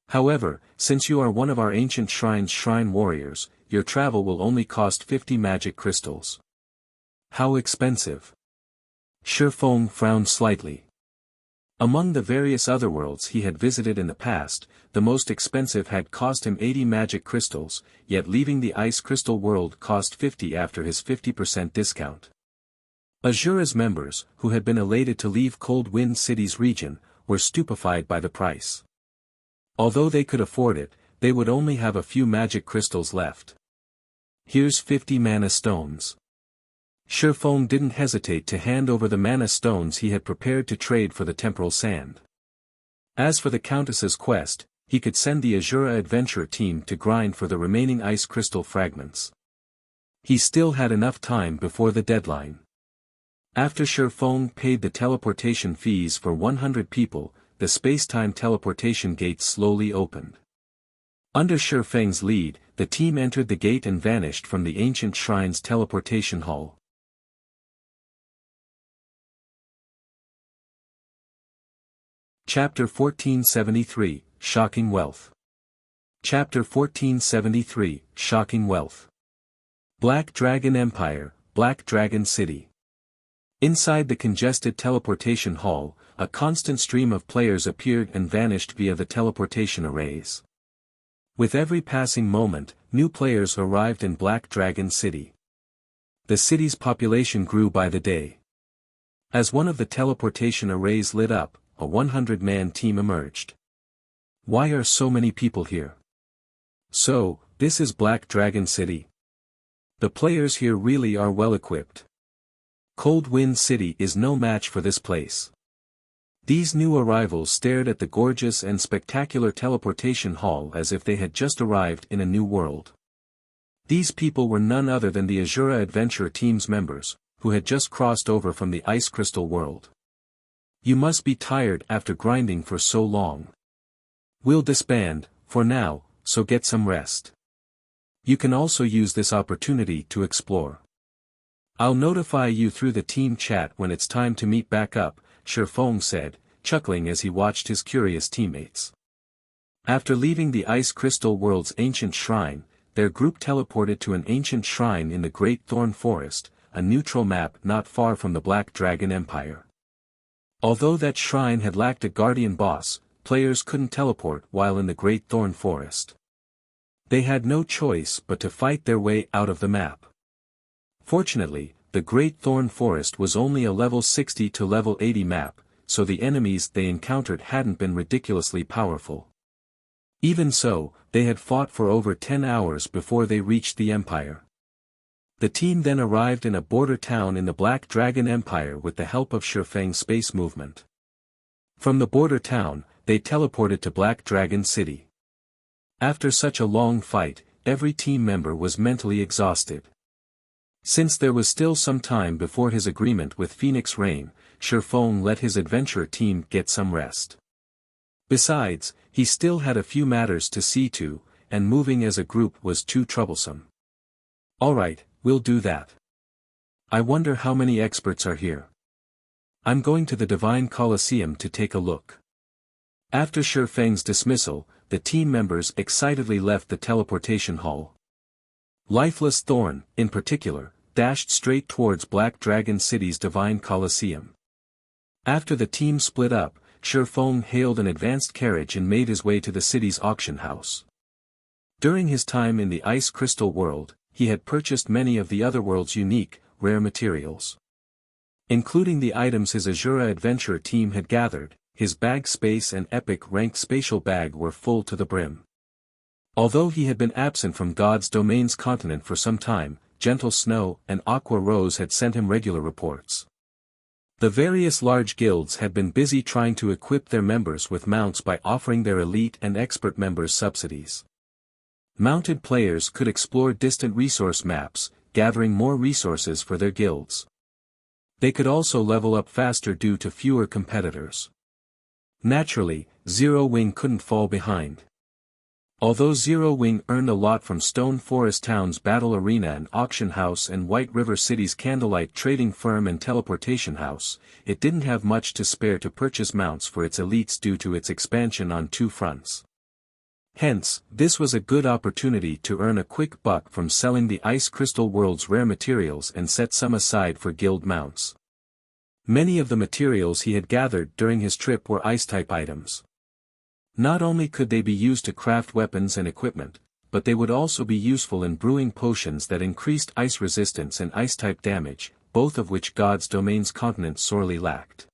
However, since you are one of our ancient shrine's shrine warriors, your travel will only cost 50 magic crystals. How expensive? Shifeng frowned slightly. Among the various other worlds he had visited in the past, the most expensive had cost him 80 magic crystals, yet leaving the Ice Crystal world cost 50 after his 50% discount. Asura's members, who had been elated to leave Cold Wind City's region, were stupefied by the price. Although they could afford it, they would only have a few magic crystals left. Here's 50 mana stones. Shifeng didn't hesitate to hand over the mana stones he had prepared to trade for the temporal sand. As for the Countess's quest, he could send the Asura adventure team to grind for the remaining ice crystal fragments. He still had enough time before the deadline. After Shifeng paid the teleportation fees for 100 people, the space-time teleportation gate slowly opened. Under Shifeng's lead, the team entered the gate and vanished from the ancient shrine's teleportation hall. Chapter 1473, Shocking Wealth. Chapter 1473, Shocking Wealth. Black Dragon Empire, Black Dragon City. Inside the congested teleportation hall, a constant stream of players appeared and vanished via the teleportation arrays. With every passing moment, new players arrived in Black Dragon City. The city's population grew by the day. As one of the teleportation arrays lit up, a 100-man team emerged. Why are so many people here? So, this is Black Dragon City? The players here really are well equipped. Cold Wind City is no match for this place. These new arrivals stared at the gorgeous and spectacular teleportation hall as if they had just arrived in a new world. These people were none other than the Asura Adventure Team's members, who had just crossed over from the Ice Crystal world. You must be tired after grinding for so long. We'll disband, for now, so get some rest. You can also use this opportunity to explore. I'll notify you through the team chat when it's time to meet back up, Shifeng said, chuckling as he watched his curious teammates. After leaving the Ice Crystal world's ancient shrine, their group teleported to an ancient shrine in the Great Thorn Forest, a neutral map not far from the Black Dragon Empire. Although that shrine had lacked a guardian boss, players couldn't teleport while in the Great Thorn Forest. They had no choice but to fight their way out of the map. Fortunately, the Great Thorn Forest was only a level 60 to level 80 map, so the enemies they encountered hadn't been ridiculously powerful. Even so, they had fought for over 10 hours before they reached the Empire. The team then arrived in a border town in the Black Dragon Empire with the help of Shifeng's space movement. From the border town, they teleported to Black Dragon City. After such a long fight, every team member was mentally exhausted. Since there was still some time before his agreement with Phoenix Rain, Shifeng let his adventure team get some rest. Besides, he still had a few matters to see to, and moving as a group was too troublesome. Alright, we'll do that. I wonder how many experts are here. I'm going to the Divine Colosseum to take a look. After Shi Feng's dismissal, the team members excitedly left the teleportation hall. Lifeless Thorn, in particular, dashed straight towards Black Dragon City's Divine Colosseum. After the team split up, Shi Feng hailed an advanced carriage and made his way to the city's auction house. During his time in the Ice Crystal world, he had purchased many of the other world's unique, rare materials. Including the items his Asura adventurer team had gathered, his bag space and epic ranked spatial bag were full to the brim. Although he had been absent from God's Domain's continent for some time, Gentle Snow and Aqua Rose had sent him regular reports. The various large guilds had been busy trying to equip their members with mounts by offering their elite and expert members subsidies. Mounted players could explore distant resource maps, gathering more resources for their guilds. They could also level up faster due to fewer competitors. Naturally, Zero Wing couldn't fall behind. Although Zero Wing earned a lot from Stone Forest Town's Battle Arena and Auction House and White River City's Candlelight Trading Firm and Teleportation House, it didn't have much to spare to purchase mounts for its elites due to its expansion on two fronts. Hence, this was a good opportunity to earn a quick buck from selling the Ice Crystal world's rare materials and set some aside for guild mounts. Many of the materials he had gathered during his trip were ice-type items. Not only could they be used to craft weapons and equipment, but they would also be useful in brewing potions that increased ice resistance and ice-type damage, both of which God's Domain's continent sorely lacked.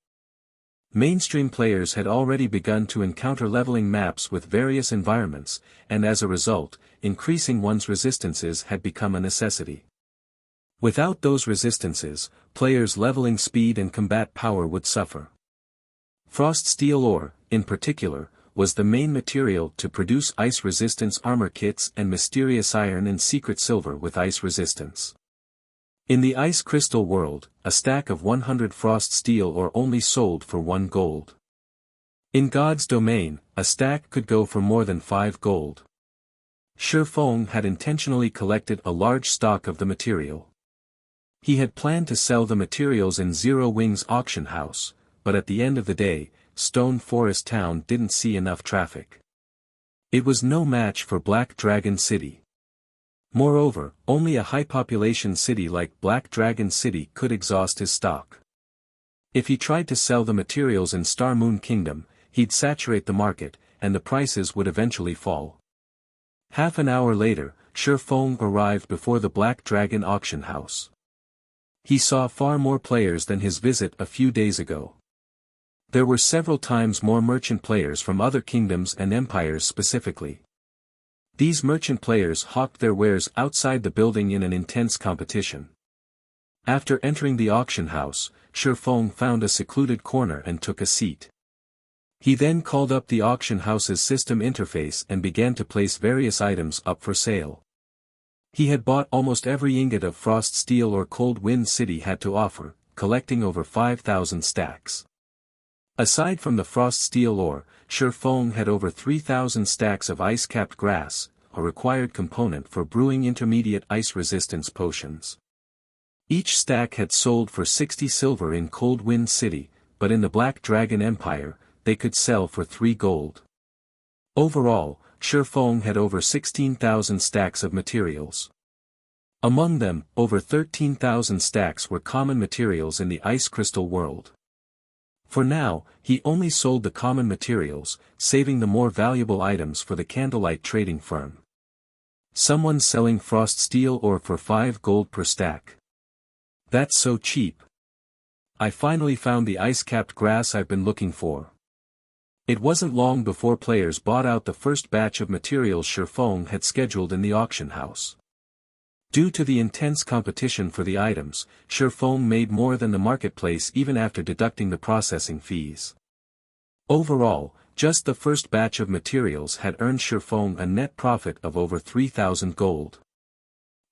Mainstream players had already begun to encounter leveling maps with various environments, and as a result, increasing one's resistances had become a necessity. Without those resistances, players' leveling speed and combat power would suffer. Frost Steel ore, in particular, was the main material to produce ice resistance armor kits and mysterious iron and secret silver with ice resistance. In the Ice Crystal world, a stack of 100 Frost Steel ore only sold for 1 gold. In God's Domain, a stack could go for more than 5 gold. Shi Feng had intentionally collected a large stock of the material. He had planned to sell the materials in Zero Wing's auction house, but at the end of the day, Stone Forest Town didn't see enough traffic. It was no match for Black Dragon City. Moreover, only a high-population city like Black Dragon City could exhaust his stock. If he tried to sell the materials in Star Moon Kingdom, he'd saturate the market, and the prices would eventually fall. Half an hour later, Shi Feng arrived before the Black Dragon auction house. He saw far more players than his visit a few days ago. There were several times more merchant players from other kingdoms and empires specifically. These merchant players hawked their wares outside the building in an intense competition. After entering the auction house, Shi Feng found a secluded corner and took a seat. He then called up the auction house's system interface and began to place various items up for sale. He had bought almost every ingot of Frost Steel or Cold Wind City had to offer, collecting over 5,000 stacks. Aside from the Frost Steel ore, Shi Feng had over 3,000 stacks of ice-capped grass, a required component for brewing intermediate ice resistance potions. Each stack had sold for 60 silver in Cold Wind City, but in the Black Dragon Empire, they could sell for 3 gold. Overall, Shi Feng had over 16,000 stacks of materials. Among them, over 13,000 stacks were common materials in the Ice Crystal world. For now, he only sold the common materials, saving the more valuable items for the Candlelight Trading Firm. Someone's selling Frost Steel ore for 5 gold per stack. That's so cheap. I finally found the ice-capped grass I've been looking for. It wasn't long before players bought out the first batch of materials Shi Feng had scheduled in the auction house. Due to the intense competition for the items, Shi Feng made more than the marketplace even after deducting the processing fees. Overall, just the first batch of materials had earned Shi Feng a net profit of over 3,000 gold.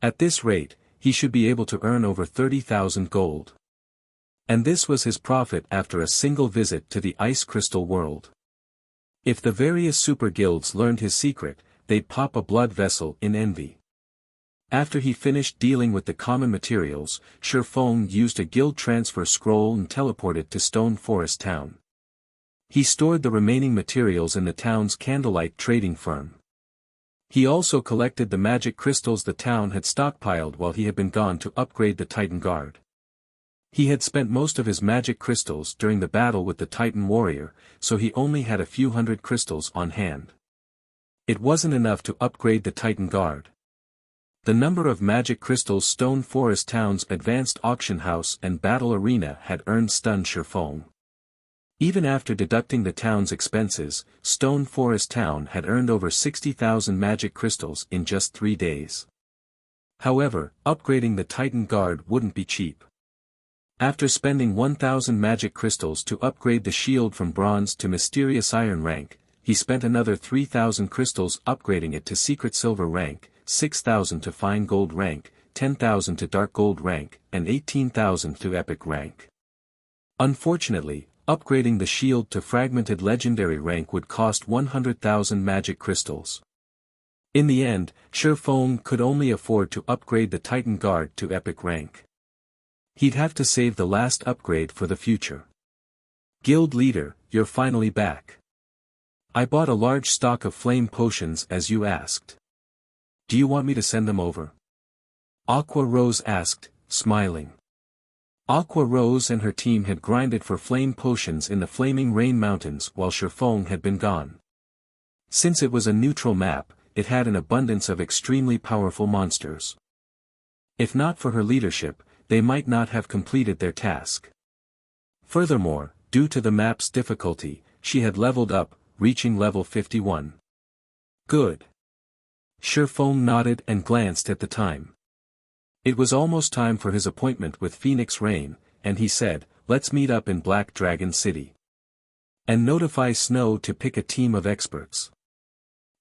At this rate, he should be able to earn over 30,000 gold. And this was his profit after a single visit to the Ice Crystal world. If the various super guilds learned his secret, they'd pop a blood vessel in envy. After he finished dealing with the common materials, Shifeng used a guild transfer scroll and teleported to Stone Forest Town. He stored the remaining materials in the town's candlelight trading firm. He also collected the magic crystals the town had stockpiled while he had been gone to upgrade the Titan Guard. He had spent most of his magic crystals during the battle with the Titan warrior, so he only had a few hundred crystals on hand. It wasn't enough to upgrade the Titan Guard. The number of magic crystals Stone Forest Town's advanced auction house and battle arena had earned stunned Shifeng. Even after deducting the town's expenses, Stone Forest Town had earned over 60,000 magic crystals in just 3 days. However, upgrading the Titan Guard wouldn't be cheap. After spending 1,000 magic crystals to upgrade the shield from bronze to mysterious iron rank, he spent another 3,000 crystals upgrading it to secret silver rank, 6,000 to fine gold rank, 10,000 to dark gold rank, and 18,000 to epic rank. Unfortunately, upgrading the shield to fragmented legendary rank would cost 100,000 magic crystals. In the end, Shifeng could only afford to upgrade the Titan Guard to epic rank. He'd have to save the last upgrade for the future. Guild leader, you're finally back. I bought a large stock of flame potions as you asked. Do you want me to send them over? Aqua Rose asked, smiling. Aqua Rose and her team had grinded for flame potions in the Flaming Rain Mountains while Shifeng had been gone. Since it was a neutral map, it had an abundance of extremely powerful monsters. If not for her leadership, they might not have completed their task. Furthermore, due to the map's difficulty, she had leveled up, reaching level 51. Good. Shifeng nodded and glanced at the time. It was almost time for his appointment with Phoenix Rain, and he said, let's meet up in Black Dragon City. And notify Snow to pick a team of experts.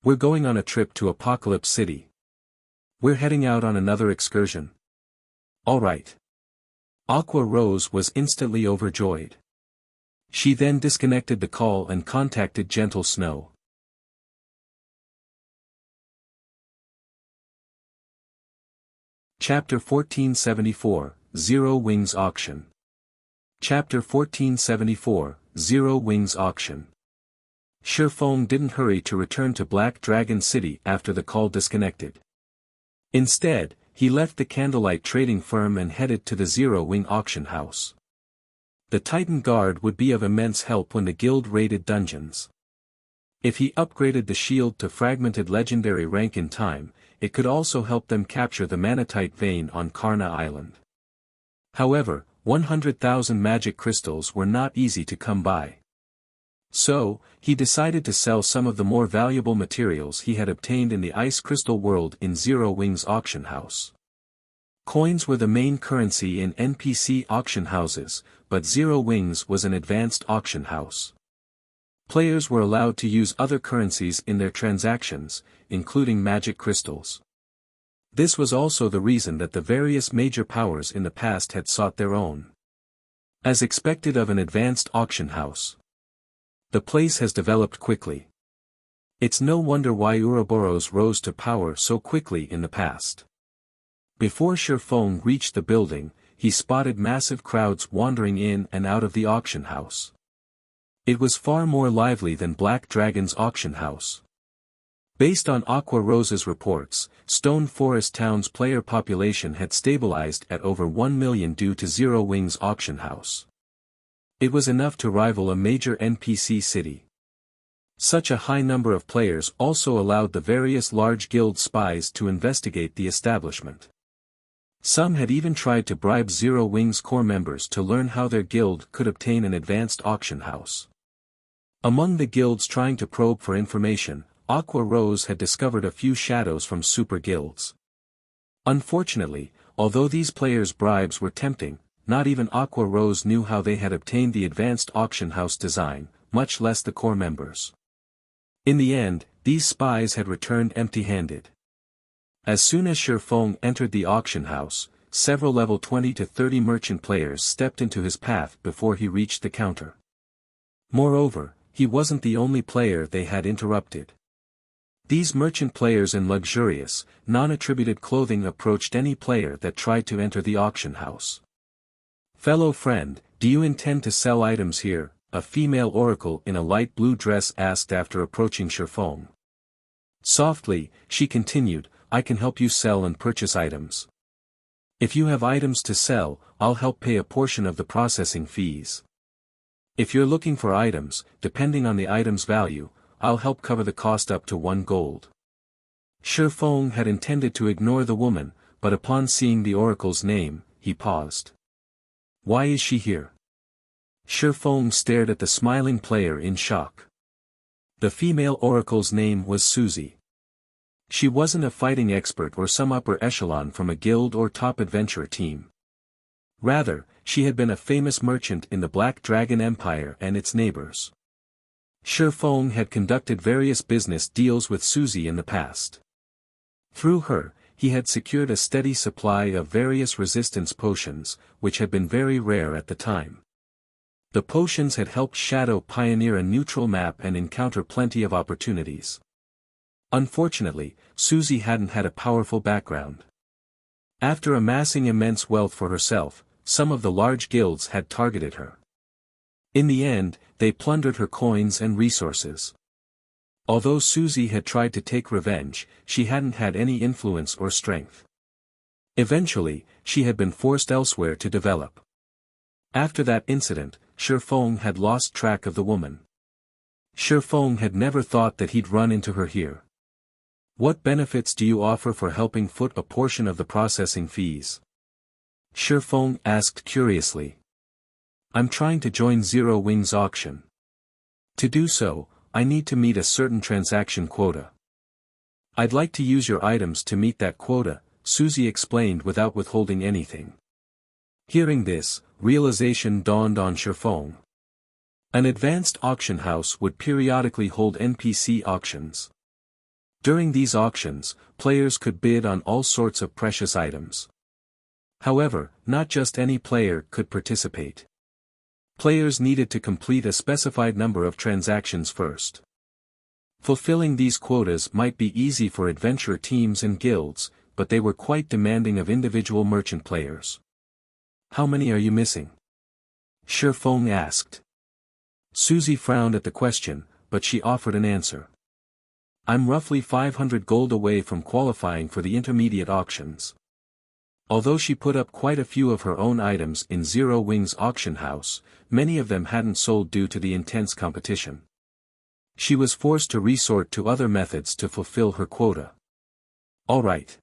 We're going on a trip to Apocalypse City. We're heading out on another excursion. Alright. Aqua Rose was instantly overjoyed. She then disconnected the call and contacted Gentle Snow. Chapter 1474, Zero Wings Auction. Chapter 1474, Zero Wings Auction. Shifeng didn't hurry to return to Black Dragon City after the call disconnected. Instead, he left the candlelight trading firm and headed to the Zero Wing auction house. The Titan Guard would be of immense help when the guild raided dungeons. If he upgraded the shield to fragmented legendary rank in time, it could also help them capture the Manatite vein on Karna Island. However, 100,000 magic crystals were not easy to come by. So, he decided to sell some of the more valuable materials he had obtained in the Ice Crystal World in Zero Wings auction house. Coins were the main currency in NPC auction houses, but Zero Wings was an advanced auction house. Players were allowed to use other currencies in their transactions, including magic crystals. This was also the reason that the various major powers in the past had sought their own. As expected of an advanced auction house, the place has developed quickly. It's no wonder why Ouroboros rose to power so quickly in the past. Before Shifeng reached the building, he spotted massive crowds wandering in and out of the auction house. It was far more lively than Black Dragon's auction house. Based on Aqua Rose's reports, Stone Forest Town's player population had stabilized at over 1 million due to Zero Wings auction house. It was enough to rival a major NPC city. Such a high number of players also allowed the various large guild spies to investigate the establishment. Some had even tried to bribe Zero Wings core members to learn how their guild could obtain an advanced auction house. Among the guilds trying to probe for information, Aqua Rose had discovered a few shadows from super guilds. Unfortunately, although these players' bribes were tempting, not even Aqua Rose knew how they had obtained the advanced auction house design, much less the core members. In the end, these spies had returned empty-handed. As soon as Shifeng entered the auction house, several level 20 to 30 merchant players stepped into his path before he reached the counter. Moreover, he wasn't the only player they had interrupted. These merchant players in luxurious, non-attributed clothing approached any player that tried to enter the auction house. "Fellow friend, do you intend to sell items here?" a female oracle in a light blue dress asked after approaching Shifeng. Softly, she continued, "I can help you sell and purchase items. If you have items to sell, I'll help pay a portion of the processing fees. If you're looking for items, depending on the item's value, I'll help cover the cost up to 1 gold. Shifeng had intended to ignore the woman, but upon seeing the oracle's name, he paused. "Why is she here?" Shifeng stared at the smiling player in shock. The female oracle's name was Susie. She wasn't a fighting expert or some upper echelon from a guild or top adventurer team. Rather, she had been a famous merchant in the Black Dragon Empire and its neighbors. Shifeng had conducted various business deals with Susie in the past. Through her, he had secured a steady supply of various resistance potions, which had been very rare at the time. The potions had helped Shadow pioneer a neutral map and encounter plenty of opportunities. Unfortunately, Susie hadn't had a powerful background. After amassing immense wealth for herself, some of the large guilds had targeted her. In the end, they plundered her coins and resources. Although Susie had tried to take revenge, she hadn't had any influence or strength. Eventually, she had been forced elsewhere to develop. After that incident, Shifeng had lost track of the woman. Shifeng had never thought that he'd run into her here. "What benefits do you offer for helping foot a portion of the processing fees?" Shifeng asked curiously. "I'm trying to join Zero Wings auction. To do so, I need to meet a certain transaction quota. I'd like to use your items to meet that quota," Susie explained without withholding anything. Hearing this, realization dawned on Shifeng. An advanced auction house would periodically hold NPC auctions. During these auctions, players could bid on all sorts of precious items. However, not just any player could participate. Players needed to complete a specified number of transactions first. Fulfilling these quotas might be easy for adventurer teams and guilds, but they were quite demanding of individual merchant players. "How many are you missing?" Shifeng asked. Susie frowned at the question, but she offered an answer. "I'm roughly 500 gold away from qualifying for the intermediate auctions." Although she put up quite a few of her own items in Zero Wings auction house, many of them hadn't sold due to the intense competition. She was forced to resort to other methods to fulfill her quota. "All right.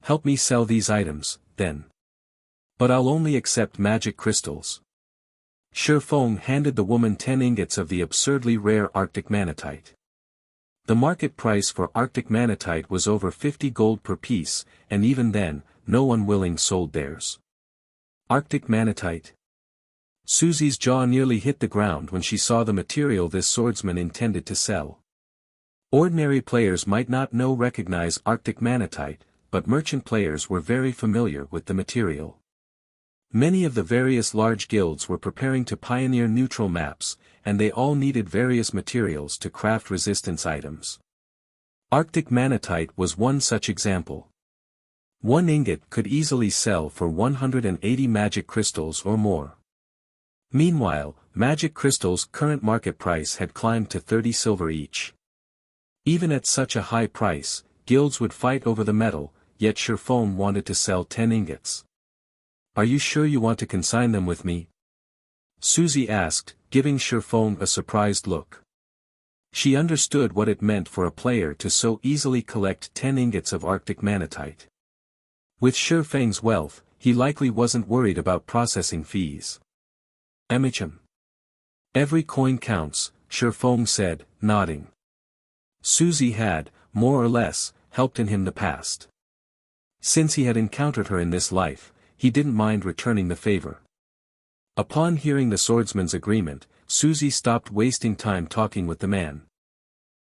Help me sell these items, then. But I'll only accept magic crystals." Shifeng handed the woman 10 ingots of the absurdly rare Arctic Manatite. The market price for Arctic Manatite was over 50 gold per piece, and even then, no one willing sold theirs. Arctic Manatite. Susie's jaw nearly hit the ground when she saw the material this swordsman intended to sell. Ordinary players might not recognize Arctic Manatite, but merchant players were very familiar with the material. Many of the various large guilds were preparing to pioneer neutral maps, and they all needed various materials to craft resistance items. Arctic Manatite was one such example. 1 ingot could easily sell for 180 magic crystals or more. Meanwhile, magic crystals' current market price had climbed to 30 silver each. Even at such a high price, guilds would fight over the metal, yet Shifeng wanted to sell 10 ingots. "Are you sure you want to consign them with me?" Susie asked, giving Shifeng a surprised look. She understood what it meant for a player to so easily collect 10 ingots of Arctic Manatite. With Shifeng's wealth, he likely wasn't worried about processing fees. "MHM. Every coin counts," Shifeng said, nodding. Susie had, more or less, helped in him the past. Since he had encountered her in this life, he didn't mind returning the favor. Upon hearing the swordsman's agreement, Susie stopped wasting time talking with the man.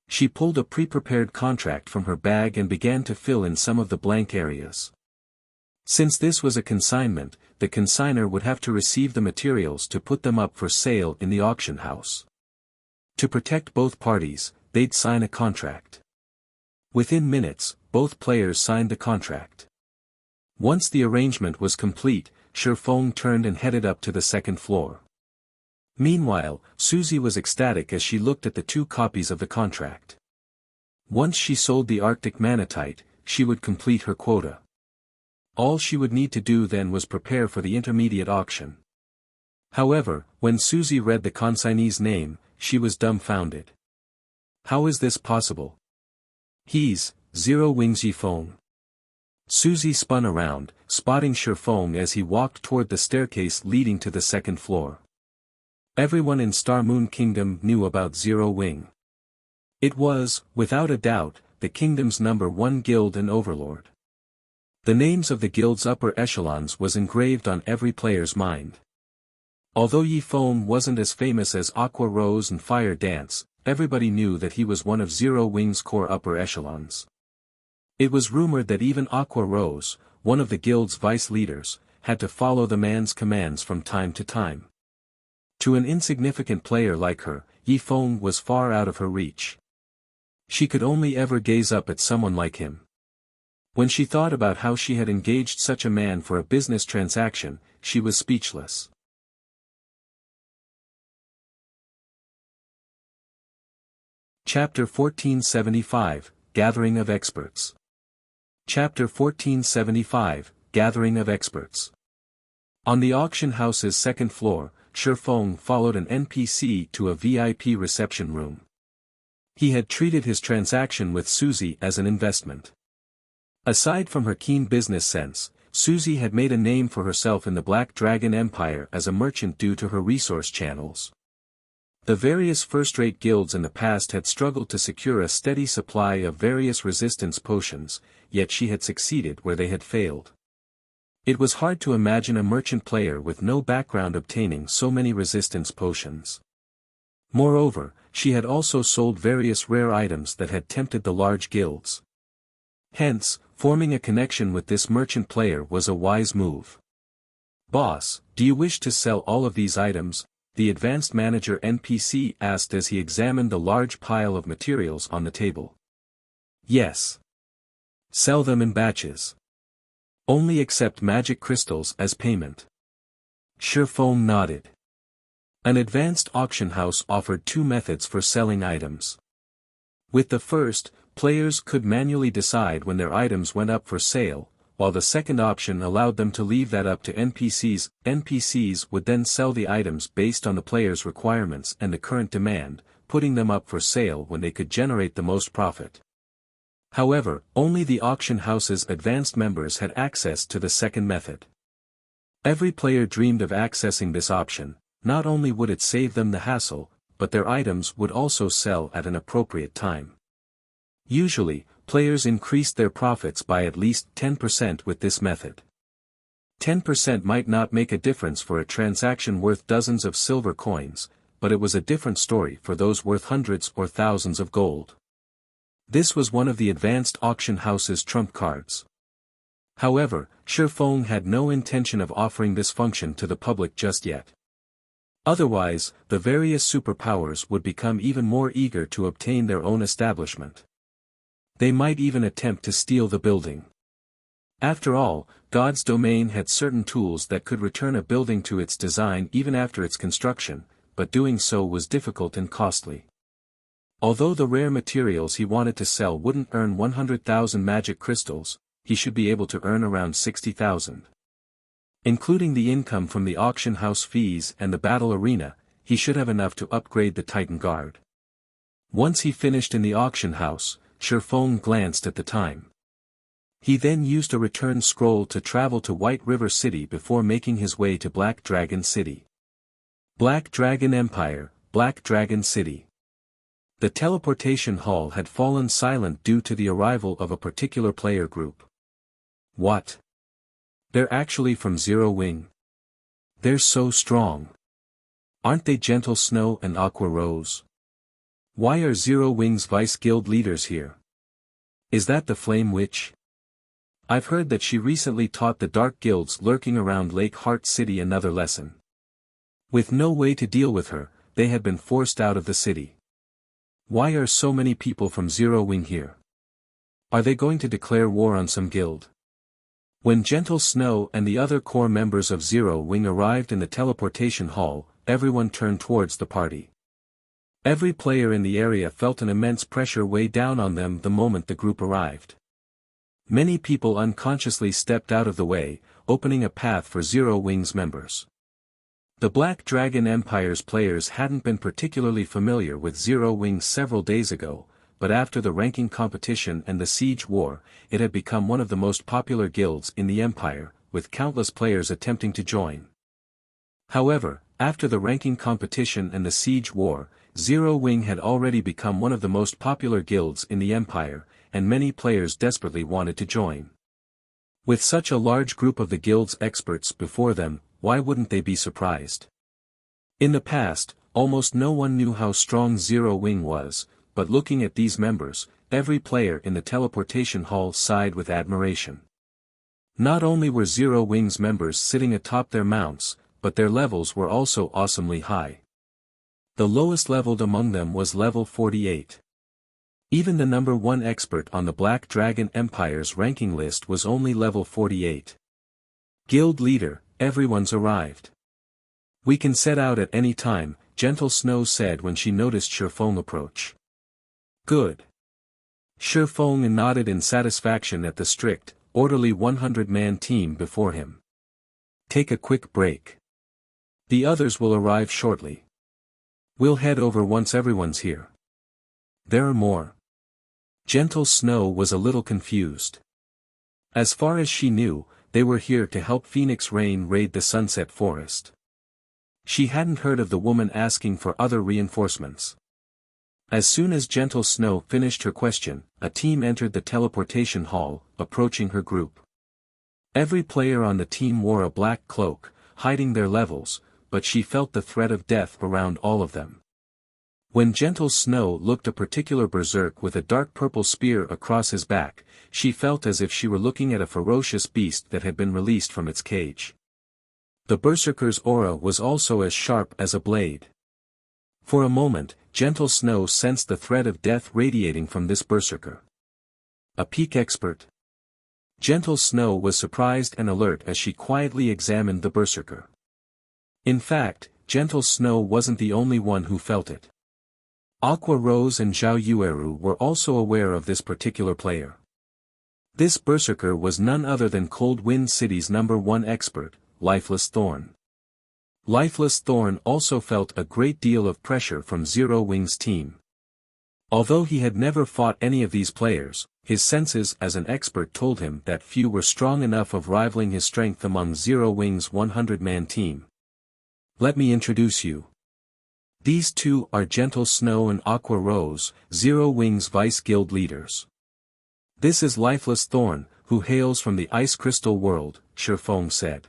She pulled a pre-prepared contract from her bag and began to fill in some of the blank areas. Since this was a consignment, the consignor would have to receive the materials to put them up for sale in the auction house. To protect both parties, they'd sign a contract. Within minutes, both players signed the contract. Once the arrangement was complete, Shifeng turned and headed up to the second floor. Meanwhile, Susie was ecstatic as she looked at the 2 copies of the contract. Once she sold the Arctic Manatite, she would complete her quota. All she would need to do then was prepare for the intermediate auction. However, when Susie read the consignee's name, she was dumbfounded. How is this possible? He's Zero Wings Yifeng. Susie spun around, spotting Shifeng as he walked toward the staircase leading to the second floor. Everyone in Star Moon Kingdom knew about Zero Wing. It was, without a doubt, the kingdom's #1 guild and overlord. The names of the guild's upper echelons was engraved on every player's mind. Although Yifeng wasn't as famous as Aqua Rose and Fire Dance, everybody knew that he was one of Zero Wing's core upper echelons. It was rumored that even Aqua Rose, one of the guild's vice leaders, had to follow the man's commands from time to time. To an insignificant player like her, Yifeng was far out of her reach. She could only ever gaze up at someone like him. When she thought about how she had engaged such a man for a business transaction, she was speechless. Chapter 1475, Gathering of Experts. Chapter 1475, Gathering of Experts. On the auction house's second floor, Shifeng followed an NPC to a VIP reception room. He had treated his transaction with Susie as an investment. Aside from her keen business sense, Susie had made a name for herself in the Black Dragon Empire as a merchant due to her resource channels. The various first-rate guilds in the past had struggled to secure a steady supply of various resistance potions, yet she had succeeded where they had failed. It was hard to imagine a merchant player with no background obtaining so many resistance potions. Moreover, she had also sold various rare items that had tempted the large guilds. Hence, forming a connection with this merchant player was a wise move. "Boss, do you wish to sell all of these items?" the advanced manager NPC asked as he examined the large pile of materials on the table. "Yes. Sell them in batches. Only accept magic crystals as payment." Shifeng nodded. An advanced auction house offered 2 methods for selling items. With the first, players could manually decide when their items went up for sale, while the second option allowed them to leave that up to NPCs. NPCs would then sell the items based on the player's requirements and the current demand, putting them up for sale when they could generate the most profit. However, only the auction house's advanced members had access to the second method. Every player dreamed of accessing this option. Not only would it save them the hassle, but their items would also sell at an appropriate time. Usually, players increased their profits by at least 10% with this method. 10% might not make a difference for a transaction worth dozens of silver coins, but it was a different story for those worth hundreds or thousands of gold. This was one of the advanced auction house's trump cards. However, Shifeng had no intention of offering this function to the public just yet. Otherwise, the various superpowers would become even more eager to obtain their own establishment. They might even attempt to steal the building. After all, God's domain had certain tools that could return a building to its design even after its construction, but doing so was difficult and costly. Although the rare materials he wanted to sell wouldn't earn 100,000 magic crystals, he should be able to earn around 60,000. Including the income from the auction house fees and the battle arena, he should have enough to upgrade the Titan Guard. Once he finished in the auction house, Shifeng glanced at the time. He then used a return scroll to travel to White River City before making his way to Black Dragon City. Black Dragon Empire, Black Dragon City. The teleportation hall had fallen silent due to the arrival of a particular player group. What? They're actually from Zero Wing. They're so strong. Aren't they Gentle Snow and Aqua Rose? Why are Zero Wing's vice guild leaders here? Is that the Flame Witch? I've heard that she recently taught the dark guilds lurking around Lake Heart City another lesson. With no way to deal with her, they had been forced out of the city. Why are so many people from Zero Wing here? Are they going to declare war on some guild? When Gentle Snow and the other core members of Zero Wing arrived in the teleportation hall, everyone turned towards the party. Every player in the area felt an immense pressure weigh down on them the moment the group arrived. Many people unconsciously stepped out of the way, opening a path for Zero Wing's members. The Black Dragon Empire's players hadn't been particularly familiar with Zero Wing several days ago, but after the ranking competition and the Siege War, it had become one of the most popular guilds in the Empire, with countless players attempting to join. However, after the ranking competition and the Siege War, Zero Wing had already become one of the most popular guilds in the Empire, and many players desperately wanted to join. With such a large group of the guild's experts before them, why wouldn't they be surprised? In the past, almost no one knew how strong Zero Wing was, but looking at these members, every player in the teleportation hall sighed with admiration. Not only were Zero Wing's members sitting atop their mounts, but their levels were also awesomely high. The lowest leveled among them was level 48. Even the number 1 expert on the Black Dragon Empire's ranking list was only level 48. Guild leader, everyone's arrived. We can set out at any time, Gentle Snow said when she noticed Shifeng approach. Good. Shifeng nodded in satisfaction at the strict, orderly 100-man team before him. Take a quick break. The others will arrive shortly. We'll head over once everyone's here. There are more. Gentle Snow was a little confused. As far as she knew, they were here to help Phoenix Rain raid the Sunset Forest. She hadn't heard of the woman asking for other reinforcements. As soon as Gentle Snow finished her question, a team entered the teleportation hall, approaching her group. Every player on the team wore a black cloak, hiding their levels, but she felt the threat of death around all of them. When Gentle Snow looked a particular berserk with a dark purple spear across his back, she felt as if she were looking at a ferocious beast that had been released from its cage. The berserker's aura was also as sharp as a blade. For a moment, Gentle Snow sensed the threat of death radiating from this berserker. A peak expert. Gentle Snow was surprised and alert as she quietly examined the berserker. In fact, Gentle Snow wasn't the only one who felt it. Aqua Rose and Zhao Yueru were also aware of this particular player. This berserker was none other than Cold Wind City's number 1 expert, Lifeless Thorn. Lifeless Thorn also felt a great deal of pressure from Zero Wing's team. Although he had never fought any of these players, his senses as an expert told him that few were strong enough of rivaling his strength among Zero Wing's 100-man team. Let me introduce you. These two are Gentle Snow and Aqua Rose, Zero Wing's vice guild leaders. This is Lifeless Thorn, who hails from the Ice Crystal world, Shifeng said.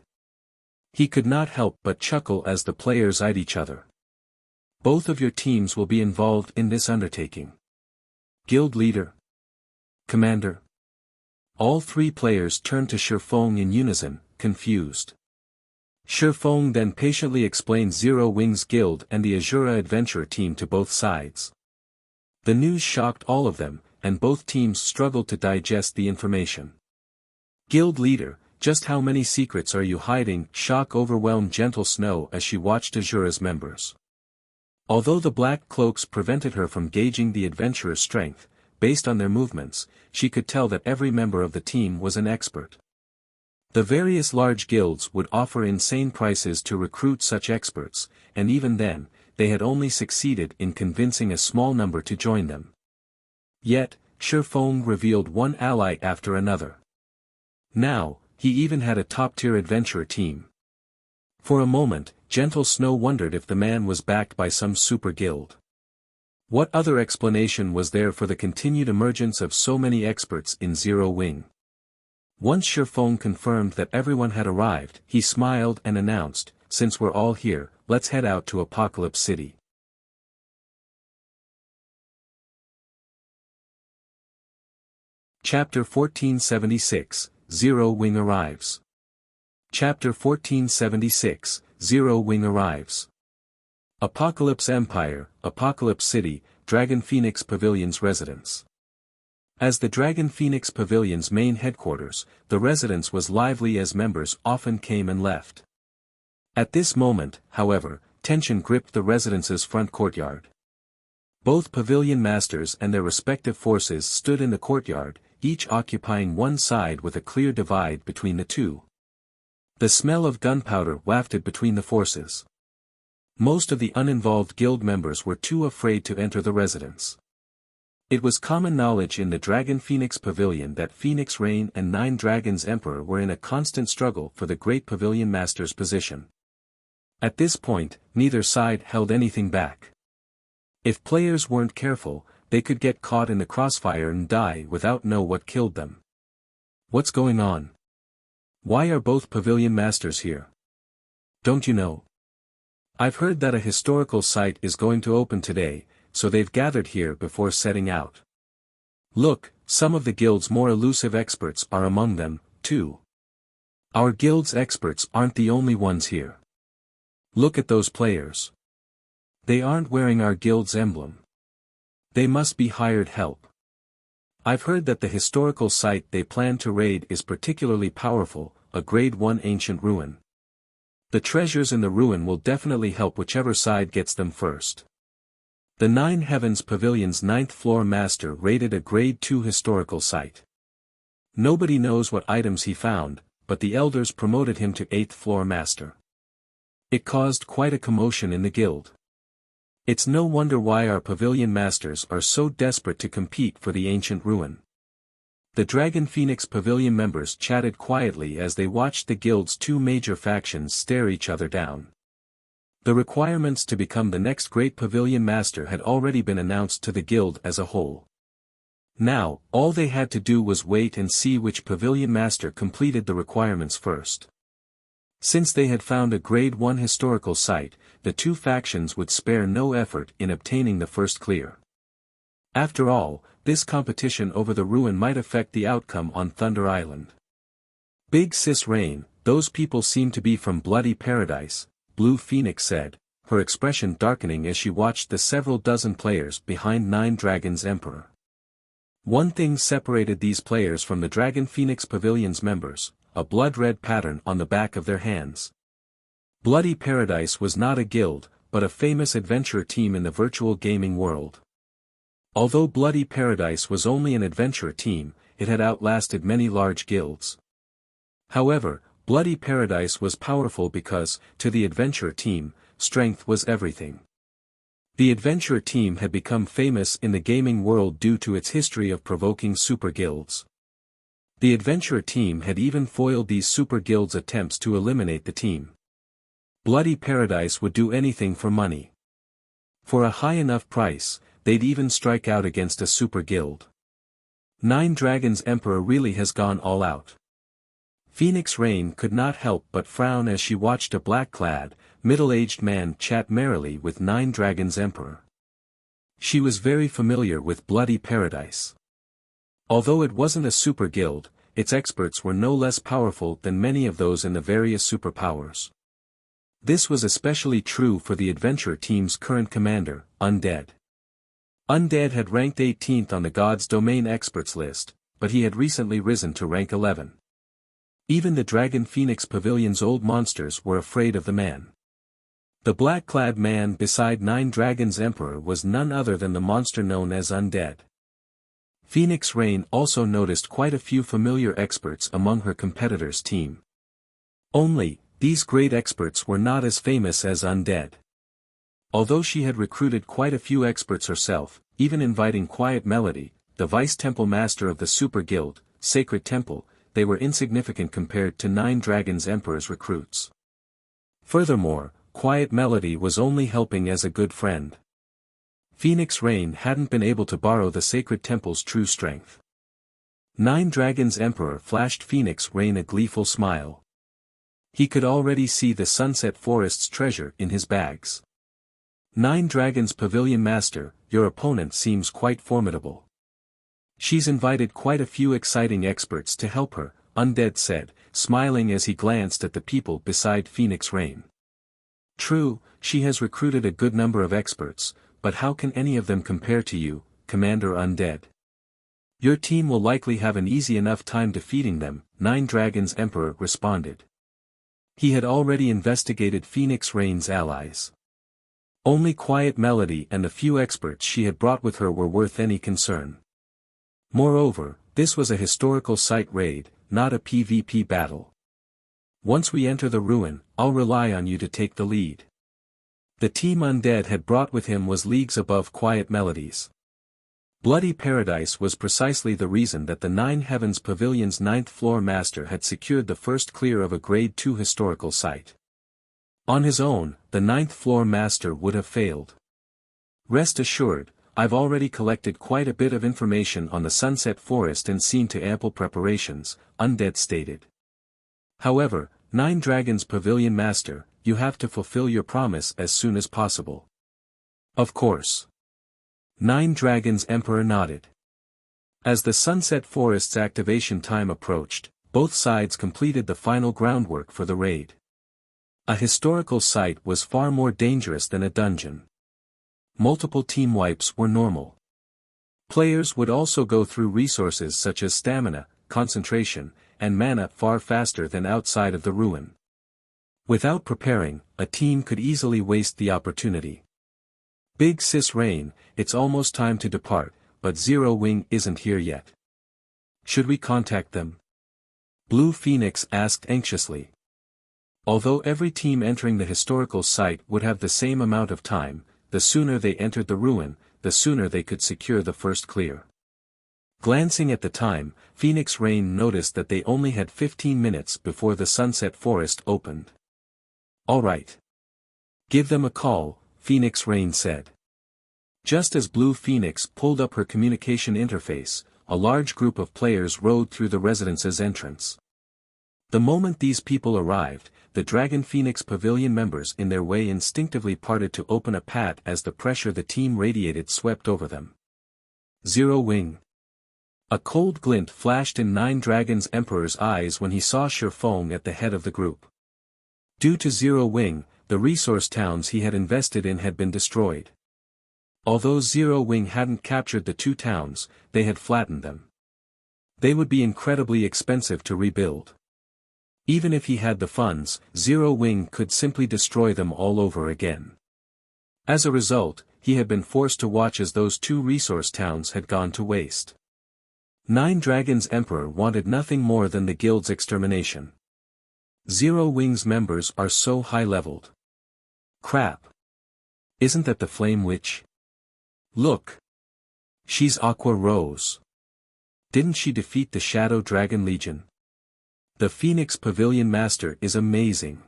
He could not help but chuckle as the players eyed each other. Both of your teams will be involved in this undertaking. Guild leader. Commander. All 3 players turned to Shifeng in unison, confused. Shifeng then patiently explained Zero Wing's guild and the Asura adventure team to both sides. The news shocked all of them, and both teams struggled to digest the information. Guild leader, just how many secrets are you hiding? Shock overwhelmed Gentle Snow as she watched Asura's members. Although the black cloaks prevented her from gauging the adventurer's strength, based on their movements, she could tell that every member of the team was an expert. The various large guilds would offer insane prices to recruit such experts, and even then, they had only succeeded in convincing a small number to join them. Yet, Shifeng revealed one ally after another. Now, he even had a top-tier adventurer team. For a moment, Gentle Snow wondered if the man was backed by some super guild. What other explanation was there for the continued emergence of so many experts in Zero Wing? Once Shifeng confirmed that everyone had arrived, he smiled and announced, "Since we're all here, let's head out to Apocalypse City." Chapter 1476, Zero Wing Arrives. Chapter 1476, Zero Wing Arrives. Apocalypse Empire, Apocalypse City, Dragon Phoenix Pavilion's residence. As the Dragon Phoenix Pavilion's main headquarters, the residence was lively as members often came and left. At this moment, however, tension gripped the residence's front courtyard. Both pavilion masters and their respective forces stood in the courtyard, each occupying one side with a clear divide between the two. The smell of gunpowder wafted between the forces. Most of the uninvolved guild members were too afraid to enter the residence. It was common knowledge in the Dragon Phoenix Pavilion that Phoenix Rain and Nine Dragons Emperor were in a constant struggle for the Great Pavilion Master's position. At this point, neither side held anything back. If players weren't careful, they could get caught in the crossfire and die without knowing what killed them. What's going on? Why are both pavilion masters here? Don't you know? I've heard that a historical site is going to open today, so they've gathered here before setting out. Look, some of the guild's more elusive experts are among them, too. Our guild's experts aren't the only ones here. Look at those players. They aren't wearing our guild's emblem. They must be hired help. I've heard that the historical site they plan to raid is particularly powerful, a Grade 1 ancient ruin. The treasures in the ruin will definitely help whichever side gets them first. The Nine Heavens Pavilion's 9th floor master raided a Grade 2 historical site. Nobody knows what items he found, but the elders promoted him to 8th floor master. It caused quite a commotion in the guild. It's no wonder why our pavilion masters are so desperate to compete for the ancient ruin. The Dragon Phoenix Pavilion members chatted quietly as they watched the guild's two major factions stare each other down. The requirements to become the next great pavilion master had already been announced to the guild as a whole. Now, all they had to do was wait and see which pavilion master completed the requirements first. Since they had found a Grade 1 historical site, the two factions would spare no effort in obtaining the first clear. After all, this competition over the ruin might affect the outcome on Thunder Island. Big Sis Rain, those people seem to be from Bloody Paradise, Blue Phoenix said, her expression darkening as she watched the several dozen players behind Nine Dragons Emperor. One thing separated these players from the Dragon Phoenix Pavilion's members, a blood-red pattern on the back of their hands. Bloody Paradise was not a guild, but a famous adventure team in the virtual gaming world. Although Bloody Paradise was only an adventure team, it had outlasted many large guilds. However, Bloody Paradise was powerful because, to the adventure team, strength was everything. The adventure team had become famous in the gaming world due to its history of provoking super guilds. The adventure team had even foiled these super guilds' attempts to eliminate the team. Bloody Paradise would do anything for money. For a high enough price, they'd even strike out against a super guild. Nine Dragons Emperor really has gone all out. Phoenix Rain could not help but frown as she watched a black-clad, middle-aged man chat merrily with Nine Dragons Emperor. She was very familiar with Bloody Paradise. Although it wasn't a super guild, its experts were no less powerful than many of those in the various superpowers. This was especially true for the adventure team's current commander, Undead. Undead had ranked 18th on the God's Domain experts list, but he had recently risen to rank 11. Even the Dragon Phoenix Pavilion's old monsters were afraid of the man. The black-clad man beside Nine Dragons Emperor was none other than the monster known as Undead. Phoenix Rain also noticed quite a few familiar experts among her competitors' team. Only, these great experts were not as famous as Undead. Although she had recruited quite a few experts herself, even inviting Quiet Melody, the Vice Temple Master of the Super Guild, Sacred Temple, they were insignificant compared to Nine Dragons Emperor's recruits. Furthermore, Quiet Melody was only helping as a good friend. Phoenix Rain hadn't been able to borrow the Sacred Temple's true strength. Nine Dragons Emperor flashed Phoenix Rain a gleeful smile. He could already see the Sunset Forest's treasure in his bags. Nine Dragons Pavilion Master, your opponent seems quite formidable. She's invited quite a few exciting experts to help her, Undead said, smiling as he glanced at the people beside Phoenix Rain. True, she has recruited a good number of experts, but how can any of them compare to you, Commander Undead? Your team will likely have an easy enough time defeating them, Nine Dragons Emperor responded. He had already investigated Phoenix Rain's allies. Only Quiet Melody and the few experts she had brought with her were worth any concern. Moreover, this was a historical site raid, not a PvP battle. Once we enter the ruin, I'll rely on you to take the lead. The team Undead had brought with him was leagues above Quiet Melody's. Bloody Paradise was precisely the reason that the Nine Heavens Pavilion's 9th floor master had secured the first clear of a Grade 2 historical site. On his own, the 9th floor master would have failed. Rest assured, I've already collected quite a bit of information on the Sunset Forest and seen to ample preparations, Undead stated. However, Nine Dragons Pavilion Master, you have to fulfill your promise as soon as possible. Of course. Nine Dragons Emperor nodded. As the Sunset Forest's activation time approached, both sides completed the final groundwork for the raid. A historical site was far more dangerous than a dungeon. Multiple team wipes were normal. Players would also go through resources such as stamina, concentration, and mana far faster than outside of the ruin. Without preparing, a team could easily waste the opportunity. Big Sis Rain, it's almost time to depart, but Zero Wing isn't here yet. Should we contact them? Blue Phoenix asked anxiously. Although every team entering the historical site would have the same amount of time, the sooner they entered the ruin, the sooner they could secure the first clear. Glancing at the time, Phoenix Rain noticed that they only had 15 minutes before the Sunset Forest opened. All right. Give them a call, Phoenix Rain said. Just as Blue Phoenix pulled up her communication interface, a large group of players rode through the residence's entrance. The moment these people arrived, the Dragon Phoenix Pavilion members in their way instinctively parted to open a path as the pressure the team radiated swept over them. Zero Wing. A cold glint flashed in Nine Dragons Emperor's eyes when he saw Shifeng at the head of the group. Due to Zero Wing, the resource towns he had invested in had been destroyed. Although Zero Wing hadn't captured the two towns, they had flattened them. They would be incredibly expensive to rebuild. Even if he had the funds, Zero Wing could simply destroy them all over again. As a result, he had been forced to watch as those two resource towns had gone to waste. Nine Dragons Emperor wanted nothing more than the guild's extermination. Zero Wing's members are so high-leveled. Crap. Isn't that the Flame Witch? Look. She's Aqua Rose. Didn't she defeat the Shadow Dragon Legion? The Phoenix Pavilion Master is amazing.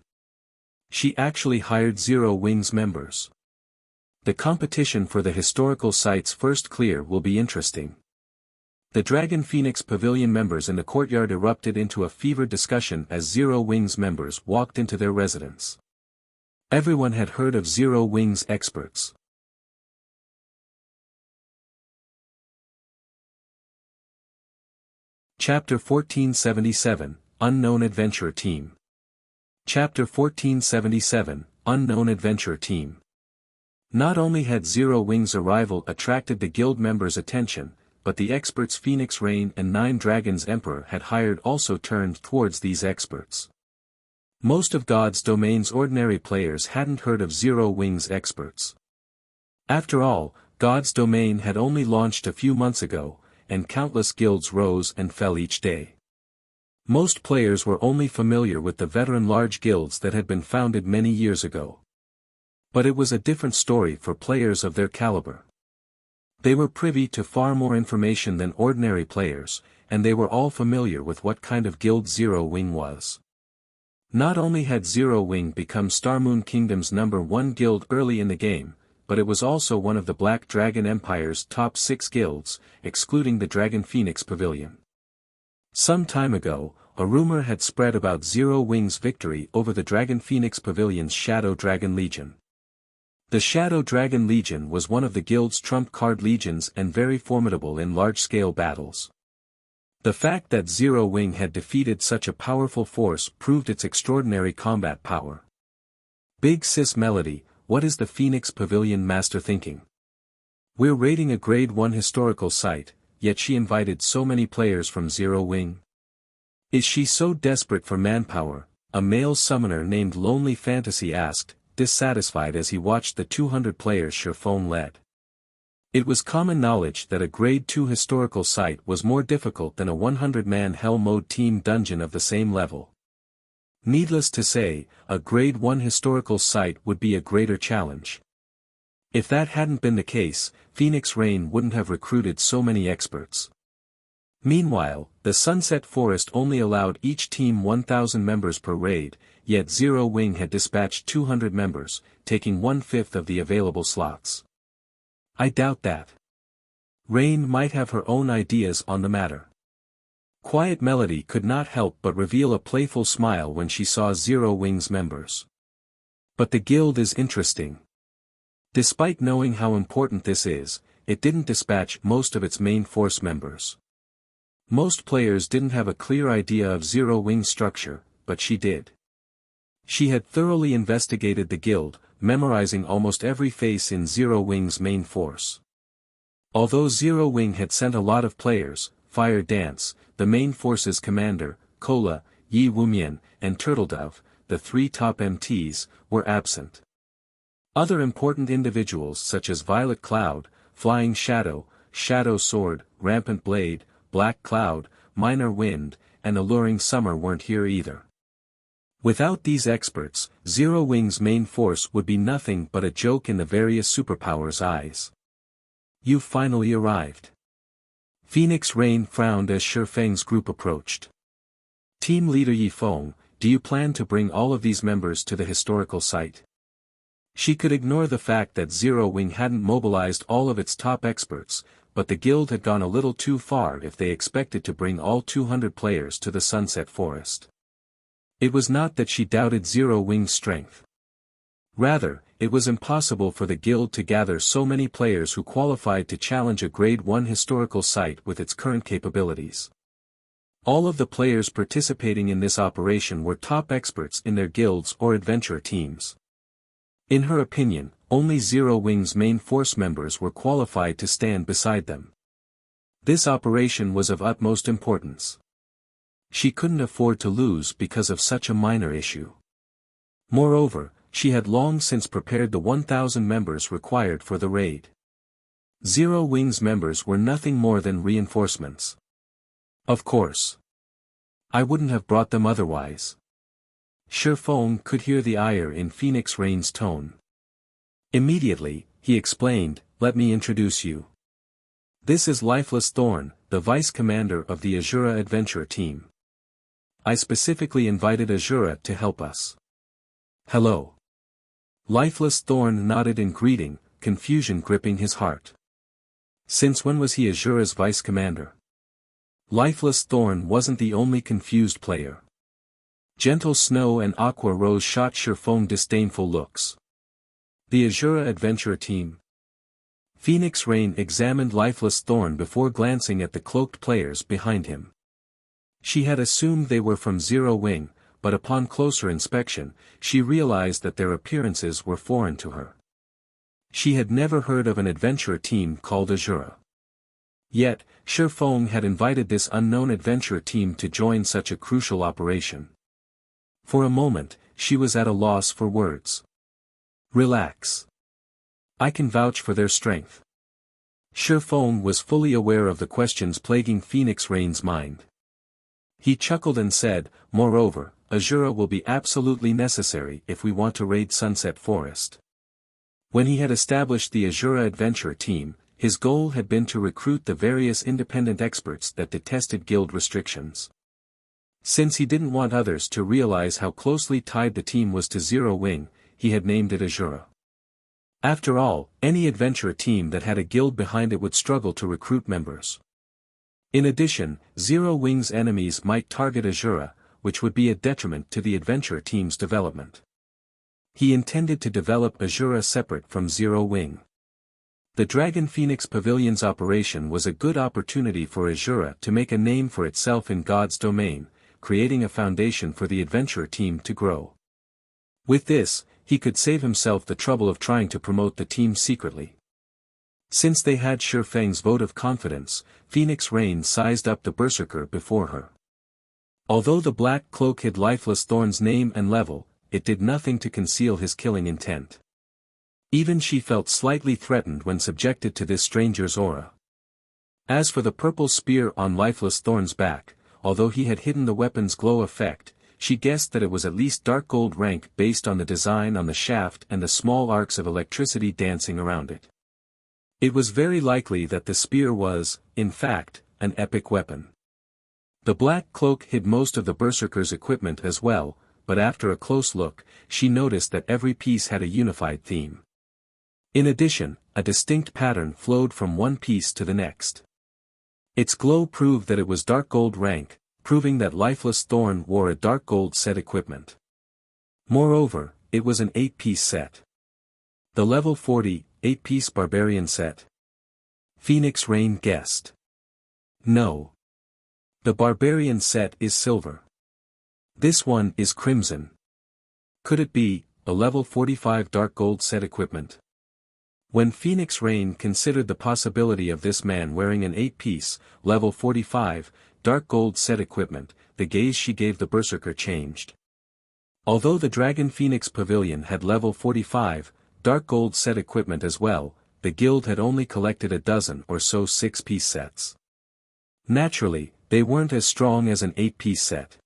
She actually hired Zero Wing's members. The competition for the historical site's first clear will be interesting. The Dragon Phoenix Pavilion members in the courtyard erupted into a fevered discussion as Zero Wing's members walked into their residence. Everyone had heard of Zero Wing's experts. Chapter 1477, Unknown Adventure Team. Chapter 1477, Unknown Adventure Team. Not only had Zero Wing's arrival attracted the guild members' attention, but the experts Phoenix Rain and Nine Dragons Emperor had hired also turned towards these experts. Most of God's Domain's ordinary players hadn't heard of Zero Wing's experts. After all, God's Domain had only launched a few months ago, and countless guilds rose and fell each day. Most players were only familiar with the veteran large guilds that had been founded many years ago. But it was a different story for players of their caliber. They were privy to far more information than ordinary players, and they were all familiar with what kind of guild Zero Wing was. Not only had Zero Wing become Starmoon Kingdom's #1 guild early in the game, but it was also one of the Black Dragon Empire's top 6 guilds, excluding the Dragon Phoenix Pavilion. Some time ago, a rumor had spread about Zero Wing's victory over the Dragon Phoenix Pavilion's Shadow Dragon Legion. The Shadow Dragon Legion was one of the guild's trump-card legions and very formidable in large-scale battles. The fact that Zero Wing had defeated such a powerful force proved its extraordinary combat power. Big Sis Melody, what is the Phoenix Pavilion Master thinking? We're raiding a Grade 1 historical site, yet she invited so many players from Zero Wing? Is she so desperate for manpower? A male summoner named Lonely Fantasy asked, dissatisfied as he watched the 200 players Shifeng led. It was common knowledge that a Grade 2 historical site was more difficult than a 100-man Hell Mode team dungeon of the same level. Needless to say, a Grade 1 historical site would be a greater challenge. If that hadn't been the case, Phoenix Rain wouldn't have recruited so many experts. Meanwhile, the Sunset Forest only allowed each team 1,000 members per raid, yet Zero Wing had dispatched 200 members, taking 1/5 of the available slots. I doubt that. Rain might have her own ideas on the matter. Quiet Melody could not help but reveal a playful smile when she saw Zero Wing's members. But the guild is interesting. Despite knowing how important this is, it didn't dispatch most of its main force members. Most players didn't have a clear idea of Zero Wing's structure, but she did. She had thoroughly investigated the guild, memorizing almost every face in Zero Wing's main force. Although Zero Wing had sent a lot of players, Fire Dance, the main force's commander, Cola, Yi Wumian, and Turtledove, the 3 top MTs, were absent. Other important individuals such as Violet Cloud, Flying Shadow, Shadow Sword, Rampant Blade, Black Cloud, Minor Wind, and Alluring Summer weren't here either. Without these experts, Zero Wing's main force would be nothing but a joke in the various superpowers' eyes. You've finally arrived. Phoenix Rain frowned as Shifeng's group approached. Team leader Yifeng, do you plan to bring all of these members to the historical site? She could ignore the fact that Zero Wing hadn't mobilized all of its top experts, but the guild had gone a little too far if they expected to bring all 200 players to the Sunset Forest. It was not that she doubted Zero Wing's strength. Rather, it was impossible for the guild to gather so many players who qualified to challenge a Grade 1 historical site with its current capabilities. All of the players participating in this operation were top experts in their guilds or adventure teams. In her opinion, only Zero Wing's main force members were qualified to stand beside them. This operation was of utmost importance. She couldn't afford to lose because of such a minor issue. Moreover, she had long since prepared the 1,000 members required for the raid. Zero Wing's members were nothing more than reinforcements. Of course. I wouldn't have brought them otherwise. Shifeng could hear the ire in Phoenix Rain's tone. Immediately, he explained, let me introduce you. This is Lifeless Thorn, the vice commander of the Asura adventure team. I specifically invited Asura to help us. Hello. Lifeless Thorn nodded in greeting, confusion gripping his heart. Since when was he Asura's vice commander? Lifeless Thorn wasn't the only confused player. Gentle Snow and Aqua Rose shot Shifeng disdainful looks. The Asura adventure team. Phoenix Rain examined Lifeless Thorn before glancing at the cloaked players behind him. She had assumed they were from Zero Wing, but upon closer inspection, she realized that their appearances were foreign to her. She had never heard of an adventure team called Asura. Yet, Shifeng had invited this unknown adventure team to join such a crucial operation. For a moment, she was at a loss for words. Relax. I can vouch for their strength. Shifeng was fully aware of the questions plaguing Phoenix Rain's mind. He chuckled and said, moreover, Asura will be absolutely necessary if we want to raid Sunset Forest. When he had established the Asura adventure team, his goal had been to recruit the various independent experts that detested guild restrictions. Since he didn't want others to realize how closely tied the team was to Zero Wing, he had named it Asura. After all, any adventure team that had a guild behind it would struggle to recruit members. In addition, Zero Wing's enemies might target Asura, which would be a detriment to the adventure team's development. He intended to develop Asura separate from Zero Wing. The Dragon Phoenix Pavilion's operation was a good opportunity for Asura to make a name for itself in God's domain, creating a foundation for the adventure team to grow. With this, he could save himself the trouble of trying to promote the team secretly. Since they had Shifeng's vote of confidence, Phoenix Rain sized up the berserker before her. Although the black cloak hid Lifeless Thorn's name and level, it did nothing to conceal his killing intent. Even she felt slightly threatened when subjected to this stranger's aura. As for the purple spear on Lifeless Thorn's back, although he had hidden the weapon's glow effect, she guessed that it was at least dark gold rank based on the design on the shaft and the small arcs of electricity dancing around it. It was very likely that the spear was, in fact, an epic weapon. The black cloak hid most of the berserker's equipment as well, but after a close look, she noticed that every piece had a unified theme. In addition, a distinct pattern flowed from one piece to the next. Its glow proved that it was dark gold rank, proving that Lifeless Thorn wore a dark gold set equipment. Moreover, it was an 8-piece set. The level 40, 8-piece barbarian set. Phoenix Rain guessed. No. The barbarian set is silver. This one is crimson. Could it be a level 45 dark gold set equipment? When Phoenix Rain considered the possibility of this man wearing an 8-piece, level 45, dark gold set equipment, the gaze she gave the berserker changed. Although the Dragon Phoenix Pavilion had level 45, dark gold set equipment as well, the guild had only collected a dozen or so 6-piece sets. Naturally, they weren't as strong as an 8-piece set.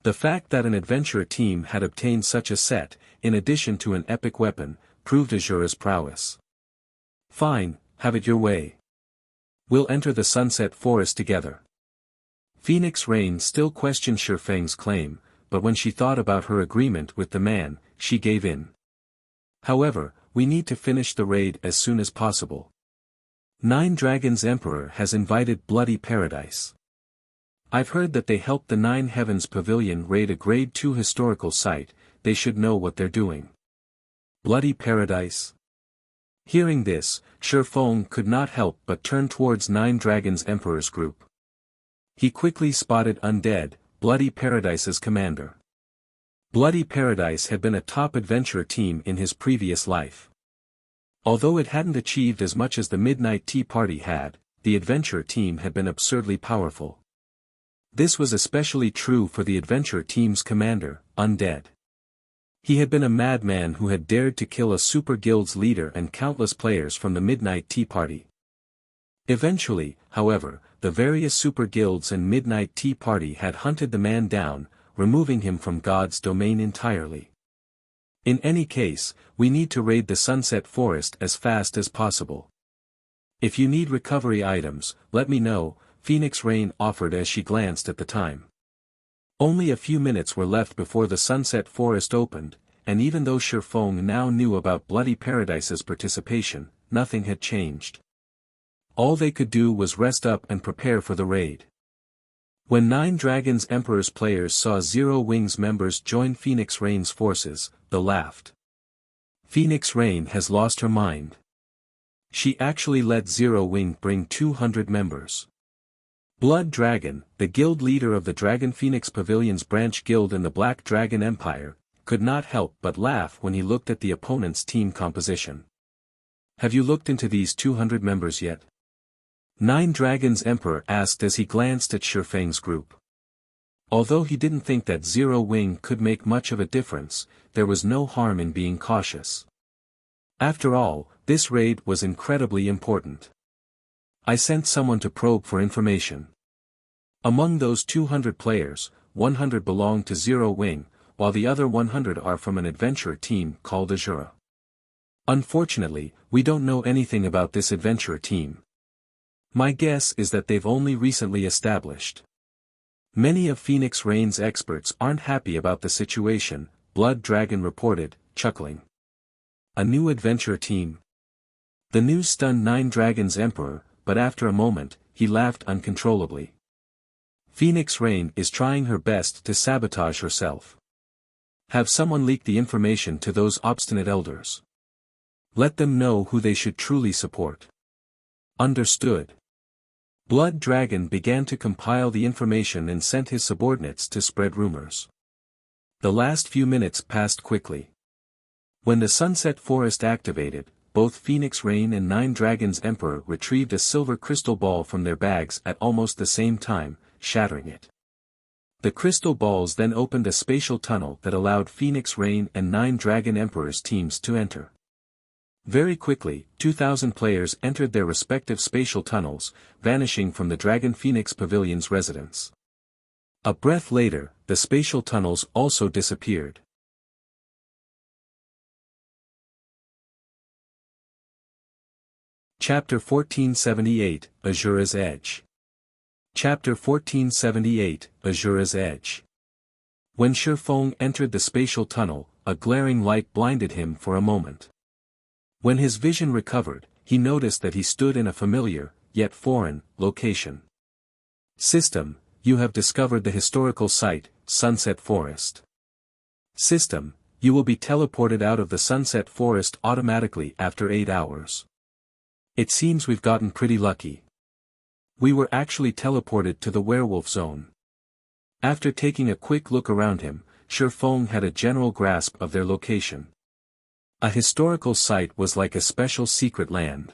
The fact that an adventurer team had obtained such a set, in addition to an epic weapon, proved Asura's prowess. Fine, have it your way. We'll enter the Sunset Forest together. Phoenix Rain still questioned Shifeng's claim, but when she thought about her agreement with the man, she gave in. However, we need to finish the raid as soon as possible. Nine Dragons Emperor has invited Bloody Paradise. I've heard that they helped the Nine Heavens Pavilion raid a Grade 2 historical site, they should know what they're doing. Bloody Paradise? Hearing this, Shifeng could not help but turn towards Nine Dragons Emperor's group. He quickly spotted Undead, Bloody Paradise's commander. Bloody Paradise had been a top adventurer team in his previous life. Although it hadn't achieved as much as the Midnight Tea Party had, the adventurer team had been absurdly powerful. This was especially true for the adventurer team's commander, Undead. He had been a madman who had dared to kill a super guild's leader and countless players from the Midnight Tea Party. Eventually, however, the various super guilds and Midnight Tea Party had hunted the man down, removing him from God's domain entirely. In any case, we need to raid the Sunset Forest as fast as possible. If you need recovery items, let me know, Phoenix Rain offered as she glanced at the time. Only a few minutes were left before the Sunset Forest opened, and even though Shifeng now knew about Bloody Paradise's participation, nothing had changed. All they could do was rest up and prepare for the raid. When Nine Dragons Emperor's players saw Zero Wings members join Phoenix Rain's forces, they laughed. Phoenix Rain has lost her mind. She actually let Zero Wing bring 200 members. Blood Dragon, the guild leader of the Dragon Phoenix Pavilion's branch guild in the Black Dragon Empire, could not help but laugh when he looked at the opponent's team composition. Have you looked into these 200 members yet? Nine Dragons Emperor asked as he glanced at Shifeng's group. Although he didn't think that Zero Wing could make much of a difference, there was no harm in being cautious. After all, this raid was incredibly important. I sent someone to probe for information. Among those 200 players, 100 belong to Zero Wing, while the other 100 are from an adventurer team called Asura. Unfortunately, we don't know anything about this adventurer team. My guess is that they've only recently established. Many of Phoenix Rain's experts aren't happy about the situation, Blood Dragon reported, chuckling. A new adventurer team? The news stunned Nine Dragons Emperor, but after a moment, he laughed uncontrollably. Phoenix Rain is trying her best to sabotage herself. Have someone leak the information to those obstinate elders. Let them know who they should truly support. Understood. Blood Dragon began to compile the information and sent his subordinates to spread rumors. The last few minutes passed quickly. When the Sunset Forest activated, both Phoenix Rain and Nine Dragons Emperor retrieved a silver crystal ball from their bags at almost the same time, shattering it. The crystal balls then opened a spatial tunnel that allowed Phoenix Rain and Nine Dragon Emperor's teams to enter. Very quickly, 2,000 players entered their respective spatial tunnels, vanishing from the Dragon Phoenix Pavilion's residence. A breath later, the spatial tunnels also disappeared. Chapter 1478, Asura's Edge. Chapter 1478, Asura's Edge. When Shifeng entered the spatial tunnel, a glaring light blinded him for a moment. When his vision recovered, he noticed that he stood in a familiar, yet foreign, location. System, you have discovered the historical site, Sunset Forest. System, you will be teleported out of the Sunset Forest automatically after 8 hours. It seems we've gotten pretty lucky. We were actually teleported to the werewolf zone. After taking a quick look around him, Shifeng had a general grasp of their location. A historical site was like a special secret land.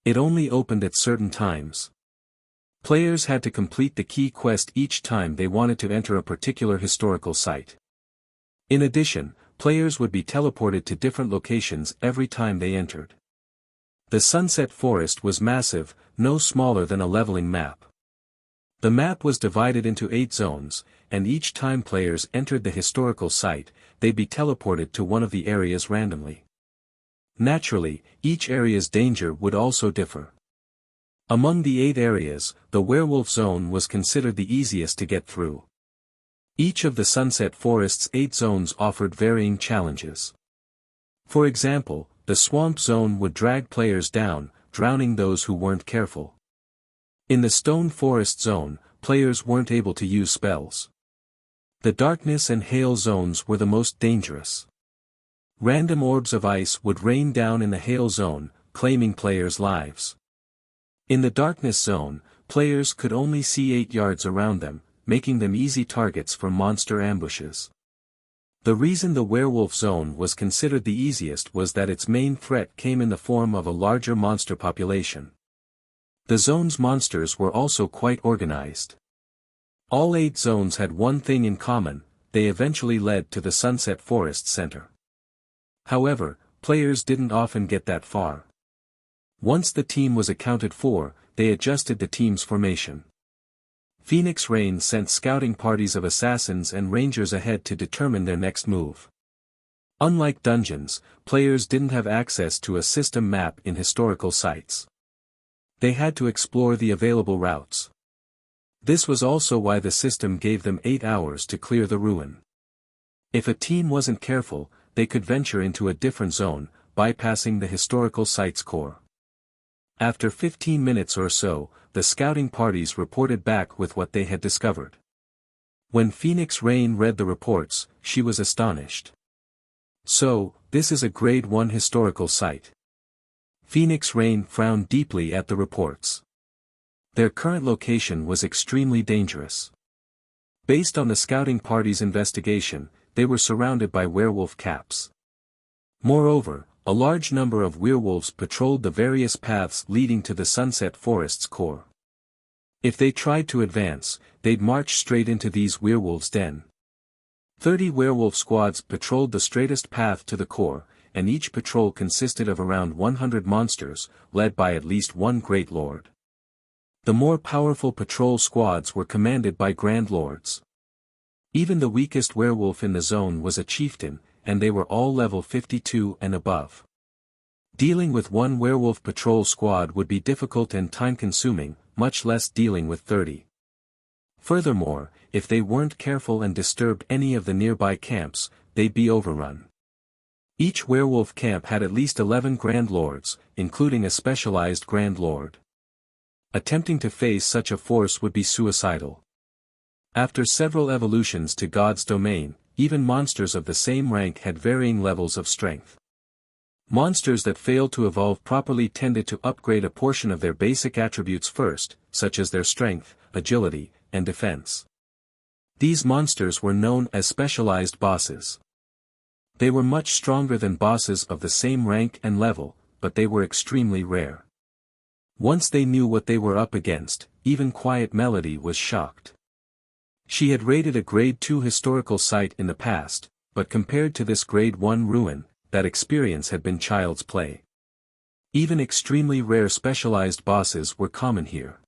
It only opened at certain times. Players had to complete the key quest each time they wanted to enter a particular historical site. In addition, players would be teleported to different locations every time they entered. The Sunset Forest was massive, no smaller than a leveling map. The map was divided into 8 zones, and each time players entered the historical site, they'd be teleported to one of the areas randomly. Naturally, each area's danger would also differ. Among the 8 areas, the werewolf zone was considered the easiest to get through. Each of the Sunset Forest's 8 zones offered varying challenges. For example, the swamp zone would drag players down, drowning those who weren't careful. In the stone forest zone, players weren't able to use spells. The darkness and hail zones were the most dangerous. Random orbs of ice would rain down in the hail zone, claiming players' lives. In the darkness zone, players could only see 8 yards around them, making them easy targets for monster ambushes. The reason the werewolf zone was considered the easiest was that its main threat came in the form of a larger monster population. The zone's monsters were also quite organized. All 8 zones had one thing in common: they eventually led to the Sunset Forest Center. However, players didn't often get that far. Once the team was accounted for, they adjusted the team's formation. Phoenix Rain sent scouting parties of assassins and rangers ahead to determine their next move. Unlike dungeons, players didn't have access to a system map in historical sites. They had to explore the available routes. This was also why the system gave them 8 hours to clear the ruin. If a team wasn't careful, they could venture into a different zone, bypassing the historical site's core. After 15 minutes or so, the scouting parties reported back with what they had discovered. When Phoenix Rain read the reports, she was astonished. So, this is a Grade 1 historical site. Phoenix Rain frowned deeply at the reports. Their current location was extremely dangerous. Based on the scouting party's investigation, they were surrounded by werewolf caps. Moreover, a large number of werewolves patrolled the various paths leading to the Sunset Forest's core. If they tried to advance, they'd march straight into these werewolves' den. 30 werewolf squads patrolled the straightest path to the core, and each patrol consisted of around 100 monsters, led by at least one Great Lord. The more powerful patrol squads were commanded by Grand Lords. Even the weakest werewolf in the zone was a chieftain, and they were all level 52 and above. Dealing with one werewolf patrol squad would be difficult and time-consuming, much less dealing with 30. Furthermore, if they weren't careful and disturbed any of the nearby camps, they'd be overrun. Each werewolf camp had at least 11 Grand Lords, including a specialized Grand Lord. Attempting to face such a force would be suicidal. After several evolutions to God's domain, even monsters of the same rank had varying levels of strength. Monsters that failed to evolve properly tended to upgrade a portion of their basic attributes first, such as their strength, agility, and defense. These monsters were known as specialized bosses. They were much stronger than bosses of the same rank and level, but they were extremely rare. Once they knew what they were up against, even Quiet Melody was shocked. She had raided a Grade 2 historical site in the past, but compared to this Grade 1 ruin, that experience had been child's play. Even extremely rare specialized bosses were common here.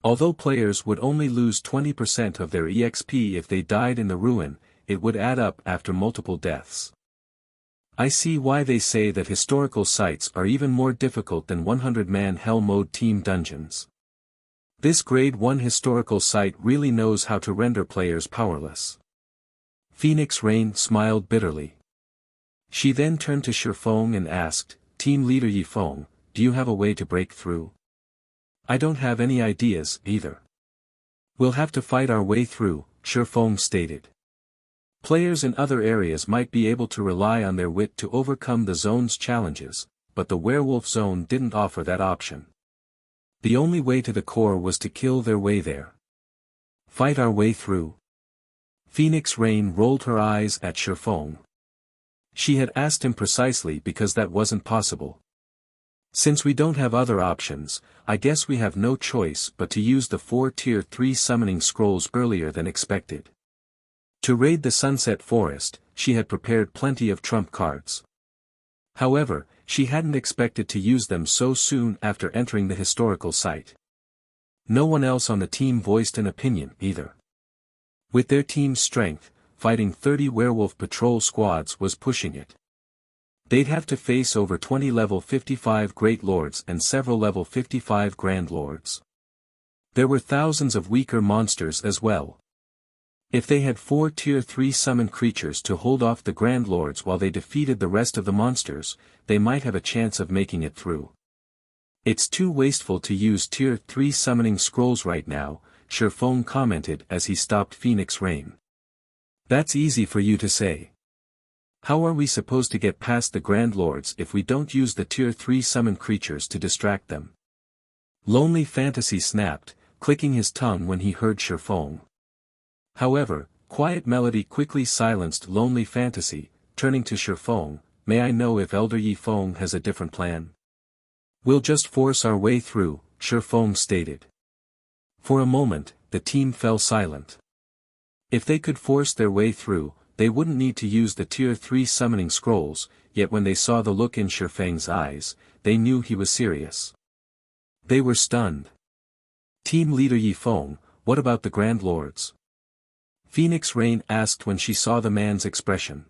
Although players would only lose 20% of their EXP if they died in the ruin, it would add up after multiple deaths. I see why they say that historical sites are even more difficult than 100-man Hell Mode team dungeons. This Grade 1 historical site really knows how to render players powerless. Phoenix Rain smiled bitterly. She then turned to Shifeng and asked, Team Leader Yifeng, do you have a way to break through? I don't have any ideas, either. We'll have to fight our way through, Shifeng stated. Players in other areas might be able to rely on their wit to overcome the zone's challenges, but the werewolf zone didn't offer that option. The only way to the core was to kill their way there. Fight our way through. Phoenix Rain rolled her eyes at Shifeng. She had asked him precisely because that wasn't possible. Since we don't have other options, I guess we have no choice but to use the 4 Tier 3 summoning scrolls earlier than expected. To raid the Sunset Forest, she had prepared plenty of trump cards. However, she hadn't expected to use them so soon after entering the historical site. No one else on the team voiced an opinion either. With their team's strength, fighting 30 werewolf patrol squads was pushing it. They'd have to face over 20 level 55 Great Lords and several level 55 Grand Lords. There were thousands of weaker monsters as well. If they had 4 Tier 3 summoned creatures to hold off the Grand Lords while they defeated the rest of the monsters, they might have a chance of making it through. It's too wasteful to use Tier 3 summoning scrolls right now, Shifeng commented as he stopped Phoenix Rain. That's easy for you to say. How are we supposed to get past the Grand Lords if we don't use the Tier 3 summoned creatures to distract them? Lonely Fantasy snapped, clicking his tongue when he heard Shifeng. However, Quiet Melody quickly silenced Lonely Fantasy, turning to Shifeng, may I know if Elder Yifeng has a different plan? We'll just force our way through, Shifeng stated. For a moment, the team fell silent. If they could force their way through, they wouldn't need to use the Tier 3 summoning scrolls, yet when they saw the look in Shifeng's eyes, they knew he was serious. They were stunned. Team Leader Yifeng, what about the Grand Lords? Phoenix Rain asked when she saw the man's expression.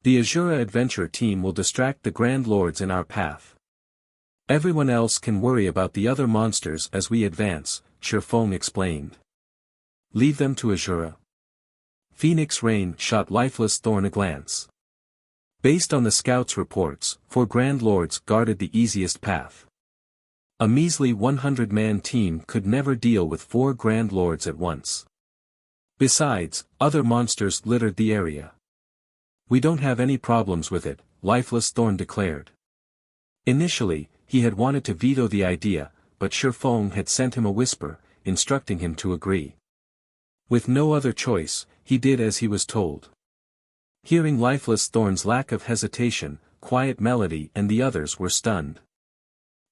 The Asura adventure team will distract the Grand Lords in our path. Everyone else can worry about the other monsters as we advance, Shifeng explained. Leave them to Asura. Phoenix Rain shot Lifeless Thorn a glance. Based on the scouts' reports, 4 Grand Lords guarded the easiest path. A measly 100-man team could never deal with 4 Grand Lords at once. Besides, other monsters littered the area. We don't have any problems with it, Lifeless Thorn declared. Initially, he had wanted to veto the idea, but Shifeng had sent him a whisper, instructing him to agree. With no other choice, he did as he was told. Hearing Lifeless Thorn's lack of hesitation, Quiet Melody and the others were stunned.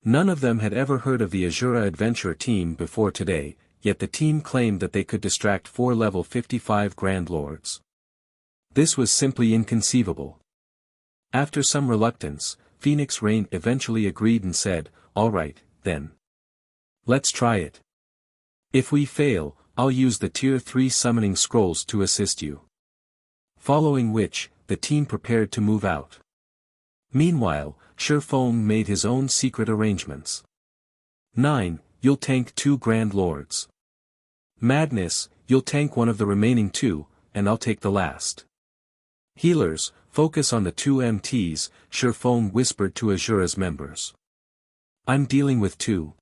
None of them had ever heard of the Asura adventure team before today, yet the team claimed that they could distract 4 level 55 Grand Lords. This was simply inconceivable. After some reluctance, Phoenix Rain eventually agreed and said, all right, then. Let's try it. If we fail, I'll use the Tier 3 summoning scrolls to assist you. Following which, the team prepared to move out. Meanwhile, Shifeng made his own secret arrangements. 9. You'll tank 2 Grand Lords. Madness, you'll tank one of the remaining 2, and I'll take the last. Healers, focus on the 2 MTs, Shifeng whispered to Asura's members. I'm dealing with 2.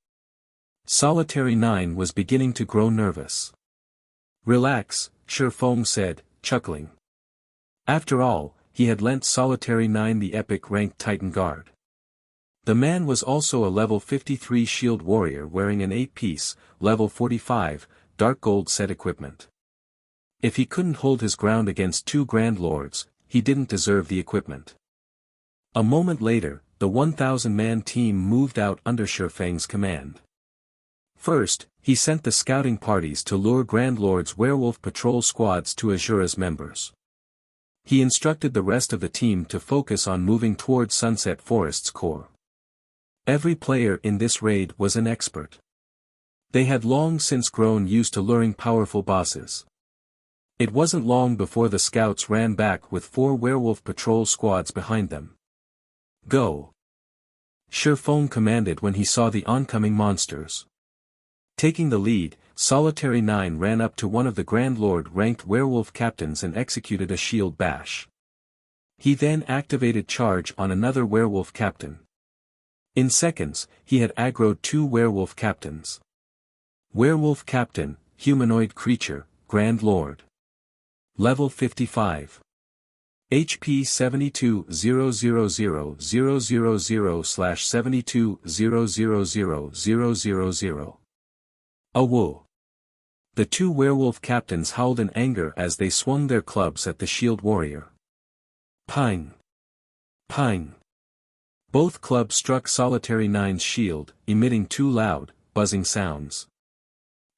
Solitary 9 was beginning to grow nervous. Relax, Shifeng said, chuckling. After all, he had lent Solitary 9 the epic ranked Titan Guard. The man was also a level 53 shield warrior wearing an 8-piece, level 45, dark gold set equipment. If he couldn't hold his ground against 2 Grand Lords, he didn't deserve the equipment. A moment later, the 1,000-man team moved out under Shifeng's command. First, he sent the scouting parties to lure Grand Lord's werewolf patrol squads to Asura's members. He instructed the rest of the team to focus on moving towards Sunset Forest's core. Every player in this raid was an expert. They had long since grown used to luring powerful bosses. It wasn't long before the scouts ran back with 4 werewolf patrol squads behind them. Go! Shifeng commanded when he saw the oncoming monsters. Taking the lead, Solitary 9 ran up to one of the Grand Lord-ranked werewolf captains and executed a shield bash. He then activated charge on another werewolf captain. In seconds, he had aggroed 2 werewolf captains. Werewolf captain, humanoid creature, Grand Lord. Level 55. HP 72000000/72000000. Awoo. The 2 werewolf captains howled in anger as they swung their clubs at the shield warrior. Ping! Ping! Both clubs struck Solitary 9's shield, emitting 2 loud, buzzing sounds.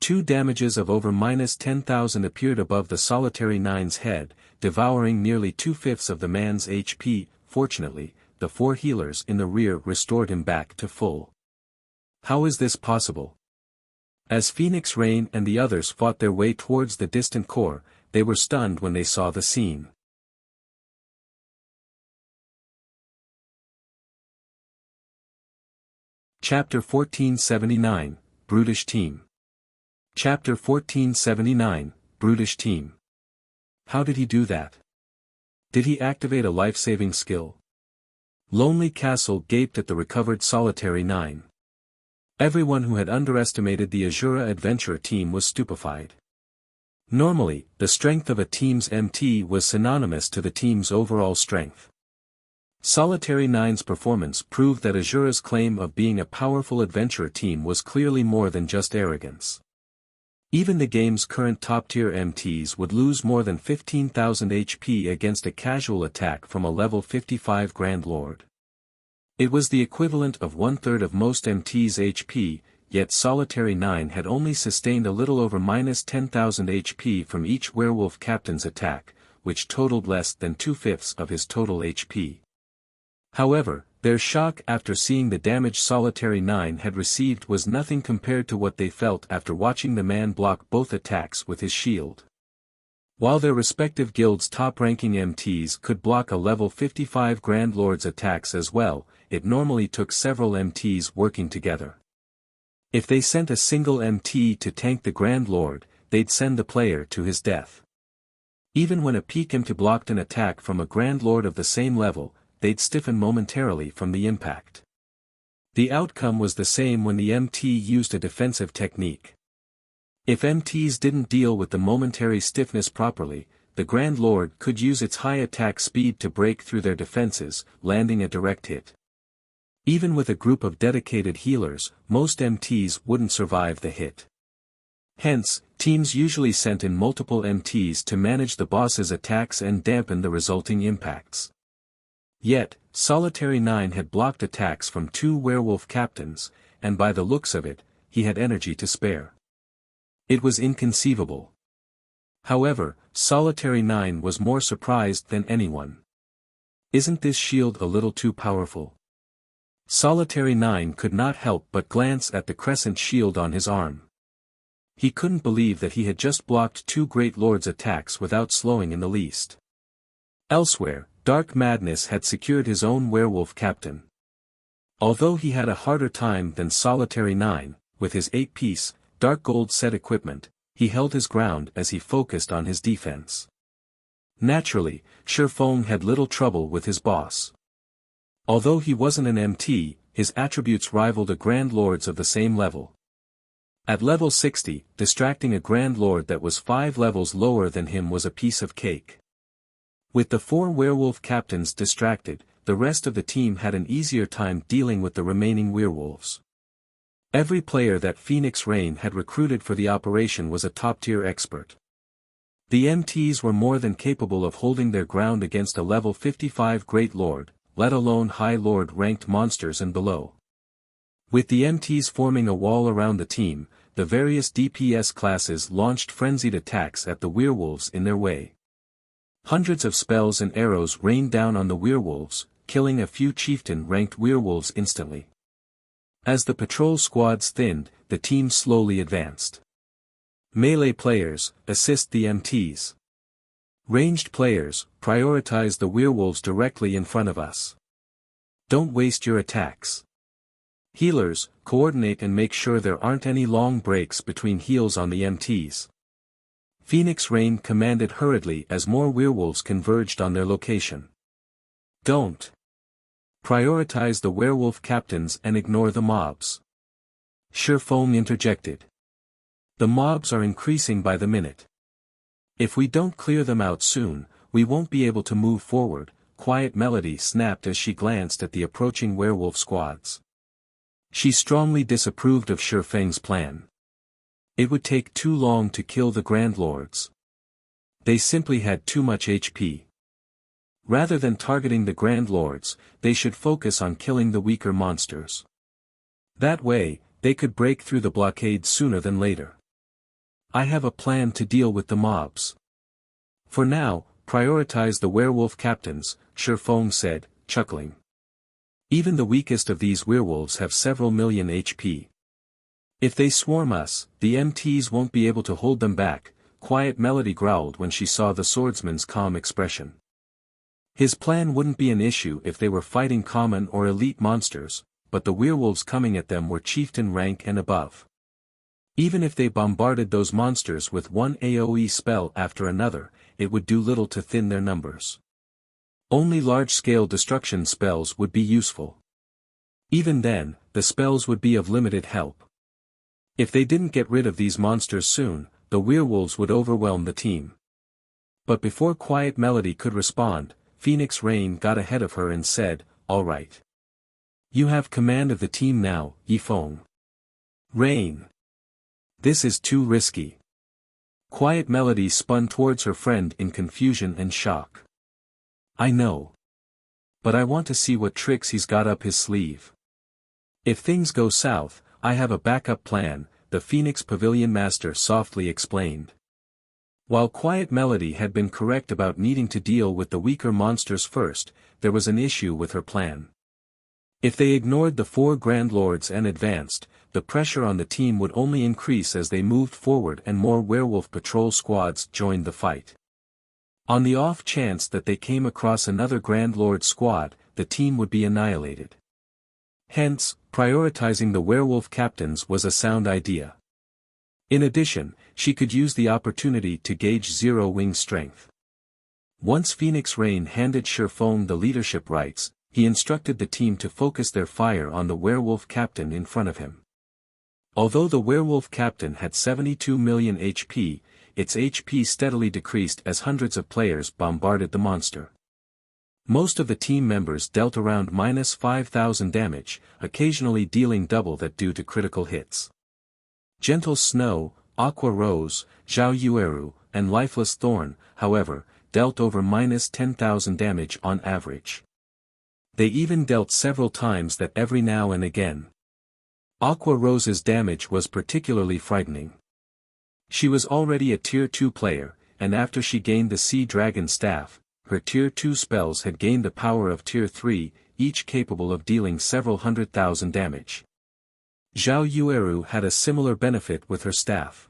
2 damages of over -10,000 appeared above the Solitary 9's head, devouring nearly 2/5 of the man's HP. Fortunately, the 4 healers in the rear restored him back to full. How is this possible? As Phoenix Rain and the others fought their way towards the distant core, they were stunned when they saw the scene. Chapter 1479, Brutish Team. Chapter 1479, Brutish Team. How did he do that? Did he activate a life-saving skill? Lonely Castle gaped at the recovered Solitary 9. Everyone who had underestimated the Asura adventure team was stupefied. Normally, the strength of a team's MT was synonymous to the team's overall strength. Solitary 9's performance proved that Asura's claim of being a powerful adventure team was clearly more than just arrogance. Even the game's current top-tier MTs would lose more than 15,000 HP against a casual attack from a level 55 Grand Lord. It was the equivalent of 1/3 of most MT's HP, yet Solitary 9 had only sustained a little over -10,000 HP from each werewolf captain's attack, which totaled less than 2/5 of his total HP. However, their shock after seeing the damage Solitary 9 had received was nothing compared to what they felt after watching the man block both attacks with his shield. While their respective guilds' top-ranking MTs could block a level 55 Grand Lord's attacks as well, it normally took several MTs working together. If they sent a single MT to tank the Grand Lord, they'd send the player to his death. Even when a peak MT blocked an attack from a Grand Lord of the same level, they'd stiffen momentarily from the impact. The outcome was the same when the MT used a defensive technique. If MTs didn't deal with the momentary stiffness properly, the Grand Lord could use its high attack speed to break through their defenses, landing a direct hit. Even with a group of dedicated healers, most MTs wouldn't survive the hit. Hence, teams usually sent in multiple MTs to manage the boss's attacks and dampen the resulting impacts. Yet, Solitary 9 had blocked attacks from 2 werewolf captains, and by the looks of it, he had energy to spare. It was inconceivable. However, Solitary 9 was more surprised than anyone. Isn't this shield a little too powerful? Solitary 9 could not help but glance at the crescent shield on his arm. He couldn't believe that he had just blocked 2 Great Lords' attacks without slowing in the least. Elsewhere, Dark Madness had secured his own werewolf captain. Although he had a harder time than Solitary 9, with his 8-piece, dark gold set equipment, he held his ground as he focused on his defense. Naturally, Shifeng had little trouble with his boss. Although he wasn't an MT, his attributes rivaled a Grand Lord's of the same level. At level 60, distracting a Grand Lord that was 5 levels lower than him was a piece of cake. With the 4 werewolf captains distracted, the rest of the team had an easier time dealing with the remaining werewolves. Every player that Phoenix Rain had recruited for the operation was a top-tier expert. The MTs were more than capable of holding their ground against a level 55 Great Lord, let alone High Lord-ranked monsters and below. With the MTs forming a wall around the team, the various DPS classes launched frenzied attacks at the werewolves in their way. Hundreds of spells and arrows rained down on the werewolves, killing a few chieftain-ranked werewolves instantly. As the patrol squads thinned, the team slowly advanced. Melee players, assist the MTs. Ranged players, prioritize the werewolves directly in front of us. Don't waste your attacks. Healers, coordinate and make sure there aren't any long breaks between heals on the MTs. Phoenix Rain commanded hurriedly as more werewolves converged on their location. Don't prioritize the werewolf captains and ignore the mobs. Surefong interjected. The mobs are increasing by the minute. If we don't clear them out soon, we won't be able to move forward, Quiet Melody snapped as she glanced at the approaching werewolf squads. She strongly disapproved of Surefeng's plan. It would take too long to kill the Grand Lords. They simply had too much HP. Rather than targeting the Grand Lords, they should focus on killing the weaker monsters. That way, they could break through the blockade sooner than later. I have a plan to deal with the mobs. For now, prioritize the werewolf captains, Surefong said, chuckling. Even the weakest of these werewolves have several million HP. If they swarm us, the MTs won't be able to hold them back, Quiet Melody growled when she saw the swordsman's calm expression. His plan wouldn't be an issue if they were fighting common or elite monsters, but the werewolves coming at them were chieftain rank and above. Even if they bombarded those monsters with one AoE spell after another, it would do little to thin their numbers. Only large-scale destruction spells would be useful. Even then, the spells would be of limited help. If they didn't get rid of these monsters soon, the werewolves would overwhelm the team. But before Quiet Melody could respond, Phoenix Rain got ahead of her and said, "All right. You have command of the team now, Yifeng." "Rain. This is too risky." Quiet Melody spun towards her friend in confusion and shock. "I know. But I want to see what tricks he's got up his sleeve. If things go south, I have a backup plan," the Phoenix Pavilion Master softly explained. While Quiet Melody had been correct about needing to deal with the weaker monsters first, there was an issue with her plan. If they ignored the 4 Grand Lords and advanced, the pressure on the team would only increase as they moved forward and more werewolf patrol squads joined the fight. On the off chance that they came across another Grand Lord squad, the team would be annihilated. Hence, prioritizing the werewolf captains was a sound idea. In addition, she could use the opportunity to gauge Zero Wing strength. Once Phoenix Rain handed Surefong the leadership rights, he instructed the team to focus their fire on the werewolf captain in front of him. Although the werewolf captain had 72 million HP, its HP steadily decreased as hundreds of players bombarded the monster. Most of the team members dealt around -5,000 damage, occasionally dealing double that due to critical hits. Gentle Snow, Aqua Rose, Zhao Yueru, and Lifeless Thorn, however, dealt over -10,000 damage on average. They even dealt several times that every now and again. Aqua Rose's damage was particularly frightening. She was already a Tier 2 player, and after she gained the Sea Dragon Staff, her Tier 2 spells had gained the power of Tier 3, each capable of dealing several 100,000 damage. Zhao Yueru had a similar benefit with her staff.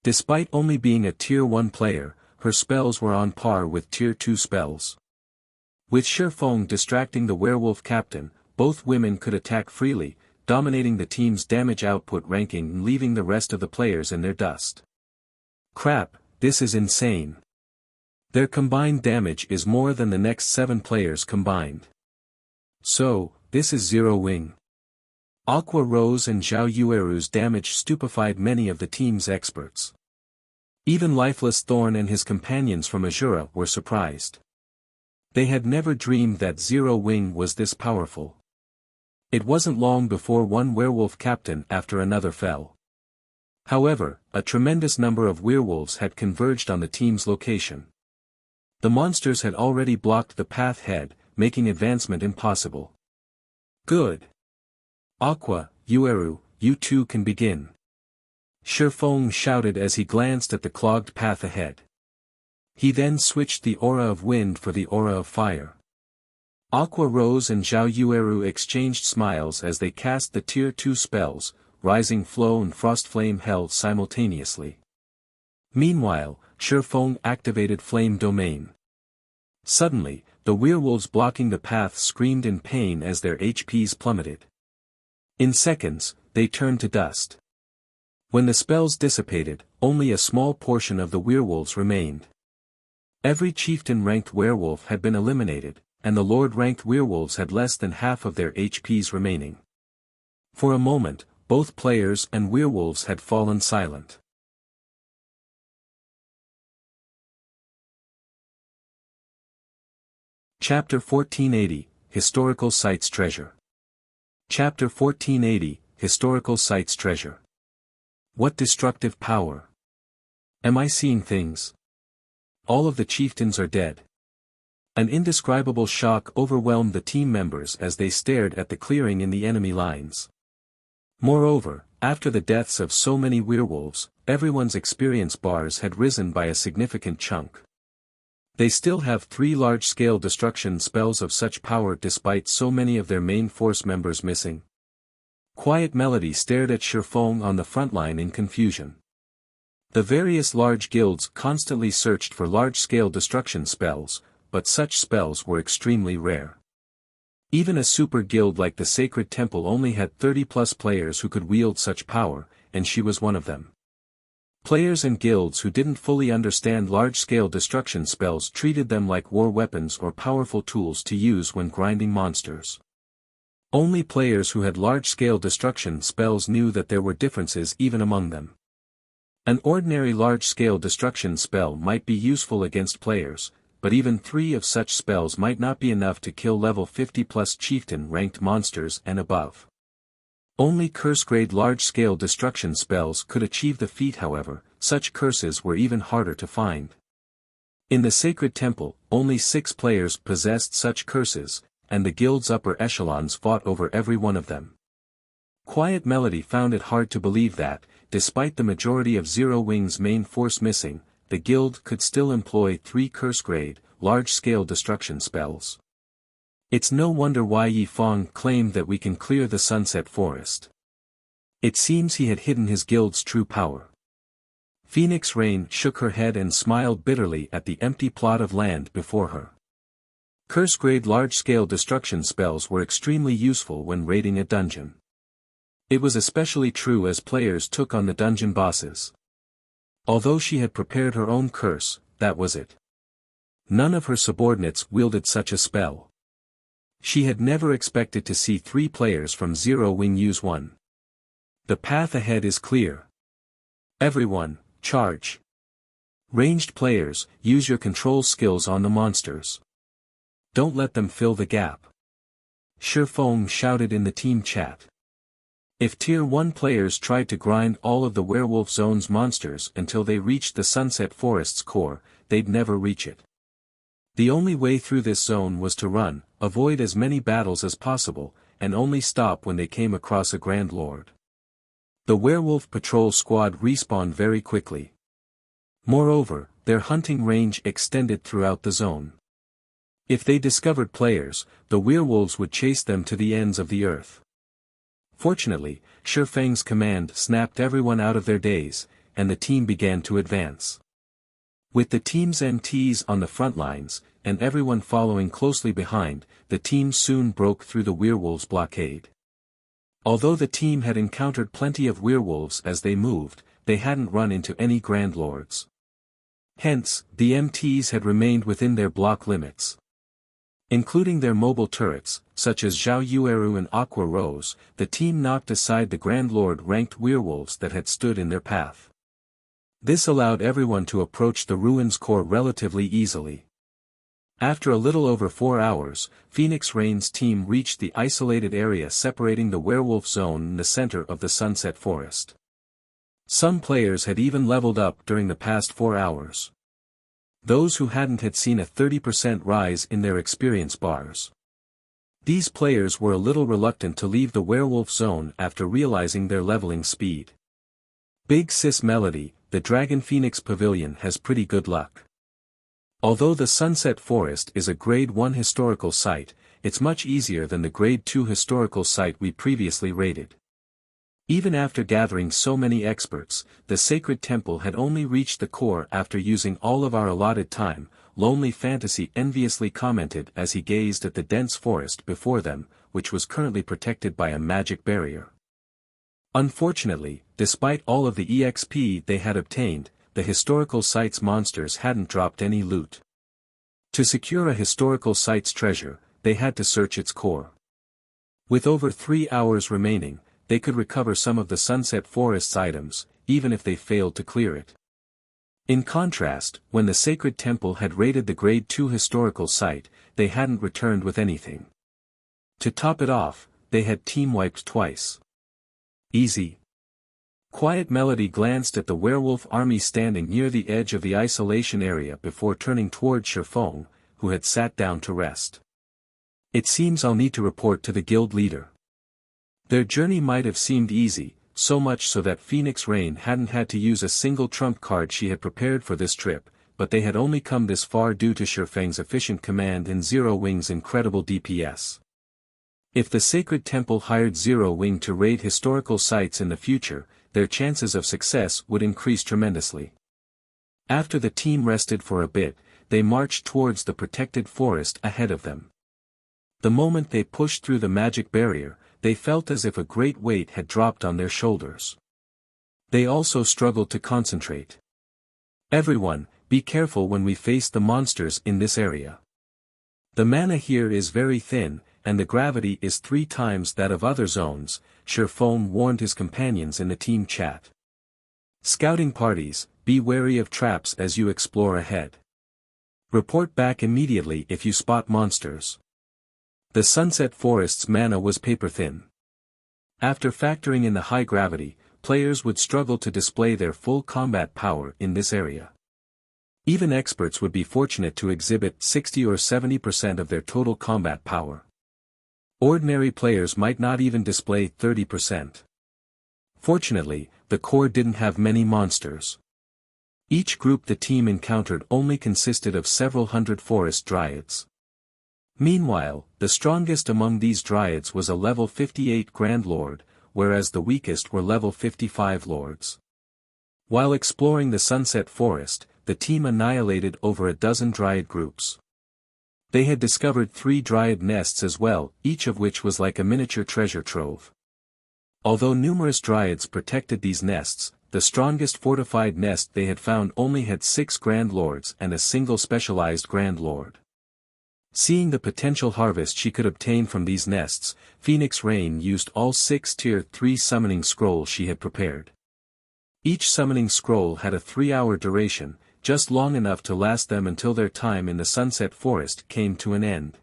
Despite only being a Tier 1 player, her spells were on par with Tier 2 spells. With Surefong distracting the werewolf captain, both women could attack freely, dominating the team's damage output ranking and leaving the rest of the players in their dust. Crap, this is insane. Their combined damage is more than the next 7 players combined. So, this is Zero Wing. Aqua Rose and Zhao Yueru's damage stupefied many of the team's experts. Even Lifeless Thorn and his companions from Asura were surprised. They had never dreamed that Zero Wing was this powerful. It wasn't long before one werewolf captain after another fell. However, a tremendous number of werewolves had converged on the team's location. The monsters had already blocked the path ahead, making advancement impossible. Good. Aqua, Yueru, you two can begin. Shifeng shouted as he glanced at the clogged path ahead. He then switched the aura of wind for the aura of fire. Aqua Rose and Zhao Yueru exchanged smiles as they cast the Tier 2 spells, Rising Flow and Frost Flame Hell simultaneously. Meanwhile, Shifeng activated Flame Domain. Suddenly, the werewolves blocking the path screamed in pain as their HPs plummeted. In seconds, they turned to dust. When the spells dissipated, only a small portion of the werewolves remained. Every chieftain-ranked werewolf had been eliminated, and the lord-ranked werewolves had less than half of their HPs remaining. For a moment, both players and werewolves had fallen silent. Chapter 1480, Historical Sites Treasure. Chapter 1480, Historical Sites Treasure. What destructive power! Am I seeing things? All of the chieftains are dead. An indescribable shock overwhelmed the team members as they stared at the clearing in the enemy lines. Moreover, after the deaths of so many werewolves, everyone's experience bars had risen by a significant chunk. They still have 3 large-scale destruction spells of such power despite so many of their main force members missing. Quiet Melody stared at Shifeng on the front line in confusion. The various large guilds constantly searched for large-scale destruction spells, but such spells were extremely rare. Even a super guild like the Sacred Temple only had 30+ players who could wield such power, and she was one of them. Players and guilds who didn't fully understand large-scale destruction spells treated them like war weapons or powerful tools to use when grinding monsters. Only players who had large-scale destruction spells knew that there were differences even among them. An ordinary large-scale destruction spell might be useful against players, but even 3 of such spells might not be enough to kill level 50+ chieftain-ranked monsters and above. Only curse-grade large-scale destruction spells could achieve the feat. However, such curses were even harder to find. In the Sacred Temple, only 6 players possessed such curses, and the guild's upper echelons fought over every one of them. Quiet Melody found it hard to believe that, despite the majority of Zero Wing's main force missing, the guild could still employ 3 curse-grade, large-scale destruction spells. It's no wonder why Yi Feng claimed that we can clear the Sunset Forest. It seems he had hidden his guild's true power. Phoenix Rain shook her head and smiled bitterly at the empty plot of land before her. Curse-grade large-scale destruction spells were extremely useful when raiding a dungeon. It was especially true as players took on the dungeon bosses. Although she had prepared her own curse, that was it. None of her subordinates wielded such a spell. She had never expected to see 3 players from Zero Wing use one. The path ahead is clear. Everyone, charge. Ranged players, use your control skills on the monsters. Don't let them fill the gap. Shifeng shouted in the team chat. If Tier 1 players tried to grind all of the Werewolf Zone's monsters until they reached the Sunset Forest's core, they'd never reach it. The only way through this zone was to run, avoid as many battles as possible, and only stop when they came across a Grand Lord. The Werewolf Patrol Squad respawned very quickly. Moreover, their hunting range extended throughout the zone. If they discovered players, the werewolves would chase them to the ends of the earth. Fortunately, Shifeng's command snapped everyone out of their daze, and the team began to advance. With the team's MTs on the front lines, and everyone following closely behind, the team soon broke through the werewolves' blockade. Although the team had encountered plenty of werewolves as they moved, they hadn't run into any Grand Lords. Hence, the MTs had remained within their block limits. Including their mobile turrets, such as Zhao Yueru and Aqua Rose, the team knocked aside the Grand Lord-ranked werewolves that had stood in their path. This allowed everyone to approach the ruins core relatively easily. After a little over 4 hours, Phoenix Rain's team reached the isolated area separating the werewolf zone in the center of the Sunset Forest. Some players had even leveled up during the past 4 hours. Those who hadn't had seen a 30% rise in their experience bars. These players were a little reluctant to leave the werewolf zone after realizing their leveling speed. Big Sis Melody, the Dragon Phoenix Pavilion has pretty good luck. Although the Sunset Forest is a Grade 1 historical site, it's much easier than the Grade 2 historical site we previously rated. Even after gathering so many experts, the Sacred Temple had only reached the core after using all of our allotted time, Lonely Fantasy enviously commented as he gazed at the dense forest before them, which was currently protected by a magic barrier. Unfortunately, despite all of the EXP they had obtained, the historical site's monsters hadn't dropped any loot. To secure a historical site's treasure, they had to search its core. With over 3 hours remaining, they could recover some of the Sunset Forest's items, even if they failed to clear it. In contrast, when the Sacred Temple had raided the Grade 2 historical site, they hadn't returned with anything. To top it off, they had team-wiped twice. Easy. Quiet Melody glanced at the werewolf army standing near the edge of the isolation area before turning toward Shifeng, who had sat down to rest. It seems I'll need to report to the guild leader. Their journey might have seemed easy, so much so that Phoenix Rain hadn't had to use a single trump card she had prepared for this trip, but they had only come this far due to Shifeng's efficient command and Zero Wing's incredible DPS. If the Sacred Temple hired Zero Wing to raid historical sites in the future, their chances of success would increase tremendously. After the team rested for a bit, they marched towards the protected forest ahead of them. The moment they pushed through the magic barrier, they felt as if a great weight had dropped on their shoulders. They also struggled to concentrate. Everyone, be careful when we face the monsters in this area. The mana here is very thin, and the gravity is 3 times that of other zones, Shifeng warned his companions in the team chat. Scouting parties, be wary of traps as you explore ahead. Report back immediately if you spot monsters. The Sunset Forest's mana was paper-thin. After factoring in the high gravity, players would struggle to display their full combat power in this area. Even experts would be fortunate to exhibit 60 or 70% of their total combat power. Ordinary players might not even display 30%. Fortunately, the core didn't have many monsters. Each group the team encountered only consisted of several hundred forest dryads. Meanwhile, the strongest among these dryads was a level 58 Grand Lord, whereas the weakest were level 55 lords. While exploring the Sunset Forest, the team annihilated over a dozen dryad groups. They had discovered 3 dryad nests as well, each of which was like a miniature treasure trove. Although numerous dryads protected these nests, the strongest fortified nest they had found only had 6 Grand Lords and a single specialized Grand Lord. Seeing the potential harvest she could obtain from these nests, Phoenix Rain used all 6 Tier 3 summoning scrolls she had prepared. Each summoning scroll had a 3-hour duration, just long enough to last them until their time in the Sunset Forest came to an end.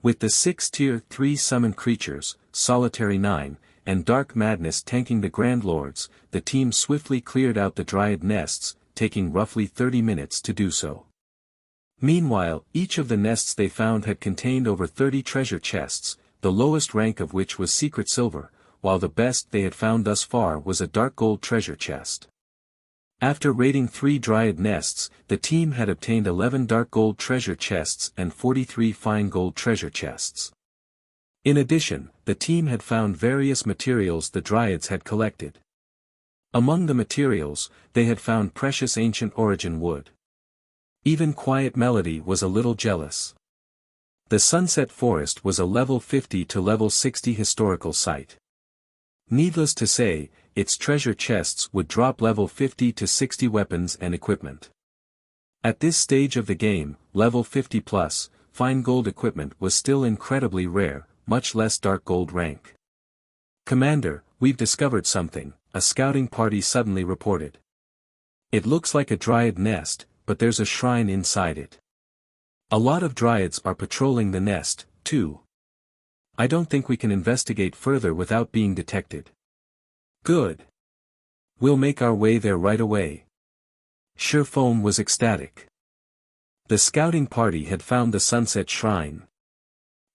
With the 6 Tier 3 summoned creatures, Solitary 9, and Dark Madness tanking the Grand Lords, the team swiftly cleared out the dryad nests, taking roughly 30 minutes to do so. Meanwhile, each of the nests they found had contained over 30 treasure chests, the lowest rank of which was Secret Silver, while the best they had found thus far was a Dark Gold treasure chest. After raiding 3 dryad nests, the team had obtained 11 Dark Gold treasure chests and 43 Fine Gold treasure chests. In addition, the team had found various materials the dryads had collected. Among the materials, they had found precious ancient origin wood. Even Quiet Melody was a little jealous. The Sunset Forest was a level 50 to level 60 historical site. Needless to say, its treasure chests would drop level 50 to 60 weapons and equipment. At this stage of the game, level 50 plus, fine gold equipment was still incredibly rare, much less dark gold rank. Commander, we've discovered something, a scouting party suddenly reported. It looks like a dryad nest, but there's a shrine inside it. A lot of dryads are patrolling the nest, too. I don't think we can investigate further without being detected. Good. We'll make our way there right away. Shifeng was ecstatic. The scouting party had found the Sunset Shrine.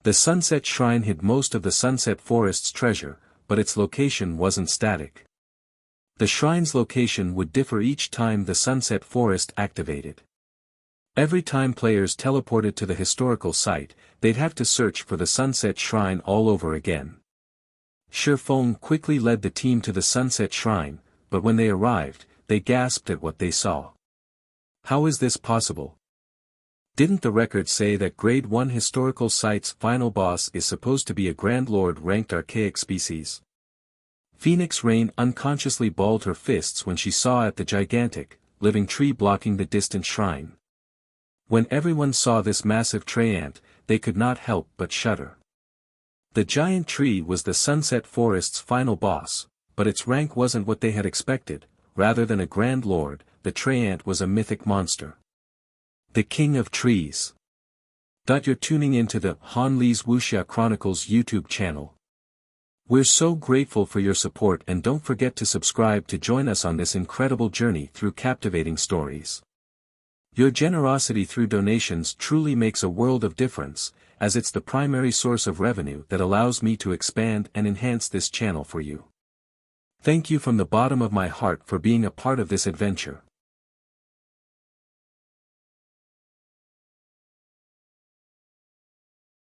The Sunset Shrine hid most of the Sunset Forest's treasure, but its location wasn't static. The shrine's location would differ each time the Sunset Forest activated. Every time players teleported to the historical site, they'd have to search for the Sunset Shrine all over again. Shifeng quickly led the team to the Sunset Shrine, but when they arrived, they gasped at what they saw. How is this possible? Didn't the record say that Grade 1 historical site's final boss is supposed to be a Grand Lord-ranked archaic species? Phoenix Rain unconsciously balled her fists when she saw at the gigantic, living tree blocking the distant shrine. When everyone saw this massive treant, they could not help but shudder. The giant tree was the Sunset Forest's final boss, but its rank wasn't what they had expected. Rather than a Grand Lord, the treant was a mythic monster. The King of Trees. You're tuning into the Han Lee's Wuxia Chronicles YouTube channel. We're so grateful for your support, and don't forget to subscribe to join us on this incredible journey through captivating stories. Your generosity through donations truly makes a world of difference, as it's the primary source of revenue that allows me to expand and enhance this channel for you. Thank you from the bottom of my heart for being a part of this adventure.